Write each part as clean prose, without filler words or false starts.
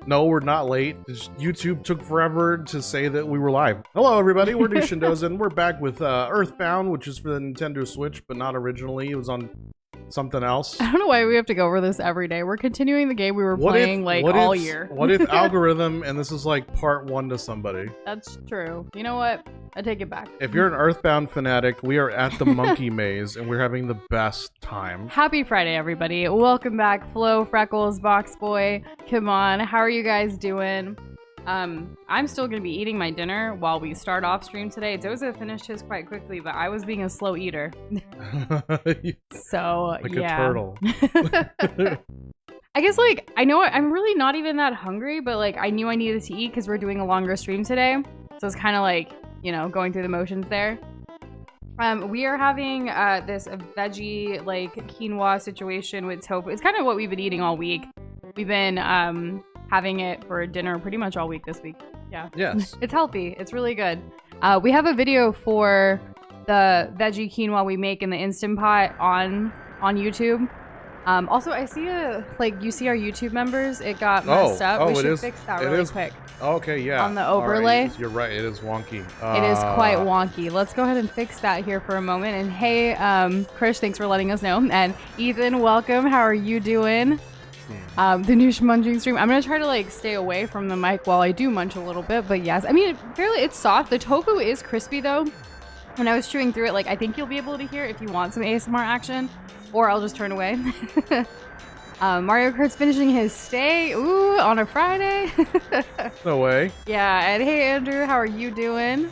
No, we're not late. YouTube took forever to say that we were live. Hello, everybody. We're Dushindos, and we're back with Earthbound, which is for the Nintendo Switch, but not originally. It was on something else. I don't know why we have to go over this every day. We're continuing the game we were playing all year. What if algorithm and this is like part 1 to somebody? That's true. You know what? I take it back. If you're an Earthbound fanatic, we are at the Monkey Maze and we're having the best time. Happy Friday, everybody. Welcome back, Flo, Freckles, Box Boy. Come on. How are you guys doing? I'm still going to be eating my dinner while we start off stream today. Doza finished his quite quickly, but I was being a slow eater. So, like yeah. a turtle. I guess, like, I know I'm really not even that hungry, but, like, I knew I needed to eat because we're doing a longer stream today. So it's kind of like, you know, going through the motions there. We are having this veggie, like, quinoa situation with tofu. It's kind of what we've been eating all week. We've been having it for dinner pretty much all week this week. Yeah. Yes. It's healthy. It's really good. We have a video for the veggie quinoa we make in the Instant Pot on YouTube. Also, I see you see our YouTube members, it got messed up. We should fix that really quick. Okay, yeah. On the overlay. Right, you're right, it is wonky. It is quite wonky. Let's go ahead and fix that here for a moment. And hey, Krish, thanks for letting us know. And Ethan, welcome. How are you doing? The new munching stream. I'm gonna try to like stay away from the mic while I do munch a little bit, but yes, I mean, it's soft. The tofu is crispy though. When I was chewing through it, like, I think you'll be able to hear if you want some ASMR action, or I'll just turn away. Mario Kart's finishing his stay, on a Friday. No way. Yeah, and hey Andrew, how are you doing?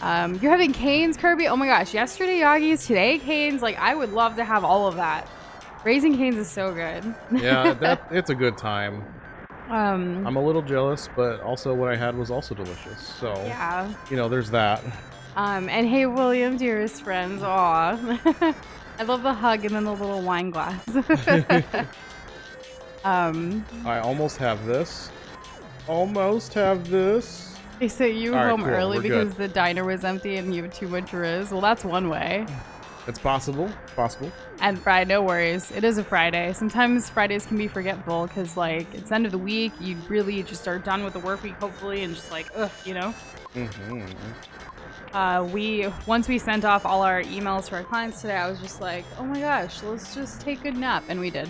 You're having canes, Kirby? Oh my gosh, yesterday Yagis, today canes. Like, I would love to have all of that. Raising Cane's is so good. Yeah, it's a good time. I'm a little jealous, but also what I had was also delicious. So, yeah. You know, there's that. And hey, William, dearest friends. Aw. I love the hug and then the little wine glass. I almost have this. They sent you home early we're because good. the diner was empty and you have too much riz. Well, that's one way. It's possible. And Friday, no worries. It is a Friday. Sometimes Fridays can be forgetful because, like, it's the end of the week. You really just are done with the work week, hopefully, and just like, you know? Mm-hmm. Once we sent off all our emails to our clients today, I was just like, oh my gosh, let's just take a good nap. And we did.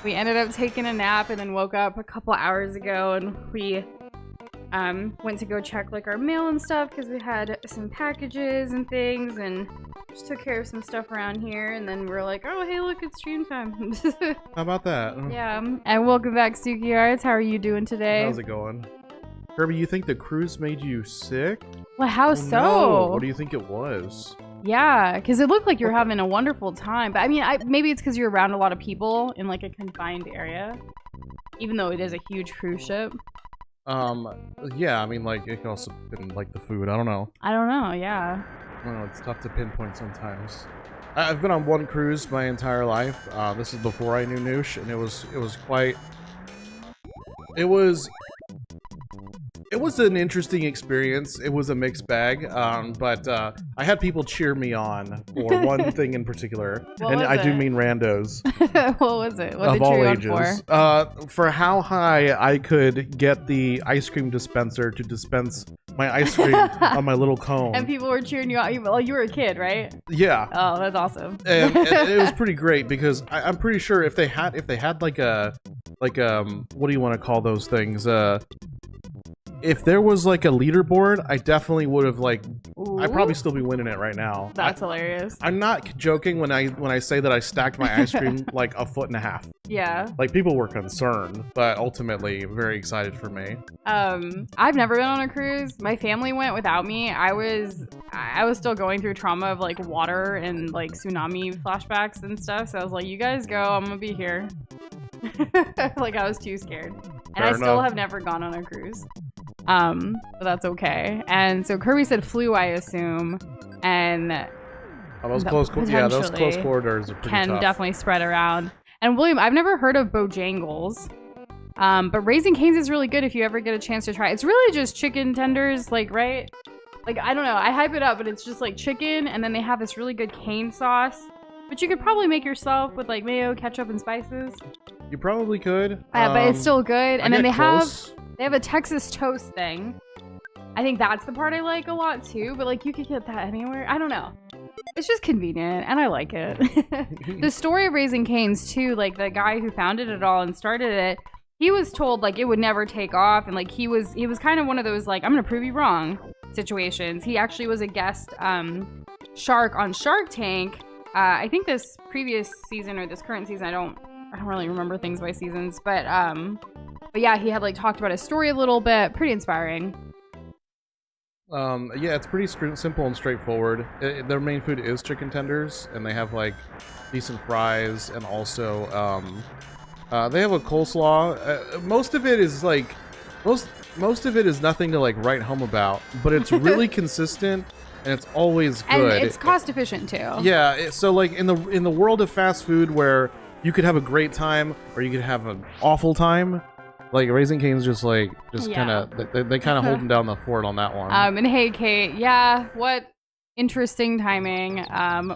We ended up taking a nap and then woke up a couple hours ago and we went to go check like our mail and stuff because we had some packages and things and just took care of some stuff around here, and then we're like, oh hey, look, it's stream time. How about that? Yeah. And welcome back, Suki Arts. How are you doing today? How's it going? Kirby, you think the cruise made you sick? Well, how so? No. What do you think it was? Yeah, because it looked like you were having a wonderful time. But I mean, maybe it's because you're around a lot of people in like a confined area, even though it is a huge cruise ship. Yeah, I mean, like, it could also been like the food. I don't know. Yeah. I don't know, it's tough to pinpoint sometimes. I've been on one cruise my entire life. This is before I knew Noosh, and it was an interesting experience. It was a mixed bag, but I had people cheer me on for one thing in particular, and I do mean randos. What was it? What of did all you ages. For how high I could get the ice cream dispenser to dispense my ice cream on my little cone. And people were cheering you on. Well, you were a kid, right? Yeah. Oh, that's awesome. And it was pretty great because I'm pretty sure if they had like what do you want to call those things? If there was like a leaderboard, I definitely would have like. Ooh. I'd probably still be winning it right now. That's hilarious. I'm not joking when I say that I stacked my ice cream like 1.5 feet. Yeah. Like, people were concerned, but ultimately very excited for me. I've never been on a cruise. My family went without me. I was still going through trauma of like water and like tsunami flashbacks and stuff. So I was like, you guys go, I'm gonna be here. Like, I was too scared. And I still have never gone on a cruise. But that's okay. And so Kirby said flu, I assume, and those close corridors are pretty can tough. Definitely spread around. And William, I've never heard of Bojangles, but Raising Cane's is really good if you ever get a chance to try it. It's really just chicken tenders, like, right? Like, I don't know, I hype it up, but it's just like chicken, and then they have this really good cane sauce, which you could probably make yourself with like mayo, ketchup, and spices. You probably could. But it's still good. And then they close. have a Texas toast thing. I think that's the part I like a lot too. But like you could get that anywhere. I don't know. It's just convenient, and I like it. The story of Raising Cane's too. Like the guy who founded it all and started it, he was told like it would never take off, and like he was kind of one of those like I'm gonna prove you wrong situations. He actually was a guest shark on Shark Tank. I think this previous season or this current season. I don't really remember things by seasons, but yeah, he had like talked about his story a little bit. Pretty inspiring. Yeah, it's pretty simple and straightforward. Their main food is chicken tenders, and they have like decent fries, and also they have a coleslaw. Most of it is like most of it is nothing to like write home about, but it's really consistent and it's always good. And it's cost efficient too. Yeah, so like in the world of fast food where you could have a great time or you could have an awful time. Like Raising Cane's just kind of they kind of holding down the fort on that one. And hey Kate, yeah, what interesting timing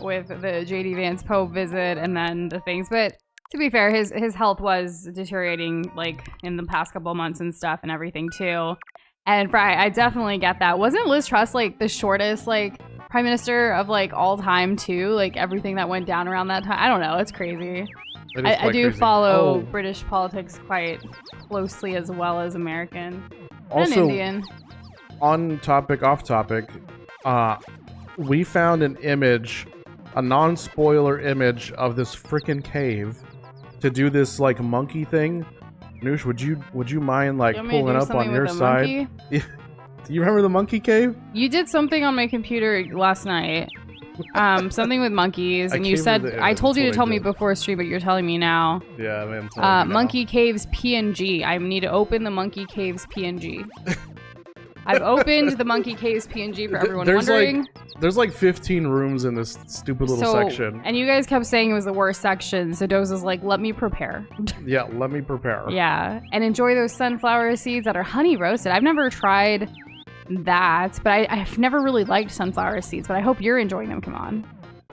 with the JD Vance Pope visit and then the things. But to be fair, his health was deteriorating like in the past couple of months and stuff and everything too. And I definitely get that. Wasn't Liz Truss like the shortest like prime minister of like all time too? Like everything that went down around that time. I don't know. It's crazy. I do crazy. follow British politics quite closely as well as American also, and Indian. On topic, off topic, we found an image, a non-spoiler image of this freaking cave to do this like monkey thing. Noosh, would you mind like pulling up on your side? Do you remember the monkey cave? You did something on my computer last night. Something with monkeys, and you said I told you to tell me before stream, but you're telling me now. Yeah, man. Monkey Caves PNG. I need to open the Monkey Caves PNG. I've opened the Monkey Caves PNG for everyone wondering. There's like 15 rooms in this stupid little section. And you guys kept saying it was the worst section, so Doze was like, let me prepare. Yeah, let me prepare. Yeah, and enjoy those sunflower seeds that are honey roasted. I've never tried that, but I've never really liked sunflower seeds, but I hope you're enjoying them. Come on.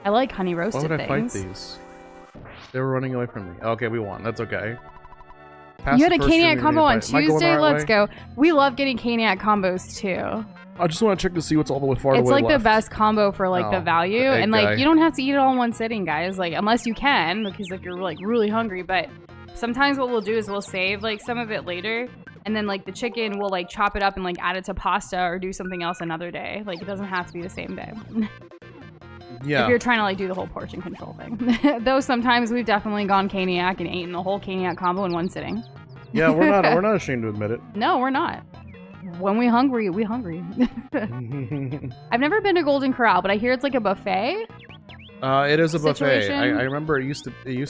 I like honey roasted things. Why would I fight these? They were running away from me. Okay, we won. That's okay. You had a Caniac combo on Tuesday. Let's go. We love getting Caniac combos too. I just want to check to see what's all the way far away. It's like the best combo for like the value, and like you don't have to eat it all in one sitting, guys. Like unless you can, because if you're like really hungry. But sometimes what we'll do is we'll save like some of it later. And then, like, the chicken, we'll, like, chop it up and, like, add it to pasta or do something else another day. Like, it doesn't have to be the same day. Yeah. If you're trying to, like, do the whole portion control thing. Though sometimes we've definitely gone Caniac and eaten the whole Caniac combo in one sitting. Yeah, we're not ashamed to admit it. No, we're not. When we hungry, we hungry. I've never been to Golden Corral, but I hear it's, like, a buffet. It is a buffet. Situation. I remember it used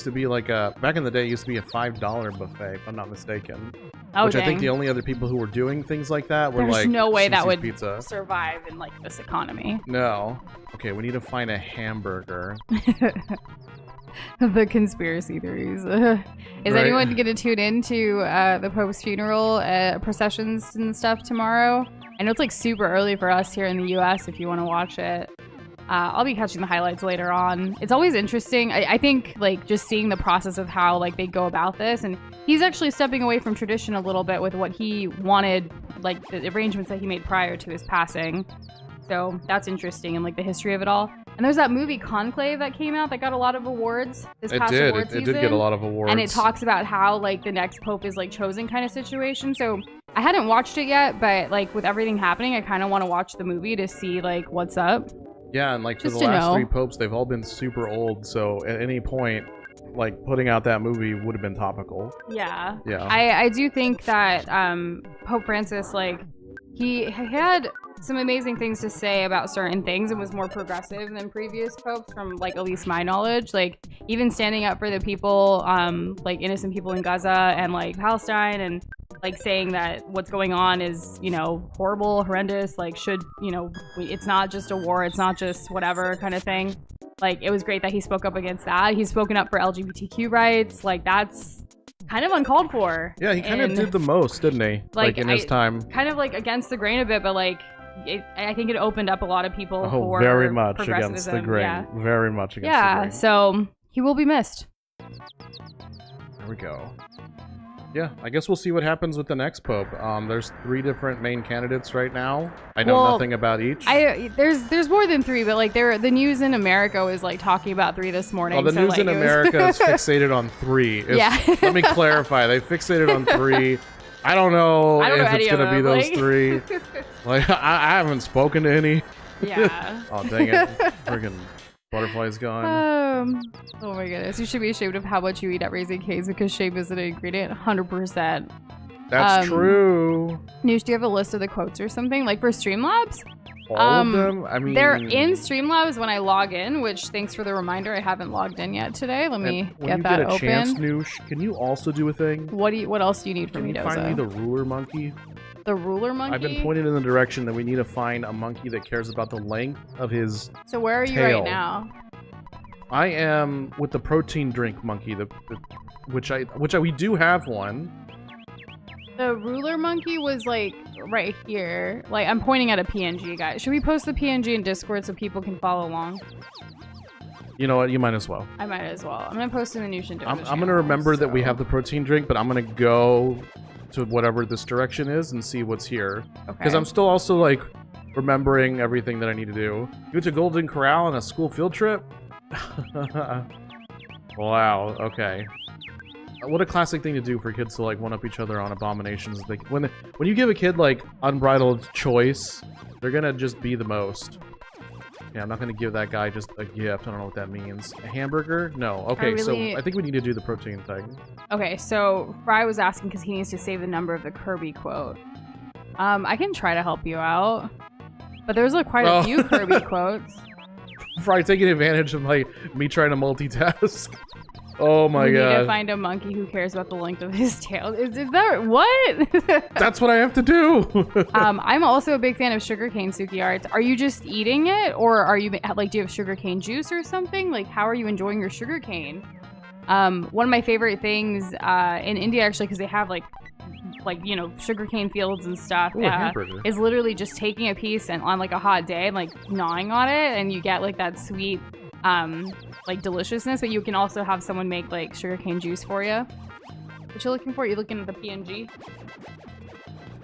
to be like back in the day. It used to be a $5 buffet, if I'm not mistaken. Oh, which dang. I think the only other people who were doing things like that were There's like no way that CC's would pizza. Survive in like this economy. No. Okay, we need to find a hamburger. The conspiracy theories. Is anyone going to tune in to the Pope's funeral processions and stuff tomorrow? I know it's like super early for us here in the U.S. if you want to watch it. I'll be catching the highlights later on. It's always interesting. I think like just seeing the process of how like they go about this, and he's actually stepping away from tradition a little bit with what he wanted, like the arrangements that he made prior to his passing. So that's interesting, and like the history of it all. And there's that movie Conclave that came out that got a lot of awards this past award season. It did get a lot of awards. And it talks about how like the next pope is like chosen kind of situation. So I hadn't watched it yet, but like with everything happening, I kind of want to watch the movie to see like what's up. Yeah, and like for the last 3 popes, they've all been super old. So at any point, like putting out that movie would have been topical. Yeah. Yeah. I do think that Pope Francis, like, he had some amazing things to say about certain things and was more progressive than previous popes from, like, at least my knowledge. Like, even standing up for the people, like, innocent people in Gaza and, like, Palestine, and, like, saying that what's going on is, you know, horrible, horrendous, like, should, you know, it's not just a war, it's not just whatever kind of thing. Like, it was great that he spoke up against that. He's spoken up for LGBTQ rights. Like, that's kind of uncalled for. Yeah, he kind of did the most, didn't he? Like in his time. Kind of, like, against the grain a bit, but, like, I think it opened up a lot of people for very much against the grain. Yeah. Very much against the grain. Yeah, so he will be missed. There we go. Yeah, I guess we'll see what happens with the next Pope. There's 3 different main candidates right now. I know nothing about each. There's more than 3, but like the news in America was like talking about 3 this morning. Well, the news in America is fixated on 3. Yeah. Let me clarify. They fixated on 3. I don't know if it's gonna be those 3. Like I haven't spoken to any. Yeah. Oh dang it! Friggin' butterfly's gone. Oh my goodness! You should be ashamed of how much you eat at Raising Cane's because shame is an ingredient. 100%. That's true. Noosh, do you have a list of the quotes or something like for Streamlabs? All of them? I mean, they're in Streamlabs when I log in, which thanks for the reminder. I haven't logged in yet today. Let me get that open. When you get a chance, Noosh, can you also do a thing? What else do you need from me, Doza? Can you find me the ruler monkey? The ruler monkey? I've been pointed in the direction that we need to find a monkey that cares about the length of his So where are you tail. right now? I am with the protein drink monkey, which we do have one. The ruler monkey was like right here. Like I'm pointing at a PNG, guys. Should we post the PNG in Discord so people can follow along? You know what? You might as well. I might as well. I'm gonna post in the Noosh and Doza I'm gonna remember that we have the protein drink, but I'm gonna go to whatever this direction is and see what's here. Because I'm still also like remembering everything that I need to do. You went to Golden Corral on a school field trip? Wow. Okay. What a classic thing to do for kids to like one up each other on abominations. Like when you give a kid like unbridled choice, they're gonna just be the most. Yeah, I'm not gonna give that guy just a gift. I don't know what that means. A hamburger? No. Okay, so I think we need to do the protein thing. Okay, so Fry was asking because he needs to save the number of the Kirby quote. I can try to help you out, but there's like quite a few Kirby quotes. Fry taking advantage of like me trying to multitask. Oh my god. You need to find a monkey who cares about the length of his tail. Is that what? That's what I have to do. I'm also a big fan of sugarcane suki arts. Are you just eating it, or are you like, do you have sugarcane juice or something? Like, how are you enjoying your sugarcane? One of my favorite things in India, actually, because they have like you know, sugarcane fields and stuff, is literally just taking a piece and on like a hot day and like gnawing on it, and you get like that sweet like deliciousness. But you can also have someone make like sugarcane juice for you. What you looking for? You looking at the PNG?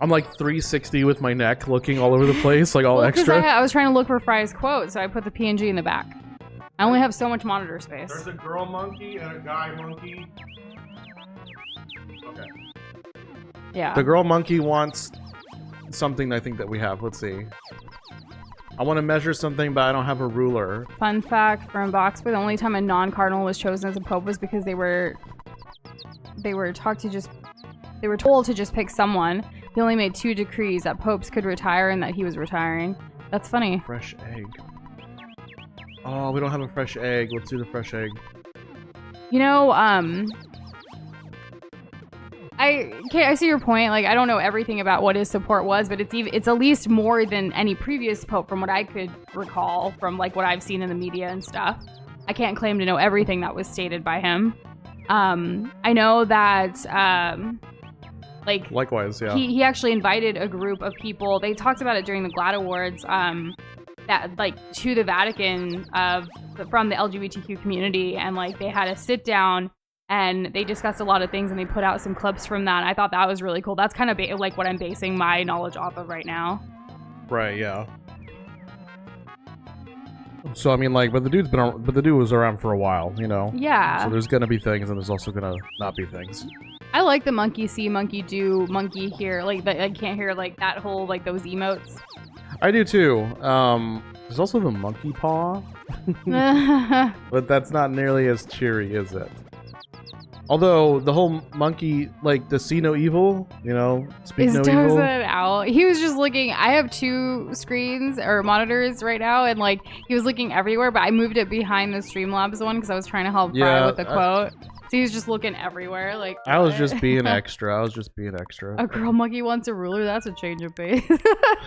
I'm like 360 with my neck, looking all over the place, like all extra. I was trying to look for Fry's quote, so I put the PNG in the back. I only have so much monitor space. There's a girl monkey and a guy monkey. Okay. Yeah. The girl monkey wants something I think that we have. Let's see. I want to measure something, but I don't have a ruler. Fun fact from Boxboy, the only time a non-cardinal was chosen as a pope was because they were told to just pick someone. He only made 2 decrees that popes could retire and that he was retiring. That's funny. Fresh egg. Oh, we don't have a fresh egg. Let's do the fresh egg. You know, I see your point. Like, I don't know everything about what his support was, but it's at least more than any previous pope from what I could recall from like what I've seen in the media and stuff. I can't claim to know everything that was stated by him. I know that like likewise, yeah. He actually invited a group of people. They talked about it during the GLAAD Awards. That like to the Vatican from the LGBTQ community, and like they had a sit down. And they discussed a lot of things, and they put out some clips from that. I thought that was really cool. That's kind of like what I'm basing my knowledge off of right now. Right. Yeah. So I mean, like, but the dude was around for a while, you know. Yeah. So there's gonna be things, and there's also gonna not be things. I like the monkey see, monkey do, monkey hear. Like I can't hear like that whole like those emotes. I do too. There's also the monkey paw, but that's not nearly as cheery, is it? Although the whole monkey, like the see no evil, you know, speak no evil. Out. He was just looking. I have 2 screens or monitors right now, and like he was looking everywhere. But I moved it behind the Streamlabs one because I was trying to help Fry with the quote. So he was just looking everywhere. Like I was just being extra. A girl monkey wants a ruler. That's a change of pace.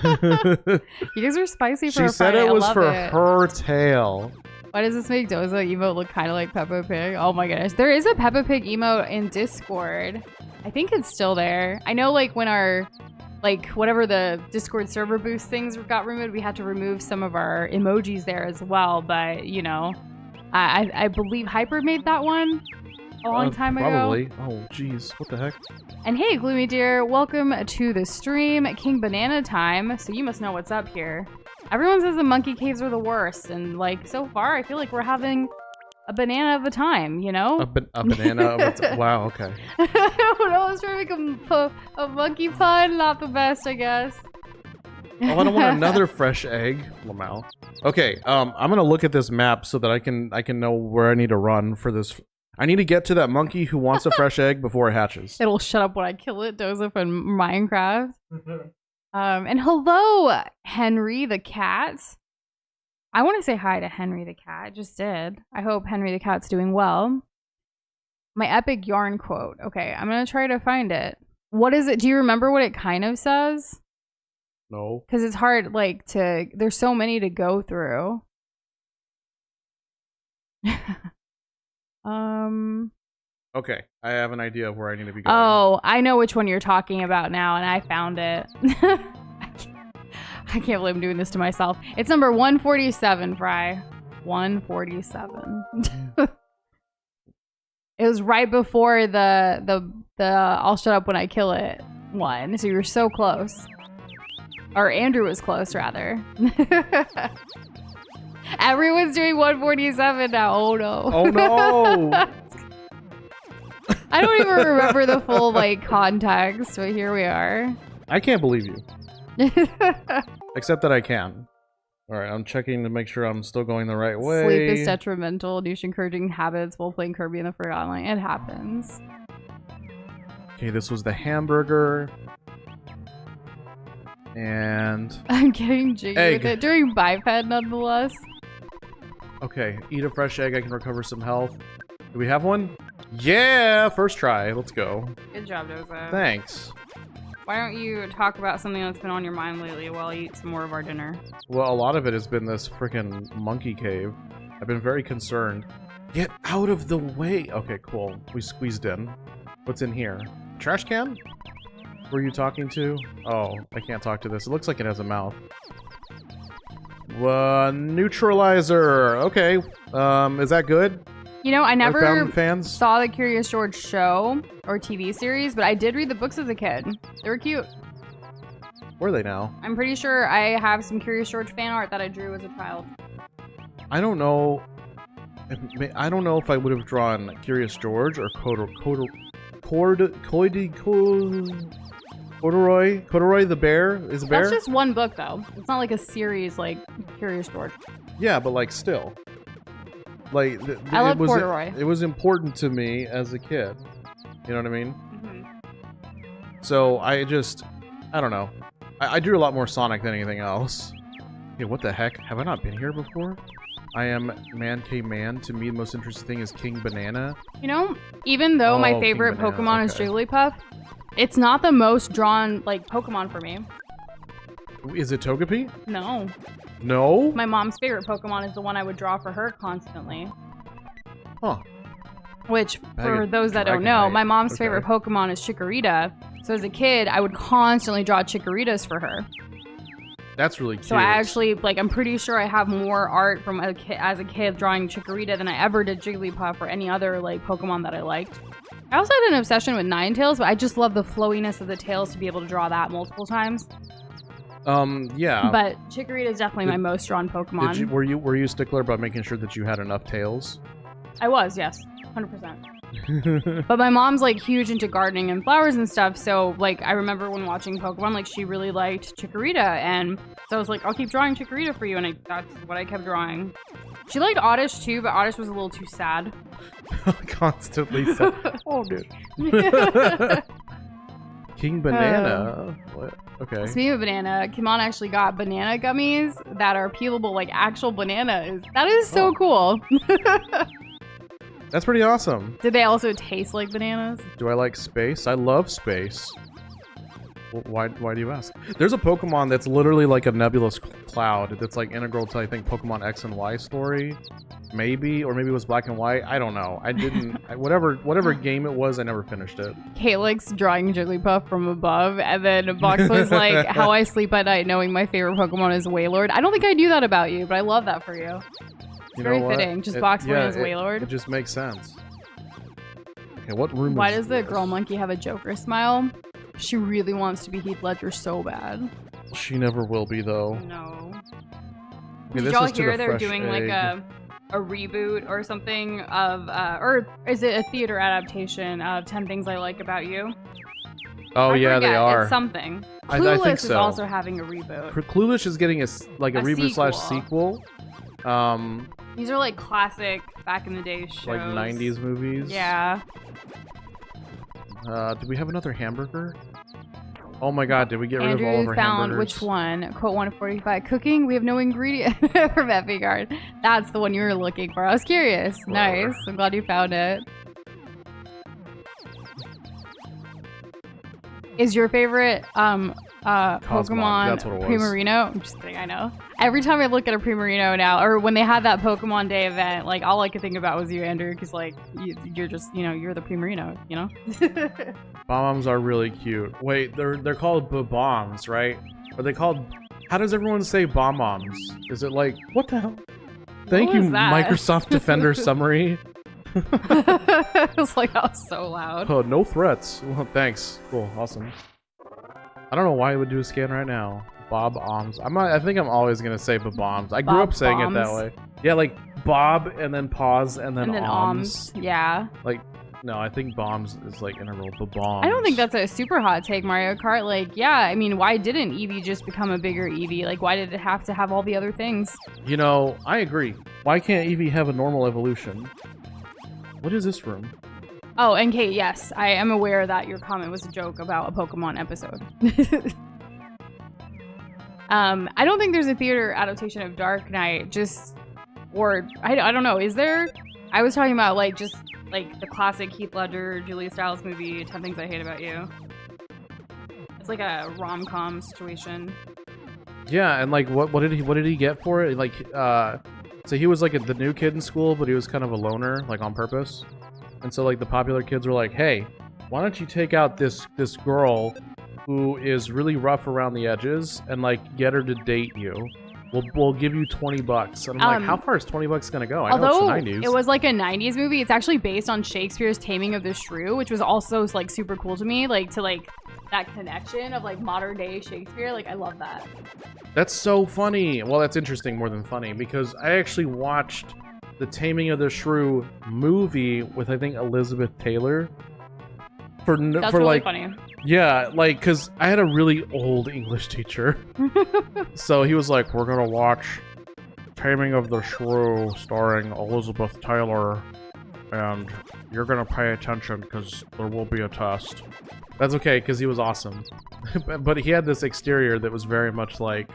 You guys are spicy for a Friday. She said it was for her tail. Why does this make Doza emote look kind of like Peppa Pig? Oh my goodness. There is a Peppa Pig emote in Discord. I think it's still there. I know like when our, like whatever the Discord server boost things got removed, we had to remove some of our emojis there as well. But you know, I believe Hyper made that one. a long time ago. Probably. Oh, jeez. What the heck? And hey, Gloomy Deer, welcome to the stream. King Banana time. So you must know what's up here. Everyone says the monkey caves are the worst, and like so far, I feel like we're having a banana of a time, you know? A banana of a time. Wow, okay. I was trying to make a monkey pun. Not the best, I guess. Oh, I don't want another fresh egg, Lamau. Okay, I'm gonna look at this map so that I can know where I need to run for this. I need to get to that monkey who wants a fresh egg before it hatches. It'll shut up when I kill it, Joseph, in Minecraft. And hello, Henry the cat. I want to say hi to Henry the cat. I just did. I hope Henry the cat's doing well. My epic yarn quote. Okay, I'm gonna try to find it. What is it? Do you remember what it kind of says? No. Because it's hard, like, to... There's so many to go through. Okay, I have an idea of where I need to be going. Oh, I know which one you're talking about now, and I found it. I can't believe I'm doing this to myself. It's number 147, Fry. 147. It was right before the I'll shut up when I kill it one, so you were so close. Or Andrew was close, rather. Everyone's doing 147 now. Oh no. Oh no. I don't even remember the full like context, but here we are. I can't believe you. Except that I can. Alright, I'm checking to make sure I'm still going the right way. Sleep is detrimental. Douche encouraging habits while playing Kirby in the Forgotten Land. It happens. Okay, this was the hamburger. And... I'm getting jiggy with it. During biped, nonetheless. Okay, eat a fresh egg. I can recover some health. Do we have one? Yeah! First try. Let's go. Good job, Doza. Thanks. Why don't you talk about something that's been on your mind lately while I eat some more of our dinner? Well, a lot of it has been this freaking monkey cave. I've been very concerned. Get out of the way! Okay, cool. We squeezed in. What's in here? Trash can? Who are you talking to? Oh, I can't talk to this. It looks like it has a mouth. Neutralizer! Okay. Is that good? You know, I never fans? saw the Curious George show or TV series, but I did read the books as a kid. They were cute. Where are they now? I'm pretty sure I have some Curious George fan art that I drew as a child. I don't know. I don't know if I would have drawn Curious George or Corduroy the bear. Is a bear? That's just one book, though. It's not like a series like Curious George. Yeah, but like still. Like, I love Corduroy. It was important to me as a kid. You know what I mean? Mm-hmm. So I don't know. I drew a lot more Sonic than anything else. Okay, what the heck? Have I not been here before? I am Man K Man. To me, the most interesting thing is King Banana. You know, even though my favorite Pokemon is Jigglypuff, it's not the most drawn, like, Pokemon for me. Is it Togepi? No. No? My mom's favorite Pokemon is the one I would draw for her constantly. Huh. Which, for those that don't know, my mom's favorite Pokemon is Chikorita. So as a kid, I would constantly draw Chikoritas for her. That's really cute. So I actually, like, I'm pretty sure I have more art from as a kid drawing Chikorita than I ever did Jigglypuff or any other, like, Pokemon that I liked. I also had an obsession with Ninetales, but I just love the flowiness of the tails to be able to draw that multiple times. Yeah. But Chikorita is definitely my most drawn Pokemon. Were you a stickler about making sure that you had enough tails? I was, yes. 100%. But my mom's, like, huge into gardening and flowers and stuff, so, like, I remember when watching Pokemon, like, she really liked Chikorita, and so I was like, I'll keep drawing Chikorita for you, and that's what I kept drawing. She liked Oddish, too, but Oddish was a little too sad. Constantly sad. Oh, dude. King Banana? What? Okay. Speaking of banana, Kimon actually got banana gummies that are peelable like actual bananas. That is so cool. That's pretty awesome. Did they also taste like bananas? Do I like space? I love space. Why do you ask? There's a Pokemon that's literally like a nebulous cloud that's like integral to, I think, Pokemon X and Y story. Maybe, or maybe it was Black and White. I don't know. I didn't. Whatever game it was, I never finished it. Calyx drawing Jigglypuff from above, and then Box was like, "How I sleep at night knowing my favorite Pokemon is Wailord." I don't think I knew that about you, but I love that for you. It's very fitting. Just Box is Wailord. It just makes sense. Okay, what room Why is does the this? girl monkey have a Joker smile? She really wants to be Heath Ledger so bad. She never will be, though. No. Okay, Did this y'all is to hear the they're fresh doing egg. like a reboot or something of, or is it a theater adaptation of 10 Things I Like About You? Oh, I yeah, they forget. are. It's something. I Clueless think is so. also having a reboot. Clueless is getting a reboot slash sequel. sequel. These are like classic back in the day shows. Like 90s movies. Yeah. Do we have another hamburger? Oh my god, did we get rid of all of Andrew our found hamburgers? which one? Quote 145. Cooking, we have no ingredient from Epicard. That's the one you were looking for. I was curious. Whatever. Nice. I'm glad you found it. Is your favorite Pokemon that's what it was. Primarino? I'm just kidding, I know. Every time I look at a Primarino now, or when they had that Pokemon Day event, like all I could think about was you, Andrew, because like you're just, you know, you're the Primarino, you know? Bombs are really cute. Wait, they're called bombs, right? Are they called? How does everyone say bombs? Is it like what the hell? Thank What you, was that? Microsoft Defender summary. It was like, that was so loud. Oh, no threats. Well, thanks. Cool, awesome. I don't know why I would do a scan right now. Bob Oms. I think I'm always gonna say bombs. I grew Bob up saying it that Bombs. way. Yeah, like Bob and then pause and then Oms. Yeah. Like, no, I think bombs is like integral. Bombs. I don't think that's a super hot take, Mario Kart. Like, yeah, I mean, why didn't Eevee just become a bigger Eevee? Like, why did it have to have all the other things? You know, I agree. Why can't Eevee have a normal evolution? What is this room? Oh, and Kate, yes, I am aware that your comment was a joke about a Pokemon episode. I don't think there's a theater adaptation of Dark Knight, I don't know, is there? I was talking about, like, just, like, the classic Heath Ledger, Julia Stiles movie, 10 Things I Hate About You. It's like a rom-com situation. Yeah, and like, what did he get for it? Like, so he was like the new kid in school, but he was kind of a loner, like on purpose. And so like the popular kids were like, "Hey, why don't you take out this girl who is really rough around the edges and like get her to date you? We'll give you $20." And I'm like, how far is $20 gonna go? I know Although it's the 90s. it was like a 90s movie, it's actually based on Shakespeare's Taming of the Shrew, which was also like super cool to me, like to like that connection of like modern day Shakespeare. Like, I love that. That's so funny. Well, that's interesting more than funny because I actually watched the Taming of the Shrew movie with I think Elizabeth Taylor. That's really like funny. yeah, like because I had a really old English teacher, so he was like, "We're gonna watch Taming of the Shrew starring Elizabeth Taylor, and you're gonna pay attention because there will be a test." That's okay because he was awesome, but he had this exterior that was very much like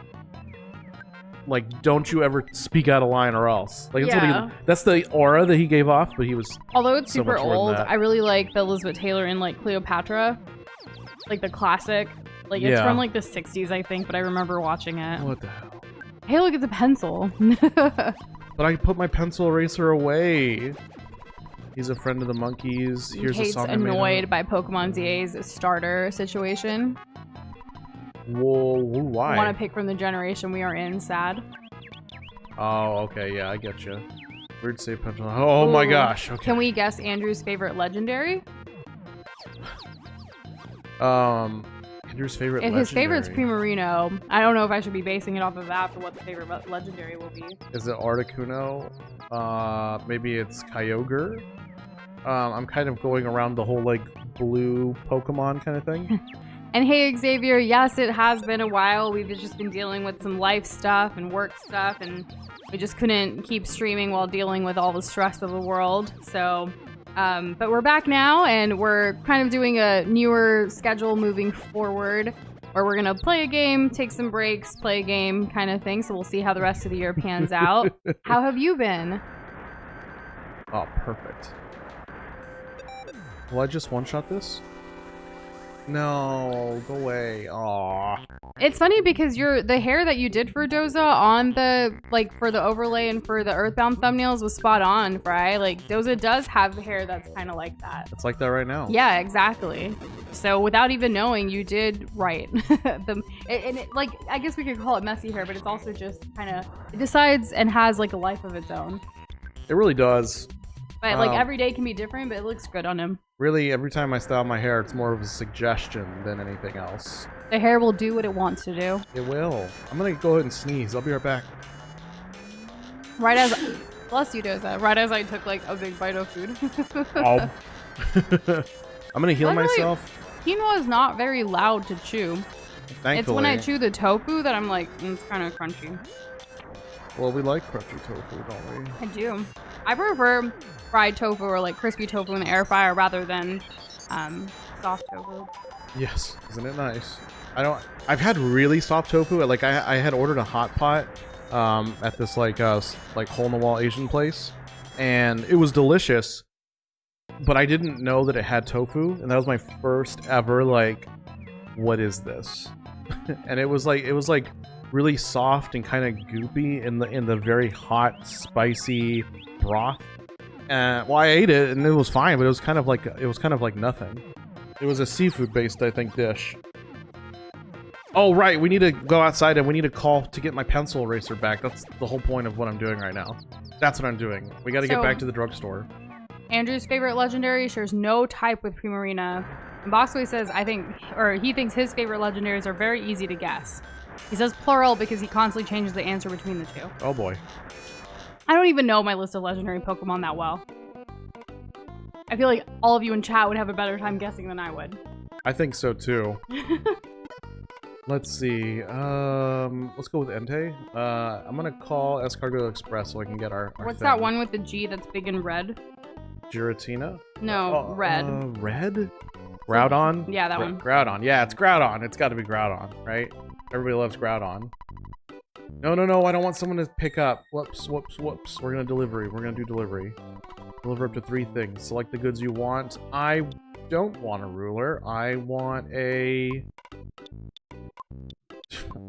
don't you ever speak out of line or else. Like that's the aura that he gave off, but he was Although it's so super much more than old, that. I really like the Elizabeth Taylor in like Cleopatra, like the classic. Like it's Yeah. from like the 60s, I think, but I remember watching it. What the hell? Hey, look, it's a pencil. But I put my pencil eraser away. He's a friend of the monkeys. Here's a Kate's song I made annoyed up. by Pokemon ZA's starter situation. Whoa, why? Want to pick from the generation we are in, sad. Oh, okay, yeah, I get you. Weird save pencil. Oh my Ooh. gosh. Okay. Can we guess Andrew's favorite legendary? Andrew's favorite. If his favorite's legendary. Primarino, I don't know if I should be basing it off of that for what the favorite legendary will be. Is it Articuno? Maybe it's Kyogre. I'm kind of going around the whole like blue Pokemon kind of thing. And hey, Xavier, yes, it has been a while. We've just been dealing with some life stuff and work stuff, and we just couldn't keep streaming while dealing with all the stress of the world. So, but we're back now, and we're kind of doing a newer schedule moving forward, where we're gonna play a game, take some breaks, play a game kind of thing. So we'll see how the rest of the year pans out. How have you been? Oh, perfect. Will I just one-shot this? No, go away. Aw. It's funny because the hair that you did for Doza on the, like, for the overlay and for the Earthbound thumbnails was spot on, Fry. Like, Doza does have hair that's kind of like that. It's like that right now. Yeah, exactly. So without even knowing, you did right. Like, I guess we could call it messy hair, but it's also just kind of, it decides and has, like, a life of its own. It really does. But, like, every day can be different, but it looks good on him. Really, every time I style my hair, it's more of a suggestion than anything else. The hair will do what it wants to do. It will. I'm gonna go ahead and sneeze. I'll be right back. Right as... Bless you, Doza. Right as I took, like, a big bite of food. Oh. I'm gonna heal myself. Quinoa is not very loud to chew. Thankfully. It's when I chew the tofu that I'm like, it's kind of crunchy. Well, we like crunchy tofu, don't we? I do. I prefer fried tofu or like crispy tofu in the air fryer rather than soft tofu. Yes, isn't it nice? I've had really soft tofu. Like I had ordered a hot pot at this like hole in the wall Asian place, and it was delicious. But I didn't know that it had tofu, and that was my first ever like, what is this? And it was like really soft and kind of goopy in the very hot, spicy broth. Well, I ate it and it was fine, but it was kind of like nothing. It was a seafood-based, I think, dish. Oh right, we need to go outside and we need to call to get my pencil eraser back. That's the whole point of what I'm doing right now. That's what I'm doing. We got to get back to the drugstore. Andrew's favorite legendary shares no type with Primarina. And Boxway says, he thinks his favorite legendaries are very easy to guess. He says plural because he constantly changes the answer between the two. Oh boy. I don't even know my list of legendary Pokemon that well. I feel like all of you in chat would have a better time guessing than I would. I think so too. Let's see. Let's go with Entei. I'm gonna call Escargot Express so I can get our What's thing. that one with the G that's big and red? Giratina? No, red. Red? Groudon? Yeah, that one. Groudon. Yeah, it's Groudon. It's got to be Groudon, right? Everybody loves Groudon. No, I don't want someone to pick up. Whoops. We're gonna delivery. We're gonna do delivery. Deliver up to 3 things. Select the goods you want. I don't want a ruler. I want a...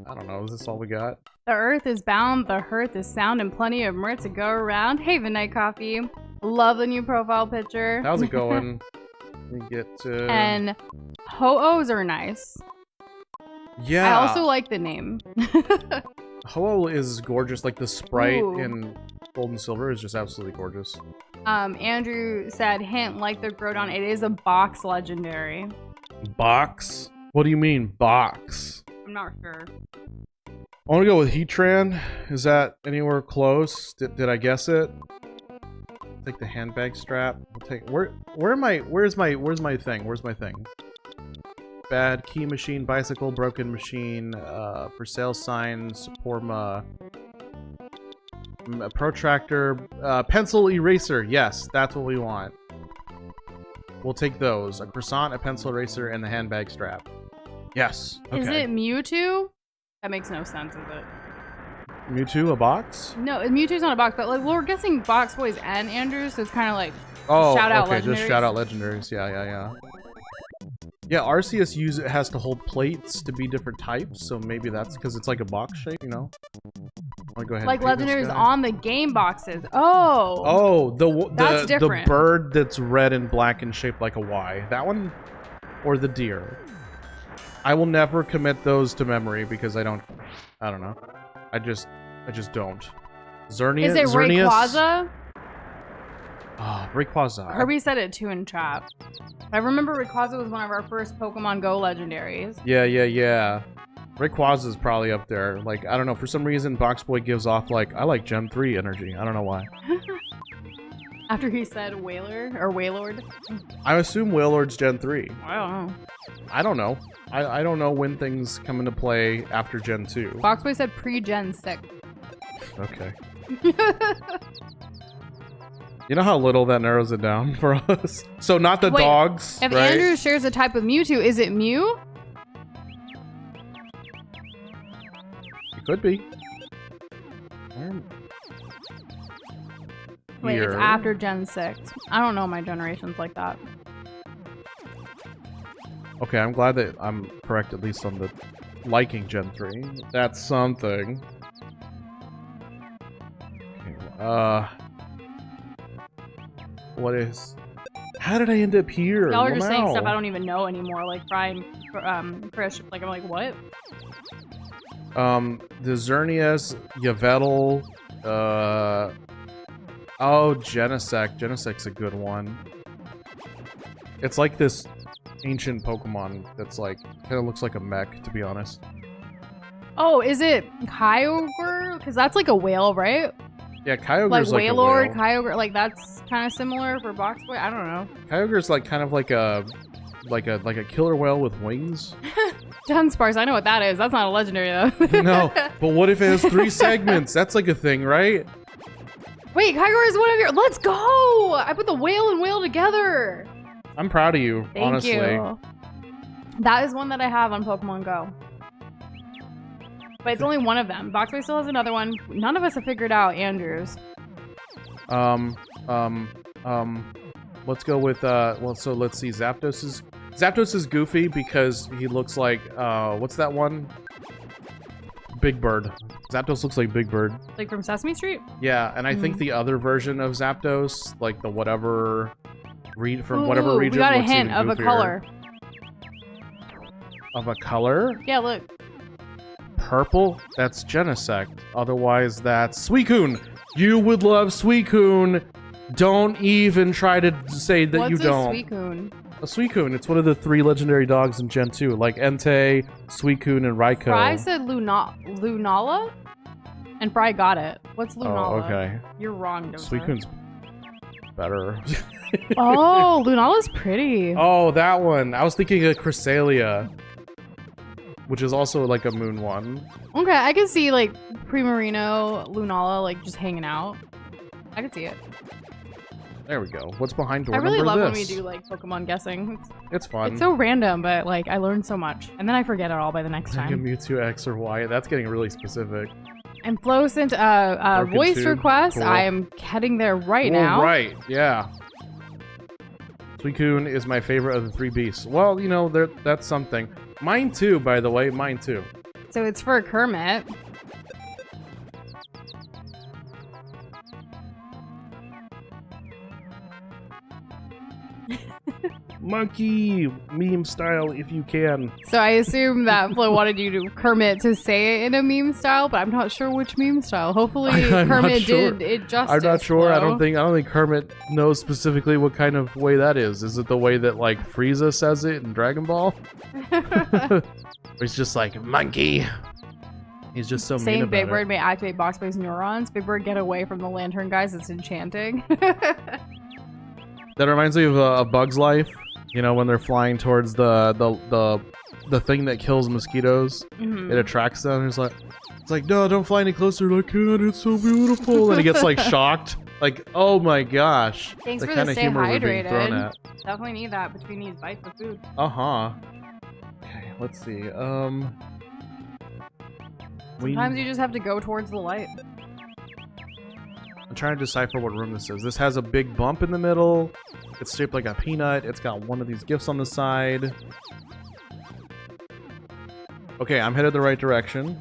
I don't know. Is this all we got? The earth is bound, the hearth is sound, and plenty of mirth to go around. Hey, Midnight Coffee. Love the new profile picture. How's it going? We get And Ho-Ohs are nice. Yeah. I also like the name. Ho-Oh is gorgeous. Like the sprite Ooh. in Gold and Silver is just absolutely gorgeous. Andrew said, hint, like the Groudon, it is a box legendary. Box? What do you mean, box? I'm not sure. I want to go with Heatran. Is that anywhere close? Did I guess it? Take the handbag strap. We'll take where's my thing? Bad key machine, bicycle, broken machine, for sale sign, Porma, a protractor, pencil eraser. Yes, that's what we want. We'll take those. A croissant, a pencil eraser, and the handbag strap. Yes. Okay. Is it Mewtwo? That makes no sense, is it? Mewtwo, a box? No, Mewtwo's not a box, but like we're guessing Box Boys and Andrews, so it's kind of like shout out legendaries. Just shout out legendaries. Yeah. Yeah, Arceus has to hold plates to be different types, so maybe that's because it's like a box shape, you know? I'll go ahead like and pay this legendaries guy. on the game boxes. Oh. Oh, That's the different. bird that's red and black and shaped like a Y. That one, or the deer. I will never commit those to memory because I don't know. I just don't. Xerneas? Is it Rayquaza? Ah, Rayquaza. Kirby said it too in chat. I remember Rayquaza was one of our first Pokemon Go legendaries. Yeah. Rayquaza is probably up there. Like, I don't know, for some reason Boxboy gives off like, I like Gen 3 energy. I don't know why. After he said Whaler or Wailord. I assume Wailord's Gen 3. I don't know. I don't know. I don't know when things come into play after Gen 2. Boxboy said pre-Gen 6. Okay. You know how little that narrows it down for us? So not the dogs, If right? Andrew shares a type of Mewtwo, is it Mew? It could be. Wait, it's Here. after Gen 6. I don't know my generations like that. Okay, I'm glad that I'm correct at least on the liking Gen 3. That's something. Okay, what is... How did I end up here? Y'all are just saying Lamau. stuff I don't even know anymore, like Brian, Chris. Like, I'm like, what? The Xerneas, Yveltal, oh, Genesect. Genesect's a good one. It's like this ancient Pokemon that's like kind of looks like a mech, to be honest. Oh, is it Kyogre? Because that's like a whale, right? Yeah, Kyogre's like a Wailord, whale. Kyogre, like that's kind of similar for Box Boy. I don't know. Kyogre's like kind of like a killer whale with wings. Dunsparce, I know what that is. That's not a legendary though. No, but what if it has 3 segments? That's like a thing, right? Wait, Kyogre is one of your. Let's go! I put the whale and whale together. I'm proud of you, Thank honestly. you. That is one that I have on Pokemon Go. But it's only one of them. Boxboy still has another one. None of us have figured out Andrew's. Let's go with well, so let's see. Zapdos is goofy because he looks like what's that one? Big Bird. Zapdos looks like Big Bird. Like from Sesame Street? Yeah, and I think the other version of Zapdos, like the whatever whatever region, we got a looks hint even of a goofier. color. Of a color? Yeah, look. Purple? That's Genesect. Otherwise, that's Suicune. You would love Suicune. Don't even try to say that you don't. What's a Suicune? A Suicune. It's one of the 3 legendary dogs in Gen 2, like Entei, Suicune, and Raikou. Fry said Lunala? And Fry got it. What's Lunala? Oh, okay. You're wrong, Dozer. Suicune's better. Oh, Lunala's pretty. Oh, that one. I was thinking of Cresselia, which is also like a moon one. Okay, I can see like Primarino, Lunala, like just hanging out. I can see it. There we go. What's behind door I really number love this? when we do like Pokemon guessing. It's fun. It's so random, but like I learn so much, and then I forget it all by the next Like a time. Mewtwo X or Y. That's getting really specific. And Flo sent a Broken voice Tube. request. Cool. I am heading there right Oh, now. right. Yeah. Suicune is my favorite of the 3 beasts. Well, you know, that's something. Mine too, by the way. Mine too. So it's for Kermit. Monkey meme style, if you can. So I assume that Flo wanted you to Kermit to say it in a meme style, but I'm not sure which meme style. Hopefully I'm not Kermit sure. did it justice. I'm not sure. Flo. I don't think Kermit knows specifically what kind of way that is. Is it the way that like Frieza says it in Dragon Ball? He's just like monkey. He's just so mean Saying about Big it. Bird may activate Boxboy's neurons. Big Bird, get away from the lantern guys. It's enchanting. That reminds me of A Bug's Life. You know, when they're flying towards the thing that kills mosquitoes, Mhm. it attracts them. It's like, no, don't fly any closer. I can't. It's so beautiful. And he gets like shocked. Like, oh my gosh. Thanks the for kind the of stay humor we're being thrown hydrated. at. Definitely need that between these bites of food. Uh-huh. Okay, let's see. Sometimes you just have to go towards the light. I'm trying to decipher what room this is. This has a big bump in the middle. It's shaped like a peanut. It's got one of these gifts on the side. Okay, I'm headed the right direction.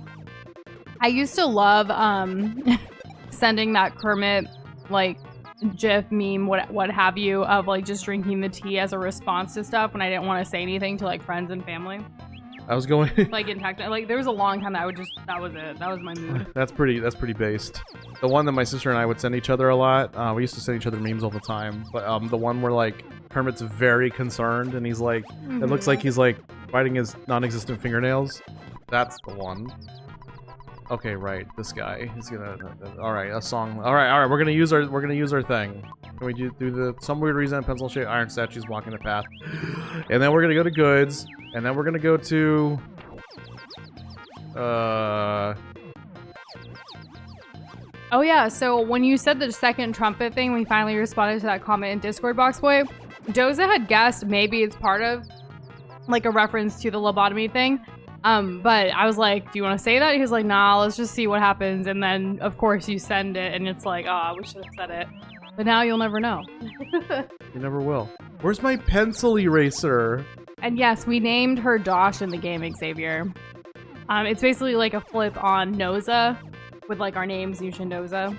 I used to love sending that Kermit like GIF meme, what have you, of like just drinking the tea as a response to stuff when I didn't want to say anything to like friends and family. I was going. Like in fact, like there was a long time that I would just that was it. That was my mood. That's pretty based. The one that my sister and I would send each other a lot. We used to send each other memes all the time. But the one where like Kermit's very concerned and he's like, it looks like he's like biting his non-existent fingernails. That's the one. Okay, right. This guy. He's gonna. All right, a song. All right. We're gonna use our thing. Can we do the some weird reason pencil-shaped iron statues walking the path, and then we're gonna go to goods, and then we're gonna go to. Oh yeah, so when you said the second trumpet thing, we finally responded to that comment in Discord, Boxboy. Doza had guessed maybe it's part of like a reference to the lobotomy thing. But I was like, do you want to say that? He was like, nah, let's just see what happens. And then of course you send it and it's like, oh, we should have said it. But now you'll never know. You never will. Where's my pencil eraser? And yes, we named her Dosh in the game, Xavier. It's basically like a flip on Noza with like our names, Yusha and Doza.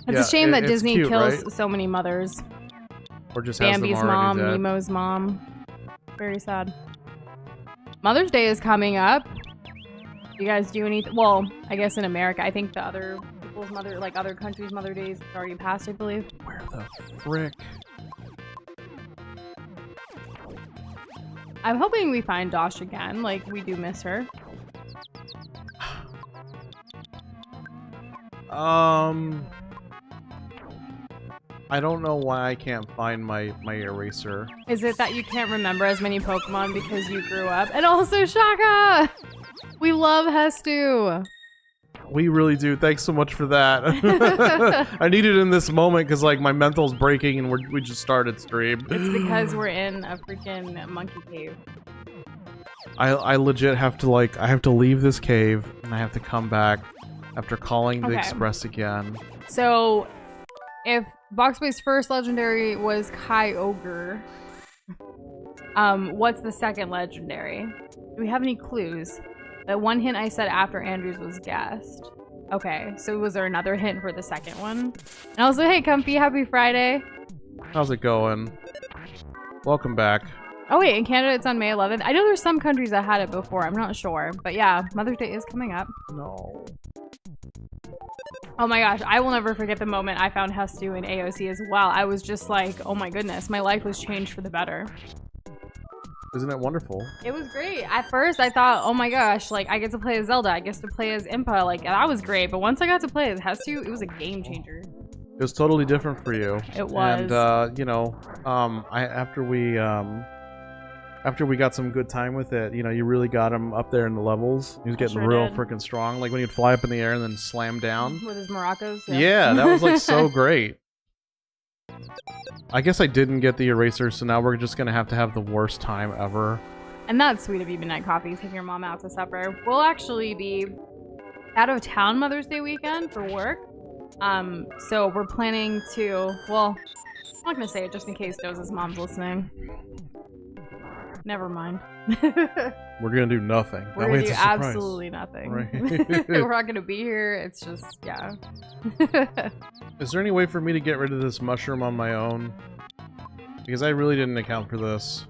It's Yeah, a shame that it's Disney cute, kills right? so many mothers. Or just has them Bambi's already mom, dead. Nemo's mom. Very sad. Mother's Day is coming up. You guys do anything? Well, I guess in America, I think the other people's mother, like other countries' Mother Days already passed, I believe. Where the frick? I'm hoping we find Dosh again. Like, we do miss her. I don't know why I can't find my eraser. Is it that you can't remember as many Pokemon because you grew up? And also Shaka! We love Hestu. We really do. Thanks so much for that. I need it in this moment because like my mental's breaking and we just started stream. It's because we're in a freaking monkey cave. I legit have to like I have to leave this cave and I have to come back after calling the express again. So if Boxboy's first legendary was Kyogre, what's the second legendary? Do we have any clues? That one hint I said after Andrews was guessed. Okay, so was there another hint for the second one? And also, hey, Comfy, happy Friday. How's it going? Welcome back. Oh wait, in Canada it's on May 11th. I know there's some countries that had it before. I'm not sure. But yeah, Mother's Day is coming up. No. Oh my gosh, I will never forget the moment I found Hestu in AOC as well. I was just like, oh my goodness, my life was changed for the better. Isn't it wonderful? It was great. At first, I thought, oh my gosh, like, I get to play as Zelda, I get to play as Impa, like, that was great. But once I got to play as Hestu, it was a game changer. It was totally different for you. It was. And, you know, after we got some good time with it, you know, you really got him up there in the levels. He was getting real freaking strong. Like when he'd fly up in the air and then slam down. With his maracas. Yeah, that was like so great. I guess I didn't get the eraser, so now we're just gonna have to have the worst time ever. And that's sweet of you, Midnight Coffee, taking your mom out to supper. We'll actually be out of town Mother's Day weekend for work. So we're planning to, well, I'm not gonna say it just in case Doze's mom's listening. Never mind. We're gonna do nothing. We're gonna do absolutely nothing. Right. We're not gonna be here. It's just, yeah. Is there any way for me to get rid of this mushroom on my own? Because I really didn't account for this.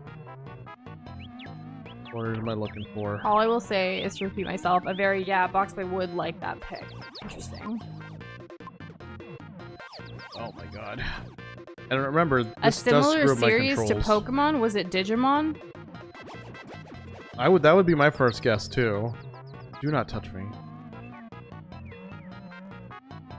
What am I looking for? All I will say is to repeat myself, a very, yeah, Boxboy would like that pick. Interesting. Oh my god. And remember, this a similar does screw series my to controls. Pokemon, was it Digimon? That would be my first guess too. Do not touch me.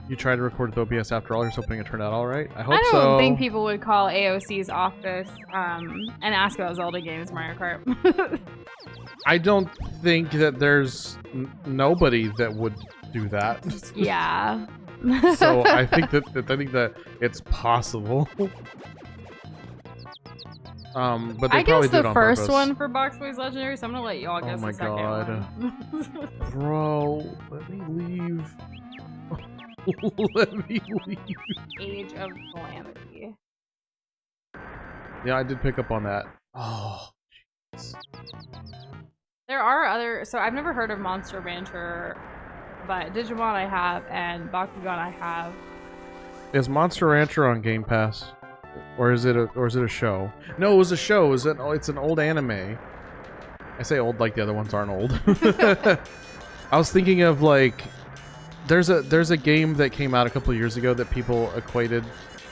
You tried to record with OBS after all. You're hoping it turned out all right. I hope so. I don't think people would call AOC's office and ask about Zelda games, Mario Kart. I don't think that there's nobody that would do that. Yeah. So I think that it's possible. But they I probably guess did the on first purpose. one for Boxboy's Legendary, so I'm gonna let y'all guess the second one. Bro, let me leave. Let me leave. Age of Calamity. Yeah, I did pick up on that. Oh, jeez. There are other, so I've never heard of Monster Rancher, but Digimon I have, and Bakugan I have. Is Monster Rancher on Game Pass? Or is it a show? No, it was a show. It's an old anime. I say old like the other ones aren't old. I was thinking of like there's a game that came out a couple of years ago that people equated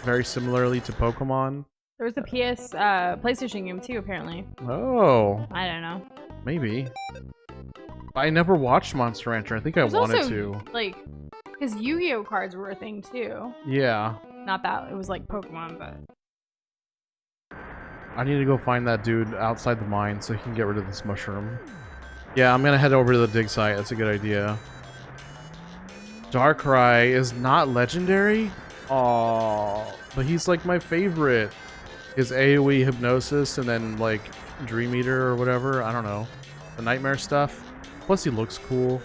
very similarly to Pokemon. There was a PlayStation game too, apparently. Oh. I don't know. Maybe. I never watched Monster Rancher. I think I wanted to. Like, because Yu-Gi-Oh cards were a thing too. Yeah. Not that it was like Pokemon, but I need to go find that dude outside the mine so he can get rid of this mushroom. Yeah, I'm gonna head over to the dig site. That's a good idea. Darkrai is not legendary? Aww. But he's like my favorite. His AoE Hypnosis and then like Dream Eater or whatever. I don't know. The Nightmare stuff. Plus he looks cool.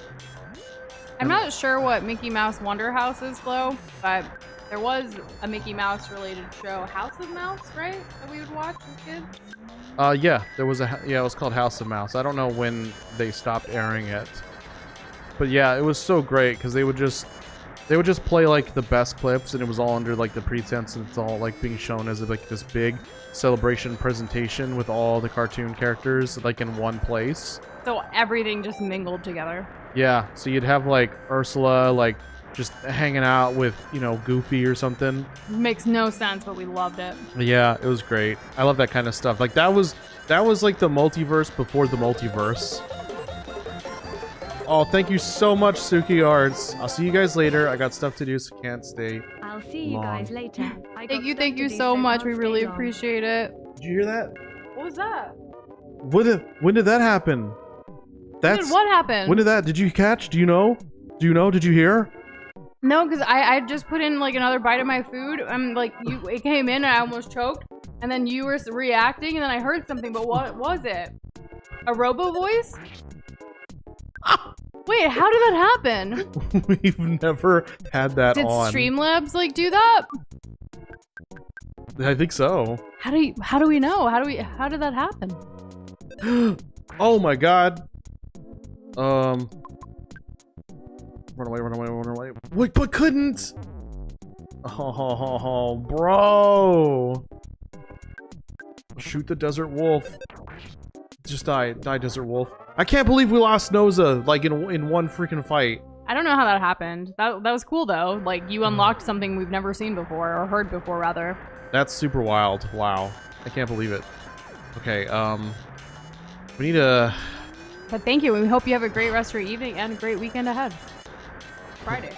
I'm not sure what Mickey Mouse Wonder House is, Flo, but there was a Mickey Mouse related show, House of Mouse, right? That we would watch as kids? Yeah, there was it was called House of Mouse. I don't know when they stopped airing it. But yeah, it was so great because they would just play like the best clips and it was all under like the pretense and it's all like being shown as like this big celebration presentation with all the cartoon characters like in one place. So everything just mingled together. Yeah, so you'd have like Ursula like just hanging out with, you know, Goofy or something. Makes no sense, but we loved it. Yeah, it was great. I love that kind of stuff. Like that was That was like the multiverse before the multiverse. Oh, thank you so much, Suki Arts. I'll see you guys later. I got stuff to do, so can't stay. I'll see you guys later. Thank you so much. We really appreciate it. Did you hear that? What was that? When did that happen? What happened? When did that? Did you catch? Do you know? Do you know? Did you hear? No, because I just put in like another bite of my food. Like it came in and I almost choked. And then you were reacting, and then I heard something. But what was it? A robo voice? Wait, how did that happen? We've never had that on. Did Streamlabs like do that? I think so. How do we know? How did that happen? Oh my god. Run away. Wait, but couldn't. Oh, bro. Shoot the desert wolf. Just die, desert wolf. I can't believe we lost Noza like in one freaking fight. I don't know how that happened. That was cool though. Like you unlocked something we've never seen before or heard before rather. That's super wild. Wow. I can't believe it. Okay, we need a... But thank you. We hope you have a great rest of your evening and a great weekend ahead. Friday.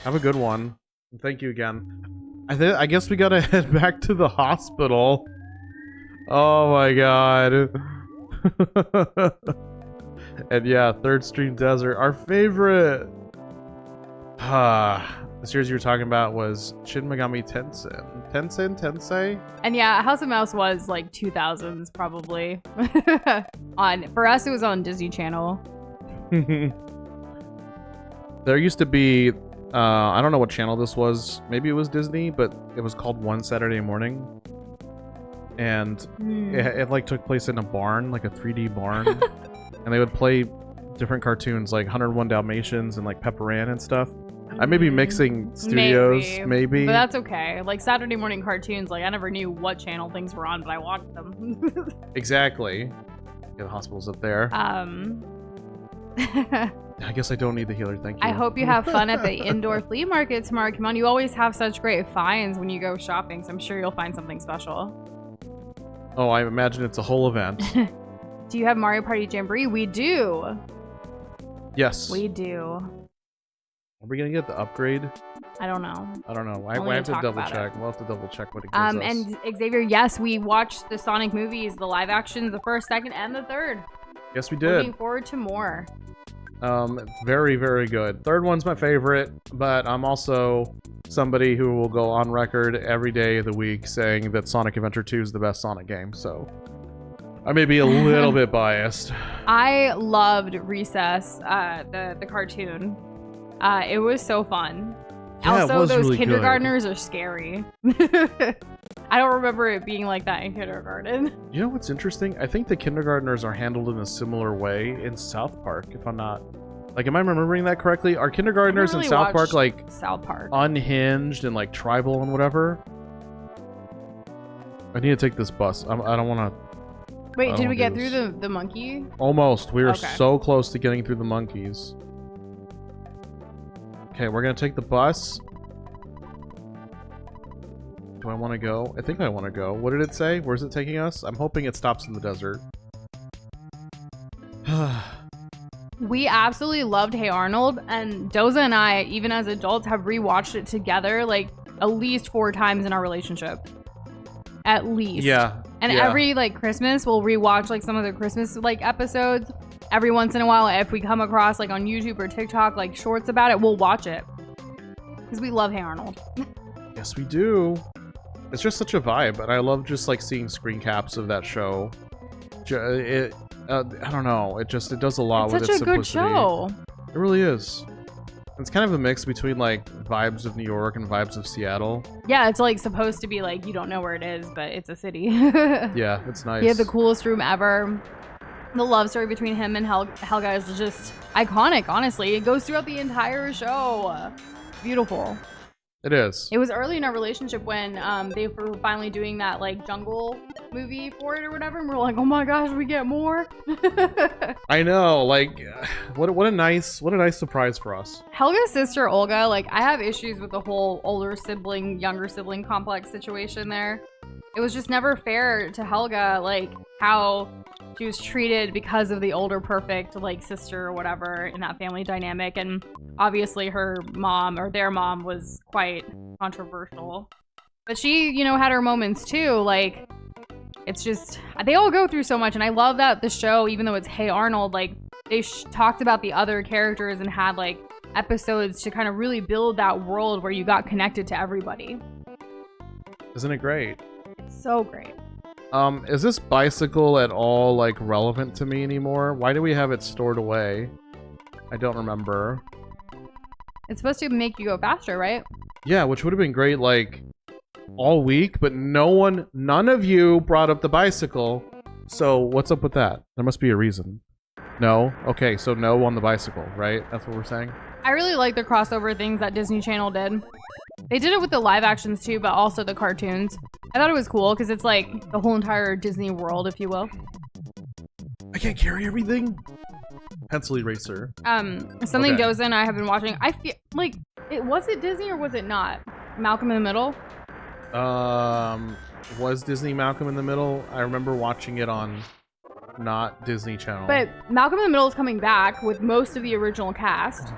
Have a good one. Thank you again. I guess we gotta head back to the hospital. Oh my god. And yeah, Third Stream Desert, our favorite. The series you were talking about was Shin Megami Tensei? And yeah, House of Mouse was like 2000s probably. For us, it was on Disney Channel. There used to be, I don't know what channel this was. Maybe it was Disney, but it was called One Saturday Morning. And it like took place in a barn, like a 3D barn. And they would play different cartoons like 101 Dalmatians and like Pepper Ann and stuff. I may be mixing studios, maybe. But that's okay. Like Saturday morning cartoons, like I never knew what channel things were on, but I watched them. Exactly. Yeah, the hospital's up there. I guess I don't need the healer, thank you. I hope you have fun at the indoor flea market tomorrow. Come on, you always have such great finds when you go shopping, so I'm sure you'll find something special. Oh, I imagine it's a whole event. Do you have Mario Party Jamboree? We do. Yes. We do. Are we gonna get the upgrade? I don't know. I don't know. I have to double check. We'll have to double check what it gives us. And Xavier, yes, we watched the Sonic movies, the live actions, the first, second, and the third. Yes, we did. Looking forward to more. Very, very good. Third one's my favorite, but I'm also somebody who will go on record every day of the week saying that Sonic Adventure 2 is the best Sonic game, so I may be a little bit biased. I loved Recess, the cartoon. It was so fun. Yeah, also, those really kindergartners are scary. I don't remember it being like that in kindergarten. You know what's interesting? I think the kindergartners are handled in a similar way in South Park, if I'm not... Like, am I remembering that correctly? Are kindergartners in South Park, like, unhinged and, like, tribal and whatever? I need to take this bus. I don't want to... Wait, did we get through the monkey? Almost. We were so close to getting through the monkeys. Okay, we're gonna take the bus. Do I want to go? I think I want to go. What did it say? Where's it taking us? I'm hoping it stops in the desert. We absolutely loved Hey Arnold, and Doza and I, even as adults, have rewatched it together like at least 4 times in our relationship. At least. Yeah. And every like Christmas, we'll rewatch like some of the Christmas like episodes. Every once in a while, if we come across like on YouTube or TikTok like shorts about it, we'll watch it because we love Hey Arnold. Yes, we do. It's just such a vibe, and I love just like seeing screen caps of that show. I don't know. It does a lot with its simplicity. It's such a good show. It really is. It's kind of a mix between like vibes of New York and vibes of Seattle. Yeah, it's like supposed to be like you don't know where it is, but it's a city. Yeah, it's nice. He had the coolest room ever. The love story between him and Helga is just iconic, honestly. It goes throughout the entire show. Beautiful. It is. It was early in our relationship when they were finally doing that like jungle movie for it or whatever, and we're like, oh my gosh, we get more. I know, like, what a nice surprise for us. Helga's sister Olga, like, I have issues with the whole older sibling, younger sibling complex situation there. it was just never fair to Helga, like, how she was treated because of the older perfect, like, sister or whatever in that family dynamic. And obviously her mom, or their mom, was quite controversial. But she, you know, had her moments too. Like, it's just, they all go through so much. And I love that the show, even though it's Hey Arnold, like, they talked about the other characters and had, like, episodes to kind of really build that world where you got connected to everybody. Isn't it great? It's so great. Is this bicycle at all, like, relevant to me anymore? Why do we have it stored away? I don't remember. It's supposed to make you go faster, right? Yeah, which would have been great, like, all week, but none of you brought up the bicycle. So what's up with that? There must be a reason. No? Okay, so no on the bicycle, right? That's what we're saying? I really like the crossover things that Disney Channel did. They did it with the live actions too, but also the cartoons. I thought it was cool because it's like the whole entire Disney world, if you will. I can't carry everything. Pencil eraser. Something Okay. Dozen I have been watching. I feel like was it Disney or was it not? Malcolm in the Middle. Was Disney Malcolm in the Middle? I remember watching it on not Disney Channel. But Malcolm in the Middle is coming back with most of the original cast.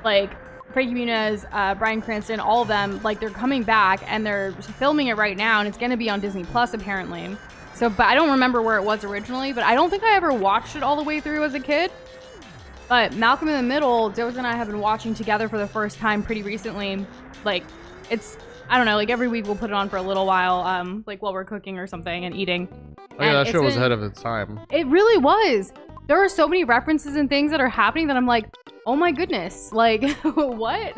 Like Frankie Muniz, Bryan Cranston, all of them, like they're coming back and they're filming it right now and it's going to be on Disney Plus apparently. So, but I don't remember where it was originally, but I don't think I ever watched it all the way through as a kid. But Malcolm in the Middle, Doze and I have been watching together for the first time pretty recently. Like, it's, I don't know, like every week we'll put it on for a little while, like while we're cooking or something and eating. Oh yeah, that show was ahead of its time. It really was. There are so many references and things that are happening that I'm like, oh my goodness, like, what?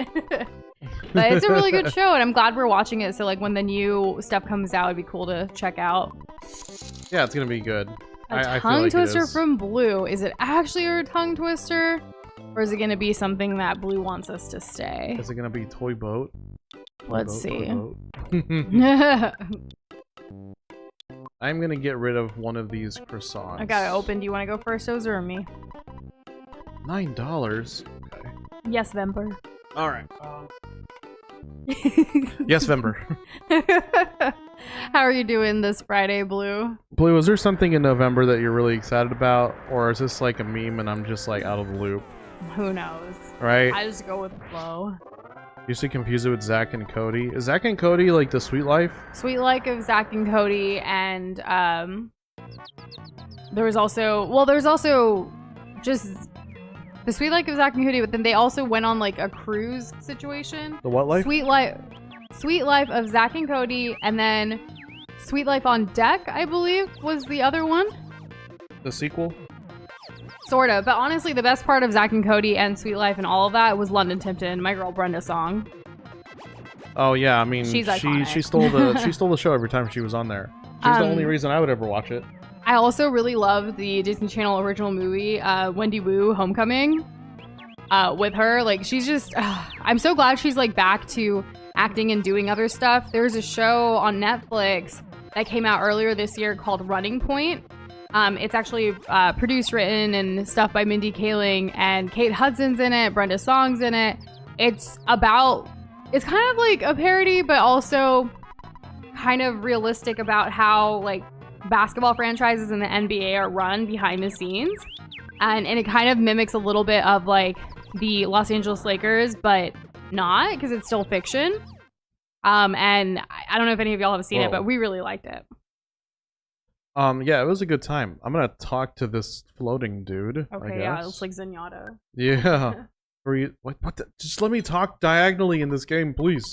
But it's a really good show, and I'm glad we're watching it, so like when the new stuff comes out, it'd be cool to check out. Yeah, it's gonna be good. A I tongue feel like twister it is. from Blue. Is it actually a tongue twister? Or is it gonna be something that Blue wants us to stay? Is it gonna be Toy Boat? Let's see. I'm gonna get rid of one of these croissants. I got it open. Do you want to go first, Ozer, or me? $9. Okay. Yes, Vember. All right. Yes, Vember. How are you doing this Friday, Blue? Blue, is there something in November that you're really excited about, or is this like a meme and I'm just like out of the loop? Who knows? Right? I just go with the flow. You used to confuse it with Zach and Cody. Is Zach and Cody like the Sweet Life? Sweet Life of Zach and Cody, and there's also just the Sweet Life of Zach and Cody, but then they also went on like a cruise situation. The what life? Sweet Life of Zach and Cody, and then Sweet Life on Deck, I believe, was the other one. The sequel? Sort of, but honestly, the best part of Zach and Cody and Sweet Life and all of that was London Tipton, my girl Brenda song. Oh yeah, I mean, She's she iconic. stole the show every time she was on there. She's the only reason I would ever watch it. I also really love the Disney Channel original movie, Wendy Wu Homecoming, with her. Like, she's just, I'm so glad she's like back to acting and doing other stuff. There's a show on Netflix that came out earlier this year called Running Point. It's actually produced, written, and stuff by Mindy Kaling, and Kate Hudson's in it, Brenda Song's in it. It's kind of like a parody, but also kind of realistic about how like basketball franchises in the NBA are run behind the scenes. And it kind of mimics a little bit of like the Los Angeles Lakers, but not, because it's still fiction. And I don't know if any of y'all have seen it, but we really liked it. Yeah, it was a good time. I'm gonna talk to this floating dude. Okay, yeah, it's like Zenyatta. Yeah. What just let me talk diagonally in this game, please.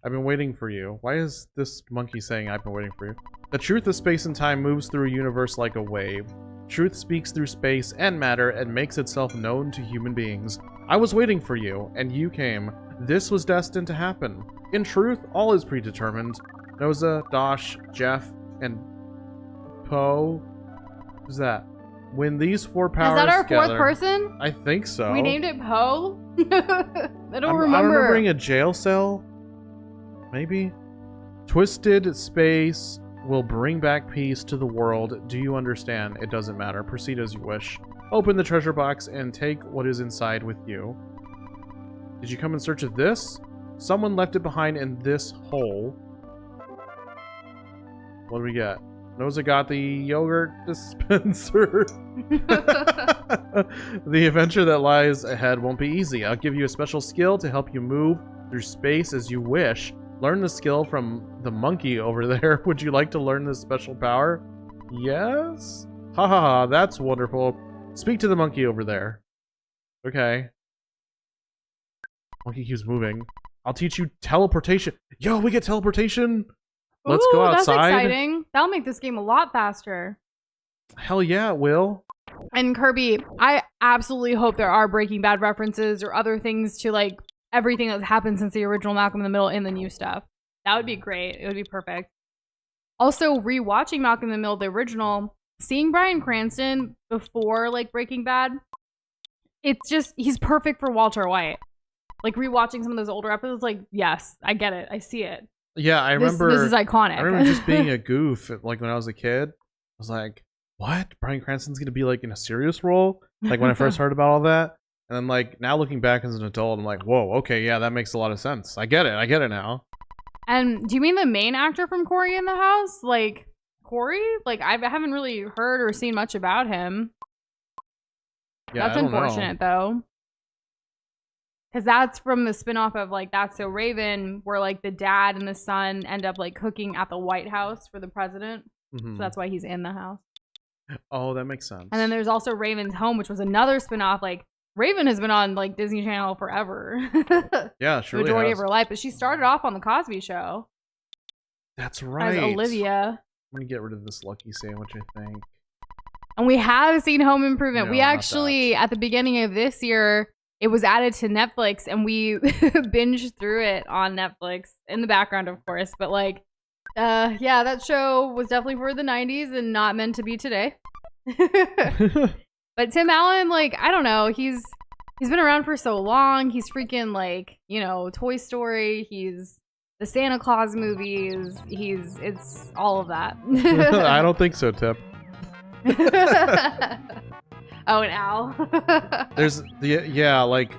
I've been waiting for you. Why is this monkey saying I've been waiting for you? The truth of space and time moves through a universe like a wave. Truth speaks through space and matter and makes itself known to human beings. I was waiting for you, and you came. This was destined to happen. In truth, all is predetermined. Noza, Dosh, Jeff, and Poe. Who's that? When these four powers Is that our gather, fourth person? I think so. We named it Poe? I don't I'm remember. remembering a jail cell. Maybe? Twisted space will bring back peace to the world. Do you understand? It doesn't matter. Proceed as you wish. Open the treasure box and take what is inside with you. Did you come in search of this? Someone left it behind in this hole. What do we got? Noza got the yogurt dispenser. The adventure that lies ahead won't be easy. I'll give you a special skill to help you move through space as you wish. Learn the skill from the monkey over there. Would you like to learn this special power? Yes? Ha ha ha, that's wonderful. Speak to the monkey over there. Okay. Monkey keeps moving. I'll teach you teleportation. Yo, we get teleportation. Let's go outside. That's exciting. That'll make this game a lot faster. Hell yeah, it will. And Kirby, I absolutely hope there are Breaking Bad references or other things to like everything that's happened since the original Malcolm in the Middle in the new stuff. That would be great. It would be perfect. Also, rewatching Malcolm in the Middle, the original, seeing Bryan Cranston before like Breaking Bad, it's just, he's perfect for Walter White. Like rewatching some of those older episodes, like, yes, I get it. I see it. Yeah, I remember. This is iconic. I remember just being a goof. Like when I was a kid, I was like, "What? Bryan Cranston's gonna be like in a serious role?" Like when I first heard about all that, and then like now looking back as an adult, I'm like, "Whoa, okay, yeah, that makes a lot of sense. I get it. I get it now." And do you mean the main actor from Cory in the House? Like Cory? Like I haven't really heard or seen much about him. Yeah, that's unfortunate though. Because that's from the spinoff of like That's So Raven, where like the dad and the son end up like cooking at the White House for the president. Mm-hmm. So that's why he's in the house. Oh, that makes sense. And then there's also Raven's Home, which was another spinoff. Like Raven has been on like Disney Channel forever. Yeah, sure. The majority of her life, but she started off on the Cosby Show. That's right. As Olivia. I'm gonna get rid of this lucky sandwich, I think. And we have seen Home Improvement. No, we actually, at the beginning of this year, it was added to Netflix, and we binged through it on Netflix in the background, of course. But like, yeah, that show was definitely for the 90s and not meant to be today. But Tim Allen, like, I don't know, he's been around for so long. He's freaking like, you know, Toy Story. He's the Santa Claus movies. It's all of that. I don't think so, Tip. Oh, and Al. There's the like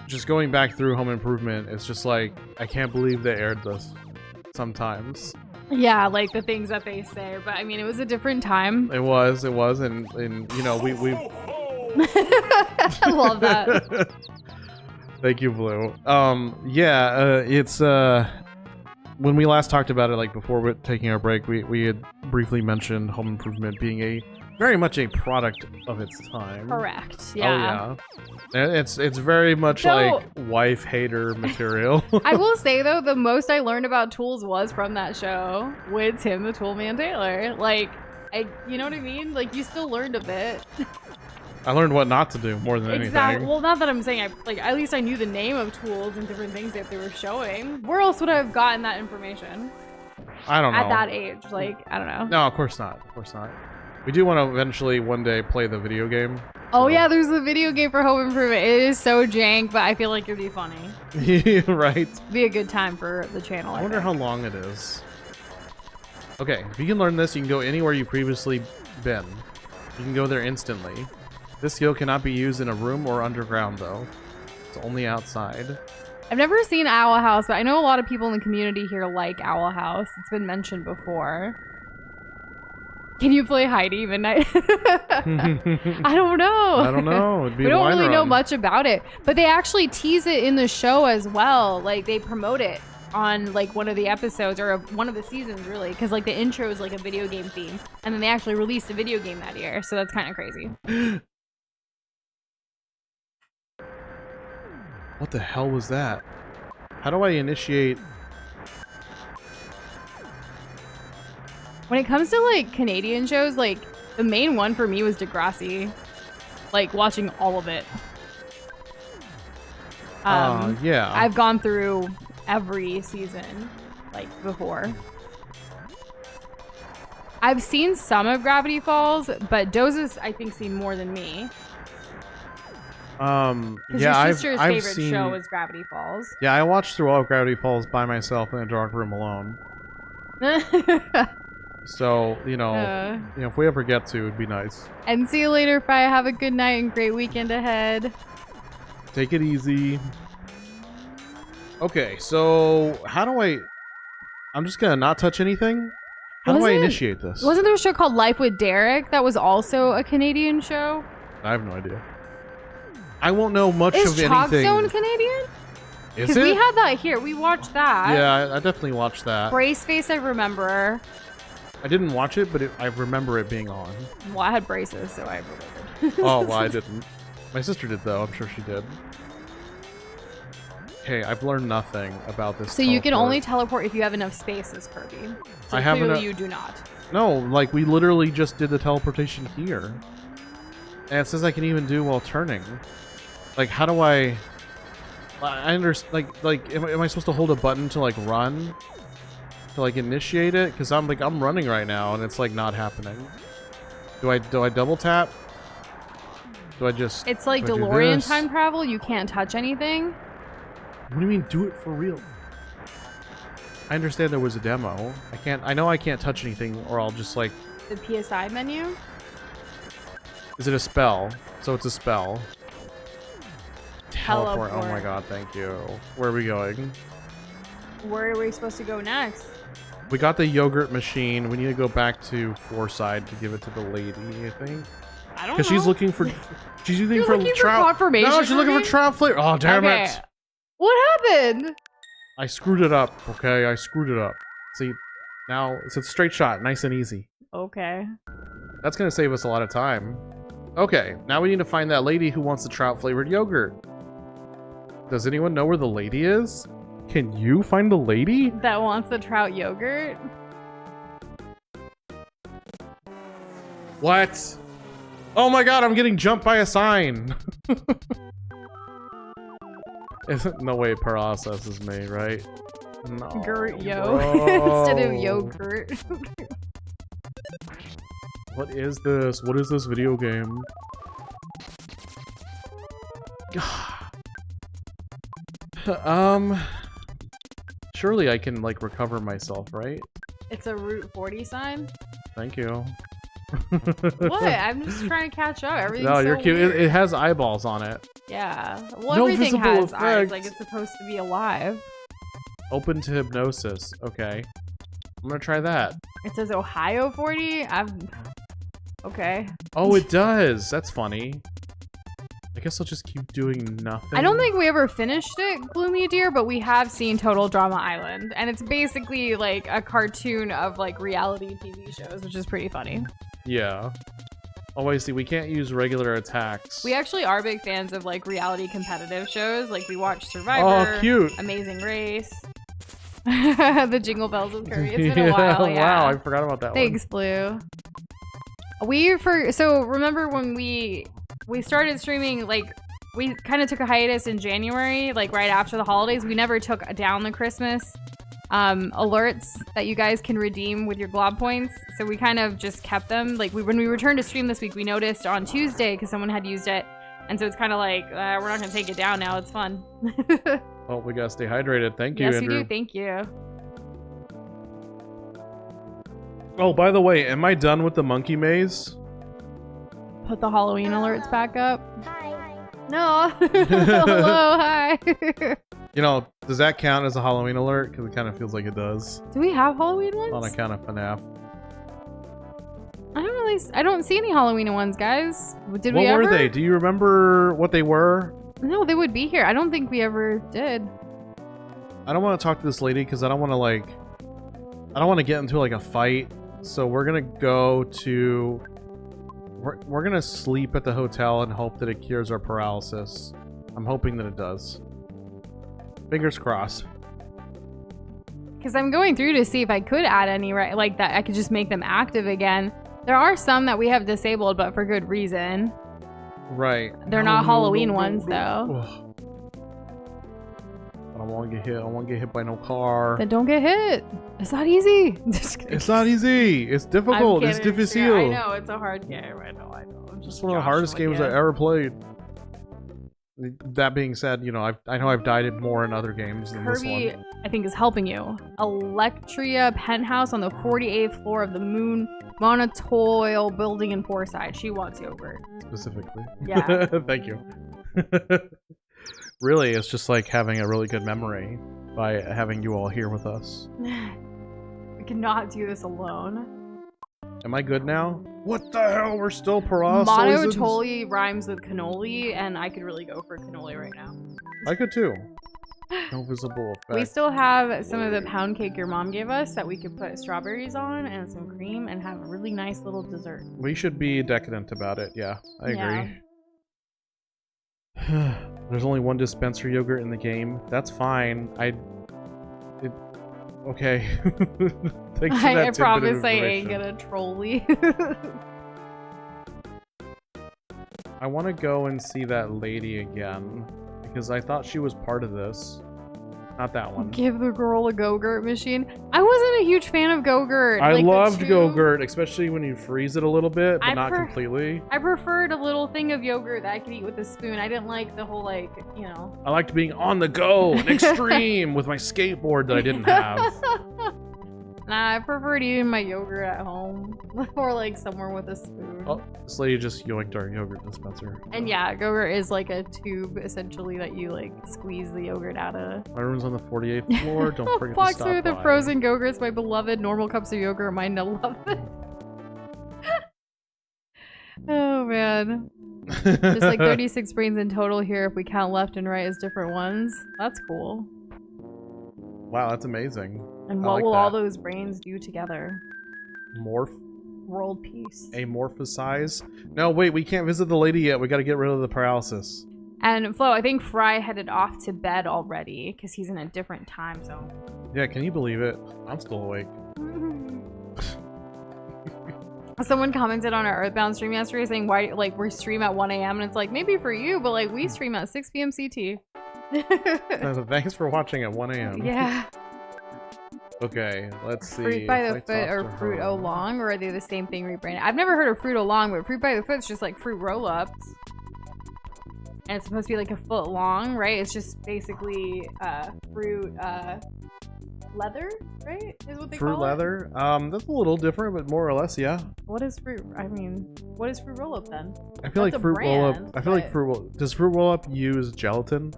just going back through Home Improvement, it's just like I can't believe they aired this sometimes. Yeah, like the things that they say, but I mean it was a different time. It was, and you know, we I love that. Thank you, Blue. It's when we last talked about it, like before we're taking our break, we had briefly mentioned Home Improvement being very much a product of its time. Correct. Yeah. Oh yeah. It's very much like wife hater material. I will say though, the most I learned about tools was from that show with Tim the Toolman Taylor. Like, you know what I mean? Like, you still learned a bit. I learned what not to do more than anything. Well, not that I'm saying at least I knew the name of tools and different things that they were showing. Where else would I have gotten that information? I don't know. At that age, like, I don't know. No, of course not. Of course not. We do want to eventually one day play the video game. Oh yeah, there's a video game for Home Improvement. It is so jank, but I feel like it'd be funny. Right? Be a good time for the channel. I wonder how long it is. Okay, if you can learn this, you can go anywhere you've previously been. You can go there instantly. This skill cannot be used in a room or underground, though. It's only outside. I've never seen Owl House, but I know a lot of people in the community here like Owl House. It's been mentioned before. Can you play Heidi Midnight? I don't know. I don't know. It'd be we don't really know much about it, but they actually tease it in the show as well. Like they promote it on like one of the episodes or one of the seasons, really, because like the intro is like a video game theme, and then they actually released a video game that year. So that's kind of crazy. What the hell was that? How do I initiate? When it comes to like Canadian shows, like the main one for me was Degrassi. Like watching all of it. Yeah. I've gone through every season, like before. I've seen some of Gravity Falls, but Doza's I think seen more than me. Yeah, your sister's favorite show is Gravity Falls. Yeah, I watched through all of Gravity Falls by myself in a dark room alone. So, you know, if we ever get to, it'd be nice. And see you later, Fi. Have a good night and great weekend ahead. Take it easy. Okay, so how do I... I'm just gonna not touch anything? How do I initiate this? Wasn't there a show called Life with Derek that was also a Canadian show? I have no idea. I won't know much of anything. Is Chalk Zone Canadian? Is it? Because we had that here. We watched that. Yeah, I definitely watched that. Brace Face, I remember. I didn't watch it, but I remember it being on. Well, I had braces, so I related. Oh, well, I didn't. My sister did, though. I'm sure she did. Okay, I've learned nothing about this. So you can only teleport if you have enough spaces, Kirby. So I have clearly you do not. No, like, we literally just did the teleportation here. And it says I can even do while turning. Like, how do I understand, like, am I supposed to hold a button to, like, run? To, like, initiate it? Because I'm running right now, and it's, like, not happening. Do I double tap? Do I just... It's like DeLorean time travel. You can't touch anything. What do you mean, do it for real? I understand there was a demo. I know I can't touch anything, or I'll just, like... The PSI menu? Is it a spell? So it's a spell. Teleport. Oh my god, thank you. Where are we going? Where are we supposed to go next? We got the yogurt machine. We need to go back to Forside to give it to the lady, I think. I don't know. Because she's looking for... She's looking for trout... confirmation. No, she's looking for trout flavor. Oh, damn it. What happened? I screwed it up, okay? I screwed it up. See, now it's a straight shot. Nice and easy. Okay. That's going to save us a lot of time. Okay, now we need to find that lady who wants the trout-flavored yogurt. Does anyone know where the lady is? Can you find the lady? That wants the trout yogurt? What? Oh my god, I'm getting jumped by a sign. No way processes me, right? No. Gurt yo. Instead of yogurt. What is this? What is this video game? Surely I can, like, recover myself, right? It's a Route 40 sign? Thank you. What? I'm just trying to catch up. Everything's no, you're so cute. weird. It has eyeballs on it. Yeah. Well, No everything visible has eyes. effects. Like, it's supposed to be alive. Open to hypnosis. Okay. I'm gonna try that. It says Ohio 40? Okay. Oh, it does. That's funny. I guess I'll just keep doing nothing. I don't think we ever finished it, Gloomy Deer, but we have seen Total Drama Island. And it's basically like a cartoon of like reality TV shows, which is pretty funny. Yeah. Oh, I see. We can't use regular attacks. We actually are big fans of like reality competitive shows. Like we watch Survivor. Oh, cute. Amazing Race. The Jingle Bells with Curry. It's been a while, yeah. Wow, I forgot about that Thanks, Blue. So remember when we started streaming, like, we kind of took a hiatus in January, like right after the holidays. We never took down the Christmas alerts that you guys can redeem with your glob points. So we kind of just kept them. Like when we returned to stream this week, we noticed on Tuesday because someone had used it. And so it's kind of like, we're not going to take it down now. It's fun. Well, we got to stay hydrated. Thank you, yes, Andrew. we do. Thank you. Oh, by the way, am I done with the monkey maze? Put the Halloween alerts back up. Hi. No. Hello, hi. You know, does that count as a Halloween alert? Because it kind of feels like it does. Do we have Halloween ones? On account of FNAF. I don't see any Halloween ones, guys. Did we What ever? were they? Do you remember what they were? No, they would be here. I don't think we ever did. I don't want to talk to this lady because I don't want to, like... I don't want to get into, like, a fight. So we're going to go to... We're going to sleep at the hotel and hope that it cures our paralysis. I'm hoping that it does. Fingers crossed. Because I'm going through to see if I could add any, right? Like, that I could just make them active again. There are some that we have disabled, but for good reason. Right. They're not Halloween ones, though. Ugh. I don't want to get hit. I don't want to get hit by no car. Then don't get hit. It's not easy. It's not easy. It's difficult. It's difficult. I know. It's a hard game. I know. I'm just one of the hardest games I've ever played. That being said, you know, I know I've died more in other games than this Kirby, one. I think, is helping you. Electria penthouse on the 48th floor of the Moon Monatoil building in Forside. She wants yogurt. Specifically. Yeah. Thank you. Really, it's just like having a really good memory by having you all here with us. cannot do this alone. Am I good now? What the hell? We're still Paula Mono soisins? totally rhymes with cannoli, and I could really go for cannoli right now. I could too. No visible effect. We still have some of the pound cake your mom gave us that we could put strawberries on and some cream and have a really nice little dessert. We should be decadent about it. Yeah, I agree. There's only one dispenser yogurt in the game. That's fine. Okay. Thanks for that I tidbit promise of I ain't information. gonna troll you. I want to go and see that lady again because I thought she was part of this. Not that one. Give the girl a Go-Gurt machine. I wasn't a huge fan of Go-Gurt. I like, loved Go-Gurt, especially when you freeze it a little bit, but not completely. I preferred a little thing of yogurt that I could eat with a spoon. I didn't like the whole, like, you know. I liked being on the go and extreme with my skateboard that I didn't have. Nah, I preferred eating my yogurt at home or like somewhere with a spoon. Oh, this lady just yoinked our yogurt dispenser. And yeah, Go-Gurt is like a tube essentially that you like squeeze the yogurt out of. My room's on the 48th floor. Don't forget to Box stop through the by. frozen Go-Gurts, my beloved normal cups of yogurt. Mine, I love it. Oh man. There's like 36 brains in total here if we count left and right as different ones. That's cool. Wow, that's amazing. And I what like will that. all those brains do together? Morph? World peace. Amorphisize? No, wait, we can't visit the lady yet. We gotta get rid of the paralysis. And Flo, I think Fry headed off to bed already because he's in a different time zone. Yeah, can you believe it? I'm still awake. Someone commented on our Earthbound stream yesterday saying, why, like, we stream at 1 a.m. and it's like, maybe for you, but like, we stream at 6 p.m. CT. Thanks for watching at 1 a.m. Yeah. Okay, let's see. Fruit by if the I foot talk or to fruit her. o long, or are they the same thing rebranded? I've never heard of fruit o long, but fruit by the foot's just like fruit roll-ups. And it's supposed to be like a foot long, right? It's just basically fruit leather, right? Is what they Fruit call it? leather? That's a little different, but more or less, yeah. What is fruit? I mean, what is fruit roll-up then? I feel That's like a fruit roll-up. brand, I feel like but- fruit roll. Does fruit roll-up use gelatin?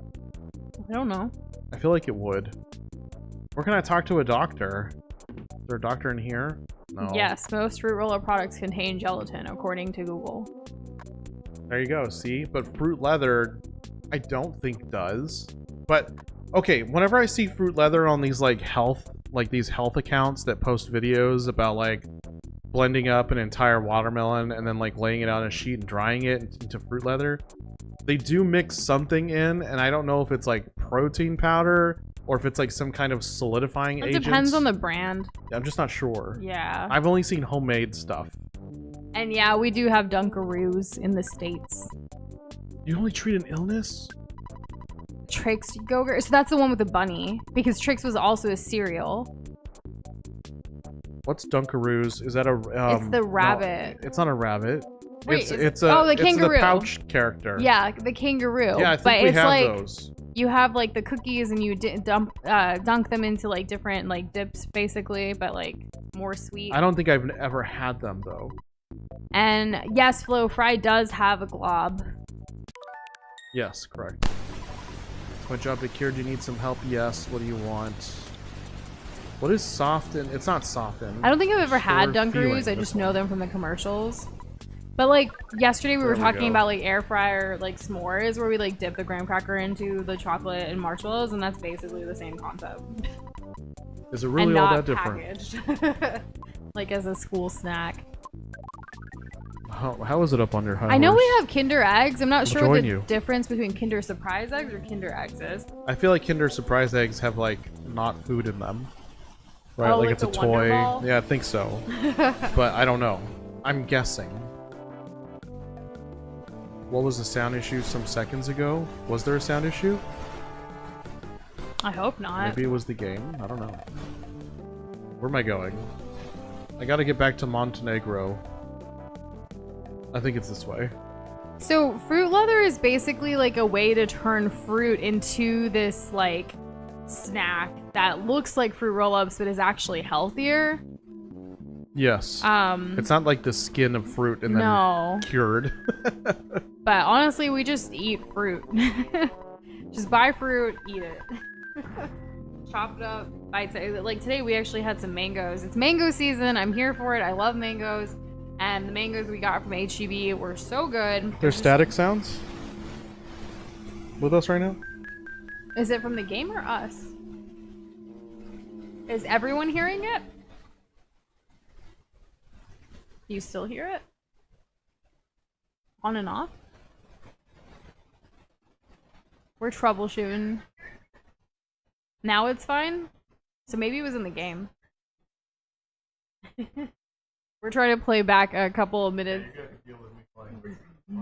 I don't know. I feel like it would. Where can I talk to a doctor? Is there a doctor in here? No. Yes, most fruit roll-up products contain gelatin, according to Google. There you go. See, but fruit leather, I don't think does. But okay, whenever I see fruit leather on these like these health accounts that post videos about like blending up an entire watermelon and then like laying it on a sheet and drying it into fruit leather, they do mix something in, and I don't know if it's like protein powder or if it's like some kind of solidifying It agent. depends on the brand. I'm just not sure. Yeah. I've only seen homemade stuff. And yeah, we do have Dunkaroos in the States. You only treat an illness? Trix Go-Gurt. So that's the one with the bunny. Because Trix was also a cereal. What's Dunkaroos? Is that a It's the rabbit. No, it's not a rabbit. Wait, it's oh, the it's kangaroo. the pouch character. Yeah, the kangaroo. Yeah, I think but we it's have like those. you have like the cookies and you dunk them into like different like dips basically, but like more sweet. I don't think I've ever had them though. And yes, Flo Fry does have a glob. Yes, correct. It's my job to cure. Do you need some help? Yes. What do you want? What is soften? It's not soften. I don't think I've ever had Store Dunkaroos. feeling, I this just one. know them from the commercials. But like yesterday we were There we talking go. about like air fryer like s'mores where we like dip the graham cracker into the chocolate and marshmallows, and that's basically the same concept. Is it really and all not that different? packaged. Like as a school snack. How is it up on your high I know horse? we have Kinder eggs. I'm not sure what join the you. difference between Kinder Surprise eggs or Kinder eggs is. I feel like Kinder Surprise eggs have like not food in them. Right, Oh, like like it's a the Wonder toy. Ball? Yeah, I think so. But I don't know. I'm guessing. What was the sound issue some seconds ago? Was there a sound issue? I hope not. Maybe it was the game. I don't know. Where am I going? I gotta get back to Montenegro. I think it's this way. So fruit leather is basically like a way to turn fruit into this like snack that looks like fruit roll-ups but is actually healthier. Yes. It's not like the skin of fruit and then No. cured. But honestly, we just eat fruit. Just buy fruit, eat it. chop it up, bite it. Like today we actually had some mangoes. It's mango season. I'm here for it. I love mangoes. And the mangoes we got from HEB were so good. There's static sounds with us right now? Is it from the game or us? Is everyone hearing it? Do you still hear it? On and off? We're troubleshooting. Now it's fine? So maybe it was in the game. We're trying to play back a couple of minutes.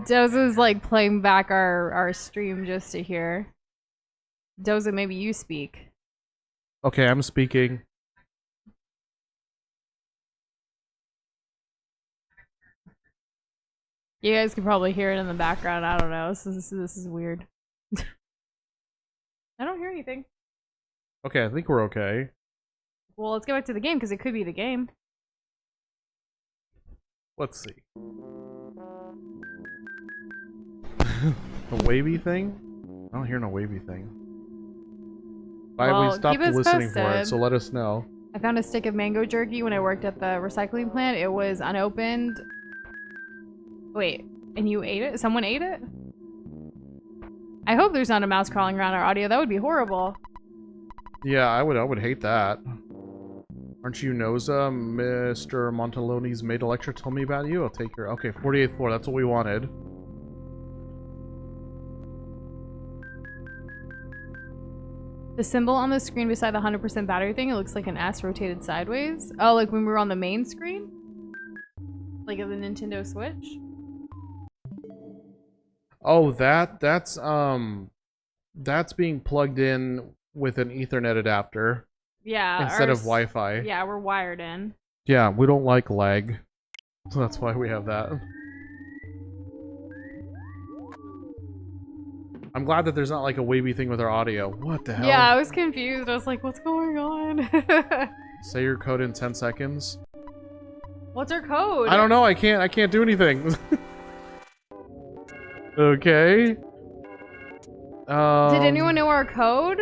Doza's like playing back our stream just to hear. Doza, maybe you speak. Okay, I'm speaking. You guys can probably hear it in the background. I don't know. This is weird. I don't hear anything. Okay, I think we're okay. Well, let's get back to the game because it could be the game. Let's see. A wavy thing? I don't hear no wavy thing. Well, we stopped keep us listening for it, posted. so let us know. I found a stick of mango jerky when I worked at the recycling plant. It was unopened. Wait, and you ate it? Someone ate it? I hope there's not a mouse crawling around our audio. That would be horrible. Yeah, I would hate that. Aren't you Noza? Mr. Montaloni's maid Electra told me about you. I'll take your... Okay, 48th floor. That's what we wanted. The symbol on the screen beside the 100% battery thing, it looks like an S rotated sideways. Oh, like when we were on the main screen? Like of the Nintendo Switch? Oh, that's being plugged in with an Ethernet adapter. Yeah. Instead of Wi-Fi. Yeah, we're wired in. Yeah, we don't like lag. So that's why we have that. I'm glad that there's not like a wavy thing with our audio. What the hell? Yeah, I was confused. I was like, what's going on? Say your code in 10 seconds. What's our code? I don't know. I can't do anything. Okay. Did anyone know our code?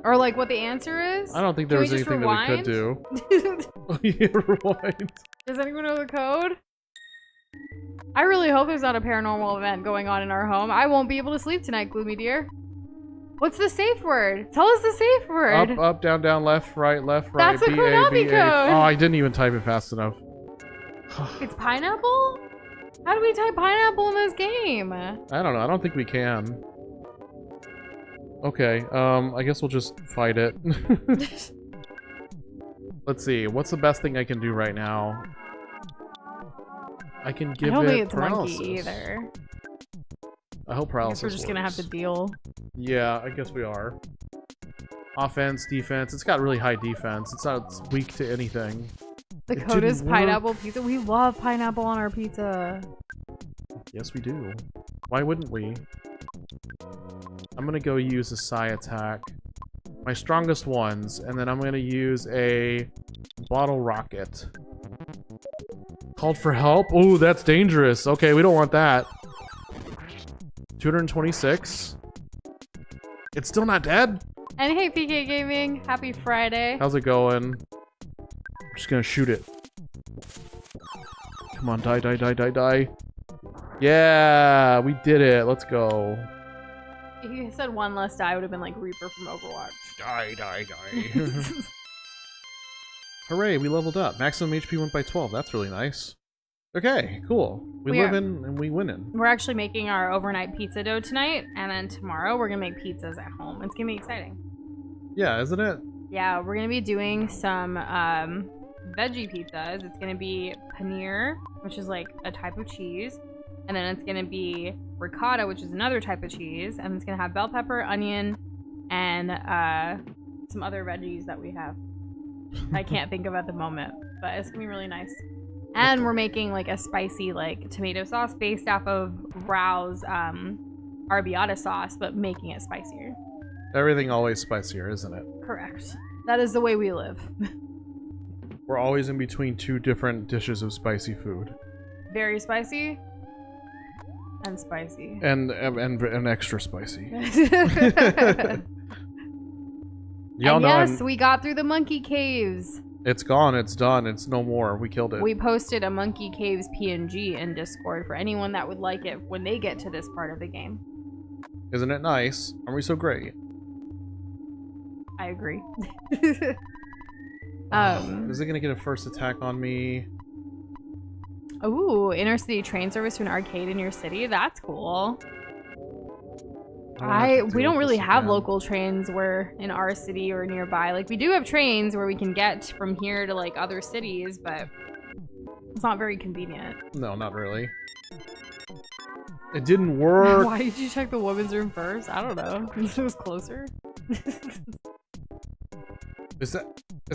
Or like what the answer is? I don't think there was anything that we could do. Oh, yeah, rewind. Does anyone know the code? I really hope there's not a paranormal event going on in our home. I won't be able to sleep tonight, Gloomy dear. What's the safe word? Tell us the safe word. Up, up, down, down, left, right, That's the Konami code. Oh, I didn't even type it fast enough. It's pineapple? How do we type pineapple in this game? I don't know. I don't think we can. Okay, I guess we'll just fight it. Let's see. What's the best thing I can do right now? I can give it paralysis. I don't think it's monkey either. I hope paralysis I guess we're just gonna have to deal. Yeah, I guess we are. Offense, defense. It's got really high defense. It's weak to anything. The code is pineapple pizza. We love pineapple on our pizza. Yes, we do. Why wouldn't we? I'm gonna go use a psi attack. My strongest ones, and then I'm gonna use a bottle rocket. Called for help? Ooh, that's dangerous. Okay, we don't want that. 226. It's still not dead? And hey, PK Gaming. Happy Friday. How's it going? I'm just gonna shoot it. Come on, die, die, die, die, die. Yeah, we did it. Let's go. If you said one less die, I would have been like Reaper from Overwatch. Die, die, die. Hooray, we leveled up. Maximum HP went by 12. That's really nice. Okay, cool. We live in and we win in. We're actually making our overnight pizza dough tonight, and then tomorrow we're gonna make pizzas at home. It's gonna be exciting. Yeah, isn't it? Yeah, we're gonna be doing some veggie pizzas. It's gonna be paneer, which is like a type of cheese, and then it's gonna be ricotta, which is another type of cheese, and it's gonna have bell pepper, onion, and some other veggies that we have. I can't think of at the moment, but it's gonna be really nice. And we're making like a spicy like tomato sauce based off of Rao's arrabbiata sauce, but making it spicier. Everything always spicier, isn't it? Correct. That is the way we live. We're always in between two different dishes of spicy food. Very spicy. And spicy. And extra spicy. Y'all And know yes, we got through the monkey caves. it's gone. It's done. It's no more. We killed it. We posted a monkey caves PNG in Discord for anyone that would like it when they get to this part of the game. Isn't it nice? Aren't we so great? I agree. Is it gonna get a first attack on me? Ooh, inner city train service to an arcade in your city. That's cool. We don't really have local trains where in our city or nearby. Like, we do have trains where we can get from here to like other cities, but it's not very convenient. No, not really. It didn't work. Why did you check the women's room first? I don't know. It was closer. Is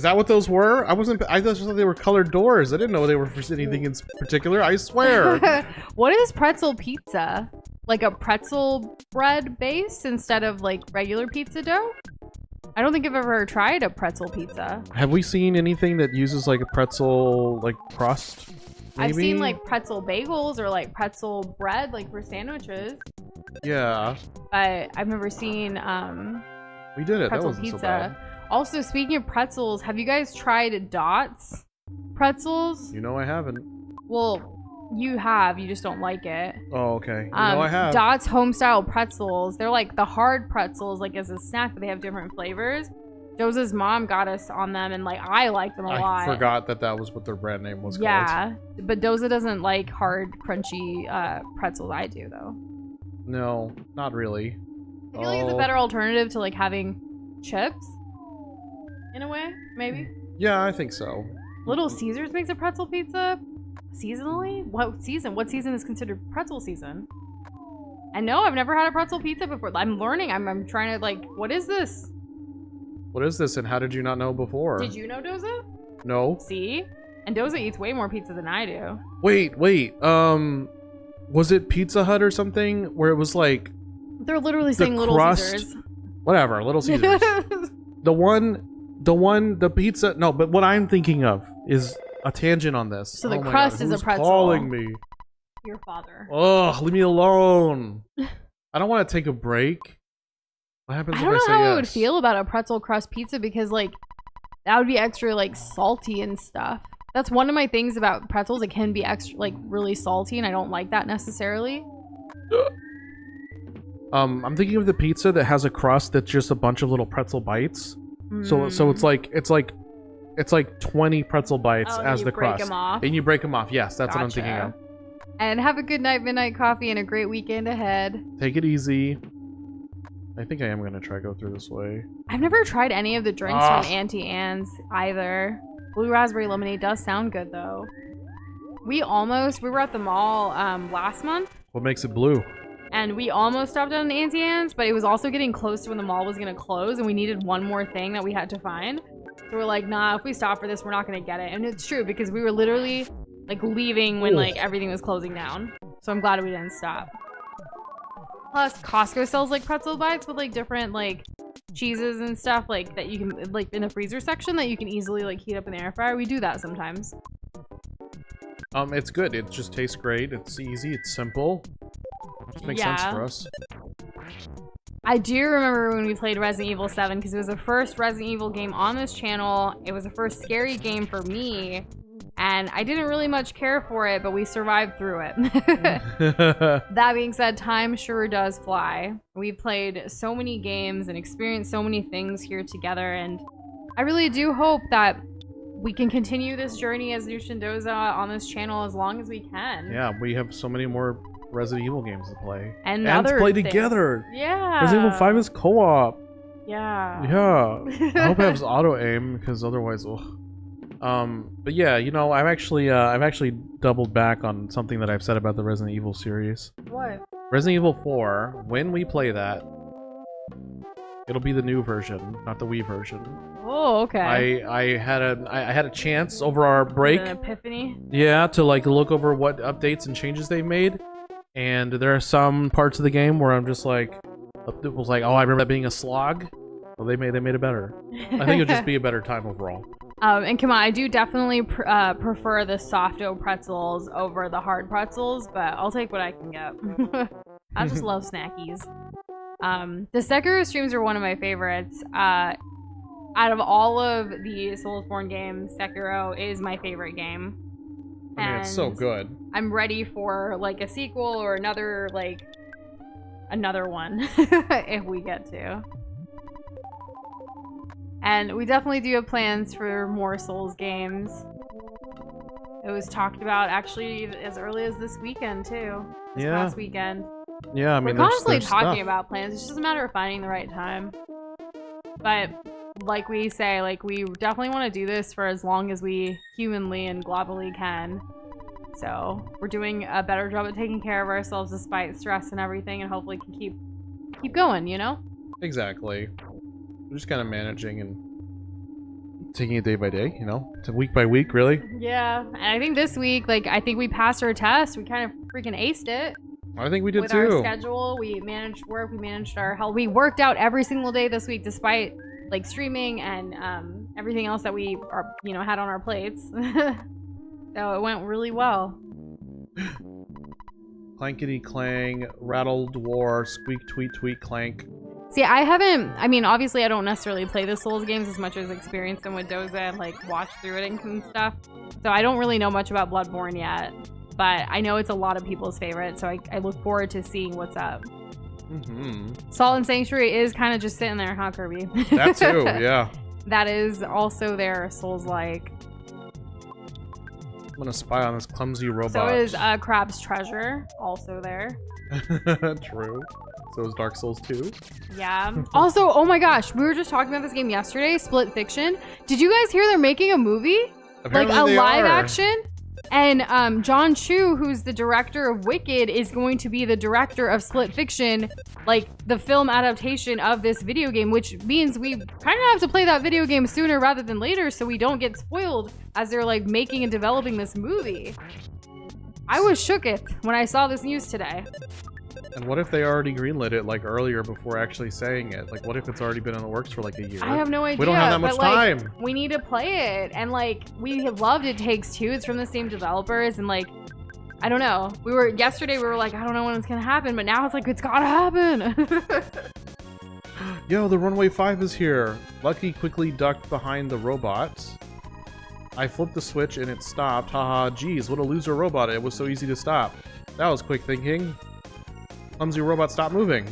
that what those were? I just thought they were colored doors. I didn't know they were for anything in particular. I swear. What is pretzel pizza? Like a pretzel bread base instead of like regular pizza dough? I don't think I've ever tried a pretzel pizza. Have we seen anything that uses like a pretzel like crust? Maybe? I've seen like pretzel bagels or like pretzel bread like for sandwiches. Yeah. But I've never seen We did it. pretzel That wasn't pizza. so bad. Also, speaking of pretzels, have you guys tried Dots pretzels? You know I haven't. Well, you have. You just don't like it. Oh, okay. You know I have. Dots home-style pretzels. They're like the hard pretzels, like as a snack, but they have different flavors. Doza's mom got us on them, and like I like them a lot. I forgot that was what their brand name was called. Yeah, but Doza doesn't like hard, crunchy pretzels. I do, though. No, not really. I feel like it's a better alternative to like having chips. In a way, maybe. Yeah, I think so. Little Caesars makes a pretzel pizza seasonally? What season? What season is considered pretzel season? And no, I've never had a pretzel pizza before. I'm learning. I'm trying to like, what is this? What is this and how did you not know before? Did you know Doza? No. See? And Doza eats way more pizza than I do. Wait. Was it Pizza Hut or something where it was like they're literally saying Little crust? Caesars. Whatever, Little Caesars. The pizza. No, but what I'm thinking of is a tangent on this. So the my crust God, is a who's pretzel. calling me. Your father. Ugh, leave me alone. I don't want to take a break. What happens if I say yes? I don't know how I would feel about a pretzel crust pizza because like that would be extra like salty and stuff. That's one of my things about pretzels. It can be extra like really salty, and I don't like that necessarily. I'm thinking of the pizza that has a crust that's just a bunch of little pretzel bites. So it's like 20 pretzel bites as the crust. And you break them off. Yes, that's what I'm thinking of. And have a good night, midnight coffee, and a great weekend ahead. Take it easy. I think I am gonna try go through this way. I've never tried any of the drinks from Auntie Anne's either. Blue raspberry lemonade does sound good though. We were at the mall last month. What makes it blue? And we almost stopped at an Auntie Anne's, but it was also getting close to when the mall was gonna close, and we needed one more thing that we had to find. So we're like, nah, if we stop for this, we're not gonna get it. And it's true because we were literally like leaving when like everything was closing down. So I'm glad we didn't stop. Plus, Costco sells like pretzel bites with like different like cheeses and stuff like that you can like in the freezer section that you can easily like heat up in the air fryer. We do that sometimes. It's good. It just tastes great. It's easy. It's simple. Just makes sense for us. I do remember when we played Resident Evil 7 because it was the first Resident Evil game on this channel. It was the first scary game for me. And I didn't really much care for it, but we survived through it. That being said, time sure does fly. We played so many games and experienced so many things here together, and I really do hope that we can continue this journey as Nush and Doza on this channel as long as we can. Yeah, we have so many more Resident Evil games to play. And to play things. Together. Yeah. Resident Evil 5 is co-op. Yeah. Yeah. I hope it has auto-aim, because otherwise, ugh. But yeah, you know, I've actually doubled back on something that I've said about the Resident Evil series. What? Resident Evil 4, when we play that, it'll be the new version, not the Wii version. Oh, okay. I had a chance over our break. An epiphany? Yeah, to like look over what updates and changes they've made. And there are some parts of the game where I'm just like, it was like, oh, I remember that being a slog. Well, they made it better. I think it'll just be a better time overall. And come on, I do definitely prefer the softo pretzels over the hard pretzels, but I'll take what I can get. I just love snackies. The Sekiro streams are one of my favorites. out of all of the Soulsborne games, Sekiro is my favorite game. I mean, it's so good. I'm ready for like a sequel or another one if we get to. And we definitely do have plans for more Souls games. It was talked about actually as early as this weekend too. This past weekend. Yeah, I mean, we're constantly there's talking stuff. about plans. It's just a matter of finding the right time. But like we say, like we definitely want to do this for as long as we humanly and globally can. So we're doing a better job at taking care of ourselves despite stress and everything, and hopefully can keep going, you know? Exactly. We're just kind of managing and taking it day by day, you know? To week by week, really. Yeah, and I think this week, like, I think we passed our test. We kind of freaking aced it. I think we did with too. With our schedule, we managed work, we managed our health. We worked out every single day this week despite, like, streaming and everything else that we are, you know, had on our plates. So it went really well. Clankety clang, rattled war, squeak tweet tweet clank. See, I mean, obviously I don't necessarily play the Souls games as much as experience them with Doza and, like, watch through it and stuff. So I don't really know much about Bloodborne yet. But I know it's a lot of people's favorite, so I look forward to seeing what's up. Salt and Sanctuary is kind of just sitting there, huh, Kirby? That too, yeah. That is also their Souls-like. I'm gonna spy on this clumsy robot. So is Crab's Treasure also there. True. So is Dark Souls 2. Yeah. Also, oh my gosh, we were just talking about this game yesterday, Split Fiction. Did you guys hear they're making a movie? Apparently like a they live are. action? And John Chu, who's the director of Wicked, is going to be the director of Split Fiction, like the film adaptation of this video game, which means we kind of have to play that video game sooner rather than later so we don't get spoiled as they're like making and developing this movie. I was shooketh when I saw this news today. And what if they already greenlit it like earlier before actually saying it? Like, what if it's already been in the works for like a year? I have no idea. We don't have that much time. Like, we need to play it, and like we have loved It Takes Two. It's from the same developers, and like I don't know. Yesterday we were like, I don't know when it's gonna happen, but now it's like it's gotta happen. Yo, the Runway 5 is here. Lucky quickly ducked behind the robot. I flipped the switch and it stopped. Haha, geez, what a loser robot. It was so easy to stop. That was quick thinking. Clumsy robot, stop moving.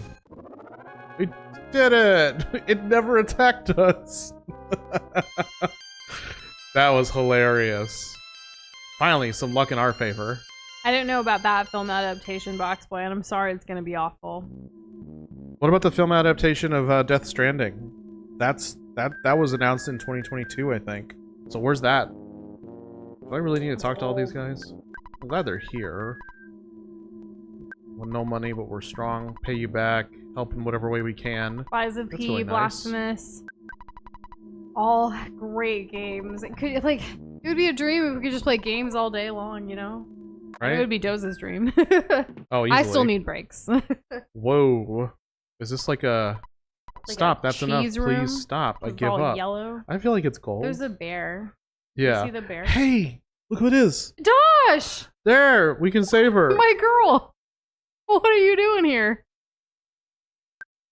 We did it! It never attacked us. That was hilarious. Finally, some luck in our favor. I didn't know about that film adaptation, Box Boy, and I'm sorry it's gonna be awful. What about the film adaptation of Death Stranding? That was announced in 2022, I think. So where's that? Do I really need to talk to all these guys? I'm glad they're here. With no money, but we're strong. Pay you back. Help in whatever way we can. Lies of P, really nice. Blasphemous. All great games. It would be a dream if we could just play games all day long, you know? Right? It would be Doza's dream. Oh, easily. I still need breaks. Whoa. Is this like a... Like stop, a that's enough. cheese room? Please stop. I It's give all up. Yellow. I feel like it's gold. There's a bear. Yeah. You see the bear? Hey! Look who it is! Dosh! There! We can save her! My girl! What are you doing here?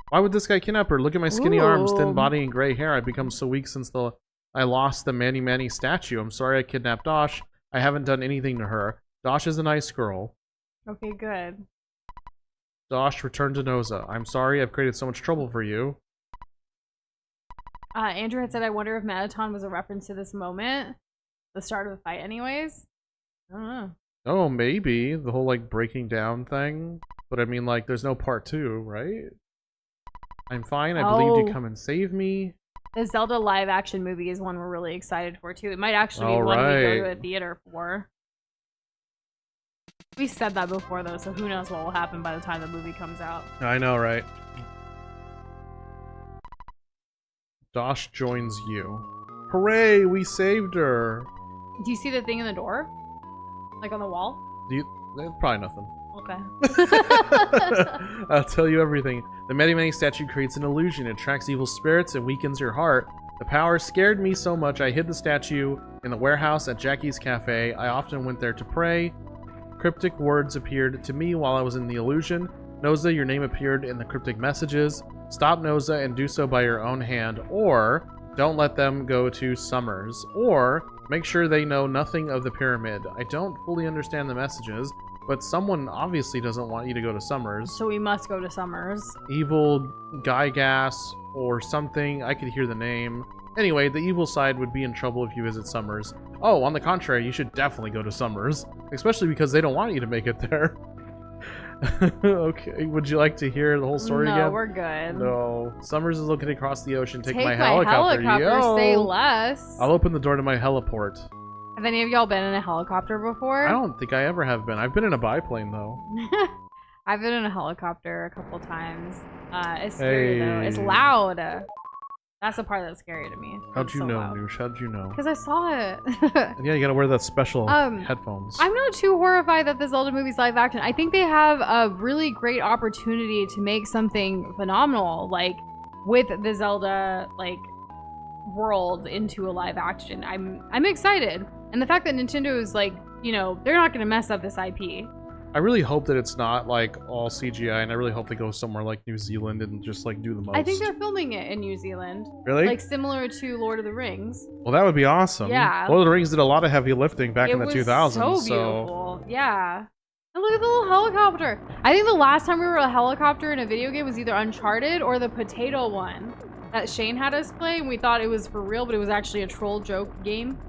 Why would this guy kidnap her? Look at my skinny arms, thin Ooh. body, and gray hair. I've become so weak since I lost the Manny Manny statue. I'm sorry I kidnapped Dosh. I haven't done anything to her. Dosh is a nice girl. Okay, good. Dosh, return to Noza. I'm sorry I've created so much trouble for you. Andrew had said, I wonder if Mataton was a reference to this moment. The start of the fight anyways. I don't know. Oh, maybe. The whole, like, breaking down thing. But I mean, like, there's no part 2, right? I'm fine. I believed you'd come and save me. The Zelda live action movie is one we're really excited for too. It might actually be All one we go right. to a theater for. We said that before though, so who knows what will happen by the time the movie comes out. I know, right? Dosh joins you. Hooray! We saved her! Do you see the thing in the door? Like on the wall? Probably nothing. Okay. I'll tell you everything. The Many Many statue creates an illusion. It attracts evil spirits and weakens your heart. The power scared me so much I hid the statue in the warehouse at Jackie's Cafe. I often went there to pray. Cryptic words appeared to me while I was in the illusion. Noza, your name appeared in the cryptic messages. Stop Noza and do so by your own hand, or Don't let them go to Summers. Or make sure they know nothing of the pyramid. I don't fully understand the messages, but someone obviously doesn't want you to go to Summers. So we must go to Summers. Evil Guy Gas or something. I could hear the name. Anyway, the evil side would be in trouble if you visit Summers. Oh, on the contrary, you should definitely go to Summers. Especially because they don't want you to make it there. Okay, would you like to hear the whole story again? No, we're good. No. Summers is looking across the ocean. Take my helicopter. Yo! Say less. I'll open the door to my heliport. Have any of y'all been in a helicopter before? I don't think I ever have been. I've been in a biplane, though. I've been in a helicopter a couple times. It's scary, though. It's loud. That's the part that's scary to me. How'd you know, Noosh? How'd you know? Because I saw it. And yeah, you gotta wear that special headphones. I'm not too horrified that the Zelda movie's live action. I think they have a really great opportunity to make something phenomenal, like, with the Zelda, like, world into a live action. I'm excited. And the fact that Nintendo is, like, you know, they're not gonna mess up this IP. I really hope that it's not, like, all CGI, and I really hope they go somewhere like New Zealand and just, like, do the most. I think they're filming it in New Zealand. Really? Like, similar to Lord of the Rings. Well, that would be awesome. Yeah. Lord of the Rings did a lot of heavy lifting back in the 2000s. So beautiful. Yeah. And look at the little helicopter. I think the last time we were a helicopter in a video game was either Uncharted or the potato one that Shane had us play, and we thought it was for real, but it was actually a troll joke game.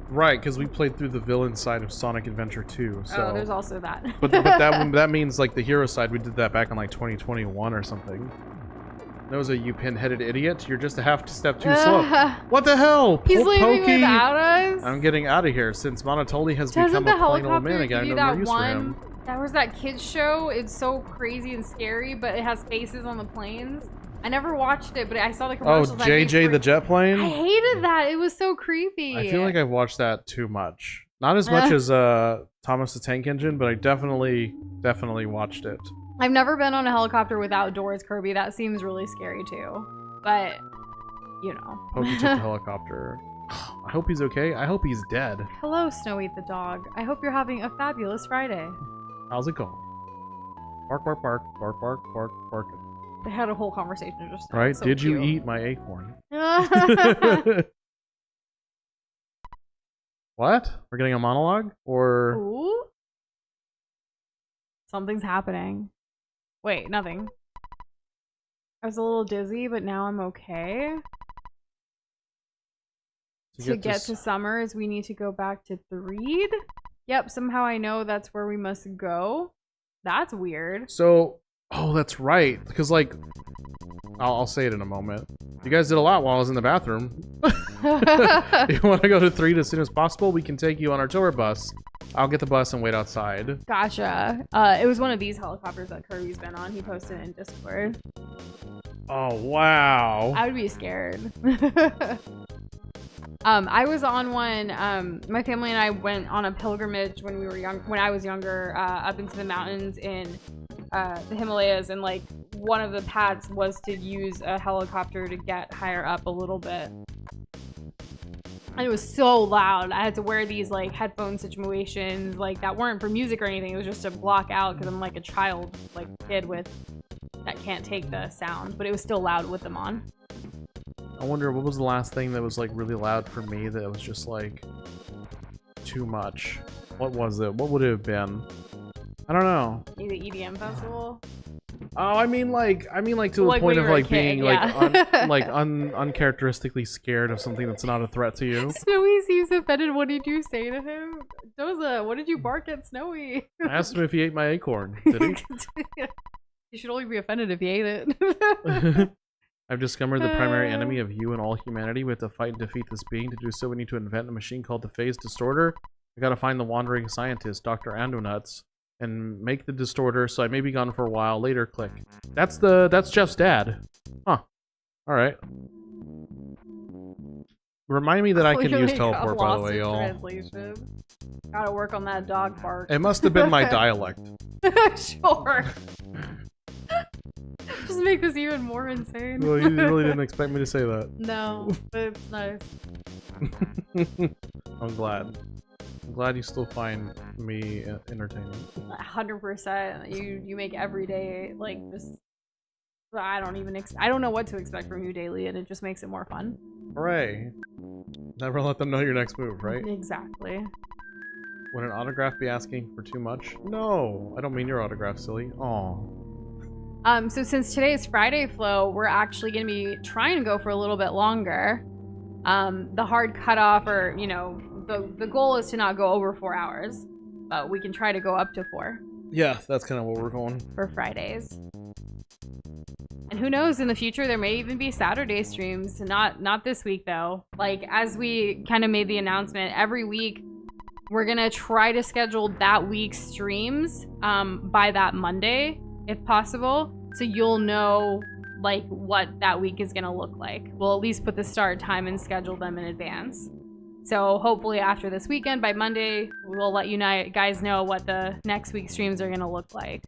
Right, because we played through the villain side of Sonic Adventure 2. So. Oh, there's also that. but that means, like, the hero side, we did that back in, like, 2021 or something. Knows a you pin-headed idiot. You're just a half step too slow. What the hell? He's leaving without us? I'm getting out of here since Monotoli has become a plain old man again. I have no more use for him. That was that kids show. It's so crazy and scary, but it has faces on the planes. I never watched it, but I saw the commercials. Oh, JJ the Jet Plane? I hated that. It was so creepy. I feel like I've watched that too much. Not as much as Thomas the Tank Engine, but I definitely watched it. I've never been on a helicopter without doors, Kirby. That seems really scary too. But, you know. Pokey took the helicopter. I hope he's okay. I hope he's dead. Hello, Snowy the dog. I hope you're having a fabulous Friday. How's it going? Bark, bark, bark, bark, bark, bark, bark. They had a whole conversation just now. Right? So Did you cute. eat my acorn? What? We're getting a monologue? Or... Ooh? Something's happening. Wait, nothing. I was a little dizzy, but now I'm okay. To get to Summers, we need to go back to Threed? Yep, somehow I know that's where we must go. That's weird. So... Oh, that's right. Because, like, I'll say it in a moment. You guys did a lot while I was in the bathroom. If you want to go to Threed as soon as possible, we can take you on our tour bus. I'll get the bus and wait outside. Gotcha. It was one of these helicopters that Kirby's been on. He posted it in Discord. Oh, wow. I would be scared. I was on one. My family and I went on a pilgrimage when we were young. When I was younger, up into the mountains in the Himalayas, and like one of the paths was to use a helicopter to get higher up a little bit. And it was so loud. I had to wear these like headphone situations like that weren't for music or anything. It was just to block out because I'm like a child, like kid with that can't take the sound, but it was still loud with them on. I wonder what was the last thing that was like really loud for me that was just like too much. What was it? What would it have been? I don't know. The EDM festival. Oh, I mean like to the point of like being like uncharacteristically scared of something that's not a threat to you. Snowy seems offended. What did you say to him? Doza, what did you bark at Snowy? I asked him if he ate my acorn. Did he? You should only be offended if he ate it. I've discovered the primary enemy of you and all humanity. We have to fight and defeat this being. To do so, we need to invent a machine called the Phase Distorter. We gotta find the wandering scientist, Dr. Andonuts, and make the distorter so I may be gone for a while. Later, click. That's Jeff's dad. Huh. Alright. Remind me that I can use teleport, by the way, y'all. Gotta work on that dog bark. It must have been my dialect. Sure. Just make this even more insane. Well, you really didn't expect me to say that. No, but it's nice. I'm glad. I'm glad you still find me entertaining. 100%. You make every day like just. I don't know what to expect from you daily, and it just makes it more fun. Hooray. Never let them know your next move, right? Exactly. Would an autograph be asking for too much? No, I don't mean your autograph, silly. Aw. So since today is Friday Flow, we're actually going to be trying to go for a little bit longer. The hard cutoff, or, you know, the goal is to not go over 4 hours, but we can try to go up to 4. Yeah, that's kind of what we're going. For Fridays. And who knows, in the future there may even be Saturday streams. Not this week though. Like, as we kind of made the announcement, every week we're gonna try to schedule that week's streams by that Monday, if possible. So you'll know like what that week is gonna look like. We'll at least put the start time and schedule them in advance. So hopefully after this weekend, by Monday, we'll let you guys know what the next week's streams are gonna look like.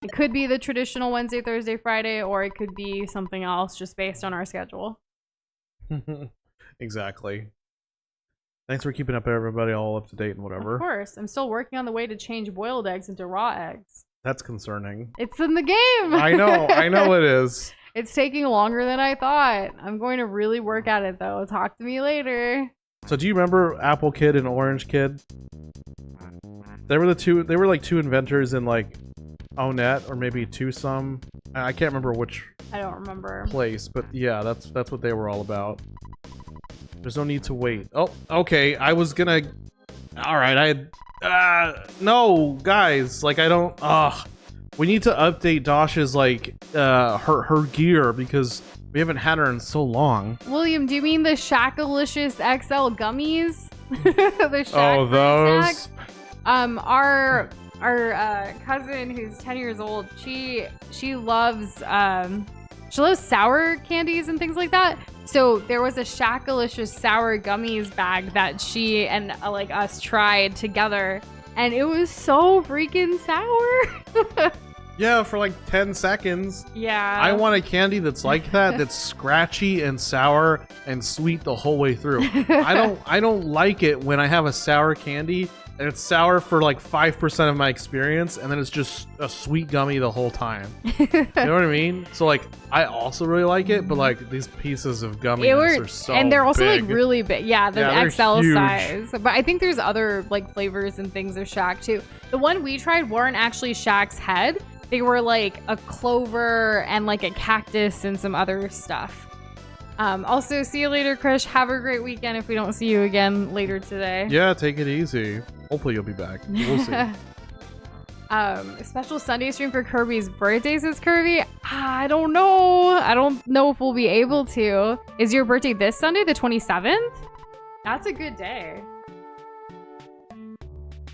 It could be the traditional Wednesday, Thursday, Friday, or it could be something else just based on our schedule. Exactly. Thanks for keeping up everybody all up to date and whatever. Of course. I'm still working on the way to change boiled eggs into raw eggs. That's concerning. It's in the game! I know it is. It's taking longer than I thought. I'm going to really work at it though. Talk to me later. So do you remember Apple Kid and Orange Kid? They were like two inventors in like Onet or maybe Twosome. I can't remember which I don't remember place, but yeah, that's what they were all about. There's no need to wait. Oh, okay. I was gonna. All right. No, guys. Like, I don't. We need to update Dosh's like her gear because we haven't had her in so long. William, do you mean the Shackalicious XL gummies? The Shack oh, those. snacks? Our cousin who's 10 years old, she loves sour candies and things like that. So there was a Shackalicious sour gummies bag that she and like us tried together, and it was so freaking sour. Yeah, for like 10 seconds. Yeah. I want a candy that's like that, that's scratchy and sour and sweet the whole way through. I don't like it when I have a sour candy and it's sour for like 5% of my experience and then it's just a sweet gummy the whole time. You know what I mean? So like, I also really like it, but like these pieces of gummy are so and they're also big. like really big. Yeah, the XL huge. size. But I think there's other like flavors and things of Shack too. The one we tried weren't actually Shack's head. They were like a clover and like a cactus and some other stuff. Also, see you later, Krish. Have a great weekend if we don't see you again later today. Yeah, take it easy. Hopefully you'll be back. We'll see. A special Sunday stream for Kirby's birthday, says Kirby. I don't know. I don't know if we'll be able to. Is your birthday this Sunday, the 27th? That's a good day.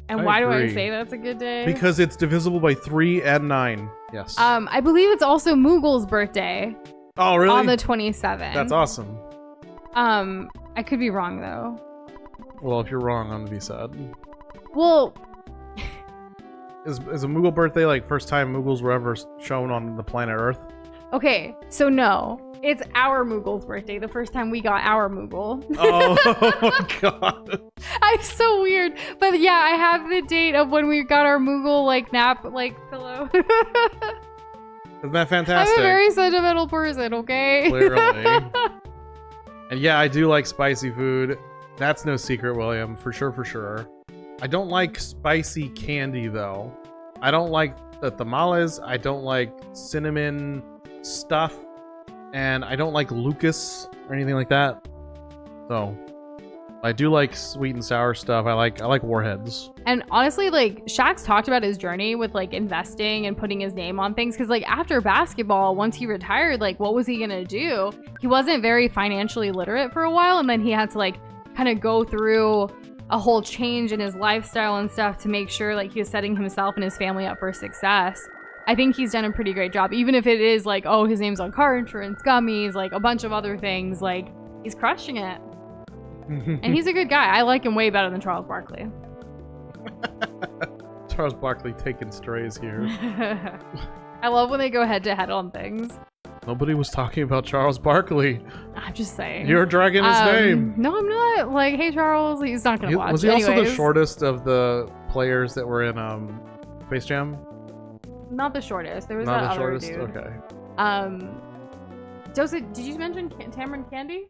And why do I say that's a good day? Because it's divisible by 3 and 9. Yes. I believe it's also Moogle's birthday. Oh, really? On the 27th. That's awesome. I could be wrong though. Well, if you're wrong, I'm gonna be sad. Well, is a Moogle birthday like first time Moogles were ever shown on the planet Earth? Okay, so no. It's our Moogle's birthday, the first time we got our Moogle. Oh, God. I'm so weird. But yeah, I have the date of when we got our Moogle, like, nap, like, pillow. Isn't that fantastic? I'm a very sentimental person, okay? Clearly. And yeah, I do like spicy food. That's no secret, William. For sure, for sure. I don't like spicy candy, though. I don't like the tamales. I don't like cinnamon stuff. And I don't like Lucas or anything like that. So I do like sweet and sour stuff. I like warheads. And honestly, like, Shaq's talked about his journey with like investing and putting his name on things. Cause like after basketball, once he retired, like what was he gonna do? He wasn't very financially literate for a while. And then he had to like kind of go through a whole change in his lifestyle and stuff to make sure like he was setting himself and his family up for success. I think he's done a pretty great job, even if it is like, oh, his name's on car insurance, gummies, like a bunch of other things. Like, he's crushing it. And he's a good guy. I like him way better than Charles Barkley. Charles Barkley taking strays here. I love when they go head to head on things. Nobody was talking about Charles Barkley. I'm just saying. You're dragging his name. No, I'm not. Like, hey, Charles, he's not going to watch. Was he also the shortest of the players that were in Space Jam? Not the shortest. There was not that the other shortest? dude. Okay. Joseph, did you mention Tamron Candy?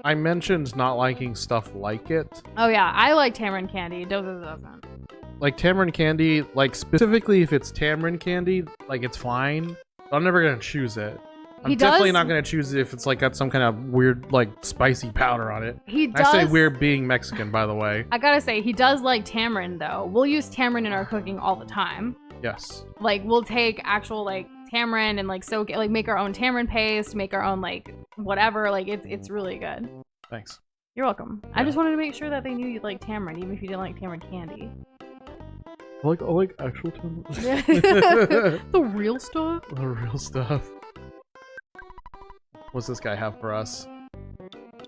I mentioned not liking stuff like it. Oh yeah, I like tamarind candy. Doza doesn't. Like tamarind candy, like specifically if it's tamarind candy, like it's fine. But I'm never gonna choose it. I'm definitely not gonna choose it if it's like got some kind of weird like spicy powder on it. He does. I say weird being Mexican, by the way. I gotta say, he does like tamarind though. We'll use tamarind in our cooking all the time. Yes. Like we'll take actual like tamarind and like soak it, like make our own tamarind paste, make our own like whatever. Like it's really good. Thanks. You're welcome. Yeah. I just wanted to make sure that they knew you like tamarind, even if you didn't like tamarind candy. I like actual tamarind. The real stuff. The real stuff. What's this guy have for us?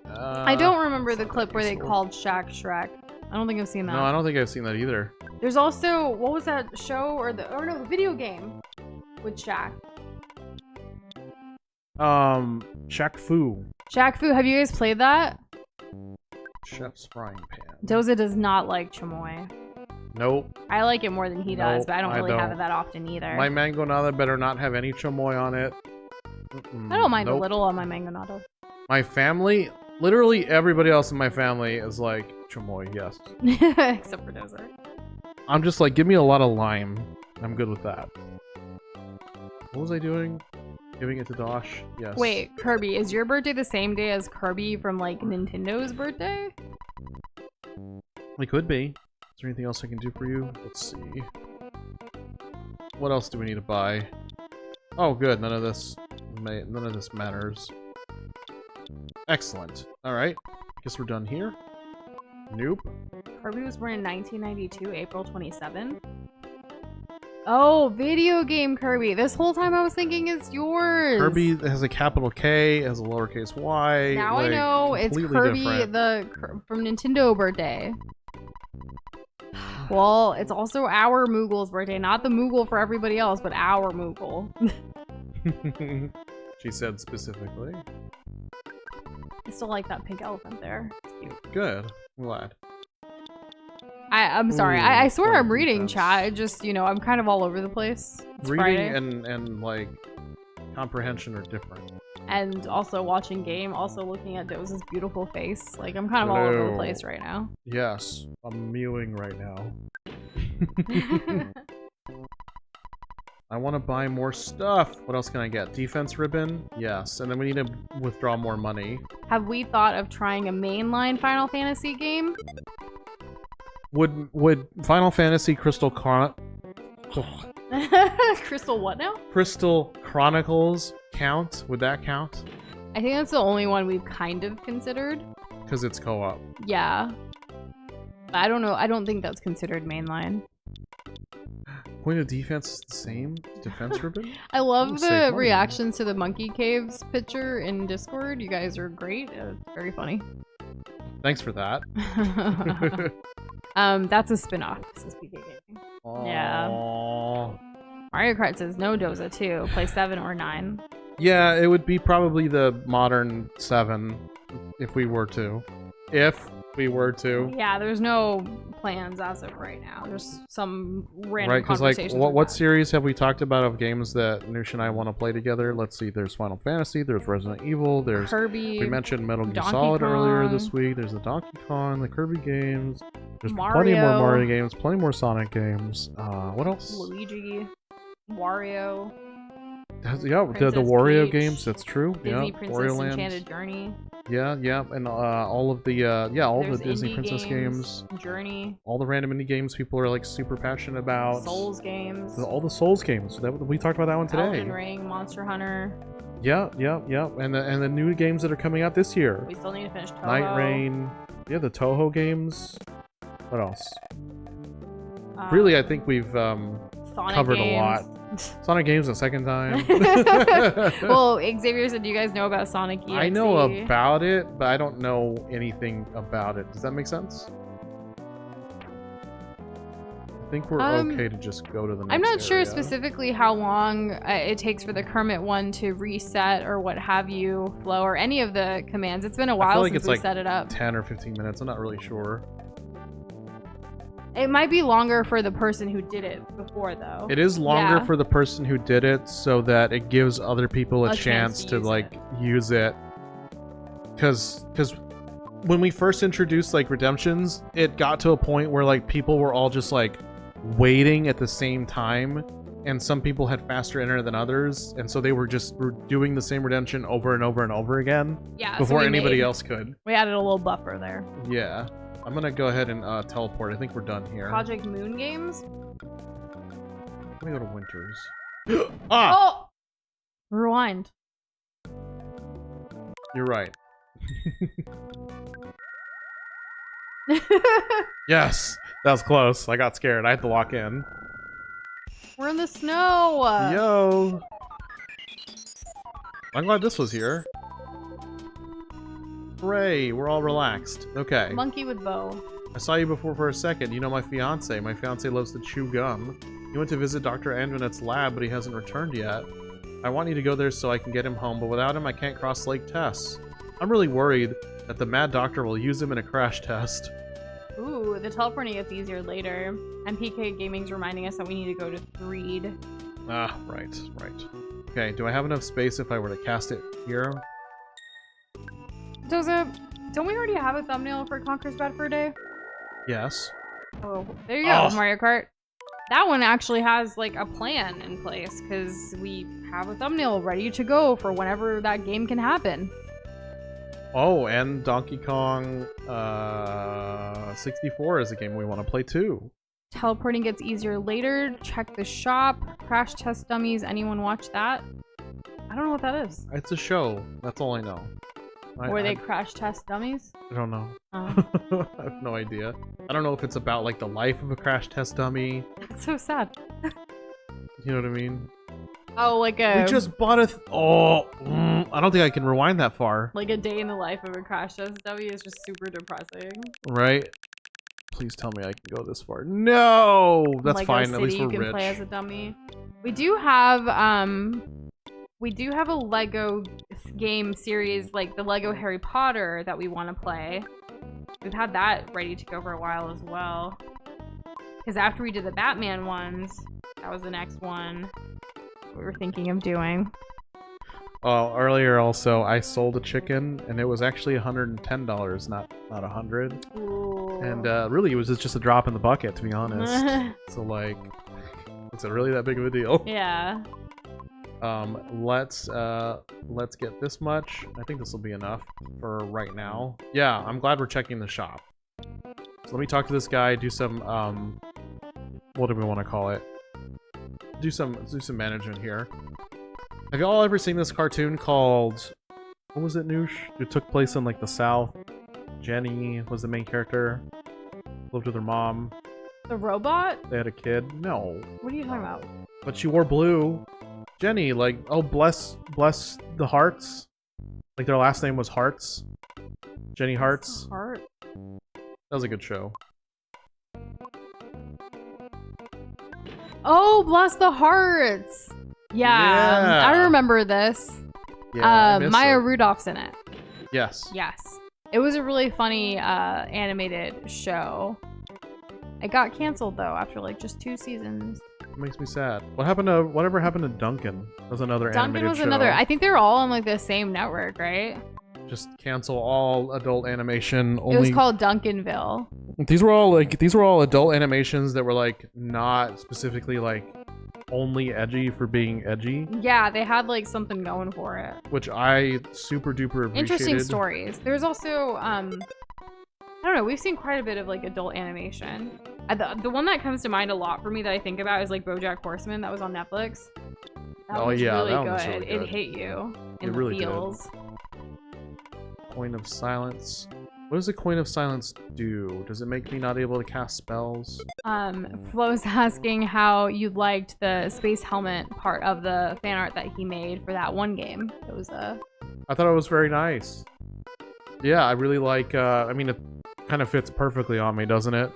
I don't remember the clip where they called Shaq Shrek. I don't think I've seen that. No, I don't think I've seen that either. There's also, what was that show the video game with Shaq? Shaq Fu. Shaq Fu. Have you guys played that? Chef's frying pan. Doza does not like chamoy. Nope. I like it more than he does, Nope, but I don't really have it don't. that often either. My mango nada better not have any chamoy on it. I don't mind nope. a little on my mango nada. My family, literally everybody else in my family is like chamoy, yes. Except for Doza. I'm just like, give me a lot of lime. I'm good with that. What was I doing? Giving it to Dosh? Yes. Wait, Kirby, is your birthday the same day as Kirby from like Nintendo's birthday? It could be. Is there anything else I can do for you? Let's see. What else do we need to buy? Oh, good. None of this matters. Excellent. All right. Guess we're done here. Nope. Kirby was born in 1992, April 27. Oh, video game Kirby. This whole time I was thinking it's yours. Kirby has a capital K, has a lowercase y. Now like, I know it's completely Kirby different. from Nintendo birthday. Well, it's also our Moogle's birthday, not the Moogle for everybody else, but our Moogle. She said specifically. I still like that pink elephant there. It's cute. Good. I'm glad. I'm sorry. Ooh, I swear I'm fun reading defense. chat. I just, you know, I'm kind of all over the place. It's Reading Friday. and like comprehension are different. And also watching game, also looking at Doza's beautiful face. Like, I'm kind of all over the Hello. place right now. Yes, I'm mewing right now. I want to buy more stuff. What else can I get? Defense ribbon? Yes. And then we need to withdraw more money. Have we thought of trying a mainline Final Fantasy game? Would Final Fantasy Crystal Crystal what now? Crystal Chronicles count? Would that count? I think that's the only one we've kind of considered. Because it's co-op. Yeah. But I don't know. I don't think that's considered mainline. Point of defense is the same? Defense ribbon? I love Ooh, the save money. reactions to the Monkey Caves picture in Discord. You guys are great. It's very funny. Thanks for that. That's a spin-off. This is PK Gaming. Yeah. Aww. Mario Kart says no Doza too. Play 7 or 9. Yeah, it would be probably the modern 7 if we were to. If we were to. Yeah, there's no plans as of right now. There's some random Right, because like, conversations. what series have we talked about of games that Noosh and I want to play together? Let's see, there's Final Fantasy, there's Resident Evil, there's... Kirby. We mentioned Metal Gear Donkey Solid earlier Kong. this week. There's the Donkey Kong, the Kirby games. There's plenty Mario. more Mario games, plenty more Sonic games. What else? Luigi, Wario, Yeah, the Princess Wario Peach, games. That's true. Disney Yeah, Princess Wario Land. Enchanted Journey. Yeah, yeah, and all of the all There's the Disney indie Princess games, Journey, all the random indie games people are like super passionate about. Souls games, All the Souls games. We talked about that one today. Elden Ring, Monster Hunter. Yeah, yeah, yeah, and the new games that are coming out this year. We still need to finish Toho. Night Rain. Yeah, the Toho games. What else? Really, I think we've Sonic covered games. a lot. Sonic games the second time. Well, Xavier said, do you guys know about Sonic EXE? I know about it, but I don't know anything about it. Does that make sense? I think we're okay to just go to the next I'm not sure area. specifically how long it takes for the Kermit one to reset or what have you, Flo, or any of the commands. It's been a I while feel like since it's we like set it up. 10 or 15 minutes. I'm not really sure. It might be longer for the person who did it before, though. It is longer Yeah. for the person who did it so that it gives other people a A chance chance to to use like use it. because when we first introduced like redemptions, it got to a point where like people were all just like waiting at the same time, and some people had faster internet than others, and so they were doing the same redemption over and over and over again before anybody else could. We added a little buffer there. Yeah. I'm gonna go ahead and teleport. I think we're done here. Project Moon Games? Let me go to Winters. Oh! Rewind. You're right. Yes! That was close. I got scared. I had to lock in. We're in the snow! Yo! I'm glad this was here. Hooray! We're all relaxed. Okay. Monkey with bow. I saw you before for a second. You know my fiance. My fiance loves to chew gum. He went to visit Dr. Anjanet's lab, but he hasn't returned yet. I want you to go there so I can get him home, but without him I can't cross Lake Tess. I'm really worried that the mad doctor will use him in a crash test. Ooh, the teleporting gets easier later. MPK Gaming's reminding us that we need to go to Threed. Ah, right. Okay, do I have enough space if I were to cast it here? Don't we already have a thumbnail for Conker's Bad Fur Day? Yes. Oh, there you go, Mario Kart. That one actually has like a plan in place because we have a thumbnail ready to go for whenever that game can happen. Oh, and Donkey Kong 64 is a game we want to play too. Teleporting gets easier later. Check the shop. Crash Test Dummies. Anyone watch that? I don't know what that is. It's a show. That's all I know. Where they crash test dummies? I don't know. Oh. I have no idea. I don't know if it's about like the life of a crash test dummy. That's so sad. You know what I mean? Oh, like a... We just bought a... I don't think I can rewind that far. Like a day in the life of a crash test dummy is just super depressing. Right? Please tell me I can go this far. No! That's Lego fine. City, At least we're you can rich. play as a dummy. We do have a Lego game series, like the Lego Harry Potter, that we want to play. We've had that ready to go for a while as well. Because after we did the Batman ones, that was the next one we were thinking of doing. Earlier also, I sold a chicken, and it was actually $110, not $100. Ooh. And really, it was just a drop in the bucket, to be honest. So like, is it really that big of a deal? Yeah. Let's get this much. I think this will be enough for right now. Yeah, I'm glad we're checking the shop. So let me talk to this guy, do some what do we want to call it? Do some management here. Have y'all ever seen this cartoon called, what was it, Noosh? It took place in like the South. Jenny was the main character. Lived with her mom. The robot? They had a kid. No. What are you talking about? But she wore blue. Jenny, like, oh, bless the Hearts. Like, their last name was Hearts. Jenny Hearts. Heart. That was a good show. Oh, bless the hearts. Yeah. I remember this. Yeah, Maya Rudolph's in it. Yes. Yes. It was a really funny animated show. It got canceled though after like just 2 seasons. It makes me sad. Whatever happened to Duncan? That was another animated show. Duncan was another. I think they were all on like the same network, right? Just cancel all adult animation. It was called Duncanville. These were all adult animations that were like not specifically like only edgy for being edgy. Yeah, they had like something going for it. Which I super duper appreciated. Interesting stories. There's also I don't know, we've seen quite a bit of like adult animation. The one that comes to mind a lot for me that I think about is like BoJack Horseman that was on Netflix. That was yeah, really that good. one was really good. It hit you in It the really feels. Coin of Silence. What does the Coin of Silence do? Does it make me not able to cast spells? Flo's asking how you liked the space helmet part of the fan art that he made for that one game. It was I thought it was very nice. Yeah, I really like, I mean, it kind of fits perfectly on me, doesn't it?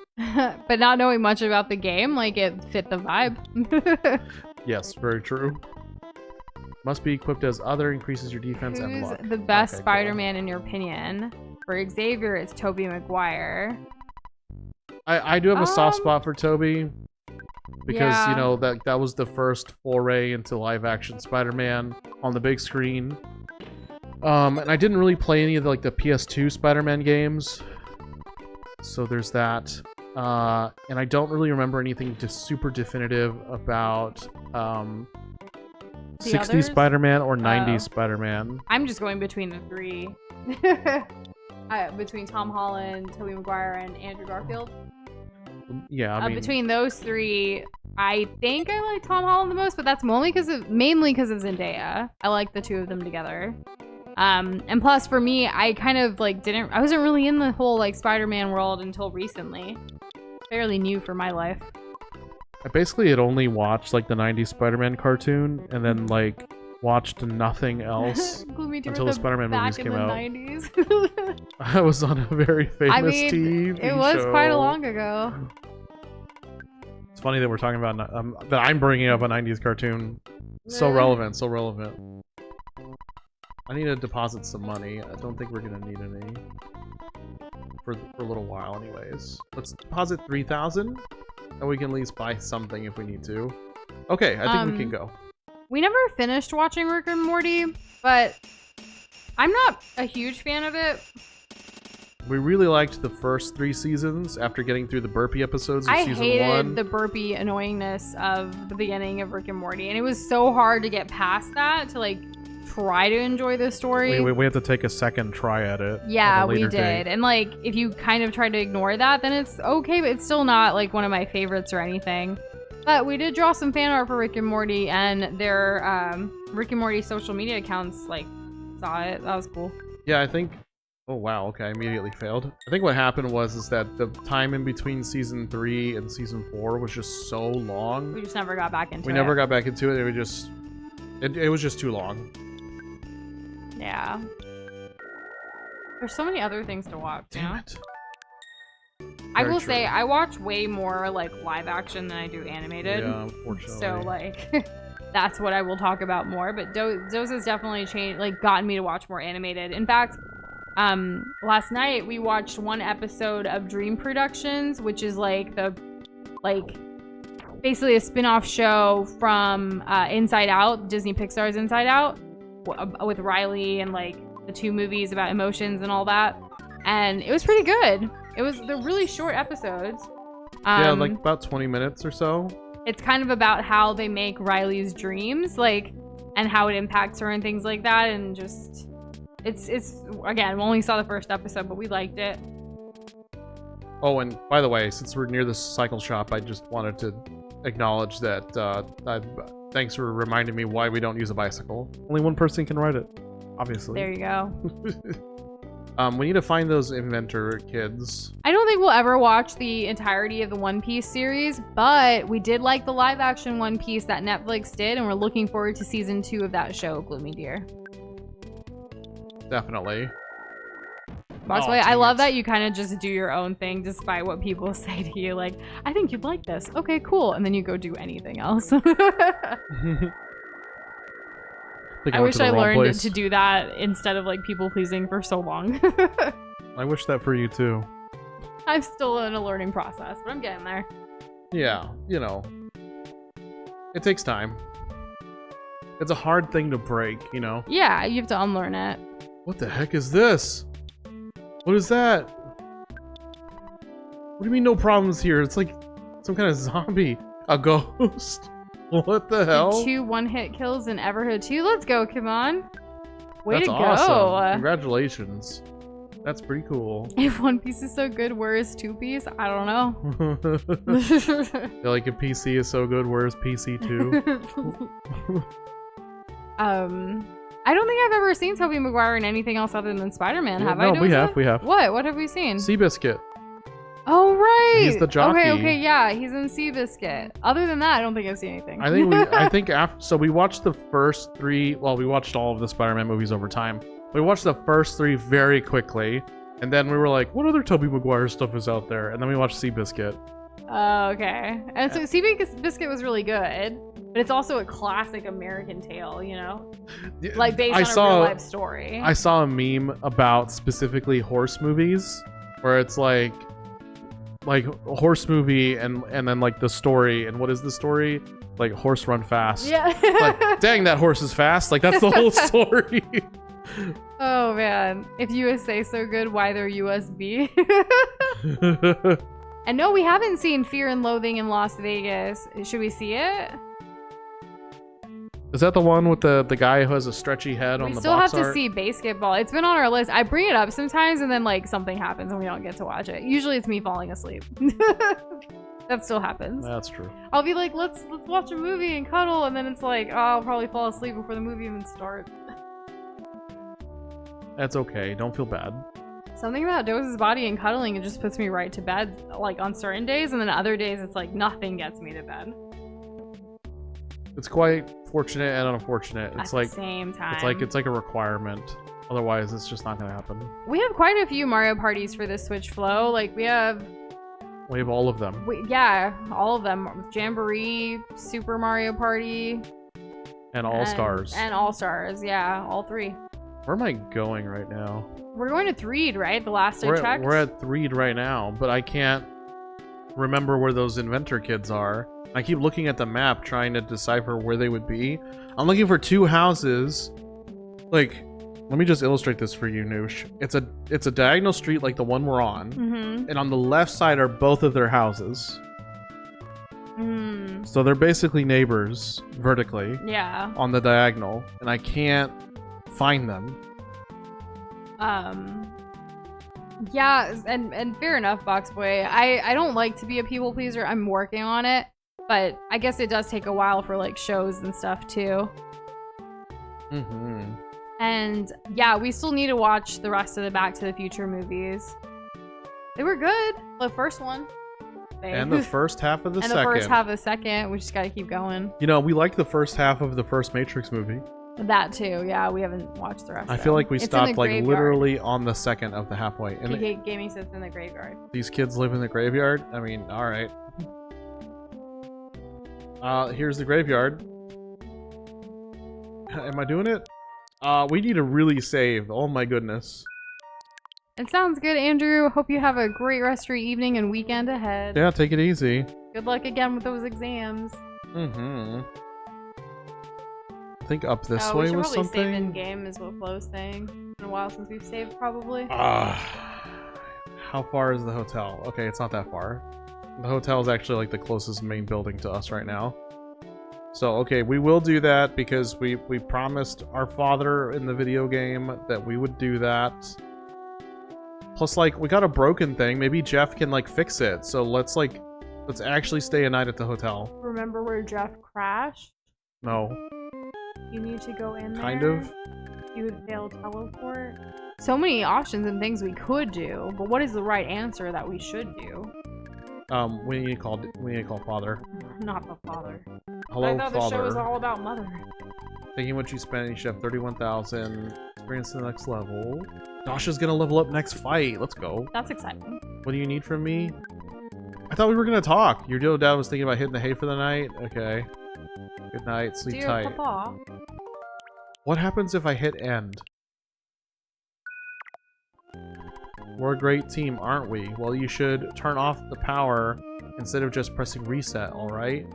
But not knowing much about the game, like, it fit the vibe. Yes, very true. Must be equipped as other, increases your defense and luck. Who's the best Okay, Spider-Man in your opinion? For Xavier, it's Tobey Maguire. I do have a soft spot for Tobey. Because, yeah. you know, that was the first foray into live-action Spider-Man on the big screen. And I didn't really play any of the PS2 Spider-Man games. So there's that. And I don't really remember anything super definitive about 60s others? Spider-Man or 90s Spider-Man. I'm just going between the three. Between Tom Holland, Tobey Maguire, and Andrew Garfield. Yeah, I mean, between those three, I think I like Tom Holland the most, but that's mainly because of Zendaya. I like the two of them together. And plus for me, I kind of I wasn't really in the whole Spider-Man world until recently. Fairly new for my life. I basically had only watched the 90s Spider-Man cartoon and then watched nothing else until the Spider-Man movies came out. 90s. I was on a very famous TV it was show. quite a long ago. It's funny that we're talking about that I'm bringing up a 90s cartoon. So relevant, so relevant. I need to deposit some money. I don't think we're gonna need any for a little while, anyways. Let's deposit 3,000, and we can at least buy something if we need to. Okay, I think we can go. We never finished watching Rick and Morty, but I'm not a huge fan of it. We really liked the first 3 seasons after getting through the burpee episodes of season 1. I hated the burpee annoyingness of the beginning of Rick and Morty, and it was so hard to get past that to try to enjoy the story. We have to take a second try at it. Yeah, we did. And if you kind of try to ignore that, then it's okay, but it's still not one of my favorites or anything. But we did draw some fan art for Rick and Morty, and their Rick and Morty social media accounts saw it. That was cool. Yeah, I think. Oh wow, okay, I immediately failed. I think what happened was that the time in between season 3 and season 4 was just so long. We just never got back into it. We never got back into it. It was just too long. Yeah. There's so many other things to watch. Damn it. I will say I watch way more live action than I do animated. Yeah, unfortunately. So that's what I will talk about more. But Dosh has definitely changed, gotten me to watch more animated. In fact, last night we watched one episode of Dream Productions, which is basically a spin-off show from Inside Out, Disney Pixar's Inside Out, with Riley and the 2 movies about emotions and all that. And it was pretty good. They're really short episodes. Yeah, about 20 minutes or so. It's kind of about how they make Riley's dreams, and how it impacts her and things like that, and just it's again, we only saw the first episode, but we liked it. Oh, and by the way, since we're near the cycle shop, I just wanted to acknowledge that thanks for reminding me why we don't use a bicycle. Only one person can ride it, obviously. There you go. We need to find those inventor kids. I don't think we'll ever watch the entirety of the One Piece series, but we did like the live action One Piece that Netflix did, and we're looking forward to season 2 of that show, Gloomy Deer. Definitely. By the way, I love that you kind of just do your own thing despite what people say to you. I think you'd like this. Okay, cool. And then you go do anything else. I wish I learned to do that instead of people pleasing for so long. I wish that for you too. I'm still in a learning process, but I'm getting there. Yeah, it takes time. It's a hard thing to break, Yeah, you have to unlearn it. What the heck is this? What is that? What do you mean no problems here? It's like some kind of zombie. A ghost. What the hell? 2 one-hit kills in Everhood 2. Let's go, come on. Way to go. Awesome. Congratulations. That's pretty cool. If One Piece is so good, where is 2 Piece? I don't know. If PC is so good, where is PC 2? I don't think I've ever seen Tobey Maguire in anything else other than Spider-Man. Have I? No, we have. What have we seen? Seabiscuit. Oh, right. He's the jockey. Okay, yeah. He's in Seabiscuit. Other than that, I don't think I've seen anything. I think after, so we watched the first 3, well, we watched all of the Spider-Man movies over time. We watched the first 3 very quickly, and then we were like, what other Tobey Maguire stuff is out there? And then we watched Seabiscuit. Oh, okay. And so Seabiscuit was really good, but it's also a classic American tale, based on a real life story. I saw a meme about specifically horse movies, where it's like a horse movie and then the story, and what is the story? Horse run fast. Yeah. Dang, that horse is fast. That's the whole story. Oh man, if you say so good, why they're USB? And no, we haven't seen Fear and Loathing in Las Vegas. Should we see it? Is that the one with the guy who has a stretchy head on the box art? We still have to see Basketball. It's been on our list. I bring it up sometimes and then like something happens and we don't get to watch it. Usually it's me falling asleep. That still happens. That's true. I'll be like, let's watch a movie and cuddle, and then it's like, oh, I'll probably fall asleep before the movie even starts. That's okay. Don't feel bad. Something about Dosh's body and cuddling, it just puts me right to bed, like on certain days, and then other days it's like nothing gets me to bed. It's quite fortunate and unfortunate. It's At like the same time. it's like a requirement. Otherwise, it's just not gonna happen. We have quite a few Mario parties for this Switch Flow. Like we have all of them. Yeah, all of them. Jamboree, Super Mario Party, And All Stars. And All Stars, yeah, all three. Where am I going right now? We're going to Threed, right? The last I checked. We're at Threed right now, but I can't remember where those inventor kids are. I keep looking at the map trying to decipher where they would be. I'm looking for two houses. Like, let me just illustrate this for you, Noosh. It's a diagonal street like the one we're on. Mm-hmm. And on the left side are both of their houses. Mm. So they're basically neighbors vertically. Yeah. On the diagonal. And I can't find them. Yeah, and fair enough, Box Boy. I don't like to be a people pleaser. I'm working on it. But I guess it does take a while for like shows and stuff too. Mm-hmm. And yeah, we still need to watch the rest of the Back to the Future movies. They were good. The first one. And the first half of the second. And the first half of the second. We just gotta keep going. You know, we liked the first half of the first Matrix movie. That too, yeah. We haven't watched the rest. I feel like we stopped like graveyard. Literally on the second of the halfway. And PK Gaming says it's in the graveyard. These kids live in the graveyard? I mean, alright. Here's the graveyard. Am I doing it? We need to really save. Oh my goodness. It sounds good, Andrew. Hope you have a great rest of your evening and weekend ahead. Yeah, take it easy. Good luck again with those exams. Mm-hmm. I think up this we way should was probably something. Save in game is what Flo's saying. It's been a while since we've saved, probably. How far is the hotel? Okay, it's not that far. The hotel is actually like the closest main building to us right now. So, okay, we will do that because we promised our father in the video game that we would do that. Plus, like, we got a broken thing. Maybe Jeff can, like, fix it. So let's actually stay a night at the hotel. Remember where Jeff crashed? No. You need to go in there. Kind of. You would fail teleport. So many options and things we could do, but what is the right answer that we should do? We need to call father. Not the father. Hello, I thought father. the show was all about mother. Thinking what you spent, you should have 31,000. Experience to the next level. Dosh is gonna level up next fight. Let's go. That's exciting. What do you need from me? I thought we were gonna talk. Your deal dad was thinking about hitting the hay for the night. Okay. Good night. Sleep Dear tight. Papa. What happens if I hit end? We're a great team, aren't we? Well, you should turn off the power instead of just pressing reset, alright?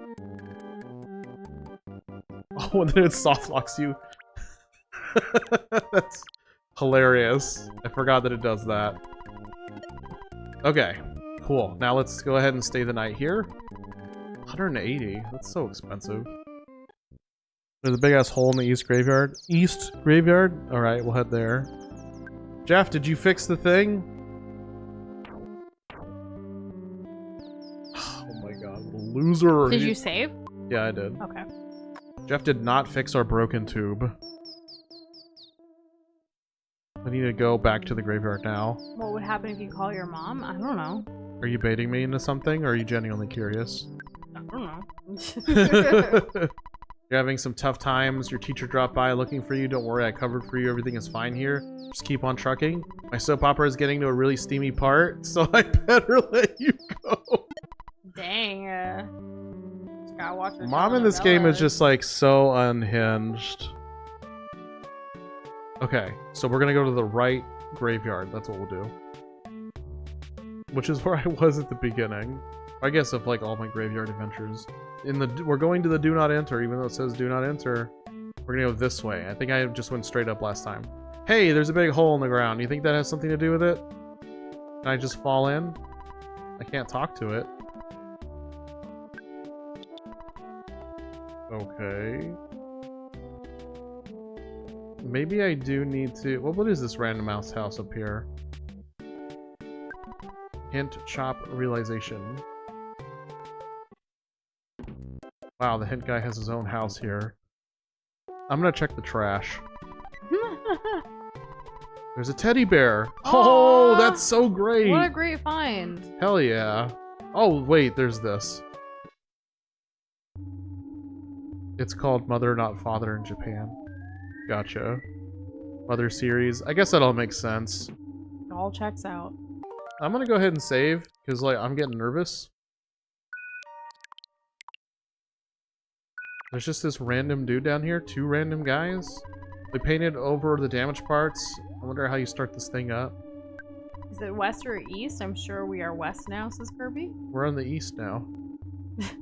Oh, and then it soft locks you. That's hilarious. I forgot that it does that. Okay, cool. Now let's go ahead and stay the night here. 180? That's so expensive. There's a big ass hole in the east graveyard. East graveyard? Alright, we'll head there. Jeff, did you fix the thing? Oh my god, loser. Did you save? Yeah, I did. Okay. Jeff did not fix our broken tube. I need to go back to the graveyard now. What would happen if you call your mom? I don't know. Are you baiting me into something, or are you genuinely curious? I don't know. You're having some tough times. Your teacher dropped by looking for you. Don't worry, I covered for you. Everything is fine here. Just keep on trucking. My soap opera is getting to a really steamy part, so I better let you go. Dang. Just gotta watch your Mom in this game is just like so unhinged. Okay, so we're gonna go to the right graveyard. That's what we'll do. Which is where I was at the beginning. I guess of like all my graveyard adventures. We're going to the do not enter, even though it says do not enter. We're gonna go this way. I think I just went straight up last time. Hey, there's a big hole in the ground. You think that has something to do with it? Can I just fall in? I can't talk to it. Okay. Maybe I do need to... Well, what is this random mouse house up here? Hint, chop, realization. Wow, the hint guy has his own house here. I'm gonna check the trash. There's a teddy bear! Oh, that's so great! What a great find! Hell yeah. Oh, wait, there's this. It's called Mother Not Father in Japan. Gotcha. Mother series. I guess that all makes sense. It all checks out. I'm gonna go ahead and save, because, like, I'm getting nervous. There's just this random dude down here. 2 random guys. They painted over the damaged parts. I wonder how you start this thing up. Is it west or east? I'm sure we are west now, says Kirby. We're on the east now.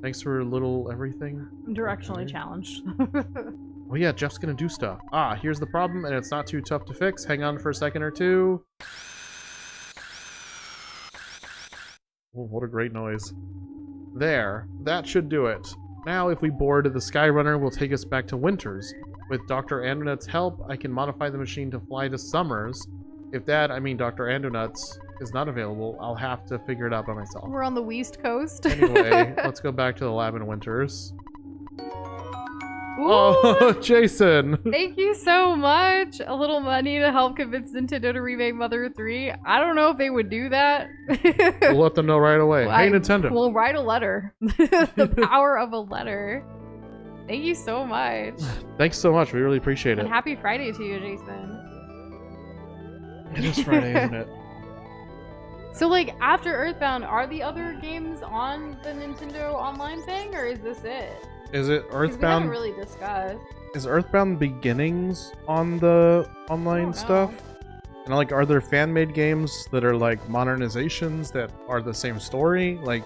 Thanks for a little everything. I'm directionally challenged. Oh yeah, Jeff's gonna do stuff. Ah, here's the problem, and it's not too tough to fix. Hang on for a second or two. Oh, what a great noise. There. That should do it. Now, if we board the Skyrunner, will take us back to Winters. With Dr. Andonut's help, I can modify the machine to fly to Summers. If that, I mean Dr. Andonut's, is not available, I'll have to figure it out by myself. We're on the West Coast. Anyway, let's go back to the lab in Winters. Ooh, Oh, Jason! thank you so much. A little money to help convince Nintendo to remake Mother 3. I don't know if they would do that. We'll let them know right away. Hey, Nintendo. We'll write a letter. The power of a letter. Thank you so much. Thanks so much. We really appreciate it. And happy Friday to you, Jason. It is Friday, isn't it? So, like, after Earthbound, are the other games on the Nintendo Online thing, or is this it? Is it 'Cause we haven't Earthbound? really discussed. Is Earthbound Beginnings on the online stuff? And like, are there fan-made games that are like modernizations that are the same story? Like,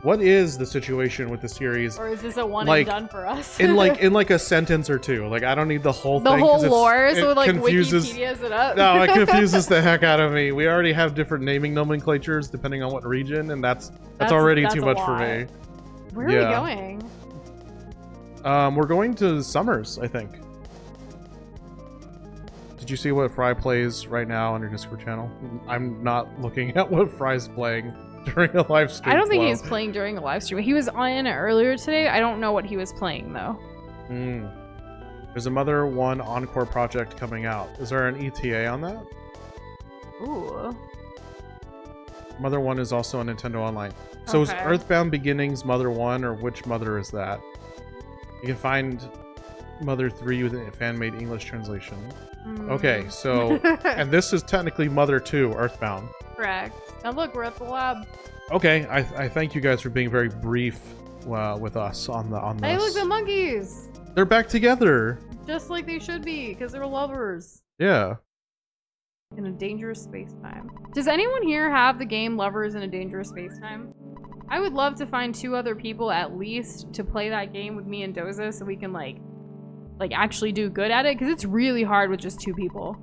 what is the situation with the series? Or is this a one Like, and done for us? in like a sentence or two. Like, I don't need the whole the thing. whole 'cause lore, so it like confuses. Wikipedia's it up. No, it confuses the heck out of me. We already have different naming nomenclatures depending on what region, and that's already that's too a much lot. for me. Where are Yeah. we going? We're going to Summers, I think. Did you see what Fry plays right now on your Discord channel? I'm not looking at what Fry's playing during a live stream. I don't think flow. he was playing during a live stream. He was on earlier today. I don't know what he was playing though. There's a Mother 1 Encore project coming out. Is there an ETA on that? Ooh. Mother 1 is also on Nintendo Online. So is Okay. Earthbound Beginnings Mother 1, or which Mother is that? You can find Mother 3 with a fan-made English translation. Okay, so... and this is technically Mother 2, Earthbound. Correct. Now look, we're at the lab. Okay, I thank you guys for being very brief with us on this. Hey, look, the monkeys! They're back together! Just like they should be, because they're lovers. Yeah. In a dangerous space-time. Does anyone here have the game Lovers in a Dangerous Space-Time? I would love to find 2 other people at least to play that game with me and Doza so we can like actually do good at it, because it's really hard with just 2 people.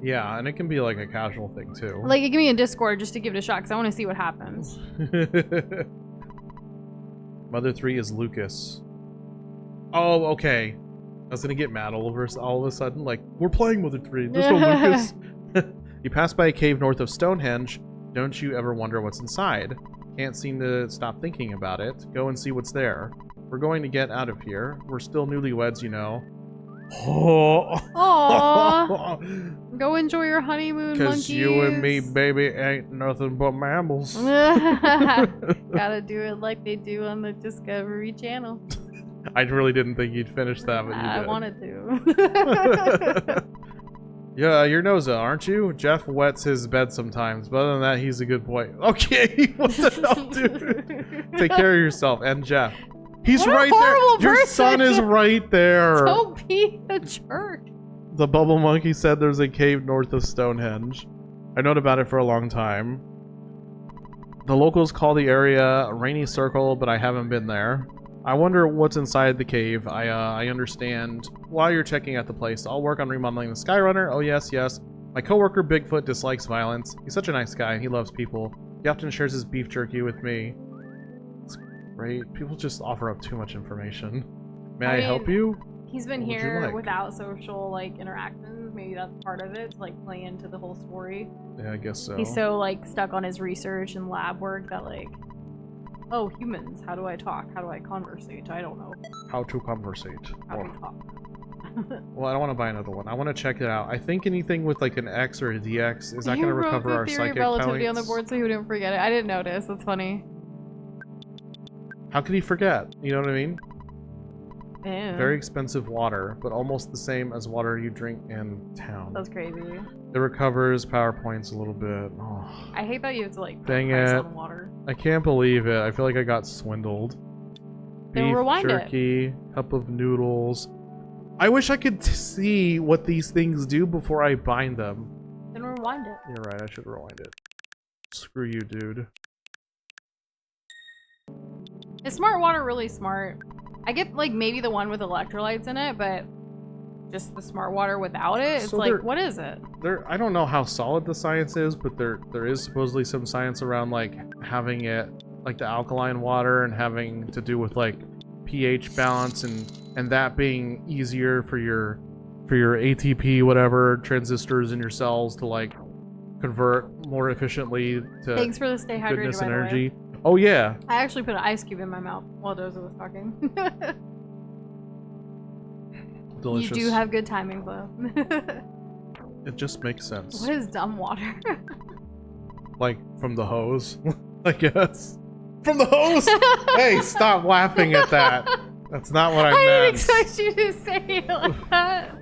Yeah, and it can be like a casual thing too. Like, give me a Discord just to give it a shot, because I want to see what happens. Mother 3 is Lucas. Oh, okay. I was gonna get mad all of a sudden, like, we're playing Mother 3, there's no Lucas. You pass by a cave north of Stonehenge. Don't you ever wonder what's inside? Can't seem to stop thinking about it. Go and see what's there. We're going to get out of here. We're still newlyweds, you know. Oh. Aww. Go enjoy your honeymoon, monkeys. Because you and me, baby, ain't nothing but mammals. Gotta do it like they do on the Discovery Channel. I really didn't think you'd finish that, but you did. I wanted to. Yeah, you're Noza, aren't you? Jeff wets his bed sometimes, but other than that, he's a good boy. Okay, what the hell, dude? Take care of yourself, and Jeff. He's What a right there. horrible Your person. son is right there. Don't be a jerk. The Bubble Monkey said there's a cave north of Stonehenge. I've known about it for a long time. The locals call the area Rainy Circle, but I haven't been there. I wonder what's inside the cave. I understand. While you're checking out the place, I'll work on remodeling the Skyrunner. Oh yes, yes. My coworker Bigfoot dislikes violence. He's such a nice guy and he loves people. He often shares his beef jerky with me. It's great. People just offer up too much information. May I help you? He's been here without social like interactions. Maybe that's part of it, to like play into the whole story. Yeah, I guess so. He's so like stuck on his research and lab work that like, oh, humans, how do I talk? How do I conversate? I don't know. How to conversate. How to talk. Well, I don't want to buy another one. I want to check it out. I think anything with like an X or a DX, is that going to recover our psychic relativity points? On the board so he wouldn't forget it. I didn't notice. That's funny. How could he forget? You know what I mean? Ew. Very expensive water, but almost the same as water you drink in town. That's crazy. It recovers power points a little bit. Oh. I hate that you have to like dang price it. on water. I can't believe it. I feel like I got swindled. Then Beef rewind jerky, cup of noodles. I wish I could see what these things do before I bind them. Then rewind it. You're right, I should rewind it. Screw you, dude. Is smart water really smart? I get like maybe the one with electrolytes in it, but just the smart water without it, it's So like, what is it? I don't know how solid the science is, but there is supposedly some science around like having it, like the alkaline water and having to do with like pH balance and that being easier for your ATP whatever transistors in your cells to like convert more efficiently to Thanks for the stay hydrated, goodness by and the way. energy. Oh yeah. I actually put an ice cube in my mouth while Doza was talking. Delicious. You do have good timing, though. It just makes sense. What is dumb water? Like from the hose, I guess. From the hose. Hey, stop laughing at that. That's not what I meant. I didn't expect you to say it like that.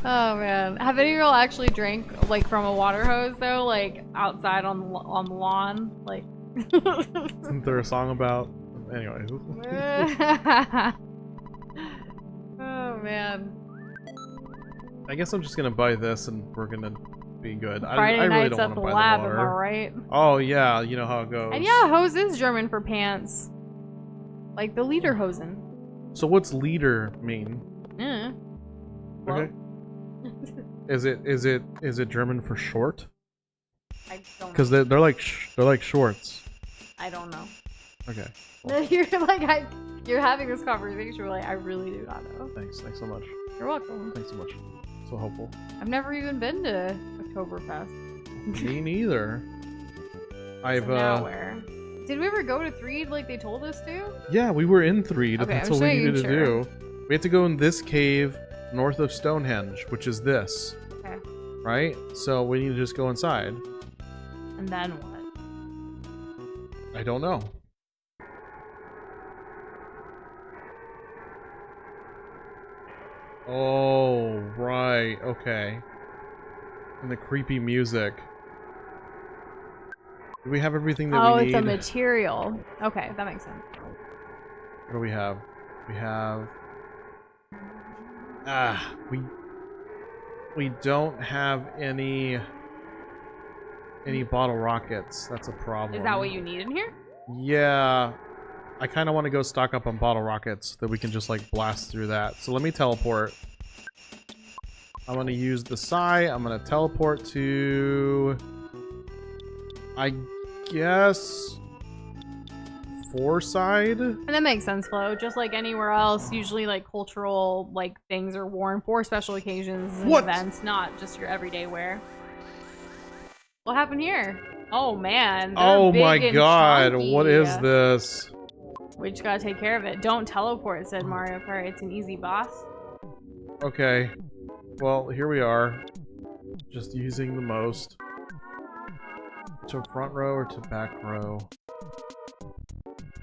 Oh man, have any of y'all actually drank like from a water hose though, like outside on the lawn, like? Isn't there a song about? Anyway. Oh man. I guess I'm just gonna buy this and we're gonna be good. Friday I really nights don't at want the to buy lab, the am I water. right? Oh yeah, you know how it goes. And yeah, hose is German for pants. Like the lederhosen. So what's leader mean? Yeah. Okay. Is it German for short? I don't. Because they're like shorts. I don't know. Okay. You're like you're having this conversation. You're like, I really do not know. Thanks so much. You're welcome. Thanks so much. So helpful. I've never even been to Oktoberfest. Me neither. So now where? Did we ever go to Threed like they told us to? Yeah, we were in Threed. Okay, That's I'm what we needed sure. to do. We had to go in this cave north of Stonehenge, which is this. Okay. Right? So we need to just go inside. And then what? I don't know. Oh, right. Okay. And the creepy music. Do we have everything that we need? Oh, it's a material. Okay, that makes sense. What do we have? We have... We don't have any bottle rockets. That's a problem. Is that what you need in here? Yeah. I kind of want to go stock up on bottle rockets that we can just like blast through that. So let me teleport. I'm going to use the Psy. I'm going to teleport to... I guess... Fourside? And that makes sense, Flo. Just like anywhere else, usually like cultural like things are worn for special occasions and events, not just your everyday wear. What happened here? Oh man. Oh big my and god, chunky. what is this? We just gotta take care of it. Don't teleport, said Mario Kart. It's an easy boss. Okay. Well, here we are. Just using the most. To front row or to back row?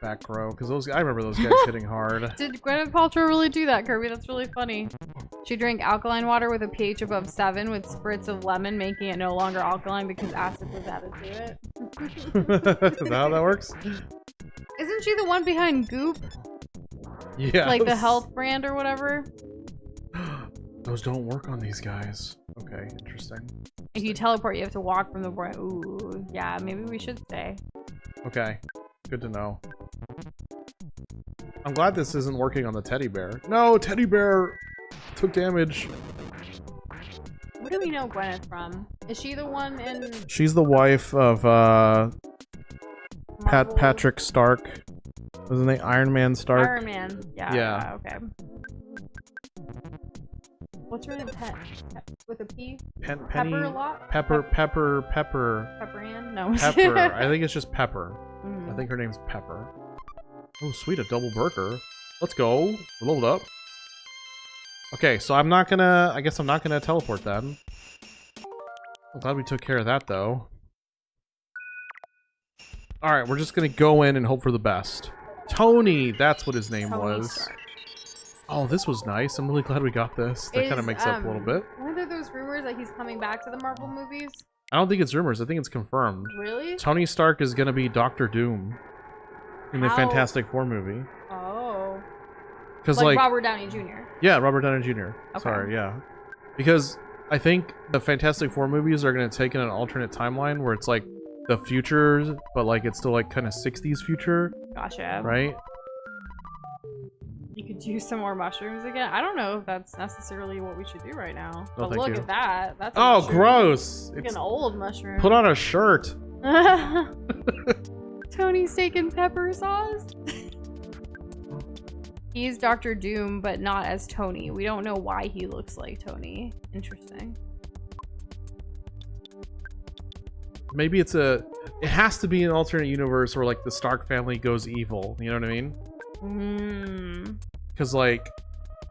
Back row, because I remember those guys hitting hard. Did Gwyneth Paltrow really do that, Kirby? That's really funny. She drank alkaline water with a pH above 7 with spritz of lemon, making it no longer alkaline because acid was added to it. Is that how that works? Isn't she the one behind Goop? Yeah. Like the health brand or whatever? Those don't work on these guys. Okay, interesting. If you teleport, you have to walk from the brand. Ooh, yeah, maybe we should stay. Okay, good to know. I'm glad this isn't working on the teddy bear. No, teddy bear took damage. Where do we know Gwyneth from? Is she the one in... She's the wife of Marvel? Patrick Stark. Wasn't it Iron Man Stark? Iron Man. Yeah. Okay. What's her name? With a P? Penny? Pepper a lot? Pepper. Pepper Ann? No. Pepper. I think it's just Pepper. Mm. I think her name's Pepper. Oh, sweet, a double burger. Let's go. We're leveled up. Okay, so I'm not gonna... I guess I'm not gonna teleport then. I'm glad we took care of that, though. Alright, we're just gonna go in and hope for the best. Tony! That's what his name was. Stark. Oh, this was nice. I'm really glad we got this. That kind of makes up a little bit. Weren't there those rumors that he's coming back to the Marvel movies? I don't think it's rumors. I think it's confirmed. Really? Tony Stark is gonna be Doctor Doom in the How? Fantastic Four movie. Oh. Because Like Robert Downey Jr. Yeah, Robert Downey Jr. Okay. Sorry, yeah. Because I think the Fantastic Four movies are going to take in an alternate timeline where it's like the future, but like it's still like kind of 60s future, Gotcha. right? You could do some more mushrooms again. I don't know if that's necessarily what we should do right now. No, But thank look you. at that. That's a Oh, mushroom. gross! Like It's an old mushroom. put on a shirt. Tony's taking pepper sauce. He's Dr. Doom, but not as Tony. We don't know why he looks like Tony. Interesting. Maybe it's a... It has to be an alternate universe where like the Stark family goes evil. You know what I mean? Because like...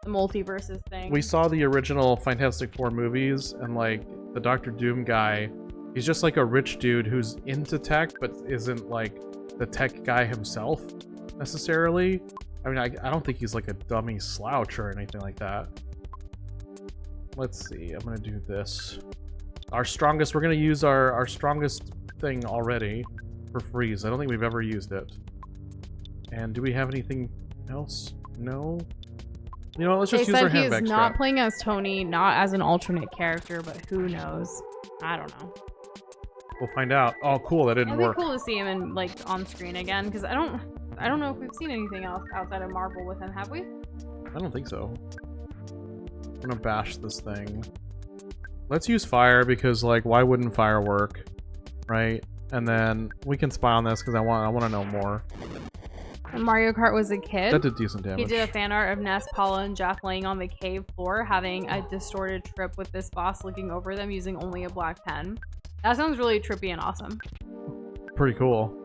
The multiverses thing. We saw the original Fantastic Four movies, and like the Doctor Doom guy, he's just like a rich dude who's into tech, but isn't like the tech guy himself necessarily. I mean, I don't think he's like a dummy slouch or anything like that. Let's see, I'm gonna do this. Our strongest, we're gonna use our strongest thing already for freeze. I don't think we've ever used it. And do we have anything else? No? You know what, let's just use our They said handbag he's strap. not playing as Tony, not as an alternate character, but who knows? I don't know. We'll find out. Oh, cool, that didn't It'd work. be cool to see him in like on screen again, because I don't know if we've seen anything else outside of Marvel with him, have we? I don't think so. I'm gonna bash this thing. Let's use fire because, like, why wouldn't fire work, right? And then we can spy on this because I want to know more. When Mario Kart was a kid, That did decent damage. he did a fan art of Ness, Paula, and Jeff laying on the cave floor, having a distorted trip with this boss looking over them using only a black pen. That sounds really trippy and awesome. Pretty cool.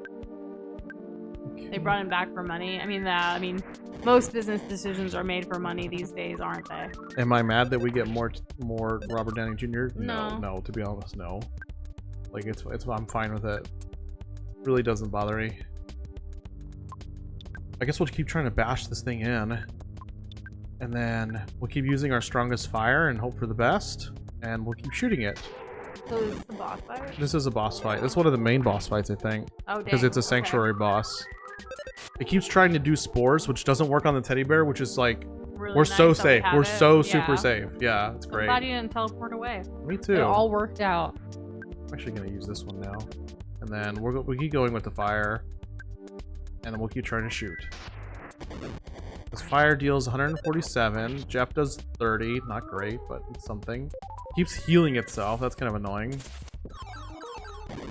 They brought him back for money. I mean, most business decisions are made for money these days, aren't they? Am I mad that we get more Robert Downey Jr.? No. No. To be honest, no. Like it's I'm fine with it. Really doesn't bother me. I guess we'll keep trying to bash this thing in, and then we'll keep using our strongest fire and hope for the best, and we'll keep shooting it. So is this the boss fight? This is a boss fight. This is one of the main boss fights, I think. Oh, dang. Because it's a Okay. sanctuary boss. It keeps trying to do spores, which doesn't work on the teddy bear, which is like, Really we're nice so that we safe. have We're it. so Yeah. super safe. Yeah, it's I'm great. glad you didn't teleport away. Me It too. all worked out. I'm actually going to use this one now. And then we keep going with the fire. And then we'll keep trying to shoot. This fire deals 147. Jeff does 30. Not great, but it's something. Keeps healing itself. That's kind of annoying.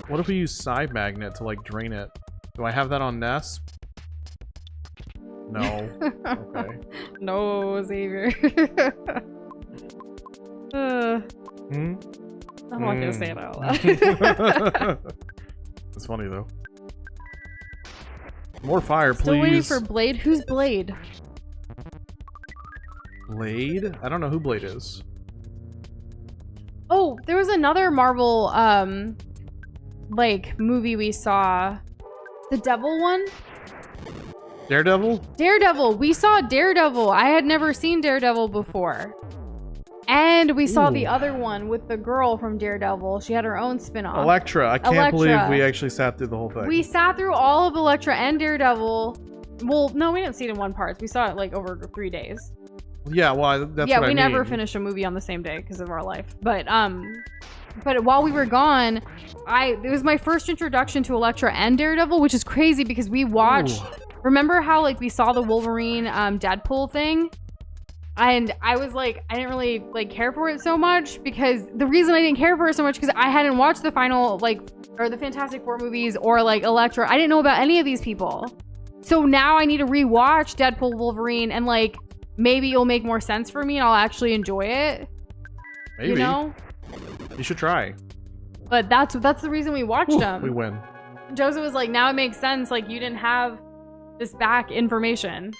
What if we use side magnet to like drain it? Do I have that on Ness? No. Okay. No, Xavier. Hmm? I'm not gonna say it out loud. It's funny though. More fire, please. Still waiting for Blade. Who's Blade? Blade? I don't know who Blade is. Oh, there was another Marvel like movie we saw. The Devil one? Daredevil? Daredevil. We saw Daredevil. I had never seen Daredevil before. And we saw the other one with the girl from Daredevil. She had her own spin-off. Elektra. I can't believe Elektra. we actually sat through the whole thing. We sat through all of Elektra and Daredevil. Well, no, we didn't see it in one part. We saw it like over 3 days. Yeah, well, that's Yeah, what I we mean. never finished a movie on the same day because of our life. But while we were gone, it was my first introduction to Elektra and Daredevil, which is crazy because we watched remember how like we saw the Wolverine Deadpool thing? And I was like, I didn't really like care for it so much because the reason I didn't care for it so much because I hadn't watched the final like or the Fantastic Four movies or like Elektra. I didn't know about any of these people. So now I need to rewatch Deadpool Wolverine and like maybe it'll make more sense for me and I'll actually enjoy it. Maybe. You know? You should try. But that's the reason we watched them. We win. Joseph was like, now it makes sense. Like you didn't have this back information.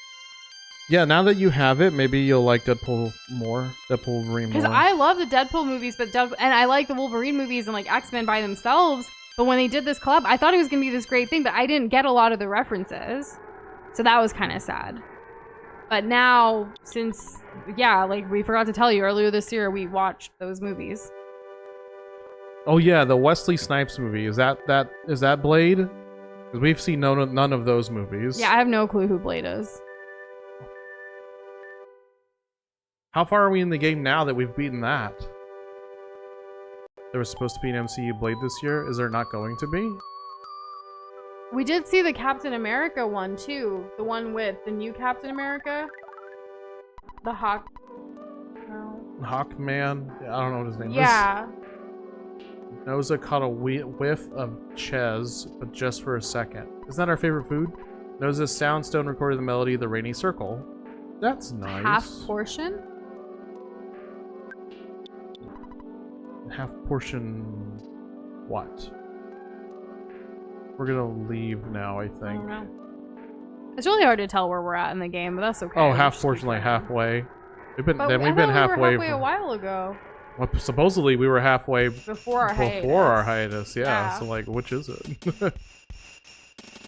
Yeah, now that you have it, maybe you'll like Deadpool more. Deadpool Wolverine more. Because I love the Deadpool movies, but and I like the Wolverine movies and like X-Men by themselves. But when they did this collab, I thought it was gonna be this great thing, but I didn't get a lot of the references, so that was kind of sad. But now, since like we forgot to tell you earlier this year, we watched those movies. Oh yeah, the Wesley Snipes movie is that Blade? Because we've seen none of those movies. Yeah, I have no clue who Blade is. How far are we in the game now that we've beaten that? There was supposed to be an MCU Blade this year. Is there not going to be? We did see the Captain America one too. The one with the new Captain America. The Hawk. No. Hawkman? I don't know what his name is. Yeah. Noza caught a whiff of Ches, but just for a second. Isn't that our favorite food? Noza's Soundstone recorded the melody of the Rainy Circle. That's nice. Half portion? Half portion what? We're gonna leave now, I think. I don't know. It's really hard to tell where we're at in the game, but that's okay. Oh, half portion, like halfway. We've been halfway. We were halfway a while ago. Well, supposedly we were halfway before our hiatus. Yeah. So like, which is it?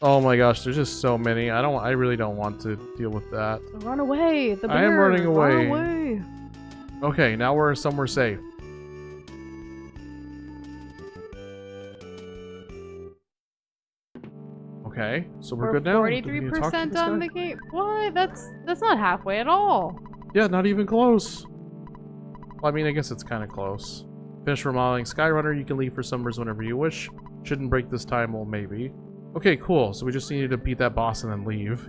Oh my gosh, there's just so many. I really don't want to deal with that. Run away! The bear! I am running away. Run away! Okay, now we're somewhere safe. Okay, so we're good now. 43% on the game. What? That's not halfway at all. Yeah, not even close. Well, I mean, I guess it's kind of close. Finish remodeling Skyrunner. You can leave for summers whenever you wish. Shouldn't break this time. Well, maybe. Okay, cool. So we just needed to beat that boss and then leave.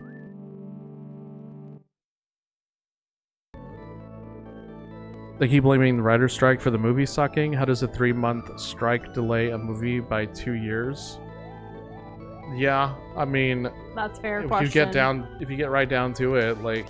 They keep blaming the writer's strike for the movie sucking. How does a 3-month strike delay a movie by 2 years? Yeah, I mean, that's fair. If you get right down to it, like,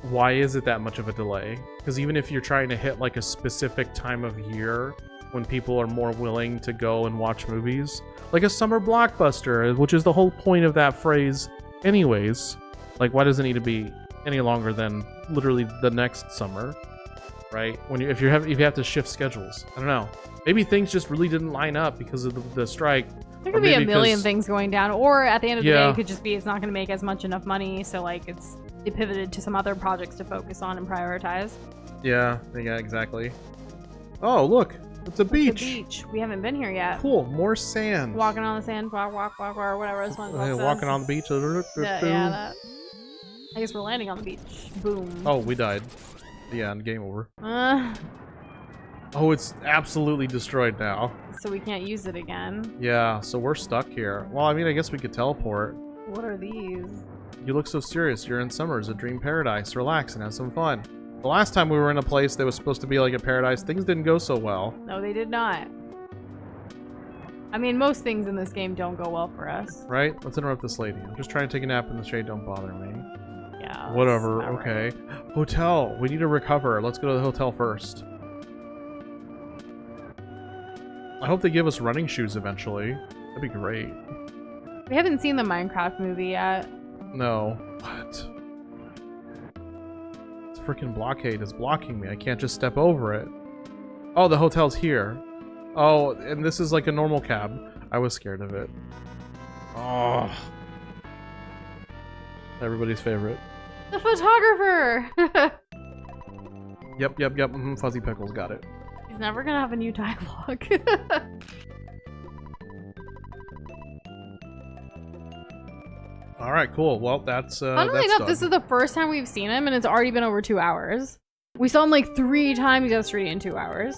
why is it that much of a delay? Because even if you're trying to hit like a specific time of year when people are more willing to go and watch movies, like a summer blockbuster, which is the whole point of that phrase anyways, like, why does it need to be any longer than literally the next summer, right? When if you have to shift schedules, I don't know, maybe things just really didn't line up because of the strike. There could be a million things going down, or at the end of the day it could just be it's not going to make as much enough money, so like they pivoted to some other projects to focus on and prioritize. Yeah, exactly. Oh, look, it's a beach. It's a beach. We haven't been here yet. Cool, more sand. Walking on the sand, walk, or whatever this one says. Walking on the beach. Yeah, that. I guess we're landing on the beach. Boom. Oh, we died. Yeah, and game over. Oh, it's absolutely destroyed now. So we can't use it again. Yeah, so we're stuck here. Well, I mean, I guess we could teleport. What are these? You look so serious. You're in summer's a dream paradise. Relax and have some fun. The last time we were in a place that was supposed to be like a paradise, things didn't go so well. No, they did not. I mean, most things in this game don't go well for us. Right? Let's interrupt this lady. I'm just trying to take a nap in the shade. Don't bother me. Yeah. Whatever. Okay. Right. Hotel. We need to recover. Let's go to the hotel first. I hope they give us running shoes eventually. That'd be great. We haven't seen the Minecraft movie yet. No. What? This freaking blockade is blocking me. I can't just step over it. Oh, the hotel's here. Oh, and this is like a normal cab. I was scared of it. Oh. Everybody's favorite. The photographer! Yep. Fuzzy Pickles got it. He's never gonna have a new dialogue. Alright, cool. Well, that's funnily enough, this is the first time we've seen him, and it's already been over 2 hours. We saw him like 3 times yesterday in 2 hours.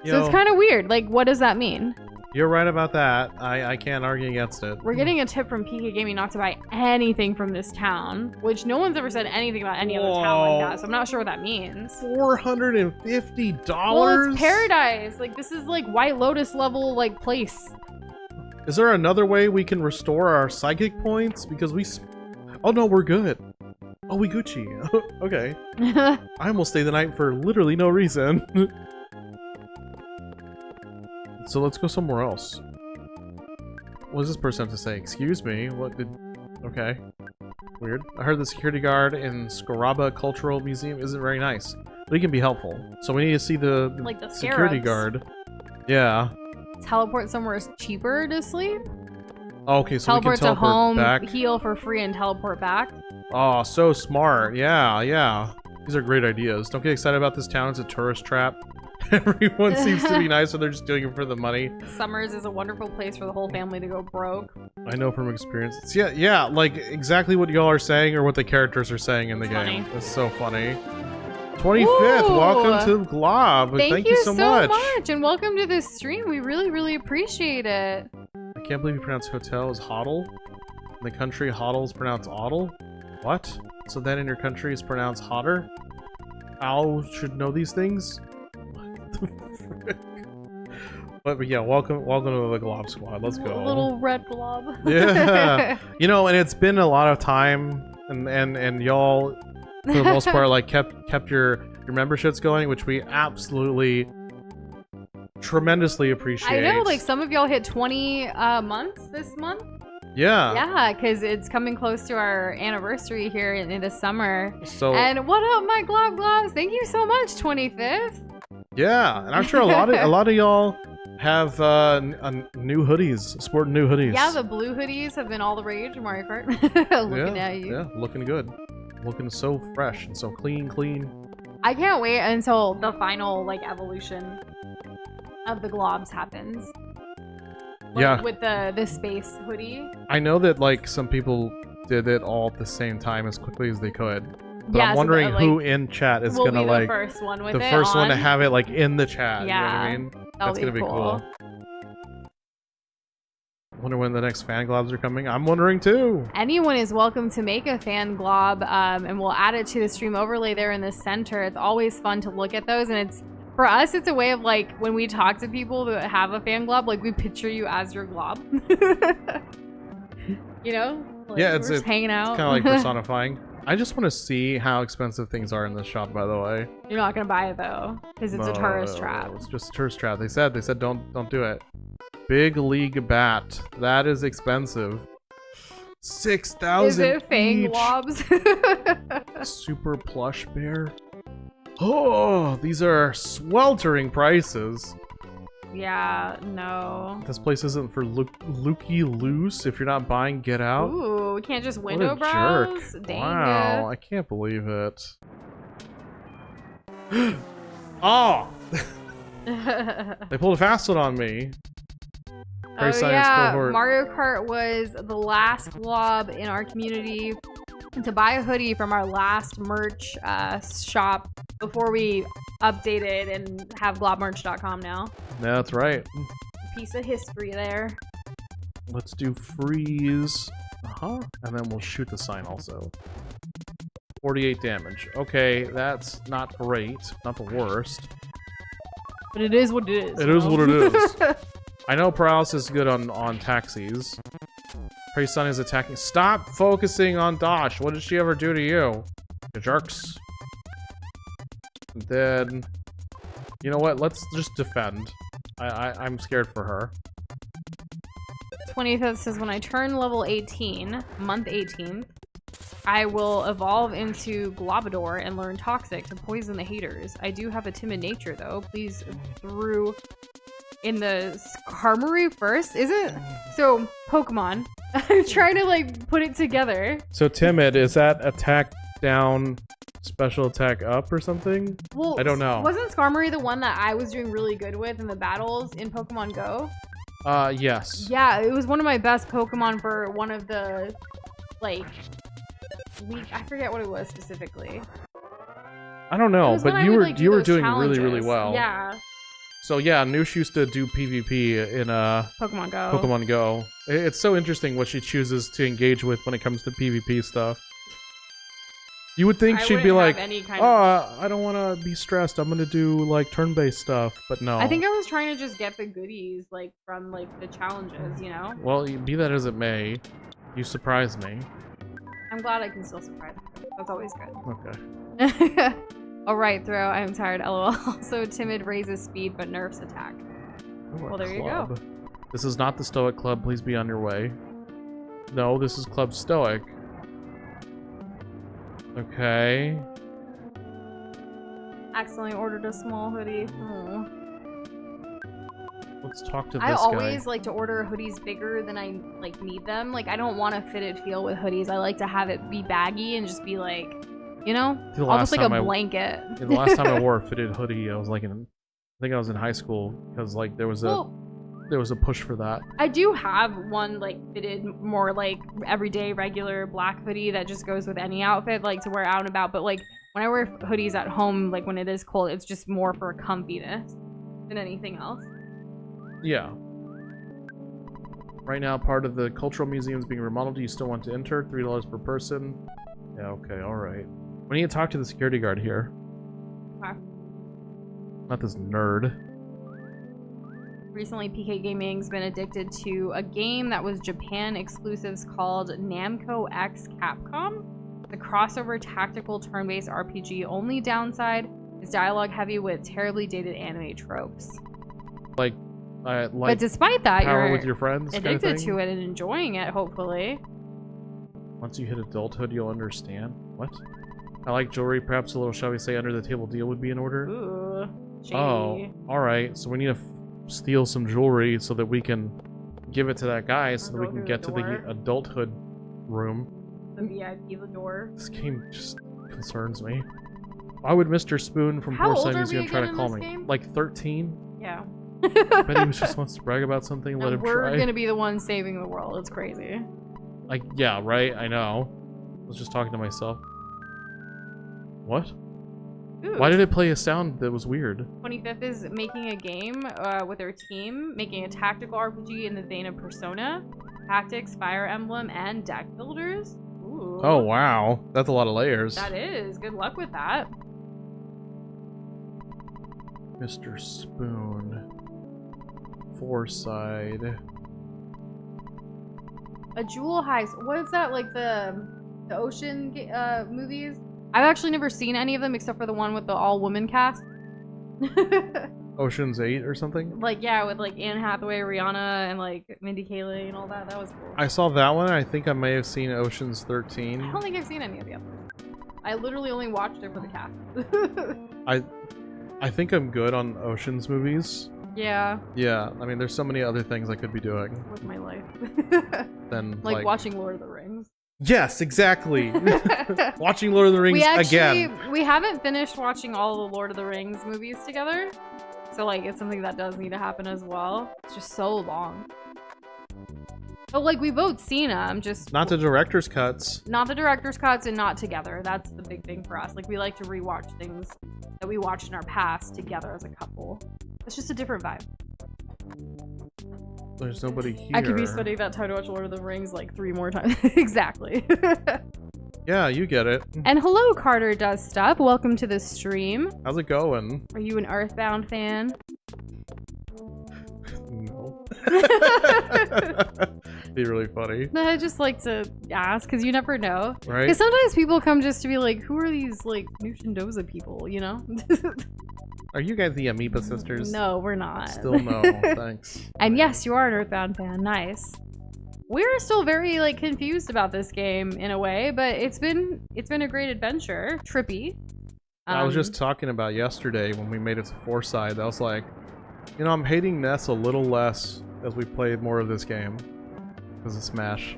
So it's kind of weird. Like, what does that mean? You're right about that. I can't argue against it. We're getting a tip from PK Gaming not to buy anything from this town, which no one's ever said anything about any other town like that, so I'm not sure what that means. $450? Well, it's paradise. Like, this is like White Lotus level, like, place. Is there another way we can restore our psychic points? Because oh no, we're good. Oh, we Gucci. Okay. I almost stayed the night for literally no reason. So let's go somewhere else. What does this person have to say? Excuse me, what did... Okay. Weird. I heard the security guard in Scaraba Cultural Museum isn't very nice, but he can be helpful. So we need to see the, like the security guard. Yeah. Teleport somewhere cheaper to sleep? Okay, so teleport we can teleport to home, back. heal for free, and teleport back. Oh, so smart. Yeah, yeah. These are great ideas. Don't get excited about this town. It's a tourist trap. Everyone seems to be nice, so they're just doing it for the money. Summers is a wonderful place for the whole family to go broke. I know from experience. Yeah, like exactly what y'all are saying or what the characters are saying in the game. It's so funny. 25th, welcome to Glob. Thank you so much. And welcome to this stream. We really, really appreciate it. I can't believe you pronounce hotel as hoddle. In the country, hoddle is pronounced oddle. What? So then in your country is pronounced hotter? Owl should know these things? But yeah, welcome to the Glob Squad. Let's go. Little red glob. Yeah. You know, and it's been a lot of time, and y'all, for the most part, like kept your memberships going, which we absolutely tremendously appreciate. I know, like some of y'all hit 20 months this month. Yeah. Yeah, because it's coming close to our anniversary here in the summer. So. And what up, my glob globs? Thank you so much, 25th. Yeah, and I'm sure a lot of y'all have new hoodies, sporting new hoodies. Yeah, the blue hoodies have been all the rage in Mario Kart. Looking at you. Yeah, looking good. Looking so fresh and so clean. I can't wait until the final like evolution of the globs happens. Like, yeah. With the space hoodie. I know that like some people did it all at the same time as quickly as they could. But yeah, I'm wondering so that, who in chat is gonna be like the first one with the first one to have it like in the chat. Yeah, you know what I mean? That's gonna be cool. Wonder when the next fan globs are coming. I'm wondering too. Anyone is welcome to make a fan glob, and we'll add it to the stream overlay there in the center. It's always fun to look at those, and it's for us. It's a way of like when we talk to people that have a fan glob, like we picture you as your glob. You know? Like, yeah, it's hanging out. It's kind of like personifying. I just want to see how expensive things are in this shop, by the way. You're not gonna buy it though, because it's a tourist trap. It's just a tourist trap. They said don't do it. Big League Bat. That is expensive. 6,000 Is it fang each. globs? Super plush bear. Oh, these are sweltering prices. Yeah, no. This place isn't for looky loose. If you're not buying, get out. Ooh, we can't just window what a browse? jerk. Dang Wow, it. I can't believe it. Oh! They pulled a fast one on me. Oh yeah, Mario Kart was the last glob in our community to buy a hoodie from our last merch shop before we updated and have globmerch.com now. That's right. Piece of history there. Let's do freeze. And then we'll shoot the sign also. 48 damage. Okay, that's not great. Not the worst. But it is what it is. It is what it is. I know paralysis is good on taxis. Her son is attacking. Stop focusing on Dosh. What did she ever do to you? You jerks. And then, you know what? Let's just defend. I'm scared for her. 25th says, when I turn level 18, month 18th, I will evolve into Globador and learn Toxic to poison the haters. I do have a timid nature, though. Please through in the Skarmory first. Is it? So, Pokemon. I'm trying to, like, put it together. So, timid, is that attack down, special attack up or something? Well, I don't know. Wasn't Skarmory the one that I was doing really good with in the battles in Pokemon Go? Yes. Yeah, it was one of my best Pokemon for one of the, like, I forget what it was specifically. I don't know, but you were doing really well. Yeah. So yeah, Noosh used to do PvP in Pokemon Go. Pokemon Go. It's so interesting what she chooses to engage with when it comes to PvP stuff. You would think she'd be like, I don't want to be stressed. I'm going to do like turn-based stuff, but no. I think I was trying to just get the goodies like from like the challenges, you know? Well, be that as it may, you surprised me. I'm glad I can still surprise you. That's always good. Okay. Alright, Throw. I'm tired. LOL. Also, Timid raises speed but nerfs attack. Ooh, well, there you go. This is not the Stoic Club. Please be on your way. No, this is Club Stoic. Okay. Accidentally ordered a small hoodie. Aww. Let's talk to this guy. I always like to order hoodies bigger than I like need them. Like I don't want a fitted feel with hoodies. I like to have it be baggy and just be like, you know, almost like a blanket. The last time I wore a fitted hoodie, I was like I think I was in high school because like there was a push for that. I do have one like fitted, more like everyday regular black hoodie that just goes with any outfit, like to wear out and about. But like when I wear hoodies at home, like when it is cold, it's just more for comfiness than anything else. Yeah. Right now, part of the cultural museum is being remodeled. Do you still want to enter? $3 per person. Yeah. Okay. All right. We need to talk to the security guard here. Okay. Not this nerd. Recently, PK Gaming's been addicted to a game that was Japan exclusives called Namco X Capcom. The crossover tactical turn-based RPG. Only downside is dialogue heavy with terribly dated anime tropes. Like but despite that, Power you're with your friends addicted to it and enjoying it, hopefully. Once you hit adulthood, you'll understand. What? I like jewelry. Perhaps a little, shall we say, under-the-table deal would be in order? Ooh, shady. Oh, alright. So we need to steal some jewelry so that we can give it to that guy so that we can get to the adulthood room. The VIP, the door. This game just concerns me. Why would Mr. Spoon from Foresight Museum try to call me? Game? Like 13? Yeah. I bet he just wants to brag about something. Let him try. We're gonna be the ones saving the world. It's crazy. Like, yeah, right? I know. I was just talking to myself. What? Ooh. Why did it play a sound that was weird? 25th is making a game with their team, making a tactical RPG in the vein of Persona, Tactics, Fire Emblem, and deck builders. Ooh. Oh, wow. That's a lot of layers. That is. Good luck with that. Mr. Spoon. Foresight. A jewel heist. What is that? Like the ocean movies? I've actually never seen any of them except for the one with the all-woman cast. Ocean's 8 or something? Like, yeah, with like Anne Hathaway, Rihanna, and like Mindy Kaling and all that. That was cool. I saw that one. I think I may have seen Ocean's 13. I don't think I've seen any of the others. I literally only watched it for the cast. I think I'm good on Ocean's movies. Yeah. Yeah, I mean, there's so many other things I could be doing. With my life. Than like watching Lord of the Rings. Yes, exactly. Watching Lord of the Rings again. We haven't finished watching all the Lord of the Rings movies together. So like it's something that does need to happen as well. It's just so long. But like we both seen them, just not the director's cuts. Not the director's cuts and not together. That's the big thing for us. Like we like to rewatch things that we watched in our past together as a couple. It's just a different vibe. There's nobody here. I could be spending that time to watch Lord of the Rings like 3 more times. Exactly. Yeah, you get it. And hello, Carter Does Stuff. Welcome to the stream. How's it going? Are you an Earthbound fan? No. Be really funny. No, I just like to ask because you never know. Right? Because sometimes people come just to be like, who are these like Nushindoza people, you know? Are you guys the Amoeba sisters? No, we're not. Still no, thanks. And yes, you are an Earthbound fan. Nice. We're still very like confused about this game in a way, but it's been a great adventure. Trippy. I was just talking about yesterday when we made it to Foresight. I was like, you know, I'm hating Ness a little less as we play more of this game because of Smash.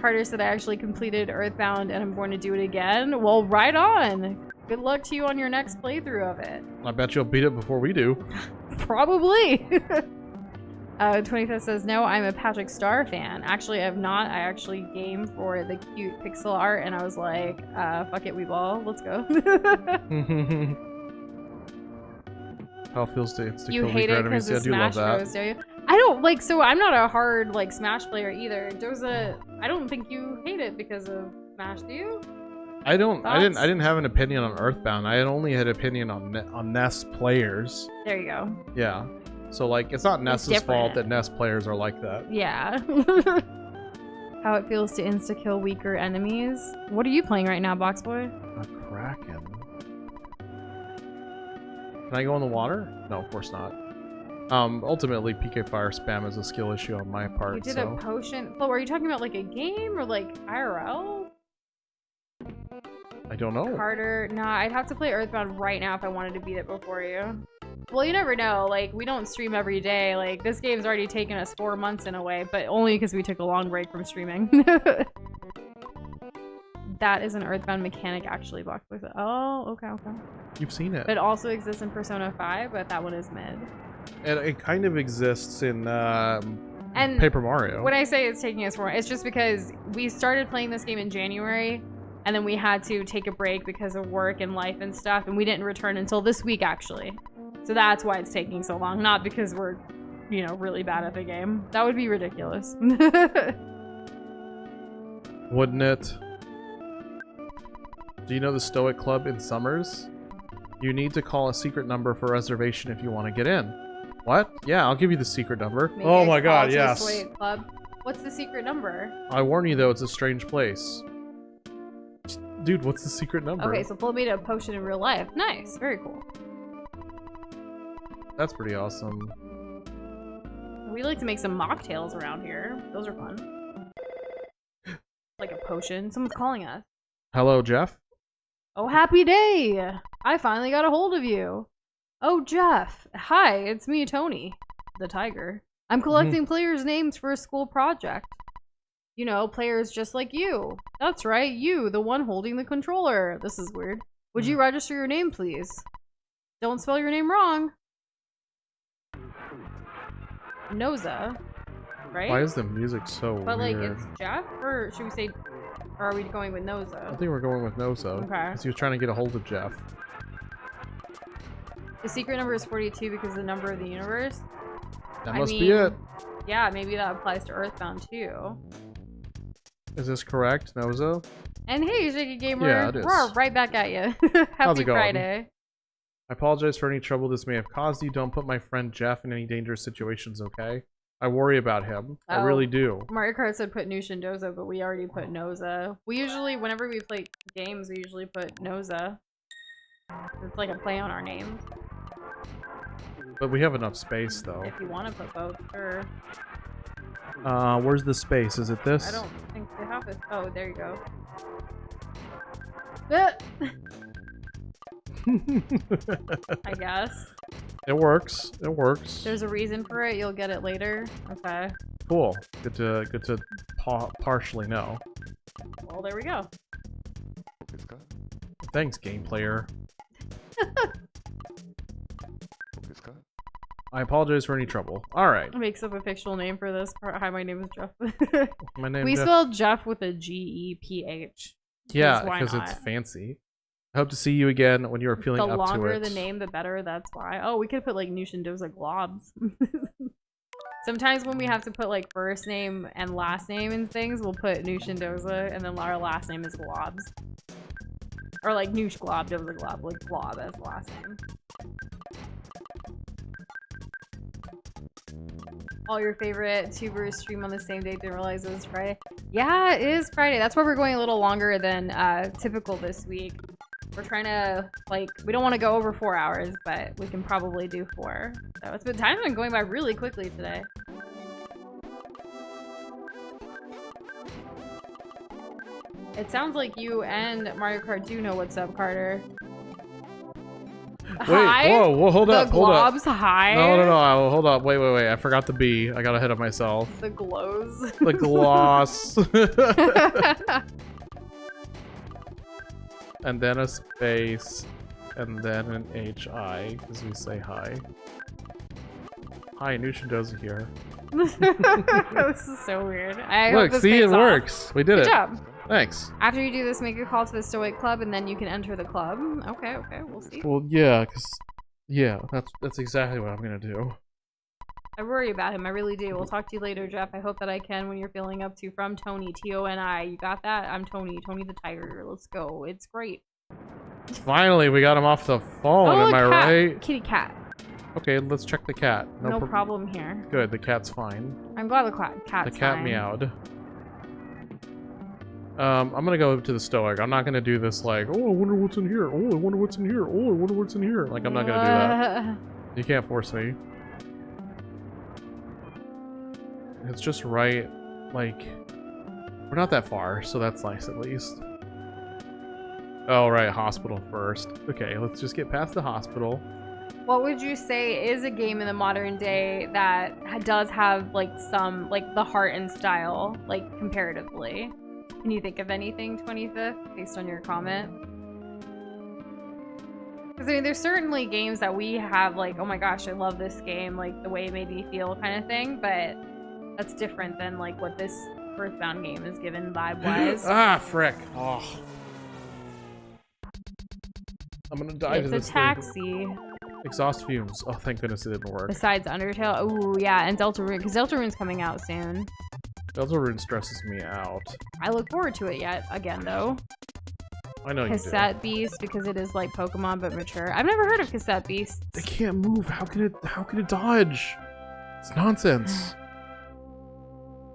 Carter said I actually completed Earthbound and I'm going to do it again. Well, right on. Good luck to you on your next playthrough of it. I bet you'll beat it before we do. Probably. 25th says, no, I'm a Patrick Star fan. Actually, I have not. I actually game for the cute pixel art and I was like, fuck it, we ball. Let's go. How it feels to insta You kill hate weaker it enemies. because Yeah, I of do love Smash that. Bros, do you? I don't like. So I'm not a hard like Smash player either. Doza, I don't think you hate it because of Smash, do you? I don't. I Thoughts? didn't have an opinion on Earthbound. I only had opinion on Ness players. There you go. Yeah. So like, it's not Ness's fault different. that Ness players are like that. Yeah. How it feels to insta-kill weaker enemies. What are you playing right now, Box Boy? A Kraken. Can I go in the water? No, of course not. Ultimately, PK Fire spam is a skill issue on my part. You did so. a potion. Flo, are you talking about like a game or like IRL? I don't know. Carter, nah, I'd have to play Earthbound right now if I wanted to beat it before you. Well, you never know. Like, we don't stream every day. Like, this game's already taken us 4 months in a way, but only because we took a long break from streaming. That is an Earthbound mechanic, actually, Box Boy. Oh, okay. You've seen it. It also exists in Persona 5, but that one is mid. And it kind of exists in And Paper Mario. when I say it's taking us 4 months, it's just because we started playing this game in January, and then we had to take a break because of work and life and stuff, and we didn't return until this week, actually. So that's why it's taking so long, not because we're, you know, really bad at the game. That would be ridiculous. Wouldn't it? Do you know the Stoic Club in Summers? You need to call a secret number for reservation if you want to get in. What? Yeah, I'll give you the secret number. Maybe Oh I my could god, call to the yes. Sway Club. What's the secret number? I warn you though, it's a strange place. Dude, what's the secret number? Okay, so Flo made a potion in real life. Nice, very cool. That's pretty awesome. We like to make some mocktails around here. Those are fun. Like a potion. Someone's calling us. Hello, Jeff? Oh, happy day! I finally got a hold of you. Oh, Jeff. Hi, it's me, Tony. The tiger. I'm collecting players' names for a school project. You know, players just like you. That's right, you, the one holding the controller. This is weird. Would you register your name, please? Don't spell your name wrong. Noza, right? Why is the music so But like, weird? it's Jeff, or should we say, or are we going with I Noza? think we're going with Nozo. Okay. Because he was trying to get a hold of Jeff. The secret number is 42 because the number of the universe. That I must be mean, it. Yeah, maybe that applies to Earthbound too. Is this correct, Nozo? And hey, Shaky Gamer, Yeah, it is. we're right back at you. Happy it going? Friday. I apologize for any trouble this may have caused you. Don't put my friend Jeff in any dangerous situations, okay? I worry about him. I Oh. really do. Mario Kart said put Noosh and Doza, but we already put Noza. We usually, whenever we play games, we usually put Noza. It's like a play on our names. But we have enough space, though. If you want to put both, sure. Where's the space? Is it this? I don't think they have it. Oh, there you go. Ah! I guess. It works. It works. There's a reason for it. You'll get it later. Okay. Cool. Good to partially know. Well, there we go. Thanks, game player. I apologize for any trouble. All right. Makes up a fictional name for this part. Hi, my name is Jeff. My name. We Jeff. spelled Jeff with a G-E-P-H. Yeah, why because not? it's fancy. I hope to see you again when you are feeling The up to longer it. the name, the better. That's why. Oh, we could put like Noosh and Doza globs. Sometimes when we have to put like first name and last name and things, we'll put Noosh and Doza, and then our last name is globs. Or like Noosh glob, Doza glob, like glob as the last name. All your favorite tubers stream on the same day, didn't realize it was Friday. Yeah, it is Friday. That's why we're going a little longer than typical this week. We're trying to, like, we don't want to go over 4 hours, but we can probably do 4. So it's been, time's been going by really quickly today. It sounds like you and Mario Kart do know what's up, Carter. Wait, Hi? whoa, hold up, hold up. The globs high? No, hold up, wait. I forgot the B. I got ahead of myself. The glows. The gloss. And then a space, and then an HI, because we say hi. Hi, Nushin Doza here. This is so weird. I hope Look, this see, it pays off. works. We did Good it. job. Thanks. After you do this, make a call to the Stoic Club, and then you can enter the club. Okay, we'll see. Well, yeah, because Yeah, that's exactly what I'm gonna do. I worry about him. I really do. We'll talk to you later, Jeff. I hope that I can when you're feeling up to from Tony, Toni. You got that? I'm Tony the Tiger. Let's go. It's great. Finally, we got him off the phone. Oh, am I cat. right? Kitty cat. Okay, let's check the cat. No problem here. Good, the cat's fine. I'm glad the cat's The cat fine. meowed. I'm gonna go to the stoic. I'm not gonna do this like, oh, I wonder what's in here. Oh, I wonder what's in here. Oh, I wonder what's in here. Like, I'm not gonna do that. You can't force me. It's just right, like, we're not that far, so that's nice at least. Oh, right, hospital first. Okay, let's just get past the hospital. What would you say is a game in the modern day that does have, like, some, like, the heart and style, like, comparatively? Can you think of anything, 25th, based on your comment? Because, I mean, there's certainly games that we have, like, oh my gosh, I love this game, like, the way it made me feel kind of thing, but that's different than, like, what this Earthbound game is given vibe-wise. Ah, frick. Oh. I'm gonna die to this It's a taxi. thing. Exhaust fumes. Oh, thank goodness it didn't work. Besides Undertale. Ooh, yeah, and Deltarune, because Deltarune's coming out soon. Deltarune stresses me out. I look forward to it again, though. I know you do. Cassette Beast, because it is like Pokemon, but mature. I've never heard of Cassette Beast. It can't move. How can it dodge? It's nonsense.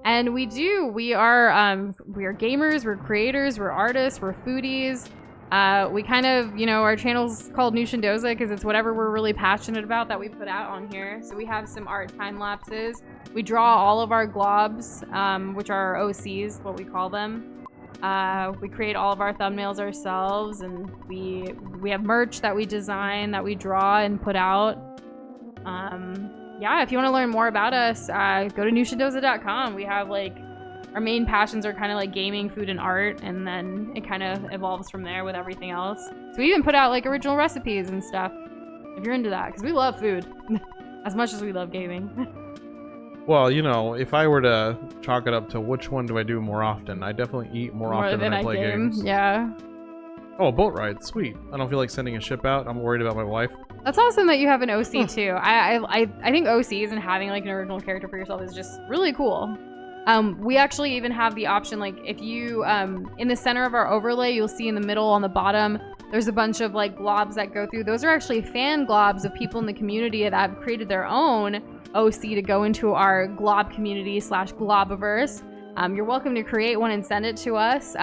And we are gamers, we're creators, we're artists, we're foodies. We kind of, you know, our channel's called Noosh and Doza because it's whatever we're really passionate about that we put out on here. So we have some art time lapses. We draw all of our globs, which are OCs, what we call them. We create all of our thumbnails ourselves, and we have merch that we design, that we draw and put out. Yeah, if you want to learn more about us, go to nooshandoza.com. We have, like, our main passions are kind of like gaming, food, and art, and then it kind of evolves from there with everything else. So we even put out, like, original recipes and stuff, if you're into that, because we love food as much as we love gaming. Well, you know, if I were to chalk it up to which one do I do more often, I definitely eat more often than I play games. Yeah. Oh, boat ride, sweet. I don't feel like sending a ship out. I'm worried about my wife. That's awesome that you have an OC too. I think OCs and having, like, an original character for yourself is just really cool. We actually even have the option, like, if you, in the center of our overlay, you'll see in the middle on the bottom, there's a bunch of, like, globs that go through. Those are actually fan globs of people in the community that have created their own OC to go into our glob community / globiverse. You're welcome to create one and send it to us.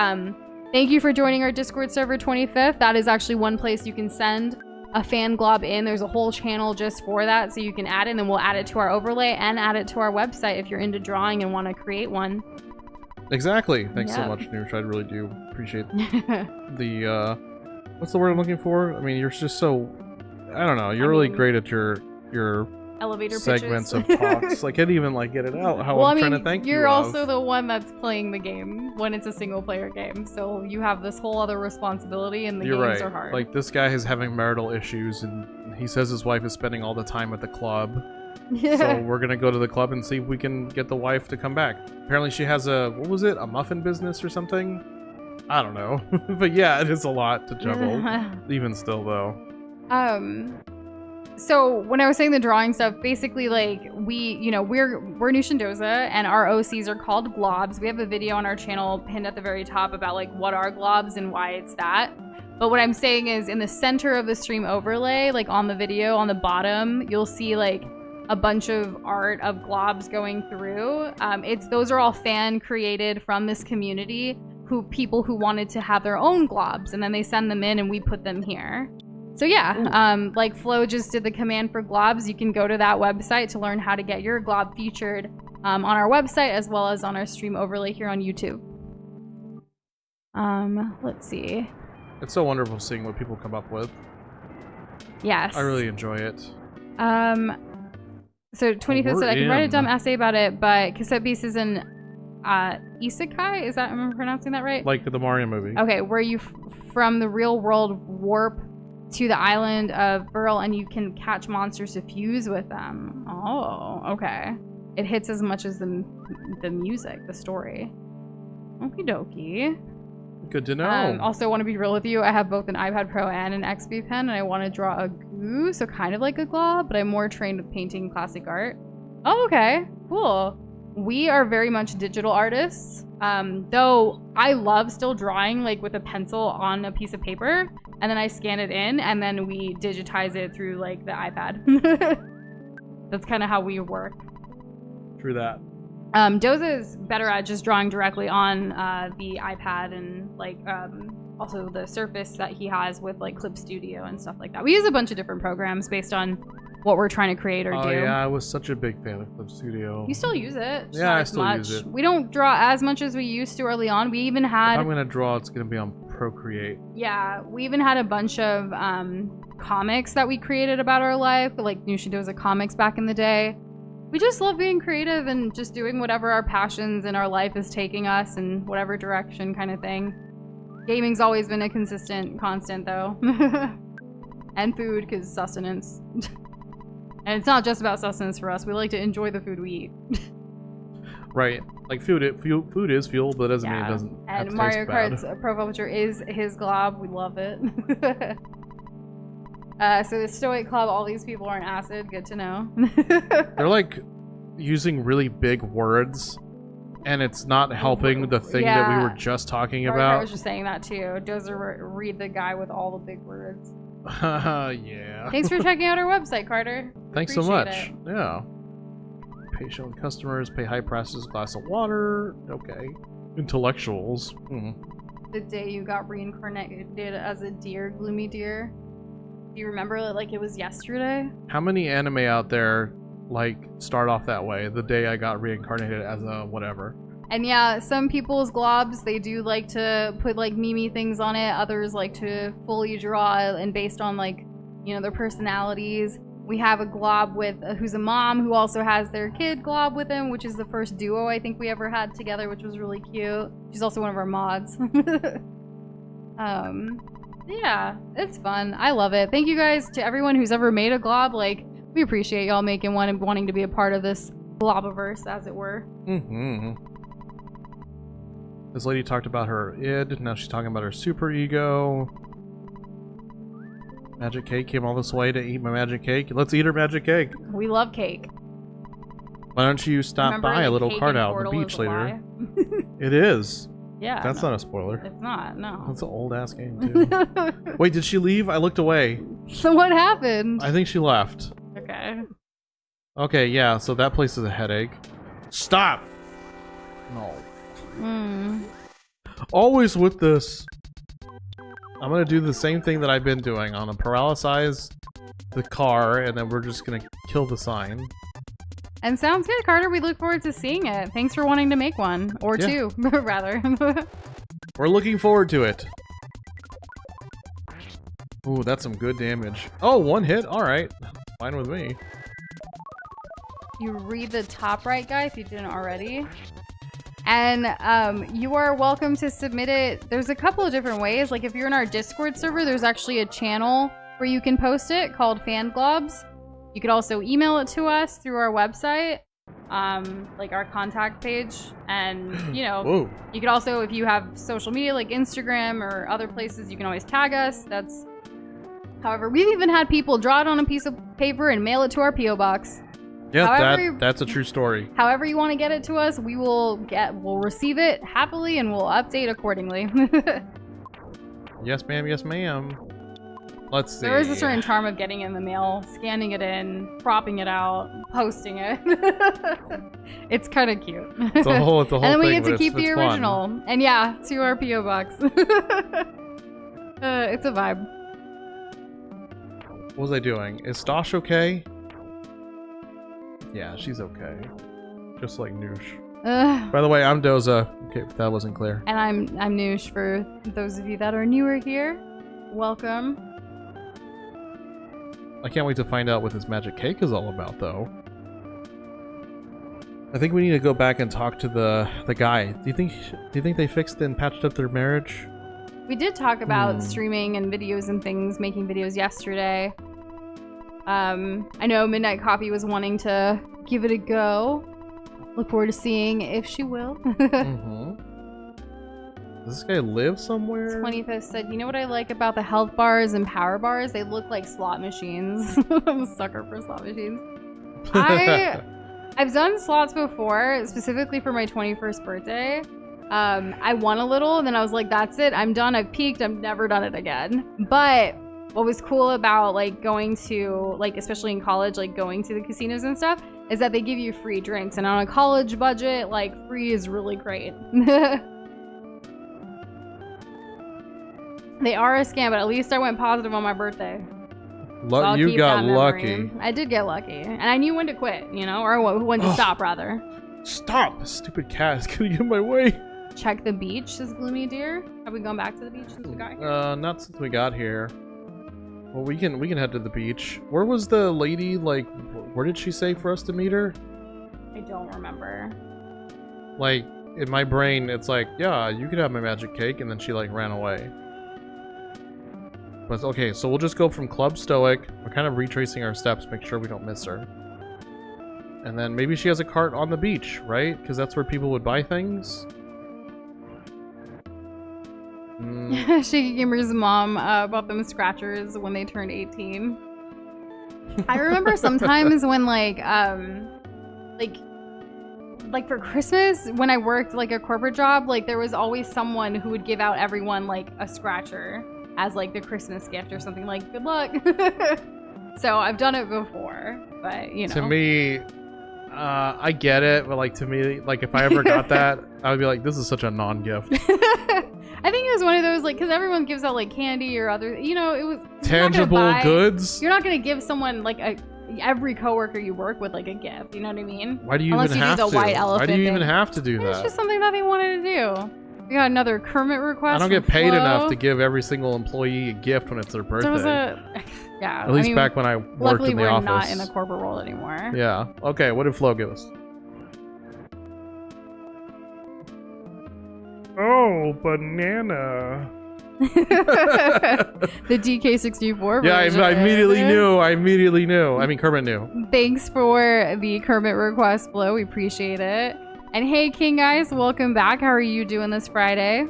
Thank you for joining our Discord server 25th. That is actually one place you can send a fan glob in. There's a whole channel just for that, so you can add it, and then we'll add it to our overlay and add it to our website if you're into drawing and want to create one. Exactly. Thanks so much, Noosh. I really do appreciate the what's the word I'm looking for? I mean, you're just so, I don't know, you're really great at your elevator segments pitches. of talks. I can't even, like, get it out how well, I'm trying to thank you. You're also the one that's playing the game when it's a single player game, so you have this whole other responsibility, and the games are hard. Like, this guy is having marital issues, and he says his wife is spending all the time at the club. So we're gonna go to the club and see if we can get the wife to come back. Apparently she has a, what was it, a muffin business or something? I don't know. But yeah, it is a lot to juggle. Even still, though. So when I was saying the drawing stuff, basically, like, we're Noosh and Doza, and our OCs are called globs. We have a video on our channel pinned at the very top about, like, what are globs and why it's that. But what I'm saying is, in the center of the stream overlay, like on the video, on the bottom, you'll see, like, a bunch of art of globs going through. Those are all fan created from this community, people who wanted to have their own globs, and then they send them in and we put them here. So yeah, like Flo just did the command for globs. You can go to that website to learn how to get your glob featured on our website, as well as on our stream overlay here on YouTube. Let's see. It's so wonderful seeing what people come up with. Yes. I really enjoy it. So 25th said I can write a dumb essay about it, but Cassette Beast is an isekai? Is that, am I pronouncing that right? Like the Mario movie. Okay, where you from the real world warp to the island of Burl, and you can catch monsters to fuse with them. Oh, okay. It hits as much as the music, the story. Okie dokie. Good to know. Also, want to be real with you. I have both an iPad Pro and an XP pen, and I want to draw a goo, so kind of like a glob, but I'm more trained with painting classic art. Oh, okay. Cool. We are very much digital artists, though I love still drawing like with a pencil on a piece of paper, and then I scan it in, and then we digitize it through like the iPad. That's kind of how we work. True that. Doza is better at just drawing directly on the iPad and like also the Surface that he has with like Clip Studio and stuff like that. We use a bunch of different programs based on what we're trying to create or do. Oh yeah, I was such a big fan of Clip Studio. You still use it? Yeah, I still use it. We don't draw as much as we used to early on. We even had... If I'm gonna draw, it's gonna be on Procreate. Yeah, we even had a bunch of comics that we created about our life, like Doza comics back in the day. We just love being creative and just doing whatever our passions in our life is taking us in whatever direction kind of thing. Gaming's always been a constant though. And food, because sustenance. And it's not just about sustenance for us. We like to enjoy the food we eat. Right. Like food is fuel, but it doesn't mean it doesn't have And to Mario taste bad. Kart's profile picture is his glob. We love it. So the Stoic Club, all these people are on acid. Good to know. They're like using really big words, and it's not helping the thing that we were just talking about. I was just saying that too. Doza read the guy with all the big words. Yeah. Thanks for checking out our website, Carter. Thanks so much. Yeah. Patient with customers, pay high prices, glass of water. Okay. Intellectuals. The day you got reincarnated as a deer, gloomy deer. Do you remember it like it was yesterday? How many anime out there like start off that way? The day I got reincarnated as a whatever. And yeah, some people's globs, they do like to put like meme things on it. Others like to fully draw and based on like, you know, their personalities. We have a glob with who's a mom who also has their kid glob with him, which is the first duo I think we ever had together, which was really cute. She's also one of our mods. Yeah, it's fun. I love it. Thank you guys to everyone who's ever made a glob. Like, we appreciate y'all making one and wanting to be a part of this globiverse, as it were. This lady talked about her id, now she's talking about her super ego. Magic cake came all this way to eat my magic cake. Let's eat her magic cake. We love cake. Why don't you stop by a little cart out on the beach later? It is. Yeah. That's not a spoiler. It's not, no. That's an old ass game too. Wait, did she leave? I looked away. So what happened? I think she left. Okay. Okay, yeah, so that place is a headache. Stop! No. Always with this. I'm gonna do the same thing that I've been doing. I'm gonna paralyze the car, and then we're just gonna kill the sign. And sounds good, Carter. We look forward to seeing it. Thanks for wanting to make one. Or two, rather. We're looking forward to it. Ooh, that's some good damage. Oh, one hit? Alright. Fine with me. You read the top right, guy, if you didn't already. And you are welcome to submit it. There's a couple of different ways. Like if you're in our Discord server, there's actually a channel where you can post it called Fan Globs. You could also email it to us through our website, like our contact page. And, you know, Whoa. You could also, if you have social media like Instagram or other places, you can always tag us. That's, however, we've even had people draw it on a piece of paper and mail it to our P.O. box. Yeah, that's a true story. However you want to get it to us, we'll receive it happily and we'll update accordingly. Yes, ma'am. Yes, ma'am. Let's see. There is a certain charm of getting it in the mail, scanning it in, cropping it out, posting it. It's kind of cute. It's a whole thing. And then we get to keep the original. Fun. And yeah, to our P.O. box. It's a vibe. What was I doing? Is Dosh okay? Yeah, she's okay. Just like Noosh. By the way, I'm Doza. Okay, if that wasn't clear. And I'm Noosh for those of you that are newer here. Welcome. I can't wait to find out what this magic cake is all about, though. I think we need to go back and talk to the guy. Do you think they fixed and patched up their marriage? We did talk about streaming and videos and things, making videos yesterday. I know Midnight Coffee was wanting to give it a go. Look forward to seeing if she will. Does this guy live somewhere? 25th said, you know what I like about the health bars and power bars? They look like slot machines. I'm a sucker for slot machines. I've done slots before, specifically for my 21st birthday. I won a little, and then I was like, that's it. I'm done. I've peaked. I've never done it again. But what was cool about like going to, like, especially in college, like going to the casinos and stuff, is that they give you free drinks. And on a college budget, like, free is really great. They are a scam, but at least I went positive on my birthday. So you got lucky. I did get lucky. And I knew when to quit, you know? Or when to stop, rather. Stop! This stupid cat is gonna get in my way. Check the beach, says Gloomy Deer. Have we gone back to the beach since we got here? Not since we got here. Well, we can head to the beach. Where was the lady, like, where did she say for us to meet her? I don't remember. Like, in my brain, it's like, yeah, you could have my magic cake, and then she, like, ran away. But, okay, so we'll just go from Club Stoic. We're kind of retracing our steps, make sure we don't miss her. And then maybe she has a cart on the beach, right? Because that's where people would buy things. Shaky Gamer's mom bought them scratchers when they turned 18. I remember sometimes when like for Christmas, when I worked like a corporate job, like there was always someone who would give out everyone like a scratcher as like the Christmas gift or something, like good luck. So I've done it before, but you know. To me, I get it, but like to me, like if I ever got that, I would be like, this is such a non-gift. I think it was one of those, like, because everyone gives out like candy or other, you know, it was tangible goods. You're not gonna give someone like every coworker you work with like a gift. You know what I mean? Why do you Unless even you have do the to? white elephant Why do you thing. even have to do that? It's just something that they wanted to do. We got another Kermit request. I don't get paid Flo. enough to give every single employee a gift when it's their birthday. There was yeah. At least back when I worked luckily in the we're office. not in the corporate world anymore. Yeah. Okay. What did Flo give us? Oh, banana. The DK64 Yeah, version. I immediately knew. I mean, Kermit knew. Thanks for the Kermit request, Flo. We appreciate it. And hey, King guys, welcome back. How are you doing this Friday?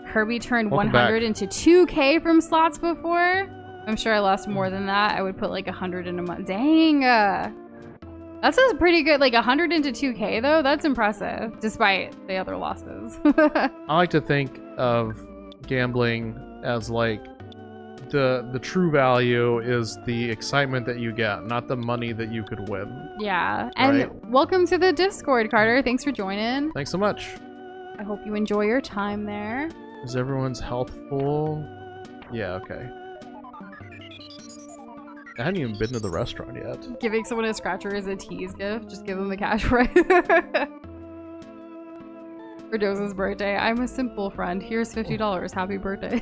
Kirby turned Welcome 100 back. into 2K from slots before. I'm sure I lost more than that. I would put like 100 in a month. Dang. That sounds pretty good. Like 100 into 2K though, that's impressive, despite the other losses. I like to think of gambling as like the true value is the excitement that you get, not the money that you could win. Yeah. And Right. welcome to the Discord, Carter. Thanks for joining. Thanks so much. I hope you enjoy your time there. Is everyone's health full? Yeah, okay. I haven't even been to the restaurant yet. Giving someone a scratcher is a tease gift. Just give them the cash right. For Doza's birthday, I'm a simple friend. Here's $50. Happy birthday.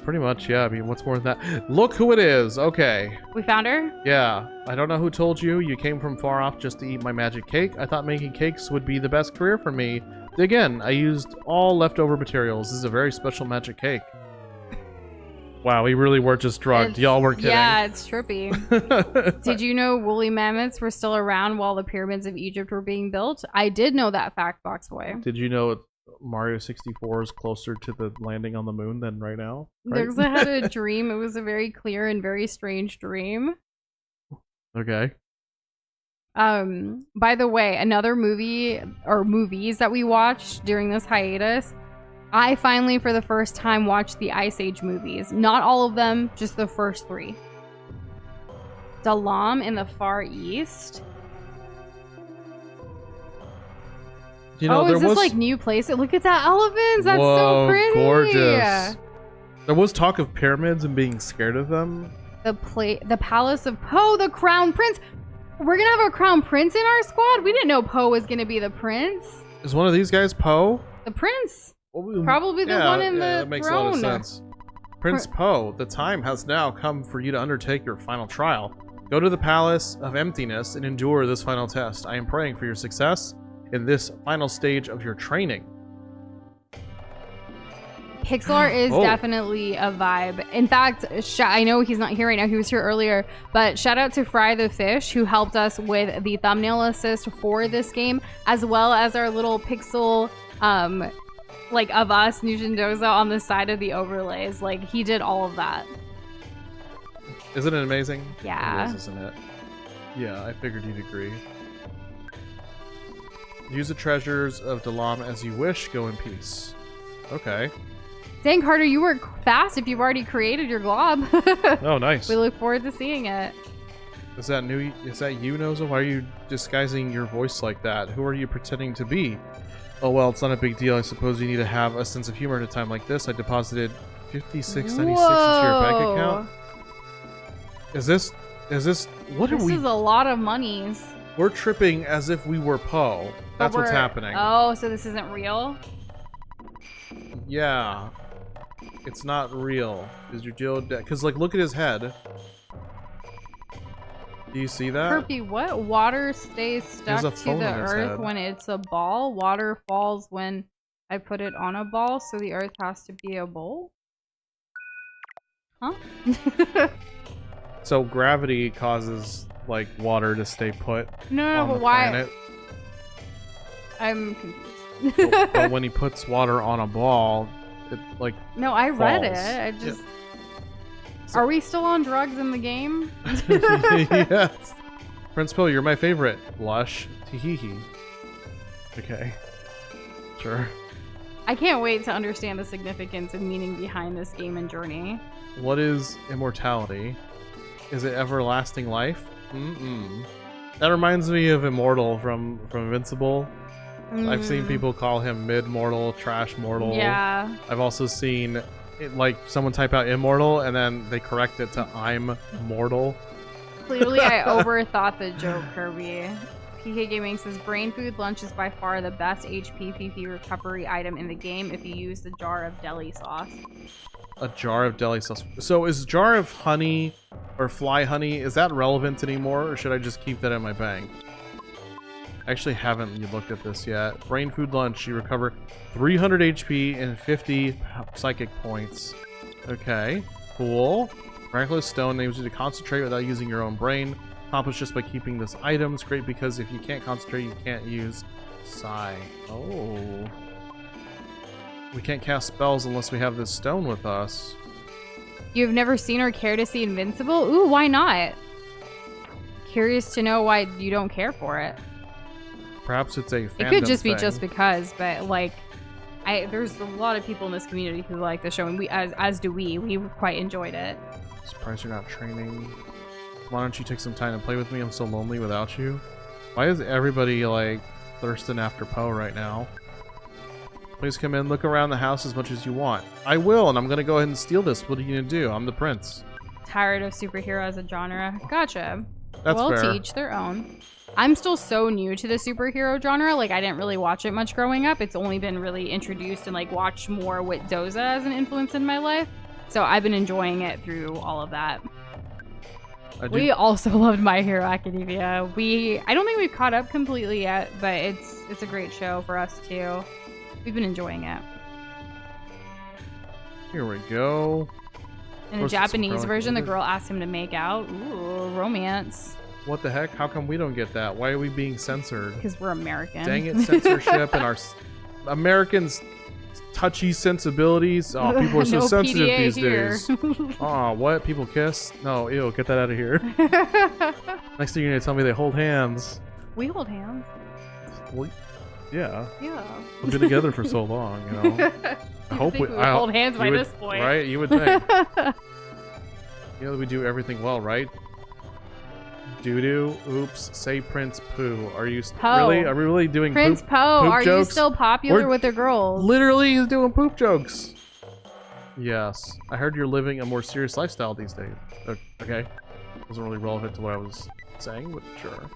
Pretty much, yeah. I mean, what's more than that? Look who it is. Okay. We found her? Yeah. I don't know who told you. You came from far off just to eat my magic cake. I thought making cakes would be the best career for me. Again, I used all leftover materials. This is a very special magic cake. Wow, we really were just drugged. Y'all weren't kidding. Yeah, it's trippy. Did you know woolly mammoths were still around while the pyramids of Egypt were being built? I did know that fact, Boxboy. Did you know Mario 64 is closer to the landing on the moon than right now? Right? There's I had a dream. It was a very clear and very strange dream. Okay. By the way, another movie or movies that we watched during this hiatus, I finally, for the first time, watched the Ice Age movies. Not all of them, just the first 3. Dalam in the Far East. You know, is this like new place? Look at that elephants. That's Whoa, so pretty. Gorgeous. There was talk of pyramids and being scared of them. The Palace of Po, the Crown Prince. We're gonna have a Crown Prince in our squad? We didn't know Po was gonna be the prince. Is one of these guys Poe? The prince. Probably the one in the that makes throne. a lot of sense. Prince Poe, the time has now come for you to undertake your final trial. Go to the Palace of Emptiness and endure this final test. I am praying for your success in this final stage of your training. Pixar is definitely a vibe. In fact, I know he's not here right now. He was here earlier, but shout out to Fry the Fish, who helped us with the thumbnail assist for this game, as well as our little pixel like of us, Nushindoza, on the side of the overlays. Like he did all of that. Isn't it amazing? Yeah. It is, isn't it? Yeah, I figured you'd agree. Use the treasures of Dalam as you wish. Go in peace. Okay. Dang, Carter, you work fast if you've already created your glob. Oh, nice. We look forward to seeing it. Is that new? Is that you, Noza? Why are you disguising your voice like that? Who are you pretending to be? Oh well, it's not a big deal. I suppose you need to have a sense of humor at a time like this. I deposited $56.96 into your bank account. Is this? What are we? This is a lot of monies. We're tripping as if we were Poe. That's what's happening. Oh, so this isn't real? Yeah. It's not real. Is your deal dead? Because, like, look at his head. Do you see that? Kirby, what? Water stays stuck to the earth when it's a ball. Water falls when I put it on a ball, so the earth has to be a bowl? Huh? So gravity causes, like, water to stay put on but the why? planet. I'm confused. But when he puts water on a ball, it, like, no, I read it. falls. I just... Yeah. Are we still on drugs in the game? Yes. Prince Pill, you're my favorite. Blush. Teehee. Okay. Sure. I can't wait to understand the significance and meaning behind this game and journey. What is immortality? Is it everlasting life? That reminds me of Immortal from Invincible. I've seen people call him mid-mortal, trash mortal. Yeah. I've also seen it, like, someone type out immortal and then they correct it to I'm mortal. Clearly, I overthought the joke, Kirby. PK Gaming says, Brain Food Lunch is by far the best HP PP recovery item in the game if you use the jar of deli sauce. A jar of deli sauce. So is jar of honey or fly honey, is that relevant anymore, or should I just keep that in my bank? I actually haven't looked at this yet. Brain Food Lunch, you recover 300 HP and 50 psychic points. Okay, cool. Miraculous Stone enables you to concentrate without using your own brain. Accomplished just by keeping this item. It's great because if you can't concentrate, you can't use Psi. Oh. We can't cast spells unless we have this stone with us. You've never seen or care to see Invincible? Ooh, why not? Curious to know why you don't care for it. Perhaps it's a fandom It could just be thing. just because, but like, there's a lot of people in this community who like the show, and we, as do we. We quite enjoyed it. Surprised you're not training. Why don't you take some time to play with me? I'm so lonely without you. Why is everybody like thirsting after Poe right now? Please come in, look around the house as much as you want. I will, and I'm gonna go ahead and steal this. What are you gonna do? I'm the prince. Tired of superhero as a genre. Gotcha. That's well, fair. to each their own. I'm still so new to the superhero genre. Like, I didn't really watch it much growing up. It's only been really introduced and like watched more with Doza as an influence in my life. So I've been enjoying it through all of that. We also loved My Hero Academia. I don't think we've caught up completely yet, but it's a great show for us too. We've been enjoying it. Here we go. In the Japanese version, the girl asked him to make out. Ooh, romance. What the heck? How come we don't get that? Why are we being censored? Because we're American. Dang it, censorship and our Americans' touchy sensibilities. Oh, people are so No sensitive PDA these here. days. Oh, what? People kiss? No, ew, get that out of here. Next thing you're gonna tell me they hold hands. We hold hands. Well, yeah. Yeah. We've been together for so long, you know. I hope we would hold hands by this point. Right? You would think. You know that we do everything well, right? Doo-doo, oops, say Prince Pooh. Are you really? Are we really doing Prince poop, Poe, poop are jokes? you still popular with the girls? Literally, he's doing poop jokes. Yes. I heard you're living a more serious lifestyle these days. Okay. Wasn't really relevant to what I was saying, but sure.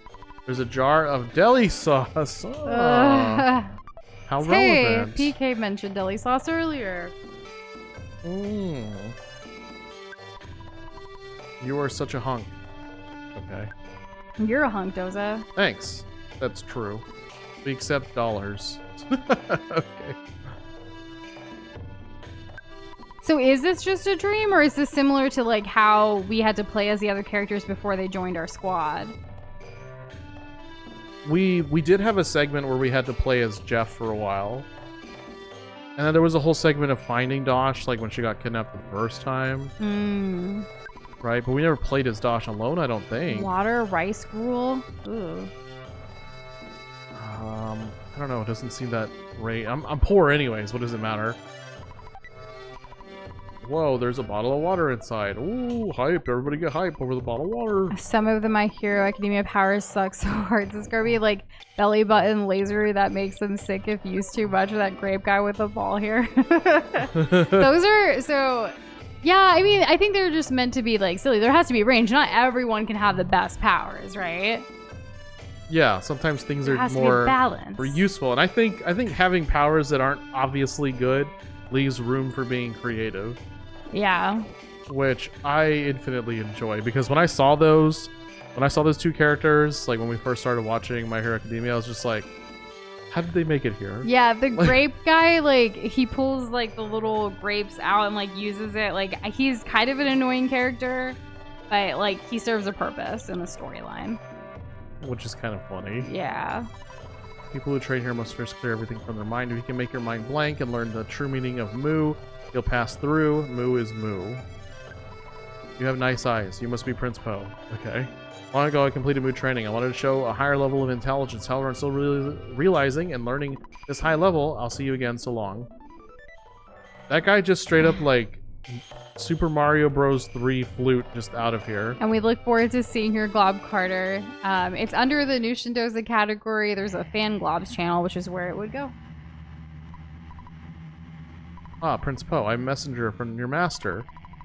There's a jar of deli sauce. Oh. How relevant. Hey, PK mentioned deli sauce earlier. You are such a hunk. Okay. You're a hunk, Doza. Thanks. That's true. We accept dollars. Okay. So is this just a dream, or is this similar to like how we had to play as the other characters before they joined our squad? We did have a segment where we had to play as Jeff for a while. And then there was a whole segment of finding Dosh, like when she got kidnapped the first time. Right? But we never played as Dosh alone, I don't think. Water, rice gruel. Ooh. I don't know. It doesn't seem that great. I'm poor anyways. What does it matter? Whoa, there's a bottle of water inside. Ooh, hype. Everybody get hype over the bottle of water. Some of the My Hero Academia powers suck so hard. This is gonna be like belly button laser that makes them sick if used too much. That grape guy with the ball here. Those are so... Yeah, I mean, I think they're just meant to be like silly. There has to be range. Not everyone can have the best powers, right? Yeah, sometimes things There are has to be more balance. useful. And I think having powers that aren't obviously good leaves room for being creative. Yeah. Which I infinitely enjoy, because when I saw those two characters, like when we first started watching My Hero Academia, I was just like, how did they make it here? Yeah, the grape guy, like, he pulls, like, the little grapes out and, like, uses it. Like, he's kind of an annoying character, but, like, he serves a purpose in the storyline. Which is kind of funny. Yeah. People who train here must first clear everything from their mind. If you can make your mind blank and learn the true meaning of moo, you'll pass through. Moo is moo. You have nice eyes. You must be Prince Po. Okay. Long ago, I completed mood training. I wanted to show a higher level of intelligence. However, I'm still really realizing and learning this high level. I'll see you again. So long. That guy just straight up, like, Super Mario Bros. 3 flute just out of here. And we look forward to seeing your Glob Carter. It's under the Nushindoza category. There's a Fan Globs channel, which is where it would go. Ah, Prince Po. I'm messenger from your master.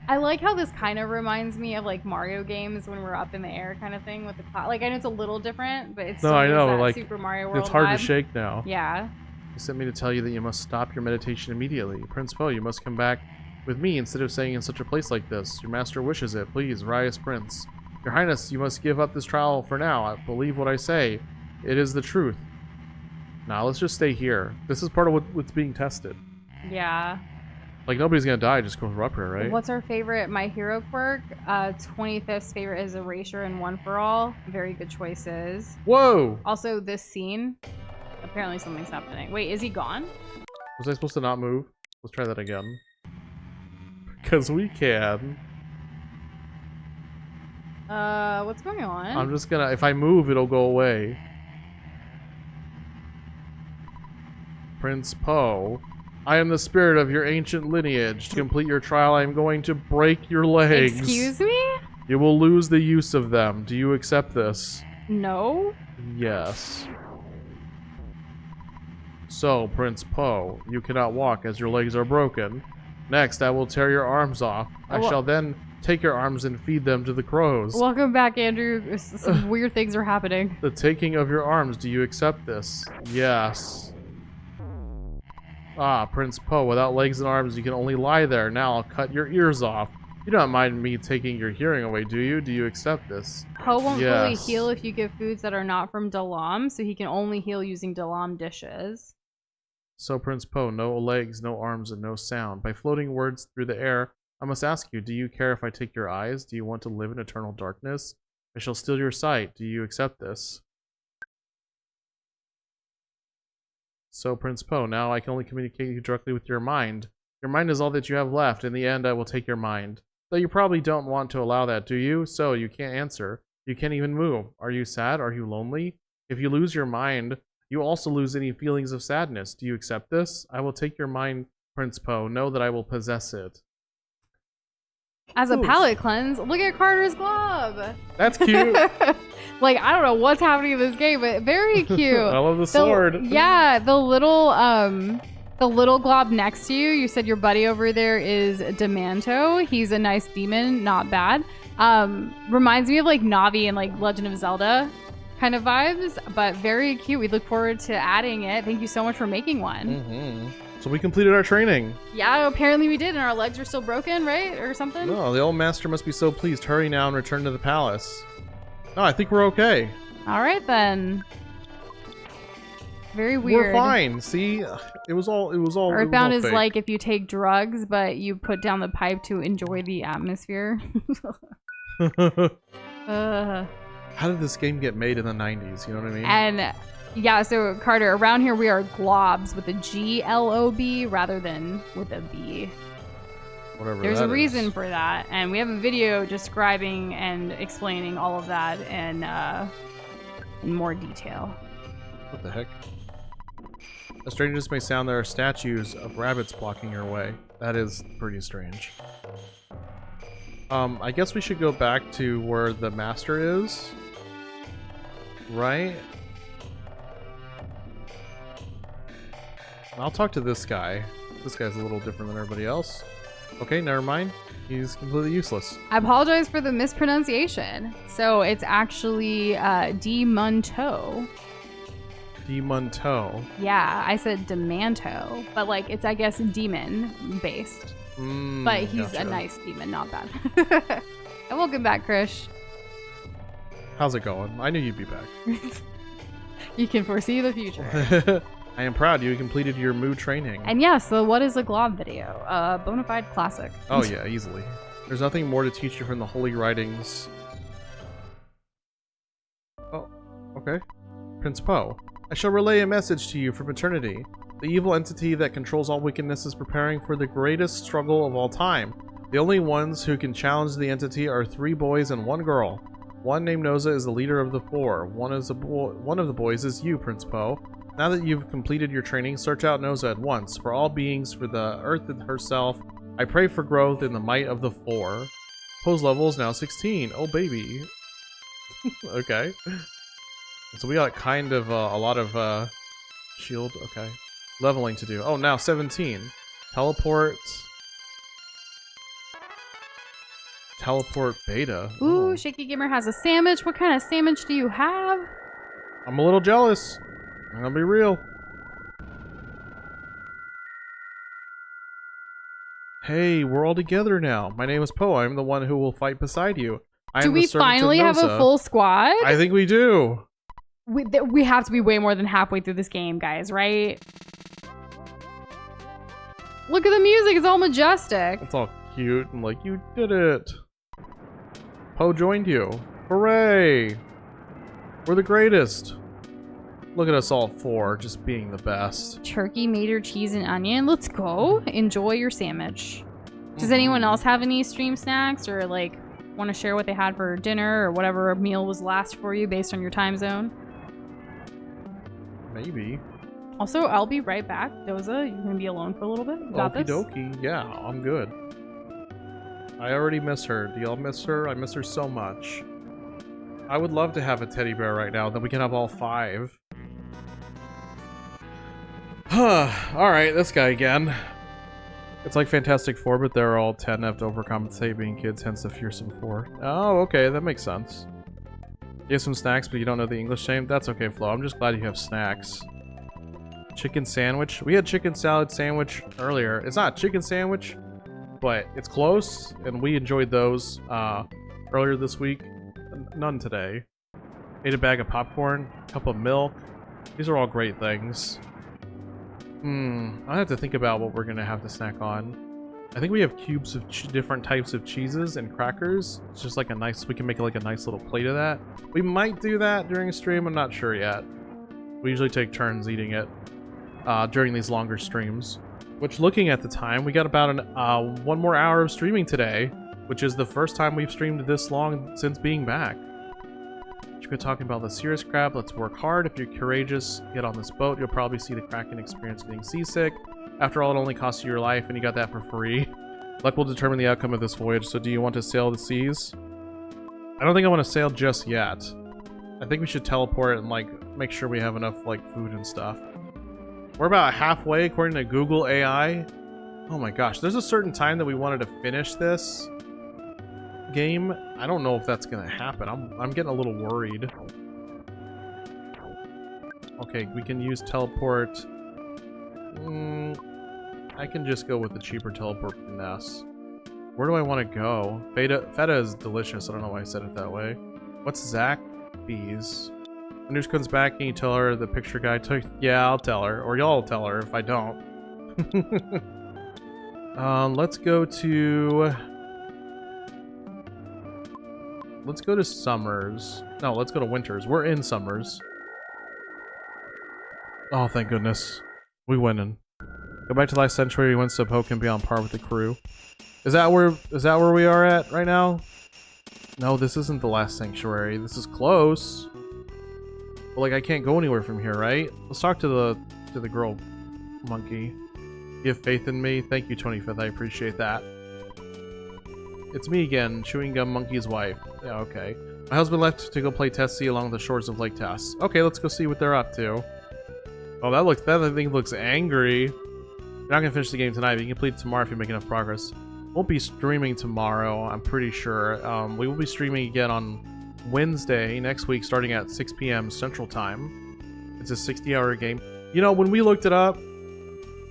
I like how this kind of reminds me of like Mario games when we're up in the air kind of thing with the cloud. Like I know it's a little different, but it's still I know, that like, Super Mario World it's hard vibe. to shake now. Yeah. He sent me to tell you that you must stop your meditation immediately. Prince Po, you must come back with me instead of staying in such a place like this. Your master wishes it. Please, Rias Prince. Your Highness, you must give up this trial for now. I believe what I say. It is the truth. Now, let's just stay here. This is part of what's being tested. Yeah. Like, nobody's gonna die just because we're up here, right? What's our favorite My Hero quirk? 25th's favorite is Erasure and One for All. Very good choices. Whoa! Also, this scene. Apparently something's happening. Wait, is he gone? Was I supposed to not move? Let's try that again. Because we can. What's going on? I'm just gonna... If I move, it'll go away. Prince Po. I am the spirit of your ancient lineage. To complete your trial, I am going to break your legs. Excuse me? You will lose the use of them. Do you accept this? No. Yes. So, Prince Po, you cannot walk as your legs are broken. Next, I will tear your arms off. I shall then take your arms and feed them to the crows. Welcome back, Andrew. Some weird things are happening. The taking of your arms, do you accept this? Yes. Ah, Prince Po, without legs and arms, you can only lie there. Now I'll cut your ears off. You don't mind me taking your hearing away, do you? Do you accept this? Po won't Yes. fully heal if you give foods that are not from Dalam, so he can only heal using Dalam dishes. So, Prince Po, no legs, no arms, and no sound. By floating words through the air, I must ask you, do you care if I take your eyes? Do you want to live in eternal darkness? I shall steal your sight. Do you accept this? So, Prince Po, now I can only communicate you directly with your mind. Your mind is all that you have left. In the end, I will take your mind. Though you probably don't want to allow that, do you? So, you can't answer. You can't even move. Are you sad? Are you lonely? If you lose your mind, you also lose any feelings of sadness. Do you accept this? I will take your mind, Prince Po. Know that I will possess it. As a palate cleanse, look at Carter's glove. That's cute. Like, I don't know what's happening in this game, but very cute. I love the sword. Yeah, the little glob next to you, you said your buddy over there is Demanto. He's a nice demon, not bad. Reminds me of like Navi and like Legend of Zelda kind of vibes, but very cute. We look forward to adding it. Thank you so much for making one. Mm-hmm. So we completed our training. Yeah, apparently we did, and our legs are still broken, right? Or something? No, the old master must be so pleased. Hurry now and return to the palace. No, I think we're okay. All right, then. Very weird. We're fine. See, it was all Earthbound is fake. like if you take drugs, but you put down the pipe to enjoy the atmosphere. How did this game get made in the 90s? You know what I mean? And Yeah, so Carter, around here we are globs with a G-L-O-B rather than with a B. Whatever. There's that a reason is. for that, and we have a video describing and explaining all of that in more detail. What the heck? As strange as this may sound, there are statues of rabbits blocking your way. That is pretty strange. I guess we should go back to where the master is. Right? I'll talk to this guy. This guy's a little different than everybody else. Okay, never mind. He's completely useless. I apologize for the mispronunciation. So it's actually Demonto. Demonto. Yeah, I said Demanto, but like it's I guess demon based. But he's a nice demon, not bad. And welcome back, Krish. How's it going? I knew you'd be back. You can foresee the future. I am proud you completed your mood training. And yeah, so what is a glob video? A bona fide classic. Oh yeah, easily. There's nothing more to teach you from the holy writings. Oh, okay. Prince Poe. I shall relay a message to you from eternity. The evil entity that controls all wickedness is preparing for the greatest struggle of all time. The only ones who can challenge the entity are 3 boys and 1 girl. One named Noza is the leader of the 4. One of the boys is you, Prince Poe. Now that you've completed your training, search out Noza at once. For all beings, for the earth herself, I pray for growth in the might of the 4. Poe's level is now 16. Oh, baby. Okay. So we got kind of a lot of shield. Okay. Leveling to do. Oh, now 17. Teleport. Teleport beta. Ooh, Oh. Shaky Gamer has a sandwich. What kind of sandwich do you have? I'm a little jealous. I'm gonna be real. Hey, we're all together now. My name is Poe. I'm the one who will fight beside you. Do we finally have a full squad? I think we do. We have to be way more than halfway through this game, guys, right? Look at the music. It's all majestic. It's all cute and like, you did it. Poe joined you. Hooray. We're the greatest. Look at us all 4 just being the best. Turkey, mater, cheese, and onion. Let's go. Enjoy your sandwich. Does anyone else have any stream snacks or like want to share what they had for dinner or whatever meal was last for you based on your time zone? Maybe. Also, I'll be right back. Doza, you're gonna be alone for a little bit. You got Okie this? dokie. Yeah, I'm good. I already miss her. Do y'all miss her? I miss her so much. I would love to have a teddy bear right now, then we can have all 5. Alright, this guy again. It's like Fantastic Four, but they're all 10 have to overcompensate being kids, hence the fearsome 4. Oh, okay, that makes sense. You have some snacks, but you don't know the English name? That's okay, Flo. I'm just glad you have snacks. Chicken sandwich? We had chicken salad sandwich earlier. It's not a chicken sandwich, but it's close, and we enjoyed those earlier this week. None today. Ate a bag of popcorn, cup of milk. These are all great things. I have to think about what we're gonna have to snack on. I think we have cubes of different types of cheeses and crackers. It's just like a nice, we can make like a nice little plate of that. We might do that during a stream, I'm not sure yet. We usually take turns eating it during these longer streams. Which, looking at the time, we got about 1 more hour of streaming today, which is the first time we've streamed this long since being back. We're talking about the serious crab. Let's work hard. If you're courageous, get on this boat. You'll probably see the Kraken experience getting seasick. After all, it only costs you your life, and you got that for free. Luck will determine the outcome of this voyage, so do you want to sail the seas? I don't think I want to sail just yet. I think we should teleport and, like, make sure we have enough, like, food and stuff. We're about halfway, according to Google AI. Oh my gosh, there's a certain time that we wanted to finish this game. I don't know if that's gonna happen. I'm getting a little worried. Okay, we can use teleport. I can just go with the cheaper teleport from Ness. Where do I want to go? Feta is delicious. I don't know why I said it that way. What's Zach? Bees. When news comes back, can you tell her the picture guy took? Yeah, I'll tell her. Or y'all tell her if I don't. Let's go to... Let's go to Summers. No, let's go to Winters. We're in Summers. Oh, thank goodness. We winning. Go back to last century once the Poe can be on par with the crew. Is that where we are at right now? No, this isn't the last sanctuary. This is close. But like I can't go anywhere from here, right? Let's talk to the girl monkey. You have faith in me? Thank you, 25th. I appreciate that. It's me again, Chewing Gum Monkey's wife. Yeah, okay. My husband left to go play Tessie along the shores of Lake Tess. Okay, let's go see what they're up to. Oh, that thing looks angry. You're not gonna finish the game tonight, but you can complete it tomorrow if you make enough progress. Won't be streaming tomorrow, I'm pretty sure. We will be streaming again on Wednesday next week, starting at 6 p.m. Central Time. It's a 60-hour game. You know, when we looked it up,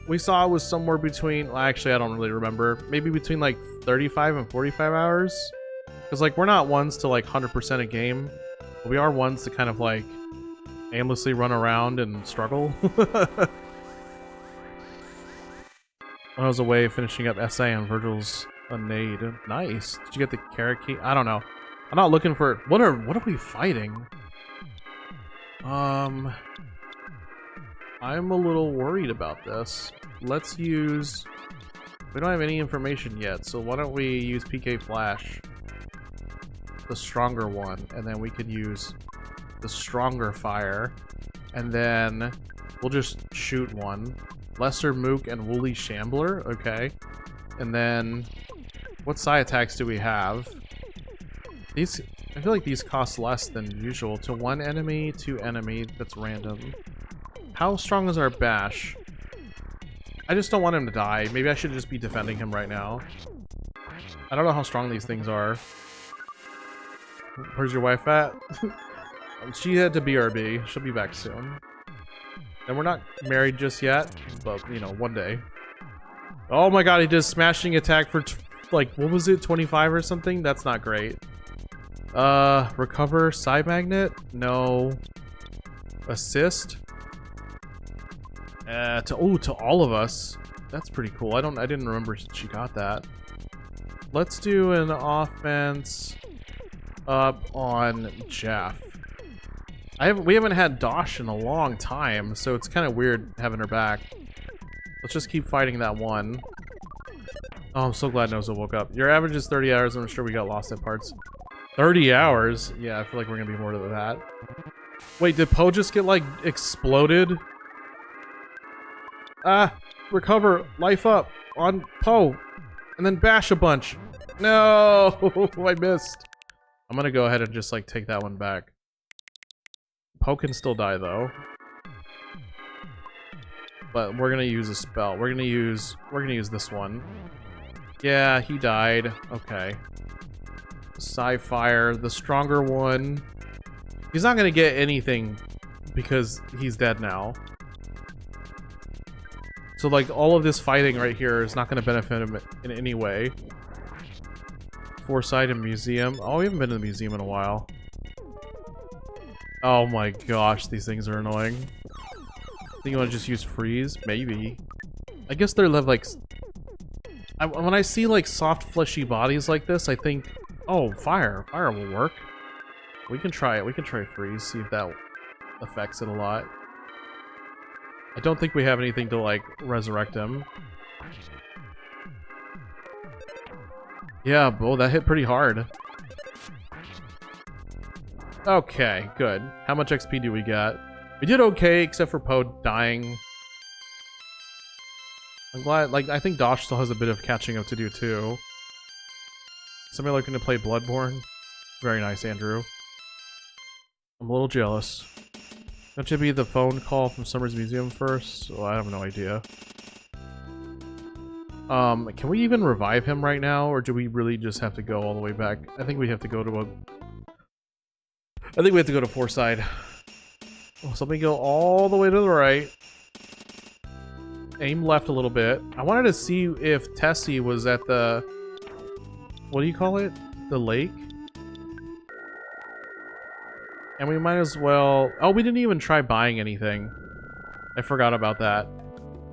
we saw it was somewhere between, well, actually I don't really remember, maybe between like 35 and 45 hours. Because like we're not ones to like 100% a game, but we are ones to kind of like aimlessly run around and struggle. When I was away finishing up essay on Virgil's Aeneid. Nice. Did you get the carrot key? I don't know. I'm not looking for, what are we fighting? I'm a little worried about this. Let's use... We don't have any information yet, so why don't we use PK Flash, the stronger one, and then we can use the stronger fire, and then we'll just shoot one. Lesser Mook and Woolly Shambler, okay. And then, what psi attacks do we have? These, I feel like these cost less than usual. To one enemy, to enemy, that's random. How strong is our bash? I just don't want him to die. Maybe I should just be defending him right now. I don't know how strong these things are. Where's your wife at? She had to BRB. She'll be back soon. And we're not married just yet, but, you know, one day. Oh my god, he did a smashing attack for, like, what was it, 25 or something? That's not great. Recover psi magnet? No. Assist? To all of us. That's pretty cool. I didn't remember she got that. Let's do an offense up on Jeff. We haven't had Dosh in a long time, so it's kind of weird having her back. Let's just keep fighting that one. Oh, I'm so glad Noza woke up. Your average is 30 hours, and I'm sure we got lost at parts. 30 hours? Yeah, I feel like we're gonna be more to that. Wait, did Poe just get, like, exploded? Recover, life up on Poe, and then bash a bunch. No, I missed. I'm gonna go ahead and just, like, take that one back. Poe can still die, though. But we're gonna use a spell. We're gonna use this one. Yeah, he died. Okay. Psi-fire, the stronger one. He's not gonna get anything because he's dead now. So, like, all of this fighting right here is not gonna benefit him in any way. Foresight and museum. Oh, we haven't been to the museum in a while. Oh my gosh, these things are annoying. Think you want to just use freeze? Maybe. I guess they're like... when I see like soft fleshy bodies like this, I think, oh, fire. Fire will work. We can try it. We can try freeze, see if that affects it a lot. I don't think we have anything to like resurrect him. Yeah, oh, that hit pretty hard. Okay, good. How much XP do we got? We did okay, except for Poe dying. I'm glad, like, I think Dosh still has a bit of catching up to do, too. Somebody looking to play Bloodborne? Very nice, Andrew. I'm a little jealous. Don't you be the phone call from Summer's Museum first? Oh, I have no idea. Can we even revive him right now, or do we really just have to go all the way back? I think we have to go to a... I think we have to go to Foresight. Oh, so let me go all the way to the right. Aim left a little bit. I wanted to see if Tessie was at the... What do you call it? The lake? And we might as well... Oh, we didn't even try buying anything. I forgot about that.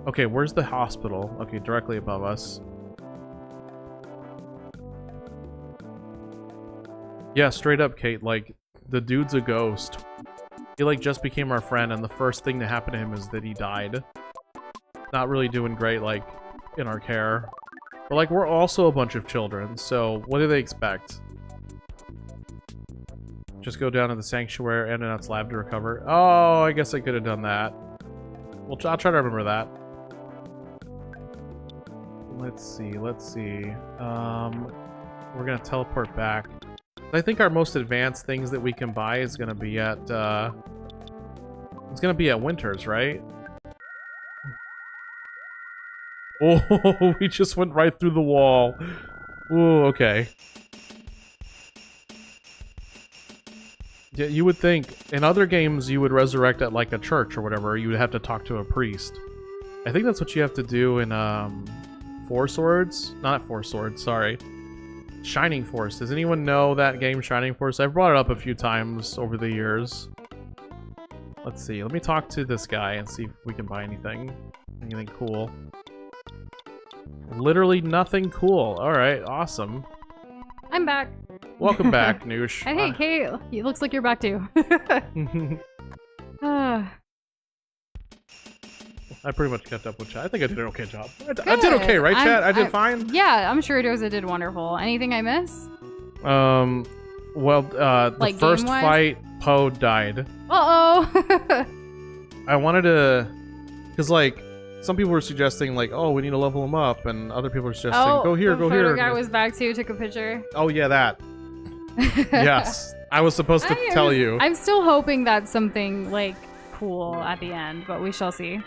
Okay, where's the hospital? Okay, directly above us. Yeah, straight up, Kate. Like, the dude's a ghost. He like just became our friend, and the first thing to happen to him is that he died. Not really doing great, like, in our care. But like, we're also a bunch of children, so what do they expect? Just go down to the sanctuary and its lab to recover. Oh, I guess I could have done that. Well, I'll try to remember that. Let's see. We're gonna teleport back. I think our most advanced things that we can buy is gonna be at, it's gonna be at Winters, right? Oh, we just went right through the wall. Ooh, okay. Yeah, you would think in other games you would resurrect at like a church or whatever. You would have to talk to a priest. I think that's what you have to do in Four Swords. Not Four Swords, sorry. Shining Force. Does anyone know that game, Shining Force? I've brought it up a few times over the years. Let's see. Let me talk to this guy and see if we can buy anything. Anything cool. Literally nothing cool. Alright, awesome. I'm back. Welcome back, Noosh. And hey, Kate. It looks like you're back too. I pretty much kept up with chat. I think I did an okay job. I did okay, right, chat? I did fine? Yeah, I'm sure Doza did wonderful. Anything I miss? Well, the like first game-wise? fight, Poe died. Uh-oh! I wanted to... Because, like, some people were suggesting, like, oh, we need to level him up, and other people were suggesting, go here, go here. The guy was back too, took a picture. Oh, yeah, that. Yes. I was supposed to tell you. I'm still hoping that's something, like, cool at the end, but we shall see.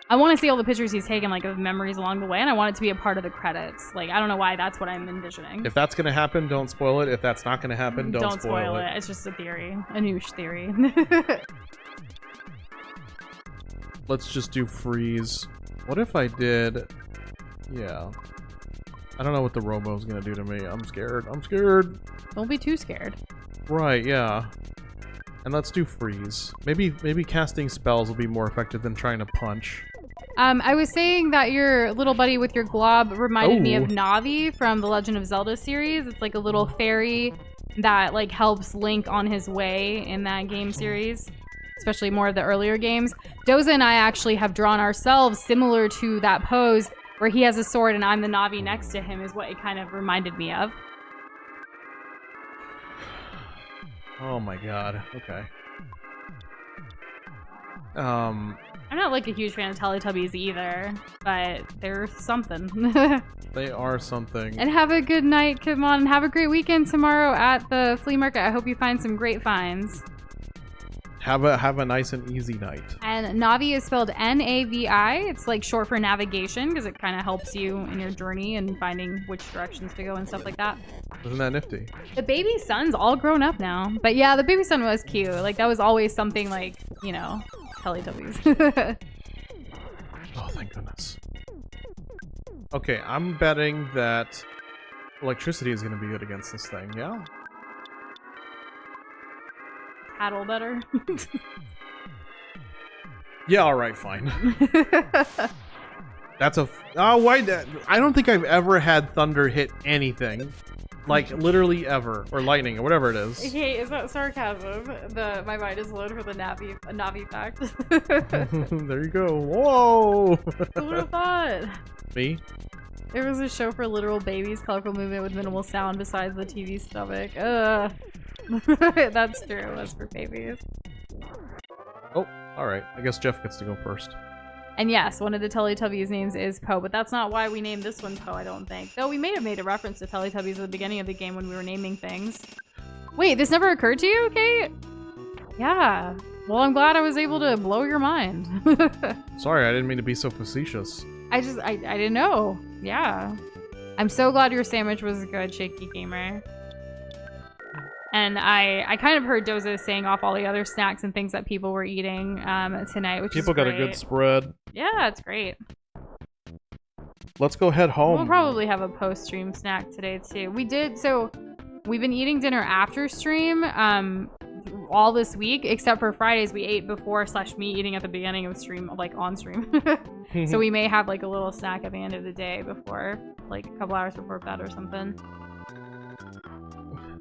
I want to see all the pictures he's taken, like, of memories along the way, and I want it to be a part of the credits. Like, I don't know why that's what I'm envisioning. If that's gonna happen, don't spoil it. If that's not gonna happen, don't spoil it. It's just a theory. A noosh theory. Let's just do freeze. What if I did... Yeah. I don't know what the robo's gonna do to me. I'm scared. I'm scared. Don't be too scared. Right, yeah. And let's do freeze. Maybe casting spells will be more effective than trying to punch. I was saying that your little buddy with your glob reminded me of Navi from the Legend of Zelda series. It's like a little fairy that like helps Link on his way in that game series, especially more of the earlier games. Doza and I actually have drawn ourselves similar to that pose where he has a sword and I'm the Navi next to him is what it kind of reminded me of. Oh my god. Okay. I'm not like a huge fan of Teletubbies either, but they're something. They are something. And have a good night, come on. Have a great weekend tomorrow at the flea market. I hope you find some great finds. Have a nice and easy night. And Navi is spelled N-A-V-I. It's like short for navigation because it kind of helps you in your journey and finding which directions to go and stuff like that. Isn't that nifty? The baby son's all grown up now. But yeah, the baby son was cute. Like that was always something like, you know, Teletubbies. Oh, thank goodness. Okay, I'm betting that electricity is going to be good against this thing, yeah? Paddle better. Yeah, alright, fine. That's a... Oh, why... I don't think I've ever had thunder hit anything. Like, literally ever. Or lightning, or whatever it is. Okay, is that sarcasm? My mind is loaded for the Navi fact. There you go. Whoa! Who would have thought? Me? There was a show for literal babies, colorful movement with minimal sound besides the TV stomach. Ugh. That's true. That's for babies. Oh, alright. I guess Jeff gets to go first. And yes, one of the Teletubbies' names is Poe, but that's not why we named this one Poe, I don't think. Though we may have made a reference to Teletubbies at the beginning of the game when we were naming things. Wait, this never occurred to you, Kate? Yeah. Well, I'm glad I was able to blow your mind. Sorry, I didn't mean to be so facetious. I didn't know. Yeah. I'm so glad your sandwich was good, Shaky Gamer. And I kind of heard Doza saying off all the other snacks and things that people were eating tonight, which people is great. got a good spread. Yeah, it's great. Let's go head home. We'll probably have a post-stream snack today too. We've been eating dinner after stream all this week, except for Fridays we ate before / me eating at the beginning of stream, like on stream. So we may have like a little snack at the end of the day before, like a couple hours before bed or something.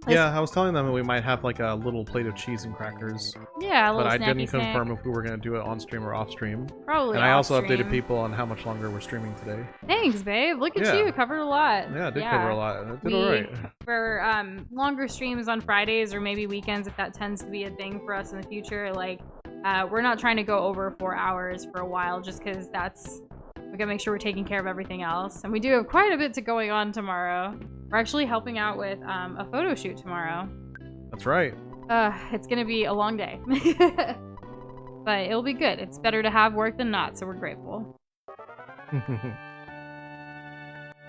Yeah, I was telling them that we might have like a little plate of cheese and crackers. Yeah, a little But I snacky didn't confirm snack. if we were going to do it on stream or off stream. Probably And I also off-stream. updated people on how much longer we're streaming today. Thanks, babe. Look at Yeah. you. Covered a lot. Yeah, I did cover a lot. I did We, alright. For longer streams on Fridays or maybe weekends, if that tends to be a thing for us in the future, like we're not trying to go over 4 hours for a while just because we gotta make sure we're taking care of everything else. And we do have quite a bit going on tomorrow. We're actually helping out with a photo shoot tomorrow. That's right. It's gonna be a long day. But it'll be good. It's better to have work than not, so we're grateful.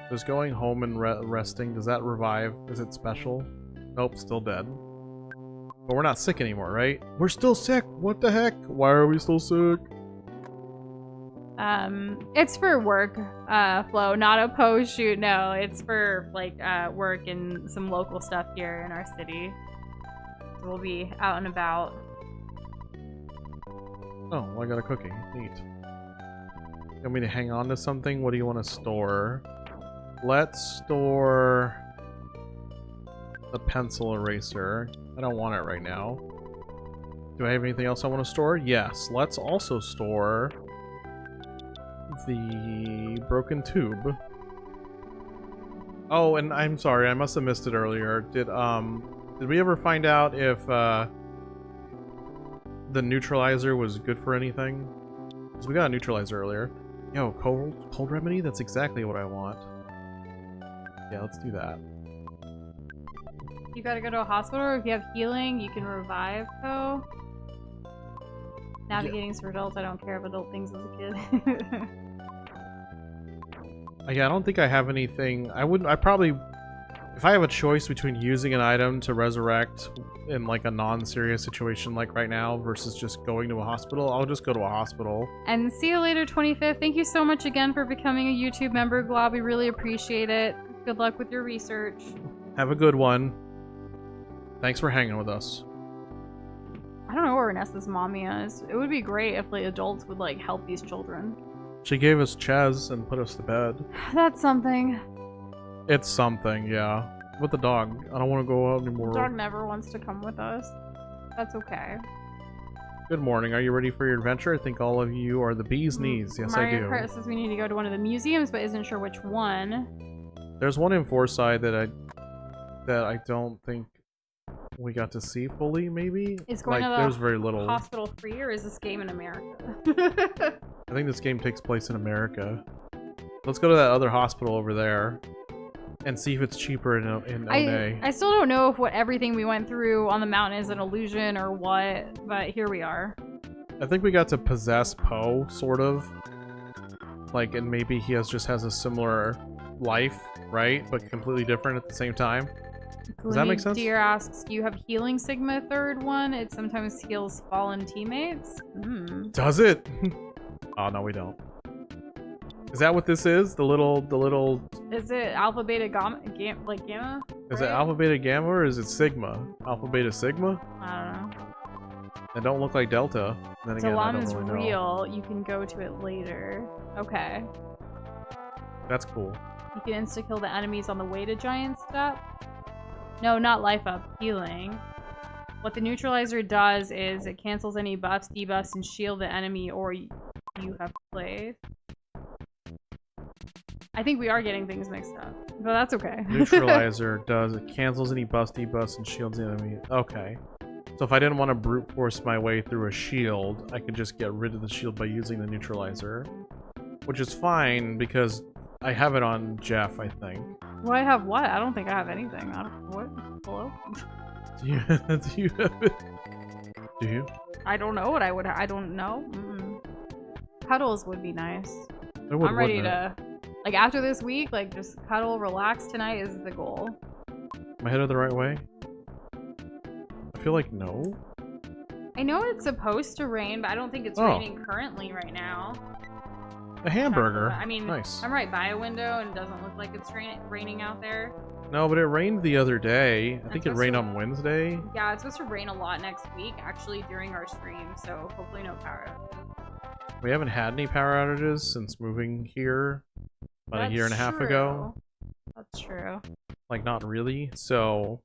Does going home and resting, does that revive? Is it special? Nope, still dead. But we're not sick anymore, right? We're still sick! What the heck? Why are we still sick? It's for work, Flo, not a pose shoot, no. It's for, like, work and some local stuff here in our city. So we'll be out and about. Oh, well, I got a cookie. Neat. You want me to hang on to something? What do you want to store? Let's store the pencil eraser. I don't want it right now. Do I have anything else I want to store? Yes. Let's also store the broken tube. Oh, and I'm sorry, I must have missed it earlier. Did we ever find out if the neutralizer was good for anything? Because we got a neutralizer earlier. Yo, cold remedy? That's exactly what I want. Yeah, let's do that. You gotta go to a hospital, or if you have healing, you can revive, though. Navigating's for adults. I don't care of adult things as a kid. Yeah, I don't think I have anything. I probably, if I have a choice between using an item to resurrect in like a non-serious situation like right now versus just going to a hospital, I'll just go to a hospital. And see you later, 25th. Thank you so much again for becoming a YouTube member, Glob. We really appreciate it. Good luck with your research. Have a good one. Thanks for hanging with us. I don't know where Ness's mommy is. It would be great if like adults would like help these children. She gave us Ches and put us to bed. That's something. It's something, yeah. With the dog. I don't want to go out anymore. The dog never wants to come with us. That's okay. Good morning. Are you ready for your adventure? I think all of you are the bee's knees. Yes, I do. Mario Kart says we need to go to one of the museums, but isn't sure which one. There's one in Forsyth that I don't think we got to see fully, maybe? Is going like, to the there's very little. hospital free, or is this game in America? I think this game takes place in America. Let's go to that other hospital over there and see if it's cheaper in One. I still don't know if everything we went through on the mountain is an illusion or what, but here we are. I think we got to possess Poe, sort of. Like, and maybe he just has a similar life, right? But completely different at the same time. Does that make sense? Deer asks, do you have healing Sigma third one? It sometimes heals fallen teammates. Does it? Oh, no, we don't. Is that what this is? The little... Is it alpha, beta, gamma? Like gamma? Is it alpha, beta, gamma, or is it sigma? Alpha, beta, sigma? I don't know. They don't look like delta. Then again, I Dalam don't is really know. real. You can go to it later. Okay. That's cool. You can insta-kill the enemies on the way to giant step. No, not life up. Healing. What the neutralizer does is it cancels any buffs, debuffs, and shield the enemy or you have played. I think we are getting things mixed up, but that's okay. Neutralizer does it cancels any buffs, debuffs, and shields the enemy. Okay. So if I didn't want to brute force my way through a shield, I could just get rid of the shield by using the neutralizer. Which is fine because I have it on Jeff, I think. Well, I have what? I don't think I have anything. I don't, what? Hello? Do you have it? Do you? I don't know what I would I don't know. Cuddles would be nice. It would, I'm ready to... Like, after this week, like, just cuddle, relax tonight is the goal. Am I headed the right way? I feel like no. I know it's supposed to rain, but I don't think it's raining currently right now. A hamburger. I mean, nice. I'm right by a window and it doesn't look like it's raining out there. No, but it rained the other day. I think it rained on Wednesday. Yeah, it's supposed to rain a lot next week, actually, during our stream, so hopefully no power outages. We haven't had any power outages since moving here about a year and a half ago. That's true. Like, not really. So,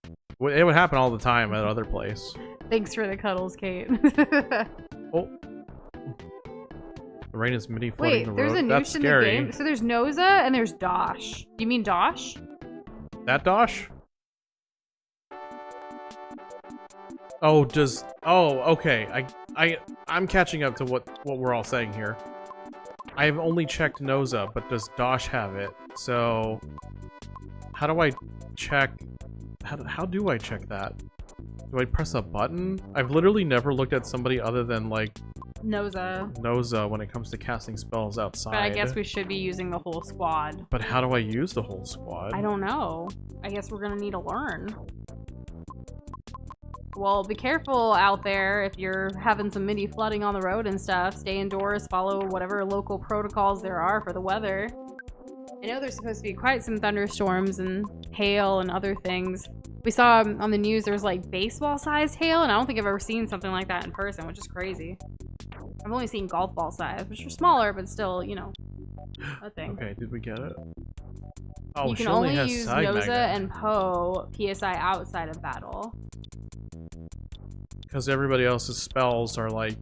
It would happen all the time at other place. Thanks for the cuddles, Kate. Oh. The rain is mini flooding the road. Wait, there's a That's noosh in the scary. game. So there's Noza and there's Dosh. Do you mean Dosh? That Dosh? Oh, okay. I'm catching up to what we're all saying here. I've only checked Noza, but does Dosh have it? So how do I check? How do I check that? Do I press a button? I've literally never looked at somebody other than like Noza when it comes to casting spells outside. But I guess we should be using the whole squad. But how do I use the whole squad? I don't know. I guess we're gonna need to learn. Well, be careful out there if you're having some mini flooding on the road and stuff. Stay indoors, follow whatever local protocols there are for the weather. I know there's supposed to be quite some thunderstorms and hail and other things. We saw on the news there's like baseball-sized hail, and I don't think I've ever seen something like that in person, which is crazy. I've only seen golf ball size, which are smaller, but still, you know, a thing. Okay, did we get it? Oh, you she can only only has use side Noza magnet. and Poe PSI outside of battle. Because everybody else's spells are like,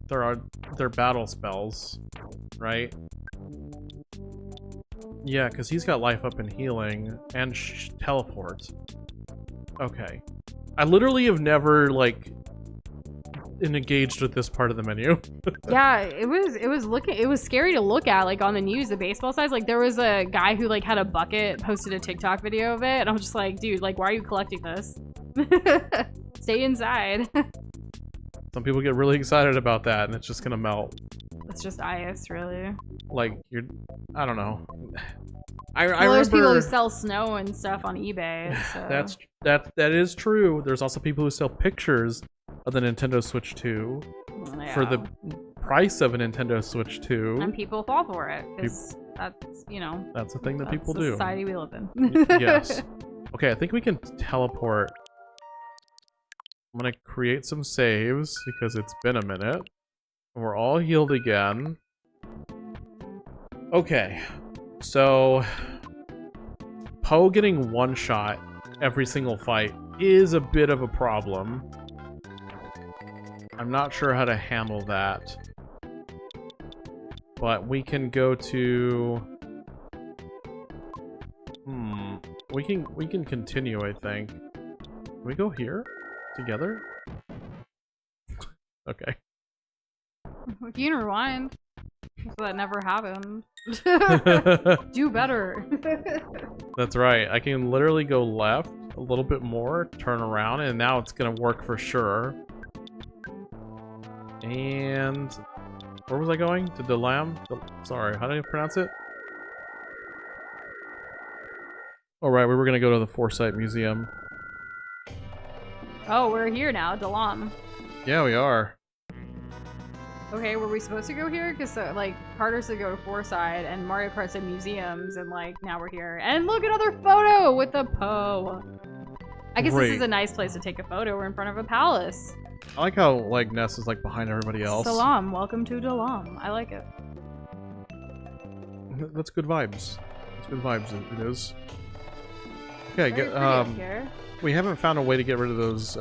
they're battle spells, right? Yeah, because he's got life up and healing and teleport. Okay. I literally have never like engaged with this part of the menu. Yeah, it was scary to look at, like on the news, the baseball size. Like there was a guy who like had a bucket, posted a TikTok video of it, and I'm just like, dude, like why are you collecting this? Stay inside. Some people get really excited about that and it's just gonna melt. It's just ice, really. Like I don't know. I Well, there's people remember who sell snow and stuff on eBay. So. that is true. There's also people who sell pictures of the Nintendo Switch 2 for the price of a Nintendo Switch 2. And people fall for it because that's, you know, that's a thing that people the do. society we live in. Yes. Okay, I think we can teleport. I'm gonna create some saves because it's been a minute. We're all healed again. Okay, so Poe getting one shot every single fight is a bit of a problem. I'm not sure how to handle that. But we can go to... We can continue, I think. Can we go here? Together? Okay. You can rewind. So that never happened. Do better. That's right. I can literally go left a little bit more, turn around, and now it's gonna work for sure. And where was I going? To Delam? Sorry, how do you pronounce it? Alright, we were gonna go to the Foresight Museum. Oh, we're here now, Dalam. Yeah, we are. Okay, were we supposed to go here? Because, like, Carter's to go to Foresight, and Mario Kart said museums, and, like, now we're here. And look, another photo with the Poe. I guess Great. this is a nice place to take a photo. We're in front of a palace. I like how, like, Ness is, like, behind everybody else. Salam, welcome to Dalam. I like it. That's good vibes. That's good vibes, it is. Okay, Very pretty up here. we haven't found a way to get rid of those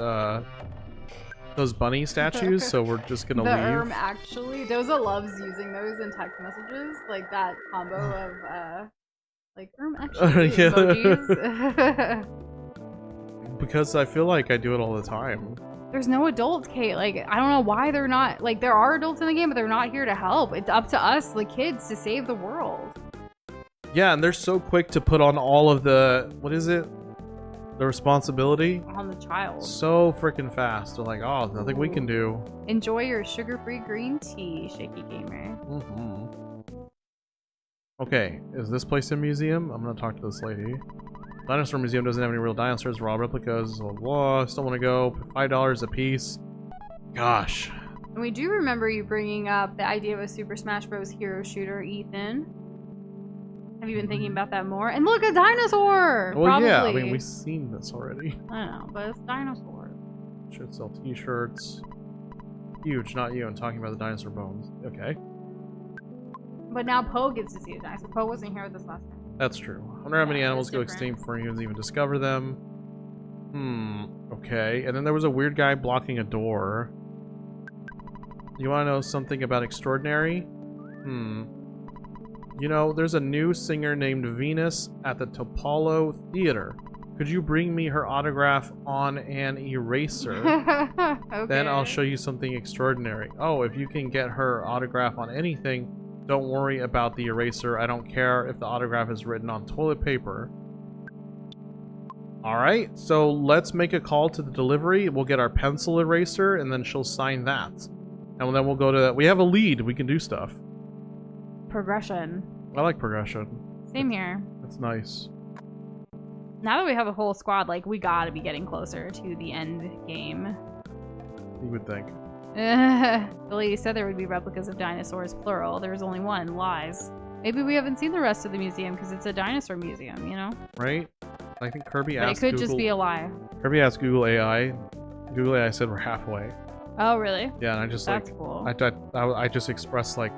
bunny statues, so we're just gonna leave. Actually, Doza loves using those in text messages, like that combo of like actually Yeah. emojis. Because I feel like I do it all the time. There's no adults, Kate. Like, I don't know why they're not, like, there are adults in the game, but they're not here to help. It's up to us, the kids, to save the world. Yeah, and they're so quick to put on all of the, what is it? The responsibility. On the child. So freaking fast. They're like, oh, nothing we can do. Enjoy your sugar-free green tea, Shaky Gamer. Okay, is this place a museum? I'm gonna talk to this lady. Dinosaur Museum doesn't have any real dinosaurs, raw replicas. Whoa, still want to go. $5 a piece. Gosh. And we do remember you bringing up the idea of a Super Smash Bros. Hero shooter, Ethan. Have you been thinking about that more? And look, a dinosaur! Well, Probably. yeah, I mean, we've seen this already. I know, but it's dinosaurs. Should sell t-shirts. Huge, not you. I'm talking about the dinosaur bones. Okay. But now Poe gets to see a dinosaur. Poe wasn't here with us last time. That's true. I wonder how many Yeah, animals it's go different. extinct before humans even discover them. Okay. And then there was a weird guy blocking a door. You want to know something about extraordinary? You know, there's a new singer named Venus at the Topolo Theater. Could you bring me her autograph on an eraser? Okay. Then I'll show you something extraordinary. Oh, if you can get her autograph on anything, don't worry about the eraser. I don't care if the autograph is written on toilet paper. Alright, so let's make a call to the delivery. We'll get our pencil eraser, and then she'll sign that. And then we'll go to that. We have a lead. We can do stuff. Progression. I like progression. Same here. That's nice. Now that we have a whole squad, like, we gotta be getting closer to the end game. You would think. The lady said there would be replicas of dinosaurs, plural. There was only one. Lies. Maybe we haven't seen the rest of the museum because it's a dinosaur museum, you know? Right? I think Kirby But asked it could Google, just be a lie. Kirby asked Google AI. Google AI said we're halfway. Oh, really? Yeah, and I just That's like cool. I just expressed like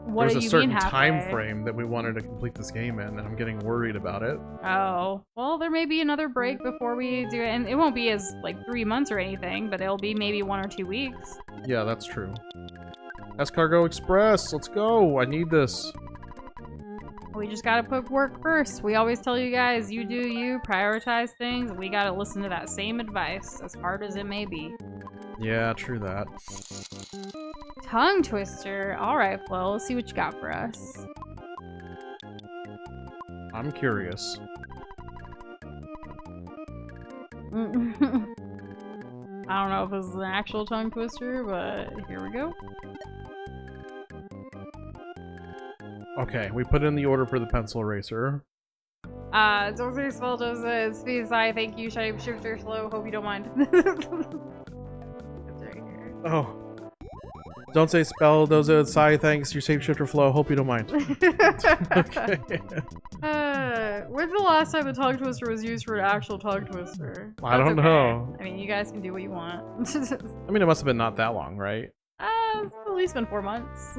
What there's do a you certain mean time halfway? frame that we wanted to complete this game in, and I'm getting worried about it. Oh, well, there may be another break before we do it, and it won't be as like 3 months or anything, but it'll be maybe 1 or 2 weeks. Yeah, that's true. Escargot Express, let's go. I need this. We just gotta put work first. We always tell you guys, you do you, prioritize things. We gotta listen to that same advice, as hard as it may be. Yeah, true that. Tongue twister. All right, Flo, let's see what you got for us. I'm curious. I don't know if this is an actual tongue twister, but here we go. Okay, we put in the order for the pencil eraser. Don't say spell Joseph, speed side, thank you, shape shifter slow, hope you don't mind. It's right here. Oh. Don't say spell dozo sigh thanks, your shapeshifter flow, hope you don't mind. Okay. When's the last time the tongue twister was used for an actual tongue twister? I don't know. I mean, you guys can do what you want. I mean, it must have been not that long, right? It's at least been 4 months.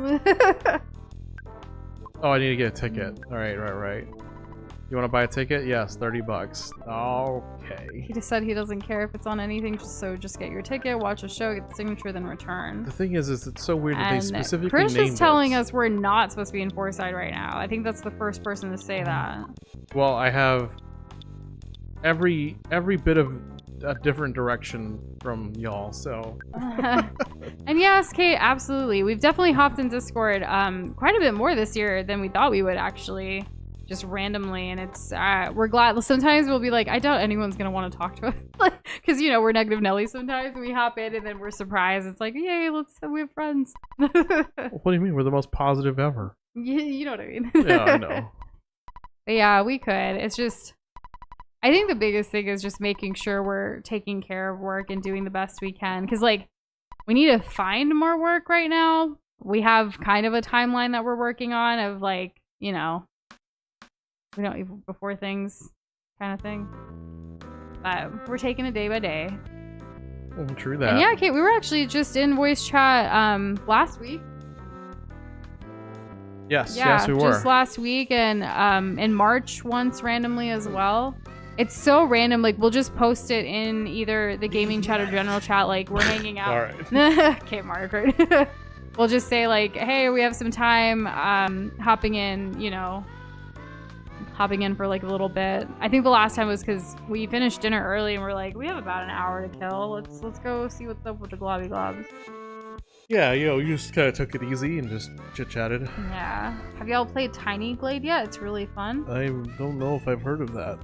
Oh, I need to get a ticket. Alright, right. You want to buy a ticket? Yes, 30 bucks. Okay. He just said he doesn't care if it's on anything, just get your ticket, watch a show, get the signature, then return. The thing is it's so weird that they specifically Chris named is telling it. us we're not supposed to be in Foresight right now. I think that's the first person to say that. Well, I have every bit of a different direction from y'all, so. And yes, Kate, absolutely. We've definitely hopped in Discord quite a bit more this year than we thought we would, actually. Just randomly, and it's we're glad. Sometimes we'll be like, I doubt anyone's gonna want to talk to us, because you know we're Negative Nelly sometimes, and we hop in and then we're surprised. It's like, yay, we have friends. What do you mean? We're the most positive ever. You know what I mean? Yeah, I know. But yeah, we could. It's just, I think the biggest thing is just making sure we're taking care of work and doing the best we can, because like we need to find more work right now. We have kind of a timeline that we're working on of like, you know, we don't even before things kind of thing. But we're taking it day by day. Well, true that. And yeah, Kate, we were actually just in voice chat last week. Yes, Yeah, yes, we were. just last week, and in March once randomly as well. It's so random, like we'll just post it in either the gaming chat or general chat, like we're hanging out. Alright. Okay, Margaret. We'll just say like, hey, we have some time, hopping in, you know, hopping in for like a little bit. I think the last time was because we finished dinner early and we're like, we have about an hour to kill. Let's go see what's up with the globby globs. Yeah, you know, you just kind of took it easy and just chit-chatted. Yeah. Have y'all played Tiny Glade yet? It's really fun. I don't know if I've heard of that.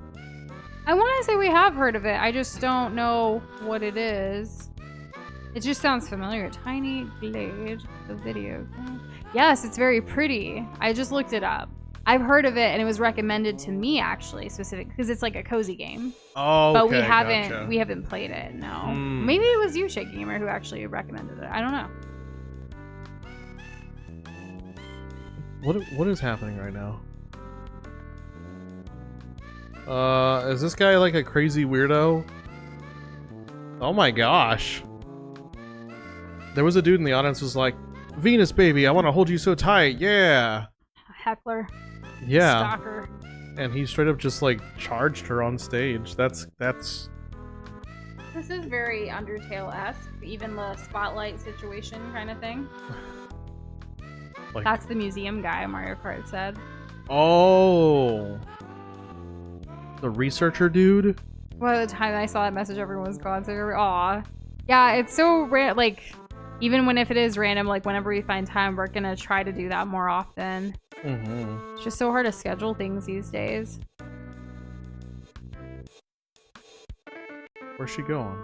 I want to say we have heard of it. I just don't know what it is. It just sounds familiar. Tiny Glade, the video game. Yes, it's very pretty. I just looked it up. I've heard of it, and it was recommended to me actually, specific because it's like a cozy game. Oh, okay, but gotcha. we haven't played it. No, maybe it was you, Shake Gamer, who actually recommended it. I don't know. What is happening right now? Is this guy like a crazy weirdo? Oh my gosh. There was a dude in the audience who was like, Venus baby, I want to hold you so tight, yeah. Heckler. Yeah. Stalker. And he straight up just like charged her on stage. That's This is very Undertale-esque, even the spotlight situation kind of thing. Like, that's the museum guy, Mario Kart said. Oh. The researcher dude? Well, at the time I saw that message, everyone was gone, so aw. Yeah, it's so like, even if it is random, like, whenever we find time, we're gonna try to do that more often. Mm-hmm. It's just so hard to schedule things these days. Where's she going?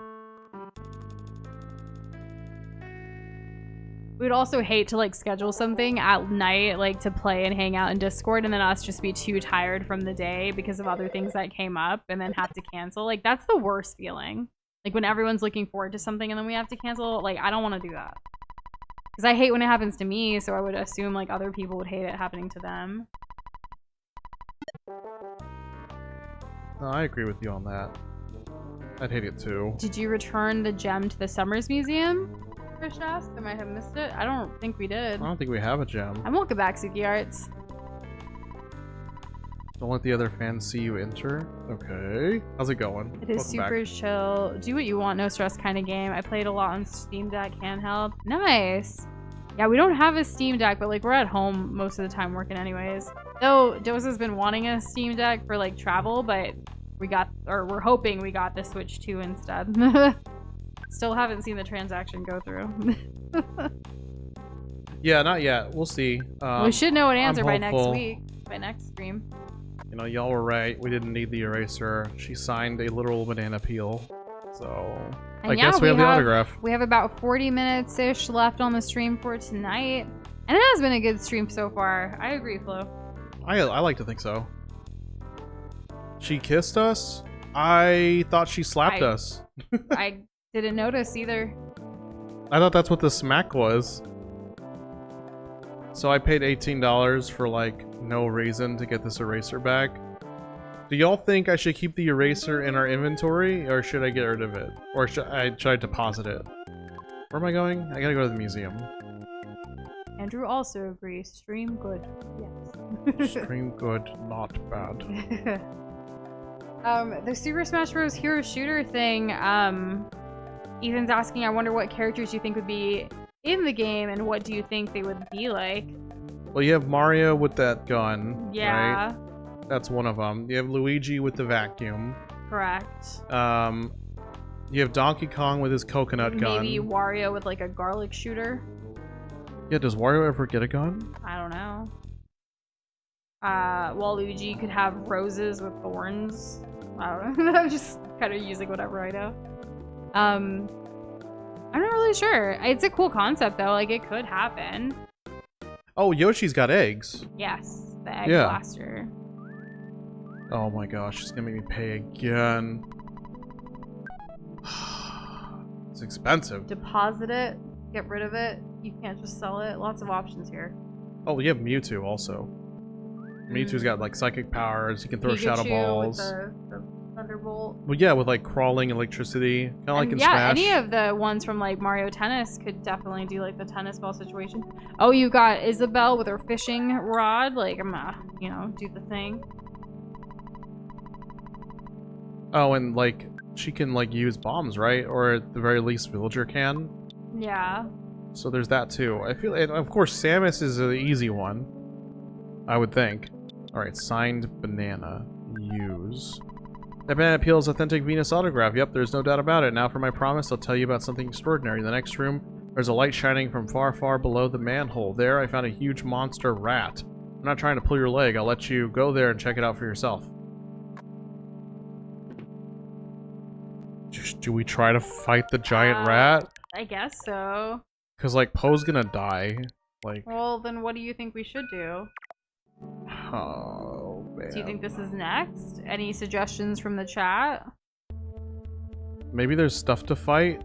We'd also hate to, like, schedule something at night, like, to play and hang out in Discord, and then us just be too tired from the day because of other things that came up, and then have to cancel. Like, that's the worst feeling. Like, when everyone's looking forward to something and then we have to cancel, like, I don't want to do that. Because I hate when it happens to me, so I would assume, like, other people would hate it happening to them. No, I agree with you on that. I'd hate it too. Did you return the gem to the Summers Museum? Fish asked. I might have missed it. I don't think we did. I don't think we have a gem. I'm welcome back, Suki Arts. Don't let the other fans see you enter. Okay. How's it going? It is super chill. Do what you want, no stress kind of game. I played a lot on Steam Deck handheld. Nice. Yeah, we don't have a Steam Deck, but like we're at home most of the time working anyways. Though Dosh has been wanting a Steam Deck for like travel, but we're hoping we got the Switch 2 instead. Still haven't seen the transaction go through. Yeah, not yet. We'll see. We should know an answer by next week, by next stream. You know, y'all were right. We didn't need the eraser. She signed a literal banana peel. So, and I guess we have the autograph. We have about 40 minutes-ish left on the stream for tonight. And it has been a good stream so far. I agree, Flo. I like to think so. She kissed us? I thought she slapped us. I didn't notice either. I thought that's what the smack was. So I paid $18 for, like, no reason to get this eraser back. Do y'all think I should keep the eraser in our inventory, or should I get rid of it? Or should I deposit it? Where am I going? I gotta go to the museum. Andrew also agrees. Stream good. Yes. Stream good, not bad. The Super Smash Bros. Hero Shooter thing, Ethan's asking, I wonder what characters you think would be in the game, and what do you think they would be like? Well, you have Mario with that gun, yeah. right? That's one of them. You have Luigi with the vacuum. Correct. You have Donkey Kong with his coconut gun. Maybe Wario with like a garlic shooter. Yeah, does Wario ever get a gun? I don't know. Waluigi could have roses with thorns. I don't know. I'm just kind of using whatever I know. I'm not really sure. It's a cool concept though. Like it could happen. Oh, Yoshi's got eggs. Yes, the egg blaster. Oh my gosh, she's gonna make me pay again. It's expensive. Deposit it, get rid of it. You can't just sell it. Lots of options here. Oh, we have Mewtwo also. Mewtwo's got like psychic powers. He can throw shadow balls. With the Thunderbolt. Well, yeah, with like crawling electricity, kind of like in yeah, Smash. Any of the ones from like Mario Tennis could definitely do like the tennis ball situation. Oh, you got Isabelle with her fishing rod. Like I'm gonna, you know, do the thing. Oh, and like she can like use bombs, right? Or at the very least, Villager can. Yeah. So there's that too. I feel, and of course, Samus is an easy one. I would think. All right, signed banana. Use. That banana peel is authentic Venus autograph. Yep, there's no doubt about it. Now for my promise, I'll tell you about something extraordinary. In the next room, there's a light shining from far, far below the manhole. There, I found a huge monster rat. I'm not trying to pull your leg. I'll let you go there and check it out for yourself. Do we try to fight the giant rat? I guess so. Because, like, Poe's gonna die. Like. Well, then what do you think we should do? Oh, man. Do you think this is next? Any suggestions from the chat? Maybe there's stuff to fight?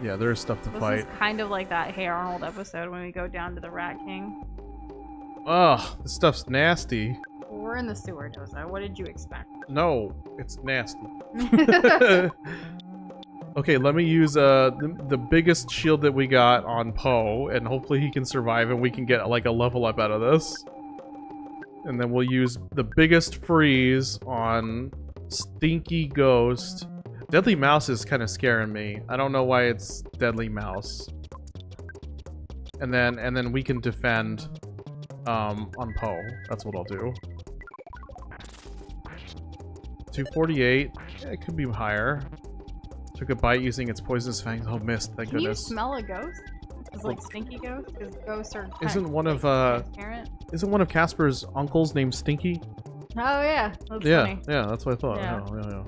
Yeah, there's stuff to fight. This is kind of like that Hey Arnold episode when we go down to the Rat King. Ugh, this stuff's nasty. We're in the sewer, Doza. What did you expect? No, it's nasty. Okay, let me use the biggest shield that we got on Poe, and hopefully he can survive and we can get like a level up out of this. And then we'll use the biggest freeze on Stinky Ghost. Deadly Mouse is kind of scaring me. I don't know why it's Deadly Mouse. And then we can defend on Poe. That's what I'll do. 248. Yeah, it could be higher. Took a bite using its poisonous fangs. Oh, missed. Thank Can goodness. you smell a ghost? It's like stinky ghosts? Because ghosts are Isn't one of transparent. isn't one of Casper's uncles named Stinky? Oh yeah, that's Yeah, funny. yeah, that's what I thought. Yeah. Yeah.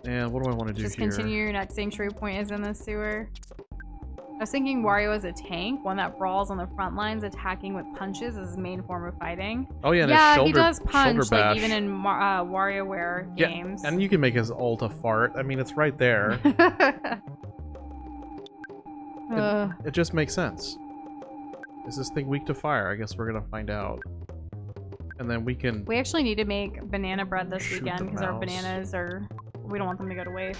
And what do I want to do Just here? continue. Your next sanctuary point is in the sewer. I was thinking Wario as a tank, one that brawls on the front lines, attacking with punches is his main form of fighting. Oh yeah, and yeah, his shoulder, he does punch, shoulder bash. like even in WarioWare games. Yeah, and you can make his ult a fart. I mean, it's right there. It just makes sense. Is this thing weak to fire? I guess we're gonna find out. And then we can... We actually need to make banana bread this Shoot weekend the because our mouse. bananas are... We don't want them to go to waste.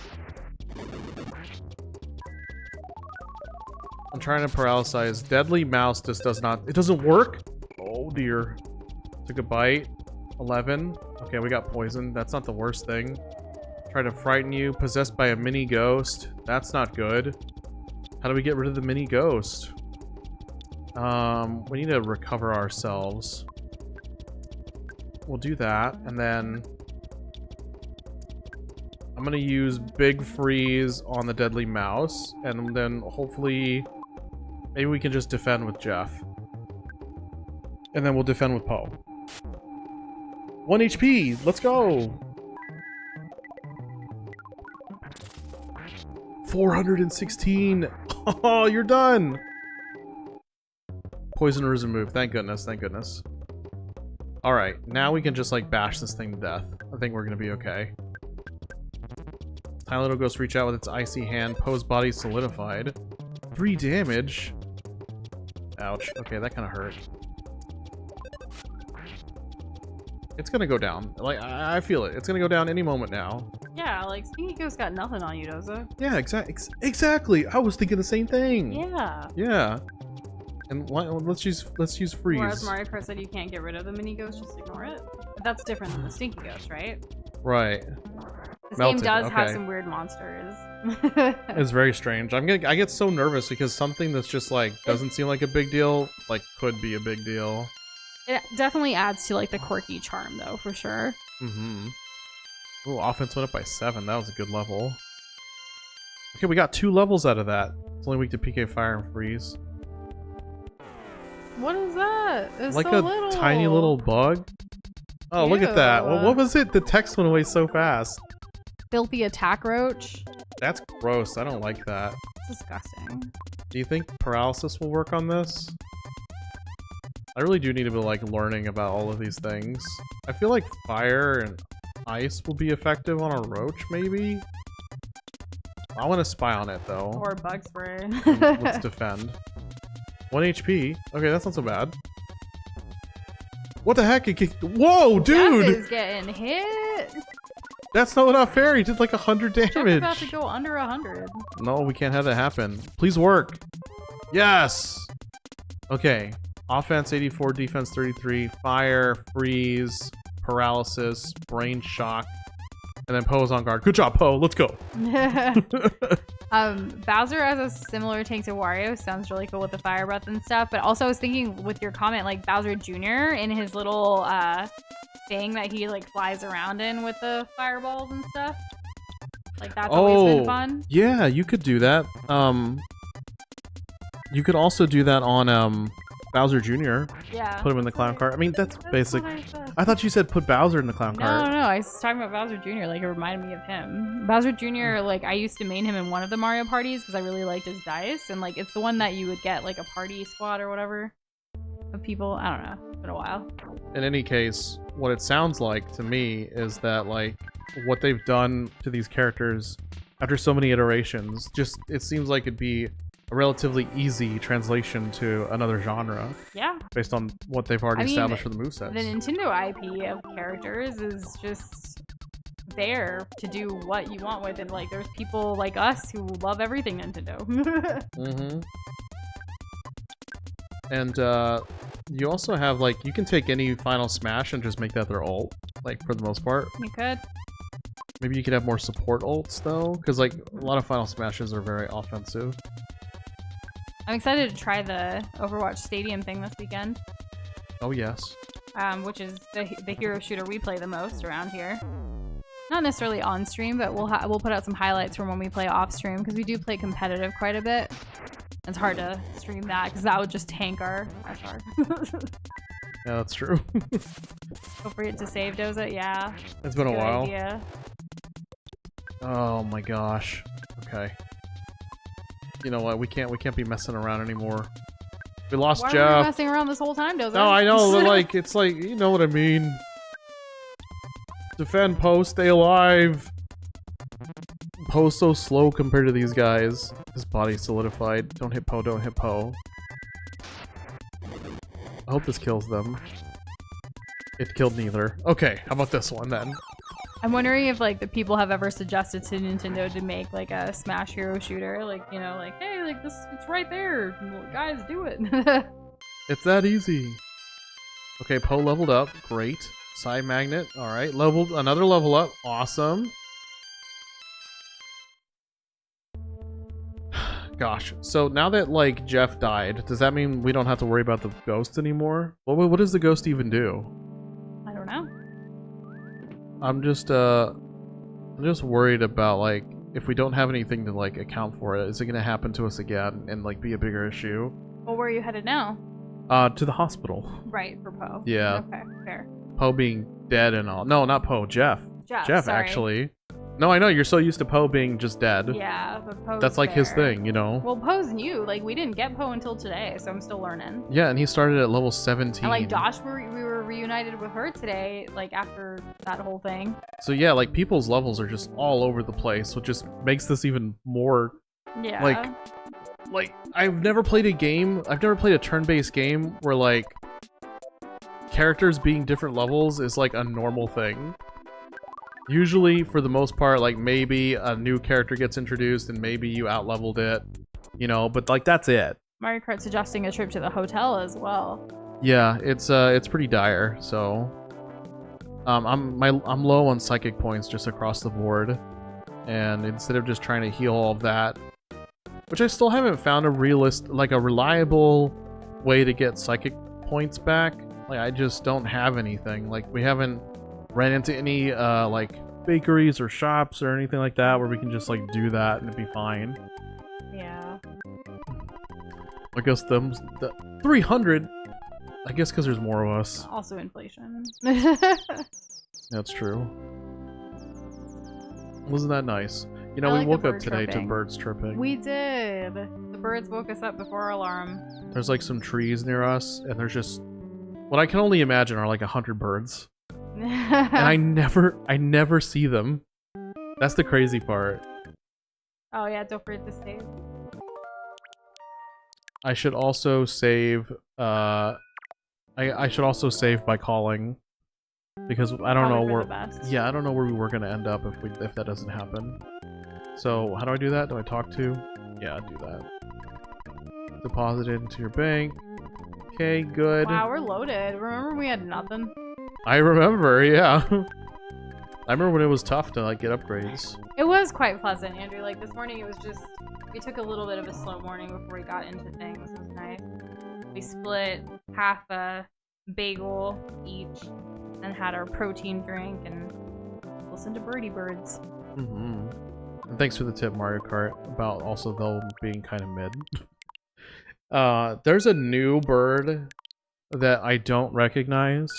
I'm trying to paralyze. Deadly Mouse just does not... It doesn't work? Oh dear. Took a bite. 11. Okay, we got poison. That's not the worst thing. Try to frighten you. Possessed by a mini ghost. That's not good. How do we get rid of the mini ghost? We need to recover ourselves. We'll do that, and then I'm gonna use Big Freeze on the Deadly Mouse, and then hopefully maybe we can just defend with Jeff. And then we'll defend with Poe. 1 HP! Let's go! 416! Oh, you're done! Poison is removed. Thank goodness, thank goodness. Alright, now we can just like bash this thing to death. I think we're gonna be okay. Tiny little ghost reach out with its icy hand. Poe's body solidified. 3 damage. Ouch. Okay, that kind of hurt. It's gonna go down. Like, I feel it. It's gonna go down any moment now. Yeah, like Stinky Ghost got nothing on you, does it? Yeah, exactly. I was thinking the same thing. Yeah. Yeah. And let's use freeze. Whereas Mario Kart said you can't get rid of the mini ghost, just ignore it. But that's different than the Stinky Ghost, right? Right. This Melted, game does have okay. some weird monsters. It's very strange. I get so nervous because something that's just like doesn't seem like a big deal, like could be a big deal. It definitely adds to like the quirky charm, though, for sure. Mm-hmm. Ooh, offense went up by 7. That was a good level. Okay, we got 2 levels out of that. It's only weak to PK Fire and Freeze. What is that? It's Like so a little. tiny little bug. Oh, look at that. Ew. What was it? The text went away so fast. Filthy attack roach. That's gross. I don't like that. It's disgusting. Do you think paralysis will work on this? I really do need to be like learning about all of these things. I feel like fire and ice will be effective on a roach, maybe? I want to spy on it though. Or bug spray. Let's defend. 1 HP. Okay, that's not so bad. What the heck? Whoa, dude! Jeff is getting hit. That's not fair. He did like 100 Jeff's damage. about to go under 100. No, we can't have that happen. Please work. Yes. Okay. Offense 84, defense 33, fire, freeze, paralysis, brain shock, and then Poe's on guard. Good job, Poe. Let's go. Bowser as a similar tank to Wario sounds really cool with the fire breath and stuff. But also I was thinking with your comment, like Bowser Jr. in his little thing that he like flies around in with the fireballs and stuff. Like that's always been fun. Yeah, you could do that. You could also do that on Bowser Jr. Yeah. Put him in the clown cart. I mean, that's basic. What I said. I thought you said put Bowser in the clown cart. No, I was talking about Bowser Jr. Like, it reminded me of him. Bowser Jr., like, I used to main him in one of the Mario parties because I really liked his dice. And, like, it's the one that you would get, like, a party squad or whatever of people. I don't know. It's been a while. In any case, what it sounds like to me is that, like, what they've done to these characters after so many iterations, just, it seems like it'd be a relatively easy translation to another genre. Yeah. Based on what they've already established for the movesets. The Nintendo IP of characters is just there to do what you want with it. Like, there's people like us who love everything Nintendo. Mm-hmm. And you also have, like, you can take any Final Smash and just make that their ult, like, for the most part. You could. Maybe you could have more support ults though, because like a lot of Final Smashes are very offensive. I'm excited to try the Overwatch Stadium thing this weekend. Oh yes. Which is the hero shooter we play the most around here. Not necessarily on stream, but we'll put out some highlights from when we play off stream because we do play competitive quite a bit. It's hard to stream that because that would just tank our SR. Yeah, that's true. Don't forget to save Doza. Yeah. It's been a while. Idea. Oh my gosh. Okay. You know what? We can't be messing around anymore. We lost Why Jeff. were we messing around this whole time, Doza? No, I know. But like, it's like, you know what I mean. Defend post, stay alive. Poe's so slow compared to these guys. His body's solidified. Don't hit Poe, don't hit Poe. I hope this kills them. It killed neither. Okay, how about this one then? I'm wondering if like the people have ever suggested to Nintendo to make like a Smash hero shooter, like, you know, like, hey, like this, it's right there, guys, do it. It's that easy. Okay, Poe leveled up. Great. Side magnet. All right, leveled another level up. Awesome. Gosh. So now that like Jeff died, does that mean we don't have to worry about the ghost anymore? What does the ghost even do? I don't know. I'm just worried about like if we don't have anything to like account for it, is it gonna happen to us again and like be a bigger issue? Well, where are you headed now? To the hospital. Right, for Poe. Yeah. Okay, fair. Poe being dead and all. No, not Poe. Jeff. Jeff, sorry. actually. No, I know, you're so used to Poe being just dead. Yeah, but Poe's That's like his thing, you know? Well, Poe's new. Like, we didn't get Poe until today, so I'm still learning. Yeah, and he started at level 17. And like Dosh, we were reunited with her today, like after that whole thing. So yeah, like people's levels are just all over the place, which just makes this even more Yeah. like I've never played a turn-based game where like characters being different levels is like a normal thing. Usually, for the most part, like maybe a new character gets introduced and maybe you out-leveled it, you know, but like that's it. Mario Kart suggesting a trip to the hotel as well. Yeah, it's pretty dire. So, I'm low on psychic points just across the board, and instead of just trying to heal all of that, which I still haven't found a reliable way to get psychic points back. Like I just don't have anything. Like we haven't ran into any like bakeries or shops or anything like that where we can just like do that and it'd be fine. Yeah. I guess the 300. I guess because there's more of us. Also inflation. That's true. Wasn't that nice? You know, I we like woke the up bird today to chirping. birds chirping. We did. The birds woke us up before our alarm. There's like some trees near us, and there's just what I can only imagine are like 100 birds. And I never see them. That's the crazy part. Oh yeah, don't forget to save. I should also save. I should also save by calling, because I don't know where. Yeah, I don't know where we were gonna end up if that doesn't happen. So how do I do that? Do I talk to? Yeah, do that. Deposit it into your bank. Okay, good. Wow, we're loaded. Remember we had nothing? I remember, yeah. I remember when it was tough to like get upgrades. It was quite pleasant, Andrew. Like this morning, it was just we took a little bit of a slow morning before we got into things. It was nice. We split half a bagel each and had our protein drink and listened to birdie birds. Mm-hmm. And thanks for the tip, Mario Kart, about also though being kind of mid. There's a new bird that I don't recognize.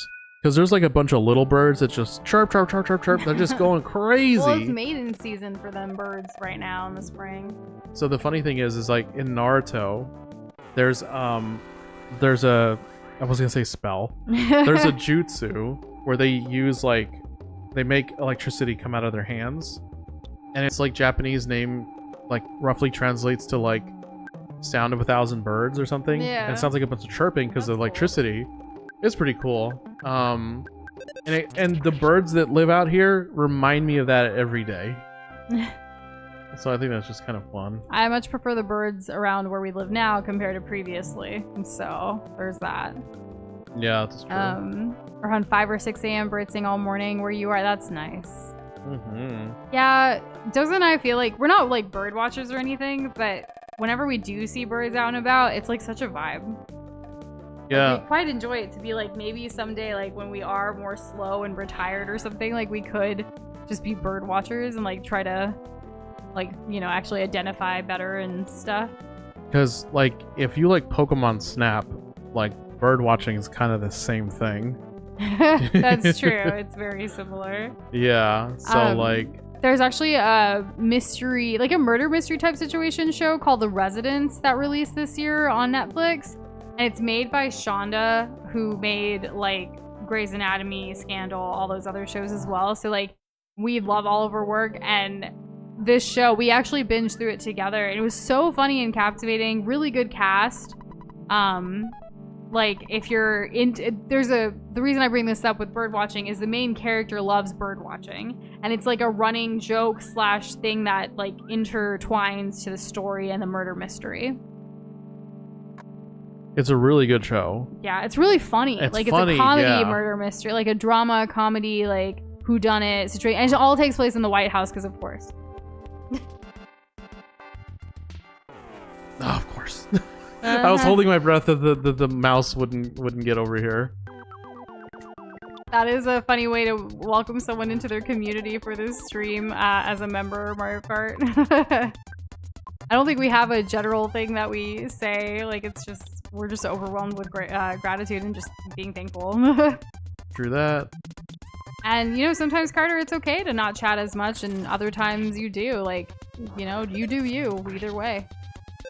Because there's like a bunch of little birds that just chirp, chirp, chirp, chirp, chirp. They're just going crazy. Well, it's mating season for them birds right now in the spring. So the funny thing is like in Naruto, there's a, I was gonna say spell. There's a jutsu where they use like, they make electricity come out of their hands. And it's like Japanese name, like roughly translates to like sound of 1,000 birds or something. Yeah. And it sounds like a bunch of chirping because of electricity. Cool. It's pretty cool. And the birds that live out here remind me of that every day. So I think that's just kind of fun. I much prefer the birds around where we live now compared to previously. So there's that. Yeah, that's true. Around 5 or 6 a.m. birds sing all morning where you are. That's nice. Yeah, Doza and I feel like we're not like bird watchers or anything, but whenever we do see birds out and about, it's like such a vibe. Yeah. Like, we quite enjoy it to be like maybe someday like when we are more slow and retired or something, like we could just be bird watchers and like try to like, you know, actually identify better and stuff. Because like if you like Pokemon Snap, like bird watching is kind of the same thing. That's true. It's very similar. Yeah. So like there's actually a mystery, like a murder mystery type situation show called The Residents that released this year on Netflix. And it's made by Shonda, who made like Grey's Anatomy, Scandal, all those other shows as well. So like we love all of her work, and this show, we actually binged through it together. It was so funny and captivating, really good cast. Like if you're into, the reason I bring this up with bird watching is the main character loves bird watching, and it's like a running joke / thing that like intertwines to the story and the murder mystery. it's a really good show. Yeah, it's really funny. It's like funny, it's a comedy yeah. murder mystery, like a drama comedy, like whodunit situation, and it all takes place in the White House because of course. Oh, of course. I was holding my breath that the mouse wouldn't get over here. That is a funny way to welcome someone into their community for this stream as a member of Mario Kart. I don't think we have a general thing that we say. Like, it's just, we're just overwhelmed with gratitude and just being thankful. True that. And, you know, sometimes, Carter, it's okay to not chat as much, and other times you do. Like, you know, you do you, either way.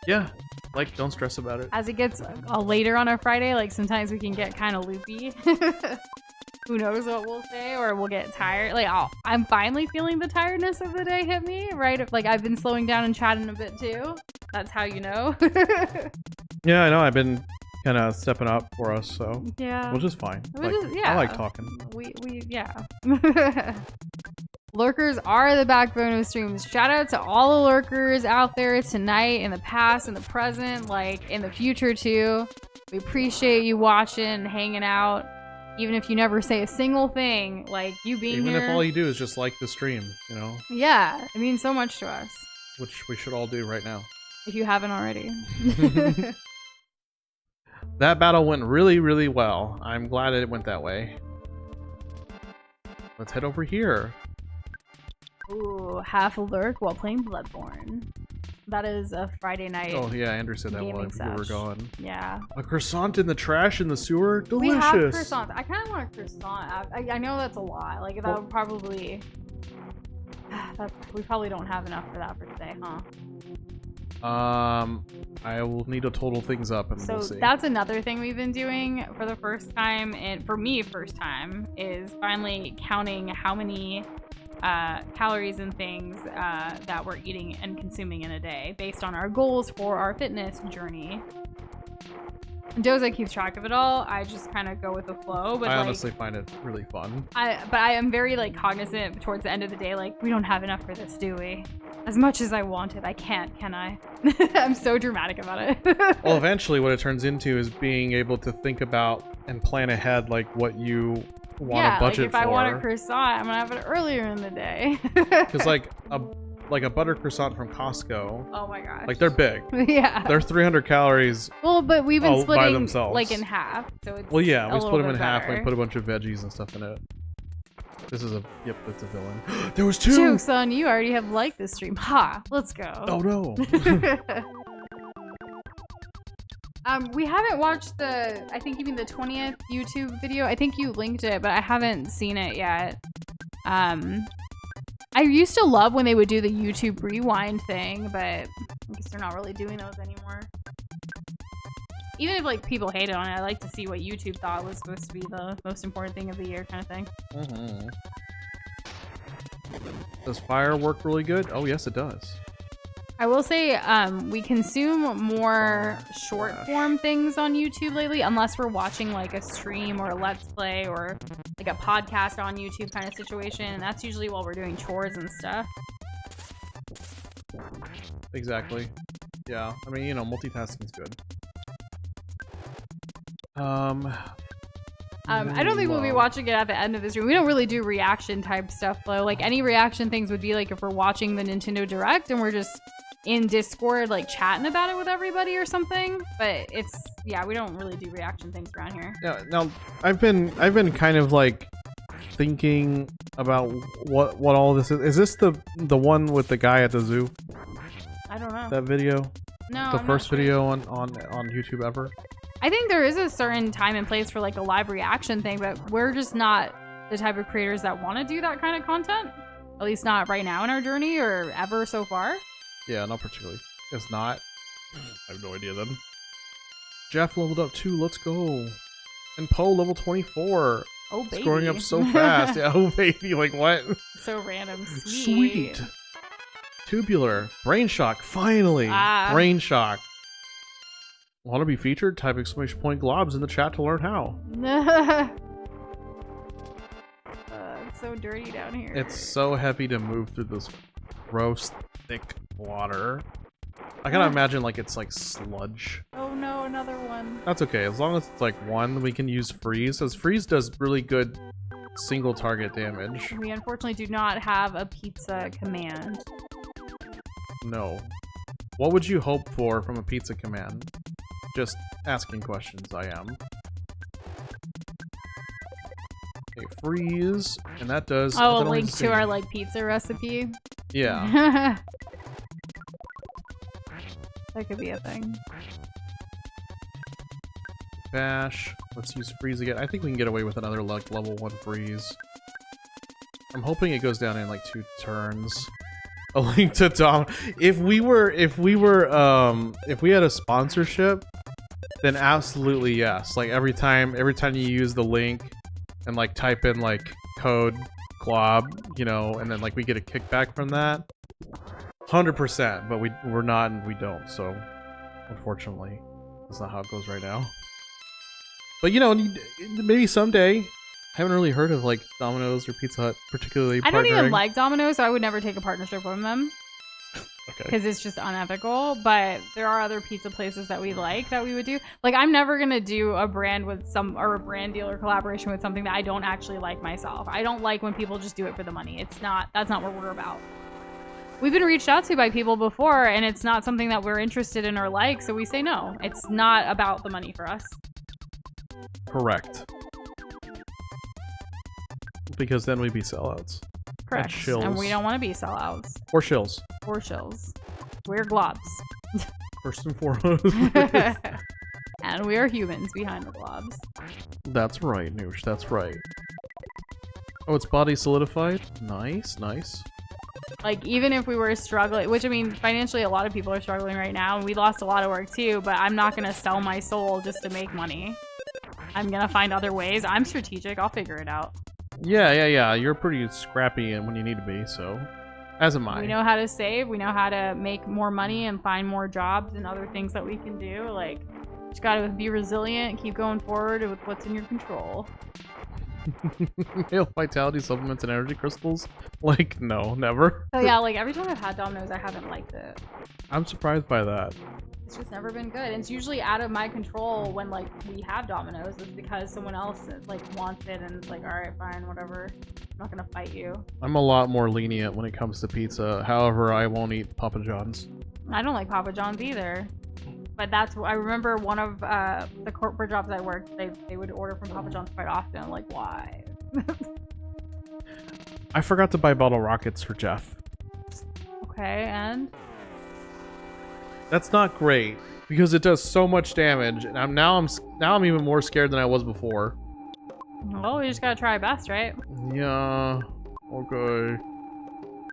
Yeah. Like, don't stress about it. As it gets later on a Friday, like, sometimes we can get kind of loopy. Who knows what we'll say, or we'll get tired. Like, I'm finally feeling the tiredness of the day hit me, right? Like, I've been slowing down and chatting a bit, too. That's how you know. Yeah, I know. I've been kind of stepping up for us, so Yeah. which is fine. Like, Yeah. I like talking. Yeah. Lurkers are the backbone of streams. Shout out to all the lurkers out there tonight, in the past, in the present, like in the future too. We appreciate you watching and hanging out. Even if you never say a single thing, like you being Even here. if all you do is just like the stream, you know? Yeah, it means so much to us. Which we should all do right now. If you haven't already. That battle went really, really well. I'm glad it went that way. Let's head over here. Ooh, half a lurk while playing Bloodborne. That is a Friday night. Oh yeah, Andrew said that while gaming we were sesh. going. Yeah. A croissant in the trash in the sewer? Delicious. We have croissants. I kind of want a croissant. I know that's a lot. Like, that would probably... we probably don't have enough for that for today, huh? I will need to total things up and So we'll see. that's another thing we've been doing for the first time, and for me, first time, is finally counting how many calories and things that we're eating and consuming in a day based on our goals for our fitness journey. Doza keeps track of it all. I just kind of go with the flow. But I like, honestly find it really fun. but I am very like cognizant towards the end of the day. Like, we don't have enough for this, do we? As much as I wanted, I can't, can I? I'm so dramatic about it. Well, eventually what it turns into is being able to think about and plan ahead, like what you want to budget like if I for. want a croissant, I'm gonna have it earlier in the day. Because like a butter croissant from Costco, Oh my gosh. like they're big. Yeah. They're 300 calories. Well, but we've been all by splitting themselves. like in half, so it's Well, yeah, a we split them little in bit half. better. Like put a bunch of veggies and stuff in it. This is yep, that's a villain. There was two. Joke's on you! Already have liked this stream. Ha! Let's go. Oh no. We haven't watched I think you mean the 20th YouTube video. I think you linked it, but I haven't seen it yet. I used to love when they would do the YouTube rewind thing, but I guess they're not really doing those anymore. Even if like people hated on it, I like to see what YouTube thought was supposed to be the most important thing of the year, kind of thing. Mm-hmm. Does fire work really good? Oh yes, it does. I will say we consume more short form things on YouTube lately, unless we're watching like a stream or a let's play or like a podcast on YouTube kind of situation, and that's usually while we're doing chores and stuff. Exactly. Yeah. I mean, you know, multitasking is good. I don't think we'll be watching it at the end of the stream. We don't really do reaction type stuff though. Like any reaction things would be like if we're watching the Nintendo Direct and we're just in Discord like chatting about it with everybody or something. But it's we don't really do reaction things around here. Yeah. Now I've been kind of like thinking about what all this is. Is this the one with the guy at the zoo? I don't know. That video? No. The I'm first not sure. video on YouTube ever? I think there is a certain time and place for like a live reaction thing, but we're just not the type of creators that want to do that kind of content. At least not right now in our journey or ever so far. Yeah, not particularly. It's not. I have no idea then. Jeff leveled up 2, let's go. And Poe level 24. Oh baby. Scoring up so fast. Yeah, oh baby, like what? So random. Sweet. Tubular. Brain shock, finally. Brain shock. Want to be featured? Type exclamation point globs in the chat to learn how. It's so dirty down here. It's so heavy to move through this gross, thick water. I gotta imagine like it's like sludge. Oh no, another one. That's okay, as long as it's like one, we can use freeze, as freeze does really good single target damage. We unfortunately do not have a pizza command. No. What would you hope for from a pizza command? Just asking questions, I am. Okay, freeze, and that does... Oh, a link to our like pizza recipe? Yeah. That could be a thing. Bash. Let's use freeze again. I think we can get away with another like level 1 freeze. I'm hoping it goes down in like 2 turns. A link to Dom. If we had a sponsorship, then absolutely yes. Like every time you use the link and like type in like code glob, you know, and then like we get a kickback from that. 100%, but we're not and we don't, so unfortunately that's not how it goes right now. But you know, maybe someday. I haven't really heard of like Domino's or Pizza Hut particularly. I don't even like Domino's, so I would never take a partnership from them. Okay. Because it's just unethical. But there are other pizza places that we like that we would do. Like I'm never gonna do a brand with a brand deal or collaboration with something that I don't actually like myself. I don't like when people just do it for the money. That's not what we're about. We've been reached out to by people before, and it's not something that we're interested in or like, so we say no. It's not about the money for us. Correct. Because then we'd be sellouts. Correct. And we don't want to be sellouts. Or shills. Or shills. We're globs. First and foremost. And we are humans behind the globs. That's right, Noosh. That's right. Oh, it's body solidified? Nice, nice. Like, even if we were struggling, which, I mean, financially, a lot of people are struggling right now, and we lost a lot of work, too, but I'm not going to sell my soul just to make money. I'm going to find other ways. I'm strategic. I'll figure it out. Yeah. You're pretty scrappy when you need to be, so... As am I. We know how to save. We know how to make more money and find more jobs and other things that we can do. Like, just gotta be resilient, keep going forward with what's in your control. Male vitality supplements and energy crystals? Like, no, never. So yeah, like every time I've had Domino's, I haven't liked it. I'm surprised by that. It's just never been good. And it's usually out of my control when like we have Domino's. It's because someone else like wants it and it's like, all right, fine, whatever. I'm not gonna fight you. I'm a lot more lenient when it comes to pizza. However, I won't eat Papa John's. I don't like Papa John's either. But that's, I remember one of the corporate jobs I worked, they would order from Papa John's quite often. I'm like, why? I forgot to buy bottle rockets for Jeff. Okay, and? That's not great because it does so much damage, and now I'm even more scared than I was before. Well, we just gotta try our best, right? Yeah. Okay.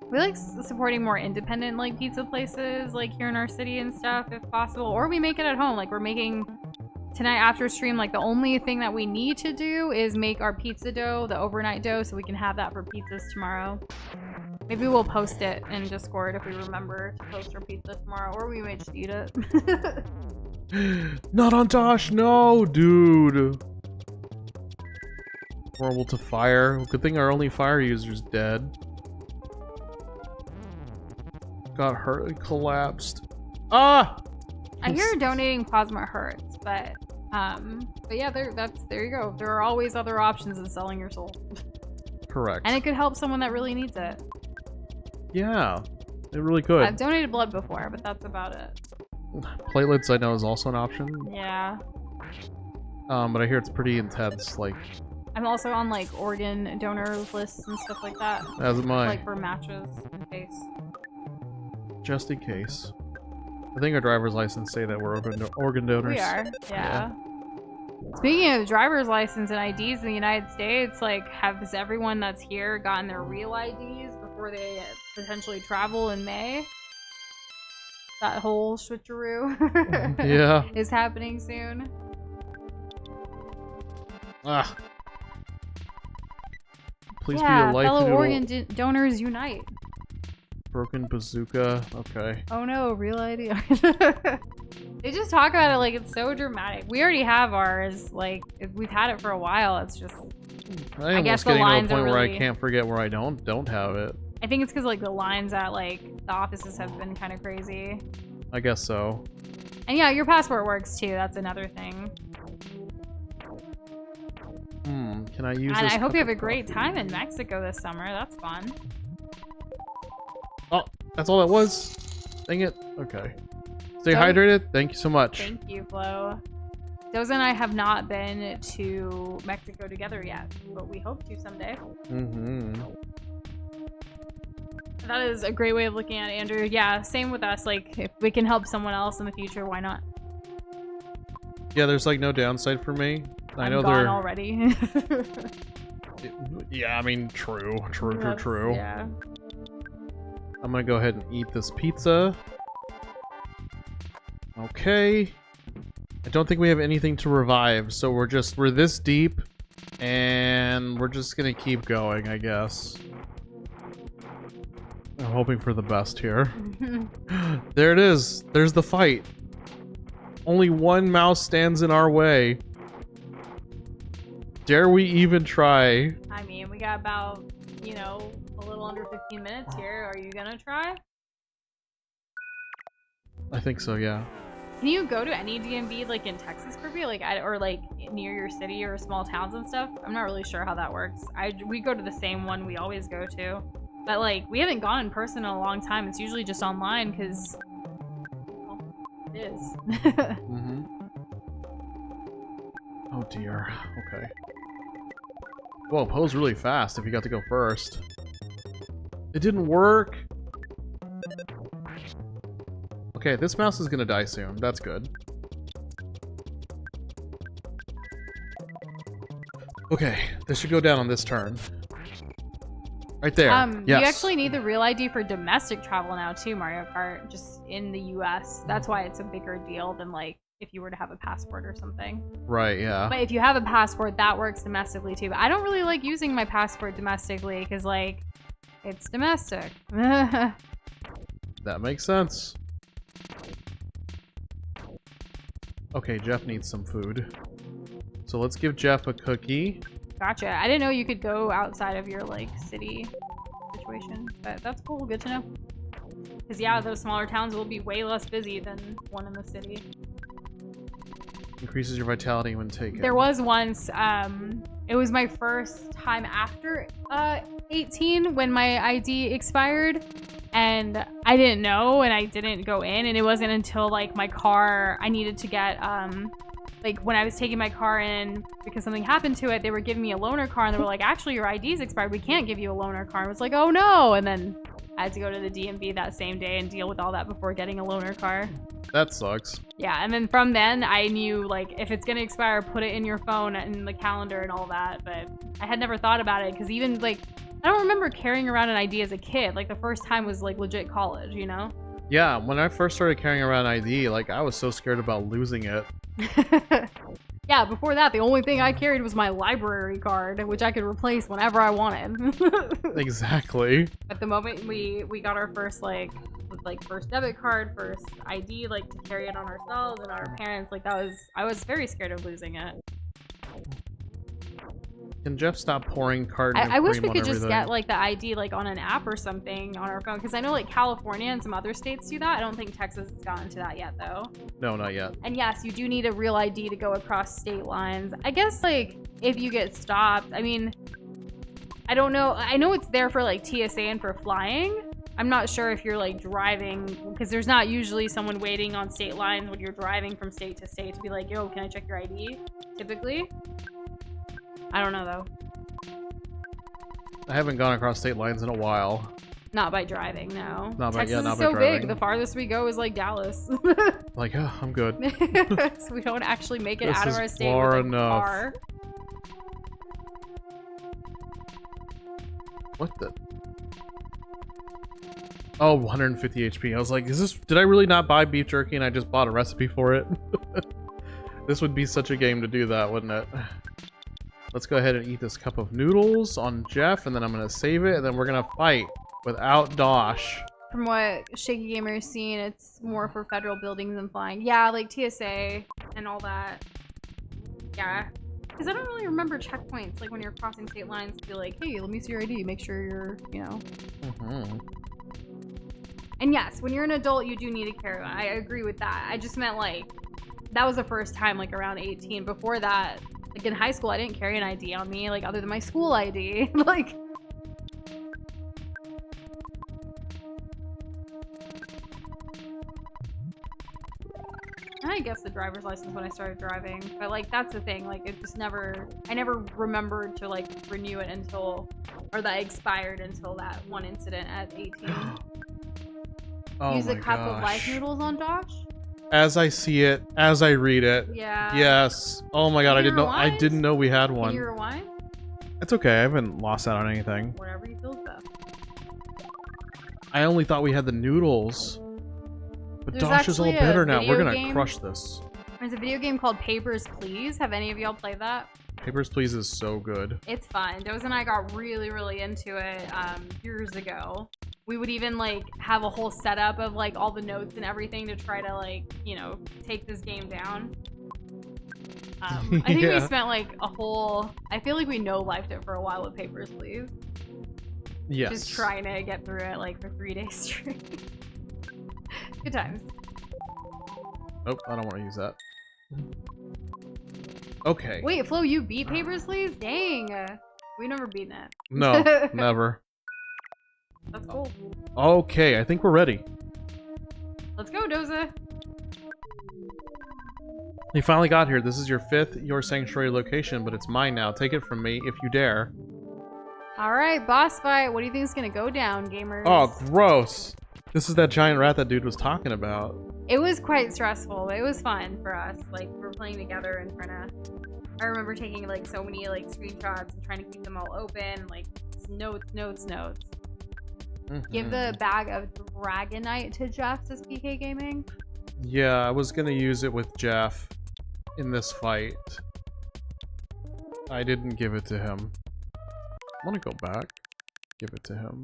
We like supporting more independent like pizza places like here in our city and stuff if possible, or we make it at home. Like we're making tonight after stream, like the only thing that we need to do is make our pizza dough, the overnight dough, so we can have that for pizzas tomorrow. Maybe we'll post it in Discord if we remember to post our pizza tomorrow, or we may just eat it. Not on Dosh, no, dude. Vulnerable to fire. Good thing our only fire user's dead. Got hurt and collapsed. Ah! I hear donating plasma hurts, but But yeah, there you go. There are always other options than selling your soul. Correct. And it could help someone that really needs it. Yeah, it really could. I've donated blood before, but that's about it. Platelets, I know, is also an option. Yeah. But I hear it's pretty intense. Like, I'm also on like organ donor lists and stuff like that. as am I. Like for matches in case. Just in case. I think our driver's license say that we're organ donors. We are, yeah. Speaking of driver's license and IDs in the United States, like, has everyone that's here gotten their real IDs before they potentially travel in May? That whole switcheroo Yeah. is happening soon. Ah. Please Yeah, be a life fellow noodle. organ donors unite. Broken bazooka. Okay. Oh no, real ID. They just talk about it like it's so dramatic. We already have ours. Like, we've had it for a while. It's just, I guess almost the getting to lines a are point where I really- can't forget where I don't have it. I think it's because like the lines at like the offices have been kind of crazy. I guess so. And yeah, your passport works too. That's another thing. Can I use And this I hope cup you have of a great coffee? time in Mexico this summer. That's fun. Oh, that's all that was? Dang it. Okay. Stay So- hydrated. Thank you so much. Thank you, Flo. Doza and I have not been to Mexico together yet, but we hope to someday. That is a great way of looking at it, Andrew. Yeah, same with us. Like, if we can help someone else in the future, why not? Yeah, there's like no downside for me. I know I'm gone they're already. Yeah, I mean, true. That's- True. Yeah. I'm gonna go ahead and eat this pizza. Okay. I don't think we have anything to revive, so we're this deep, and we're just gonna keep going, I guess. I'm hoping for the best here. There it is. There's the fight. Only one mouse stands in our way. Dare we even try? I mean, we got about, you know, a little under 15 minutes here. Are you gonna try? I think so, yeah. Can you go to any DMV like in Texas, Kirby, like or like near your city or small towns and stuff? I'm not really sure how that works. We go to the same one we always go to, but like we haven't gone in person in a long time. It's usually just online because it is. Oh dear. Okay. Whoa, Poe's really fast if you got to go first. It didn't work. Okay, this mouse is gonna die soon. That's good. Okay, this should go down on this turn. Right there. Yes. You actually need the real ID for domestic travel now too, Mario Kart, just in the US. That's why it's a bigger deal than like if you were to have a passport or something. Right, yeah. But if you have a passport, that works domestically too. But I don't really like using my passport domestically because like it's domestic. That makes sense. Okay, Jeff needs some food. So let's give Jeff a cookie. Gotcha. I didn't know you could go outside of your like city situation, but that's cool. Good to know. Because yeah, those smaller towns will be way less busy than one in the city. Increases your vitality when taken. There was once, it was my first time after 18 when my ID expired, and I didn't know, and I didn't go in, and it wasn't until like my car, I needed to get like when I was taking my car in because something happened to it, they were giving me a loaner car, and they were like, actually your ID's expired, we can't give you a loaner car. I was like, oh no, and then I had to go to the DMV that same day and deal with all that before getting a loaner car. That sucks. Yeah, and then from then I knew like if it's gonna expire, put it in your phone and the calendar and all that, but I had never thought about it because even like I don't remember carrying around an ID as a kid. Like the first time was like legit college, you know? Yeah, when I first started carrying around ID, like I was so scared about losing it. Yeah, before that, the only thing I carried was my library card, which I could replace whenever I wanted. Exactly. At the moment we got our first first debit card, first ID, like to carry it on ourselves and our parents, like I was very scared of losing it. Can Jeff stop pouring carton of I wish we cream could on just everything? get like the ID like on an app or something on our phone, because I know like California and some other states do that. I don't think Texas has gotten to that yet though. No, not yet. And yes, you do need a real ID to go across state lines. I guess like if you get stopped, I mean, I don't know. I know it's there for like TSA and for flying. I'm not sure if you're like driving, because there's not usually someone waiting on state lines when you're driving from state to state to be like, yo, can I check your ID? Typically. I don't know though. I haven't gone across state lines in a while. Not by driving, no. Not by, Texas yeah, not is by so driving. big. The farthest we go is like Dallas. Like, oh, I'm good. So we don't actually make it This out of is our state far with a enough. car. What the? Oh, 150 HP. I was like, is this? Did I really not buy beef jerky and I just bought a recipe for it? This would be such a game to do that, wouldn't it? Let's go ahead and eat this cup of noodles on Jeff, and then I'm gonna save it, and then we're gonna fight without Dosh. From what Shaky Gamer's seen, it's more for federal buildings than flying. Yeah, like TSA and all that. Yeah. Because I don't really remember checkpoints, like when you're crossing state lines, to be like, hey, let me see your ID, make sure you're, you know. Mm-hmm. And yes, when you're an adult, you do need a carry on. I agree with that. I just meant like, that was the first time, like around 18. Before that, like in high school, I didn't carry an ID on me, like other than my school ID. Like, and I guess the driver's license when I started driving, but like that's the thing, like it just never, I never remembered to like renew it until, or that expired until that one incident at 18. Oh Use my a cup of life gosh. noodles on Dosh? As I see it, as I read it. Yeah. Yes. Oh my god, Can I you didn't know. I rewind? didn't know we had Can one. you rewind? It's okay. I haven't lost out on anything. Whatever you feel best. I only thought we had the noodles. But There's Dosh is all actually a bitter now. We're video gonna game. crush this. There's a video game called Papers, Please. Have any of y'all played that? Papers, Please is so good. It's fun. Doze and I got really, really into it years ago. We would even like have a whole setup of like all the notes and everything to try to like, you know, take this game down. I think we Yeah. spent like a whole, I feel like we no-lifed it for a while with Papers, Please. Yes. Just trying to get through it like for 3 days straight. Good times. Nope, I don't want to use that. Okay. Wait, Flo, you beat Papers, Please? Dang. We've never beaten it. No, never. That's cool. Okay, I think we're ready. Let's go, Doza. You finally got here. This is your 5th Your Sanctuary location, but it's mine now. Take it from me if you dare. Alright, boss fight. What do you think is gonna go down, gamers? Oh, gross. This is that giant rat that dude was talking about. It was quite stressful, but it was fun for us. Like, we were playing together and trying to... I remember taking, like, so many, like, screenshots and trying to keep them all open. Like, notes. Give the bag of Dragonite to Jeff, says PK Gaming. Yeah, I was gonna use it with Jeff in this fight. I didn't give it to him. I want to go back. Give it to him.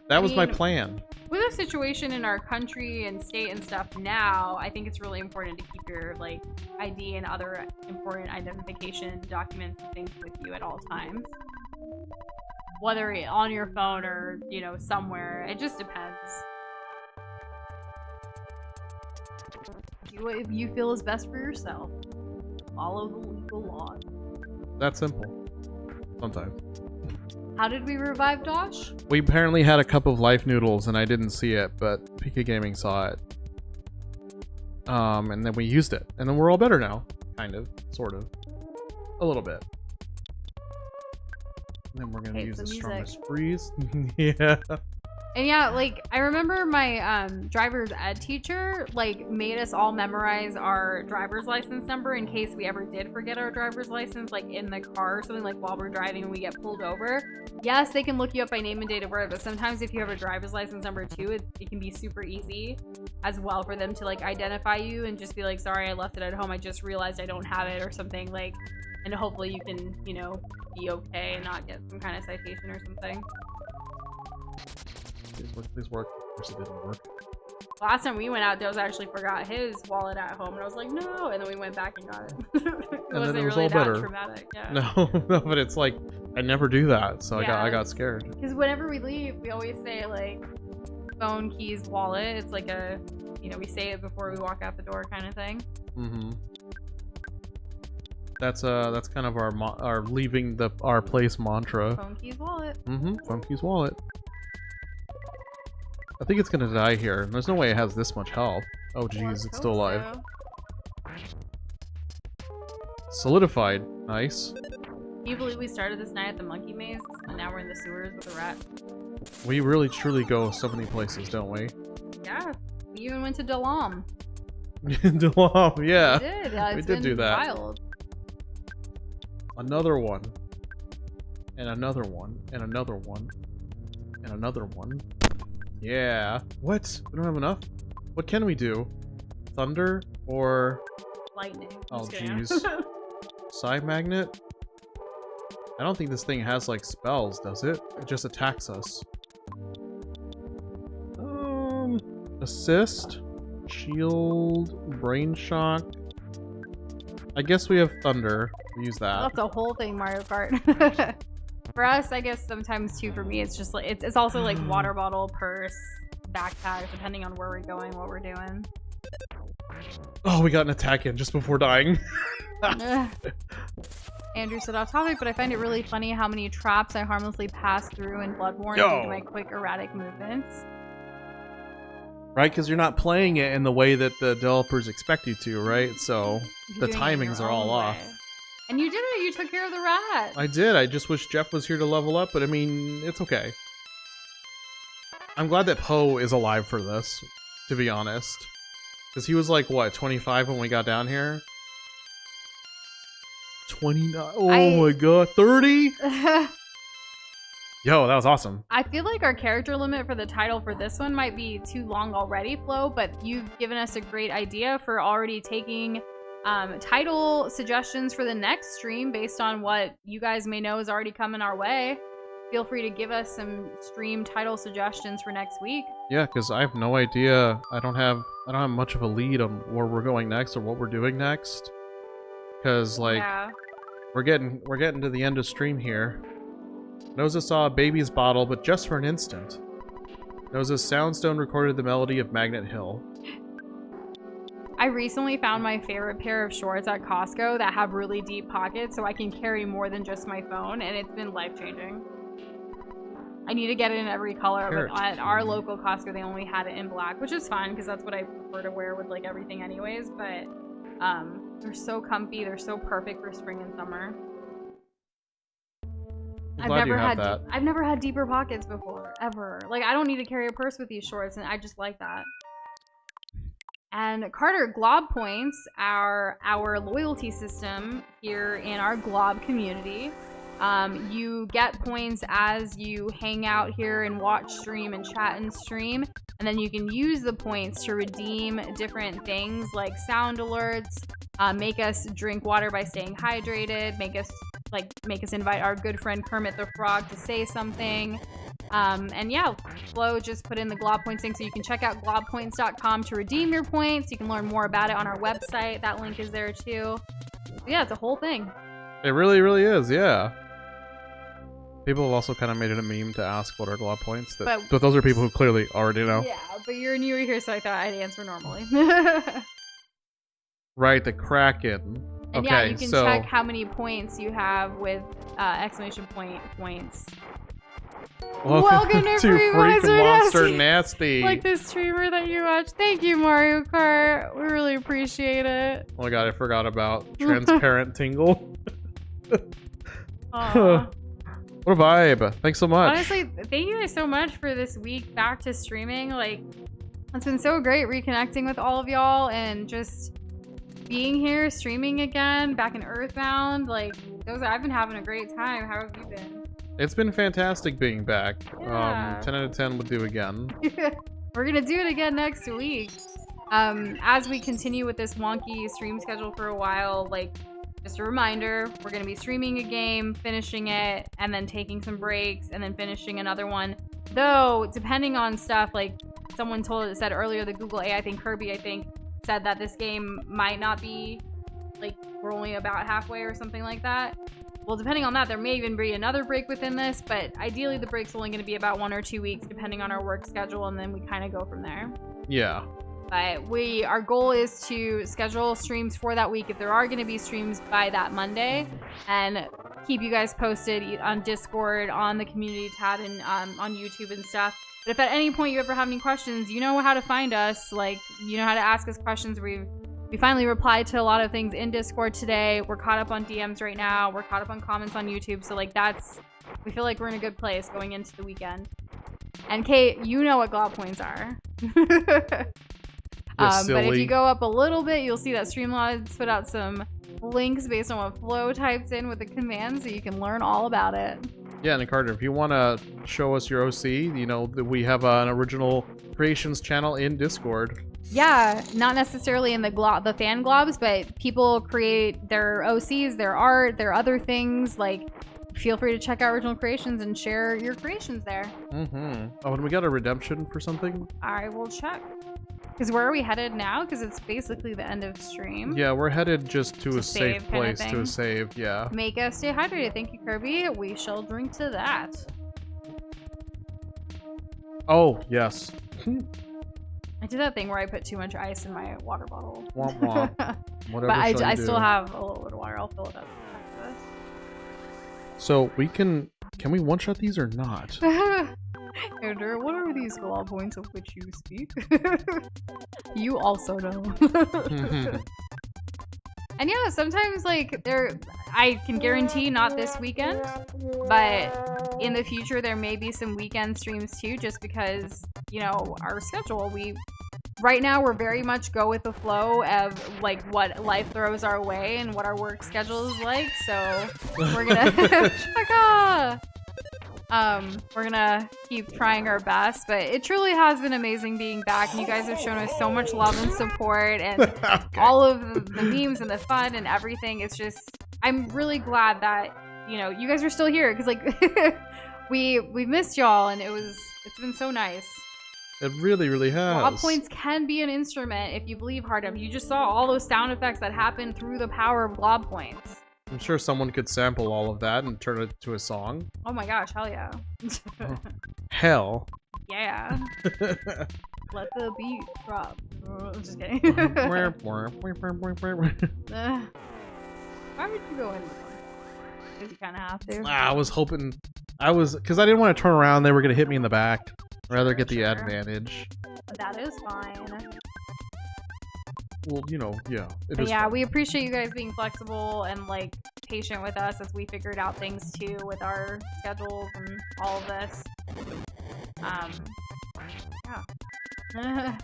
That was my plan. With the situation in our country and state and stuff now, I think it's really important to keep your like ID and other important identification documents and things with you at all times. Whether on your phone or, you know, somewhere. It just depends. Do what you feel is best for yourself. Follow the legal laws. That simple. Sometimes. How did we revive Dosh? We apparently had a cup of life noodles and I didn't see it, but PK Gaming saw it. And then we used it. And then we're all better now. Kind of. Sort of. A little bit. And then we're gonna use the strongest freeze. Yeah. And yeah, like, I remember my driver's ed teacher, like, made us all memorize our driver's license number in case we ever did forget our driver's license, like, in the car or something, like, while we're driving and we get pulled over. Yes, they can look you up by name and date of birth, but sometimes if you have a driver's license number, too, it can be super easy as well for them to, like, identify you and just be like, sorry, I left it at home, I just realized I don't have it or something, like, and hopefully you can, you know, be okay and not get some kind of citation or something. Please work, please work. Of course it didn't work. Last time we went out, Dosh actually forgot his wallet at home, and I was like, no, and then we went back and got it. It wasn't it was really all that better. traumatic. Yeah. No, no, but it's like I never do that, so Yeah. I got scared. Because whenever we leave, we always say like phone, keys, wallet. It's like a, you know, we say it before we walk out the door kind of thing. Mm-hmm. That's kind of our leaving our place mantra. Phone, keys, wallet. Mm-hmm. Phone, keys, wallet. I think it's gonna die here. There's no way it has this much health. Oh jeez, it's still alive. Solidified. Nice. Can you believe we started this night at the monkey maze, and now we're in the sewers with a rat? We really truly go so many places, don't we? Yeah. We even went to Dalam. Delom, yeah. We did. We It's did do been that. wild. Another one. And another one. And another one. And another one. Yeah. What? We don't have enough? What can we do? Thunder or... Lightning. Oh, Just kidding. jeez. Side magnet? I don't think this thing has, like, spells, does it? It just attacks us. Assist? Shield? Brain shock? I guess we have thunder. We use that. That's a whole thing, Mario Kart. For us, I guess sometimes too. For me, it's just like it's also like water bottle, purse, backpack, depending on where we're going, what we're doing. Oh, we got an attack in just before dying. Andrew said off topic, but I find it really funny how many traps I harmlessly pass through in Bloodborne due to my quick, erratic movements. Right, because you're not playing it in the way that the developers expect you to, right? So You're the doing it in timings your are all own off. way. And you did it. You took care of the rat. I did. I just wish Jeff was here to level up, but I mean, it's okay. I'm glad that Poe is alive for this, to be honest. Because he was like, what, 25 when we got down here? 29? Oh my god, 30? Yo, that was awesome. I feel like our character limit for the title for this one might be too long already, Flo, but you've given us a great idea for already taking title suggestions for the next stream based on what you guys may know is already coming our way. Feel free to give us some stream title suggestions for next week. Yeah, because I have no idea. I don't have much of a lead on where we're going next or what we're doing next. Because like we're getting to the end of stream here. Noza saw a baby's bottle, but just for an instant. Noza's soundstone recorded the melody of Magnet Hill. I recently found my favorite pair of shorts at Costco that have really deep pockets so I can carry more than just my phone, and it's been life-changing. I need to get it in every color, but at our local Costco they only had it in black, which is fine because that's what I prefer to wear with like everything anyways, but they're so comfy, they're so perfect for spring and summer. I've never had deeper pockets before, ever. Like, I don't need to carry a purse with these shorts, and I just like that. And Carter, Glob points are our loyalty system here in our Glob community. You get points as you hang out here and watch stream and chat and stream, and then you can use the points to redeem different things like sound alerts, make us drink water by staying hydrated, make us invite our good friend Kermit the Frog to say something. And yeah, Flo just put in the Glob Points thing, so you can check out globpoints.com to redeem your points. You can learn more about it on our website. That link is there too. Yeah, it's a whole thing. It really, really is, yeah. People have also kind of made it a meme to ask what are Glob Points, but those are people who clearly already know. Yeah, but you're newer here, so I thought I'd answer normally. Right, the Kraken. And okay, yeah, you can so... check how many points you have with exclamation point points. Welcome to Freak Monster Nasty. Like the streamer that you watch. Thank you, Mario Kart. We really appreciate it. Oh my god, I forgot about Transparent Tingle. What a vibe. Thanks so much. Honestly, thank you guys so much for this week back to streaming. Like, it's been so great reconnecting with all of y'all and just being here, streaming again, back in Earthbound. Like, I've been having a great time. How have you been? It's been fantastic being back. Yeah. 10 out of 10 would do again. We're gonna do it again next week. As we continue with this wonky stream schedule for a while, like, just a reminder, we're gonna be streaming a game, finishing it, and then taking some breaks, and then finishing another one. Though, depending on stuff, like, someone said earlier, the Google AI thing, Kirby, I think, said that this game might not be, like, we're only about halfway or something like that. Well, depending on that, there may even be another break within this, but ideally the break's only going to be about 1 or 2 weeks, depending on our work schedule, and then we kind of go from there. Yeah. But our goal is to schedule streams for that week, if there are going to be streams, by that Monday, and keep you guys posted on Discord, on the community tab, and on YouTube and stuff. But if at any point you ever have any questions, you know how to find us. Like, you know how to ask us questions. We finally replied to a lot of things in Discord today. We're caught up on DMs right now. We're caught up on comments on YouTube. So, like, we feel like we're in a good place going into the weekend. And Kate, you know what glob points are. But if you go up a little bit, you'll see that Streamlabs put out some links based on what Flo types in with the command, so you can learn all about it. Yeah, and Carter, if you want to show us your OC, you know, we have an original creations channel in Discord. Yeah, not necessarily in the fan globs, but people create their OCs, their art, their other things. Like, feel free to check out original creations and share your creations there. Mm-hmm. Oh, and we got a redemption for something? I will check. Because where are we headed now? Because it's basically the end of stream. Yeah, we're headed just to a safe place kind of to a save, yeah. Make us stay hydrated. Thank you, Kirby. We shall drink to that. Oh, yes. I did that thing where I put too much ice in my water bottle. Womp womp. Whatever. But I still have a little bit of water. I'll fill it up after this. So we can we one-shot these or not? Andrew, what are these glob points of which you speak? You also know. And yeah, sometimes, like, I can guarantee not this weekend, but in the future there may be some weekend streams too, just because, you know, our schedule, right now we're very much go with the flow of, like, what life throws our way and what our work schedule is like, so we're gonna we're gonna keep trying our best, but it truly has been amazing being back, and you guys have shown us so much love and support, and Okay. all of the memes and the fun and everything. It's just, I'm really glad that, you know, you guys are still here, because, like, we missed y'all, and it's been so nice. It really, really has. Glob points can be an instrument if you believe hard enough. You just saw all those sound effects that happen through the power of glob points. I'm sure someone could sample all of that and turn it to a song. Oh my gosh, hell yeah. Oh. Hell. Yeah. Let the beat drop. I'm just kidding. Why would you go in? Because you kind of have to. I was hoping, because I didn't want to turn around. They were going to hit me in the back. I'd rather get the advantage. That is fine. Well, you know, yeah. But yeah, we appreciate you guys being flexible and, like, patient with us as we figured out things too with our schedules and all of this. Yeah.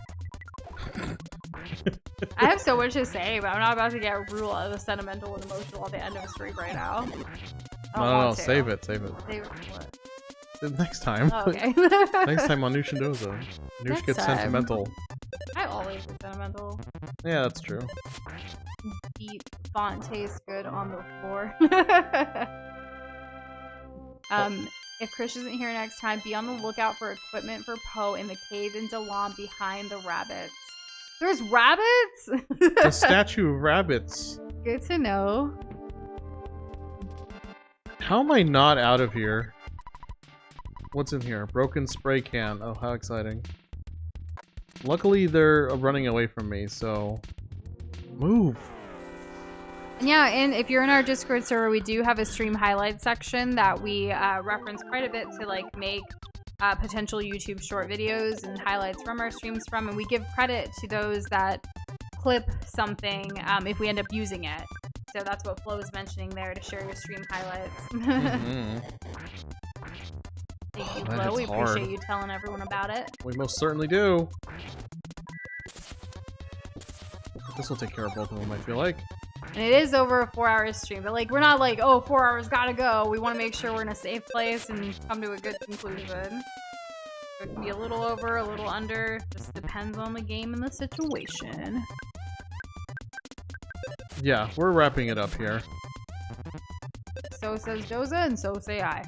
I have so much to say, but I'm not about to get real sentimental and emotional at the end of a stream right now. No, save it. Save it for what? Next time. Oh, okay. Next time on Noosh and Doza. Noosh gets sentimental. I always get sentimental. Yeah, that's true. Deep font tastes good on the floor. If Krish isn't here next time, be on the lookout for equipment for Poe in the cave in Dalam behind the rabbits. There's rabbits? A statue of rabbits. Good to know. How am I not out of here? What's in here? Broken spray can. Oh, how exciting. Luckily, they're running away from me, so... Move! And yeah, and if you're in our Discord server, we do have a stream highlights section that we reference quite a bit to, like, make potential YouTube short videos and highlights from our streams from, and we give credit to those that clip something if we end up using it. So that's what Flo is mentioning there, to share your stream highlights. Mm-hmm. Thank you, Flo. We appreciate you telling everyone about it. We most certainly do. This will take care of both of them, I feel like. And it is over a 4-hour stream, but, like, we're not like, oh, 4 hours, gotta go. We want to make sure we're in a safe place and come to a good conclusion. It can be a little over, a little under. Just depends on the game and the situation. Yeah, we're wrapping it up here. So says Doza, and so say I.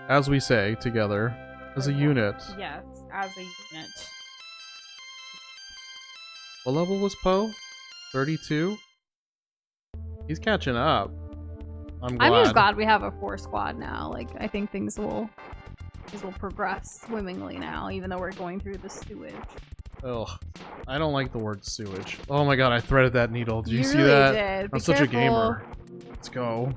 As we say together. As a unit. Yes, as a unit. What level was Poe? 32? He's catching up. I'm glad. I'm just glad we have a 4 squad now. Like, I think things will progress swimmingly now, even though we're going through the sewage. Ugh. I don't like the word sewage. Oh my god, I threaded that needle. Did you see really that? Did. I'm such a gamer. Let's go.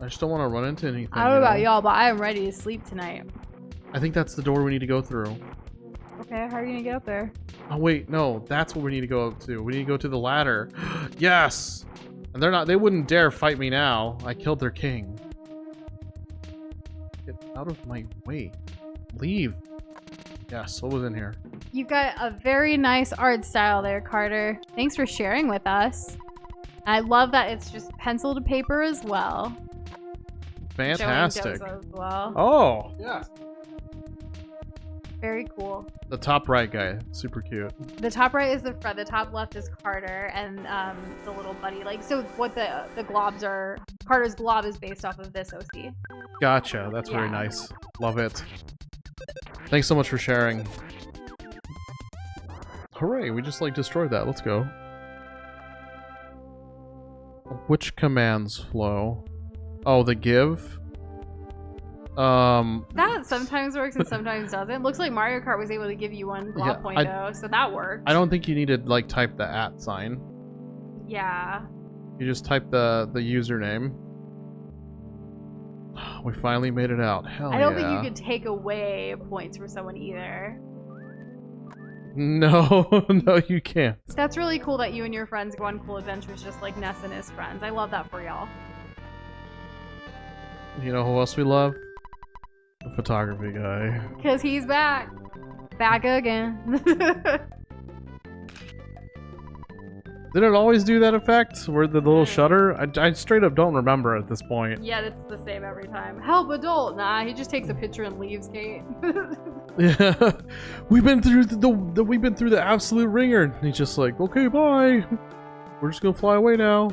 I just don't want to run into anything. I don't know about y'all, but I am ready to sleep tonight. I think that's the door we need to go through. Okay, how are you gonna get up there? Oh wait, no, that's what we need to go up to. We need to go to the ladder. Yes! And they wouldn't dare fight me now. I killed their king. Get out of my way. Leave. Yes, what was in here? You got a very nice art style there, Carter. Thanks for sharing with us. I love that it's just pencil to paper as well. Fantastic. Showing Doza as well. Oh, yeah. Very cool. The top right guy, super cute. The top right is the Fred. The top left is Carter, and the little buddy. Like, so what the globs are? Carter's glob is based off of this OC. Gotcha. That's very nice. Love it. Thanks so much for sharing. Hooray! We just like destroyed that. Let's go. Which commands flow? Oh, the give. That sometimes works and sometimes doesn't. Looks like Mario Kart was able to give you one glob point though, so that worked. I don't think you need to like type the @ sign. Yeah. You just type the username. We finally made it out. Hell yeah. I don't think you could take away points from someone either. No, no, you can't. That's really cool that you and your friends go on cool adventures just like Ness and his friends. I love that for y'all. You know who else we love? The photography guy. Because he's back. Back again. Did it always do that effect? Where the little shutter? I straight up don't remember at this point. Yeah, it's the same every time. Help adult. Nah, he just takes a picture and leaves, Kate. Yeah. We've been through we've been through the absolute ringer. And he's just like, okay, bye. We're just gonna fly away now.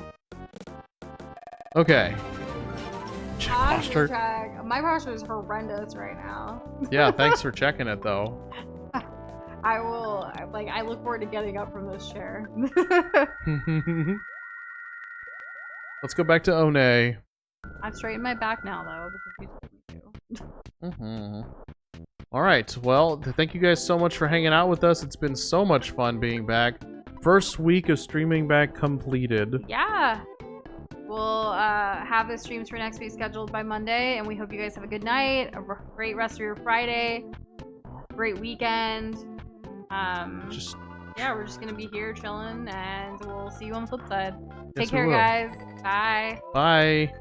Okay. Check posture. My posture is horrendous right now. Yeah, thanks for checking it though. I will, like, I look forward to getting up from this chair. Let's go back to One. I've straightened my back now, though, because you told me to. Alright, well, thank you guys so much for hanging out with us. It's been so much fun being back. First week of streaming back completed. Yeah. We'll have the streams for next week scheduled by Monday, and we hope you guys have a good night, a great rest of your Friday, great weekend. Yeah, we're just gonna be here chilling, and we'll see you on the flip side. Take care, guys. Bye. Bye.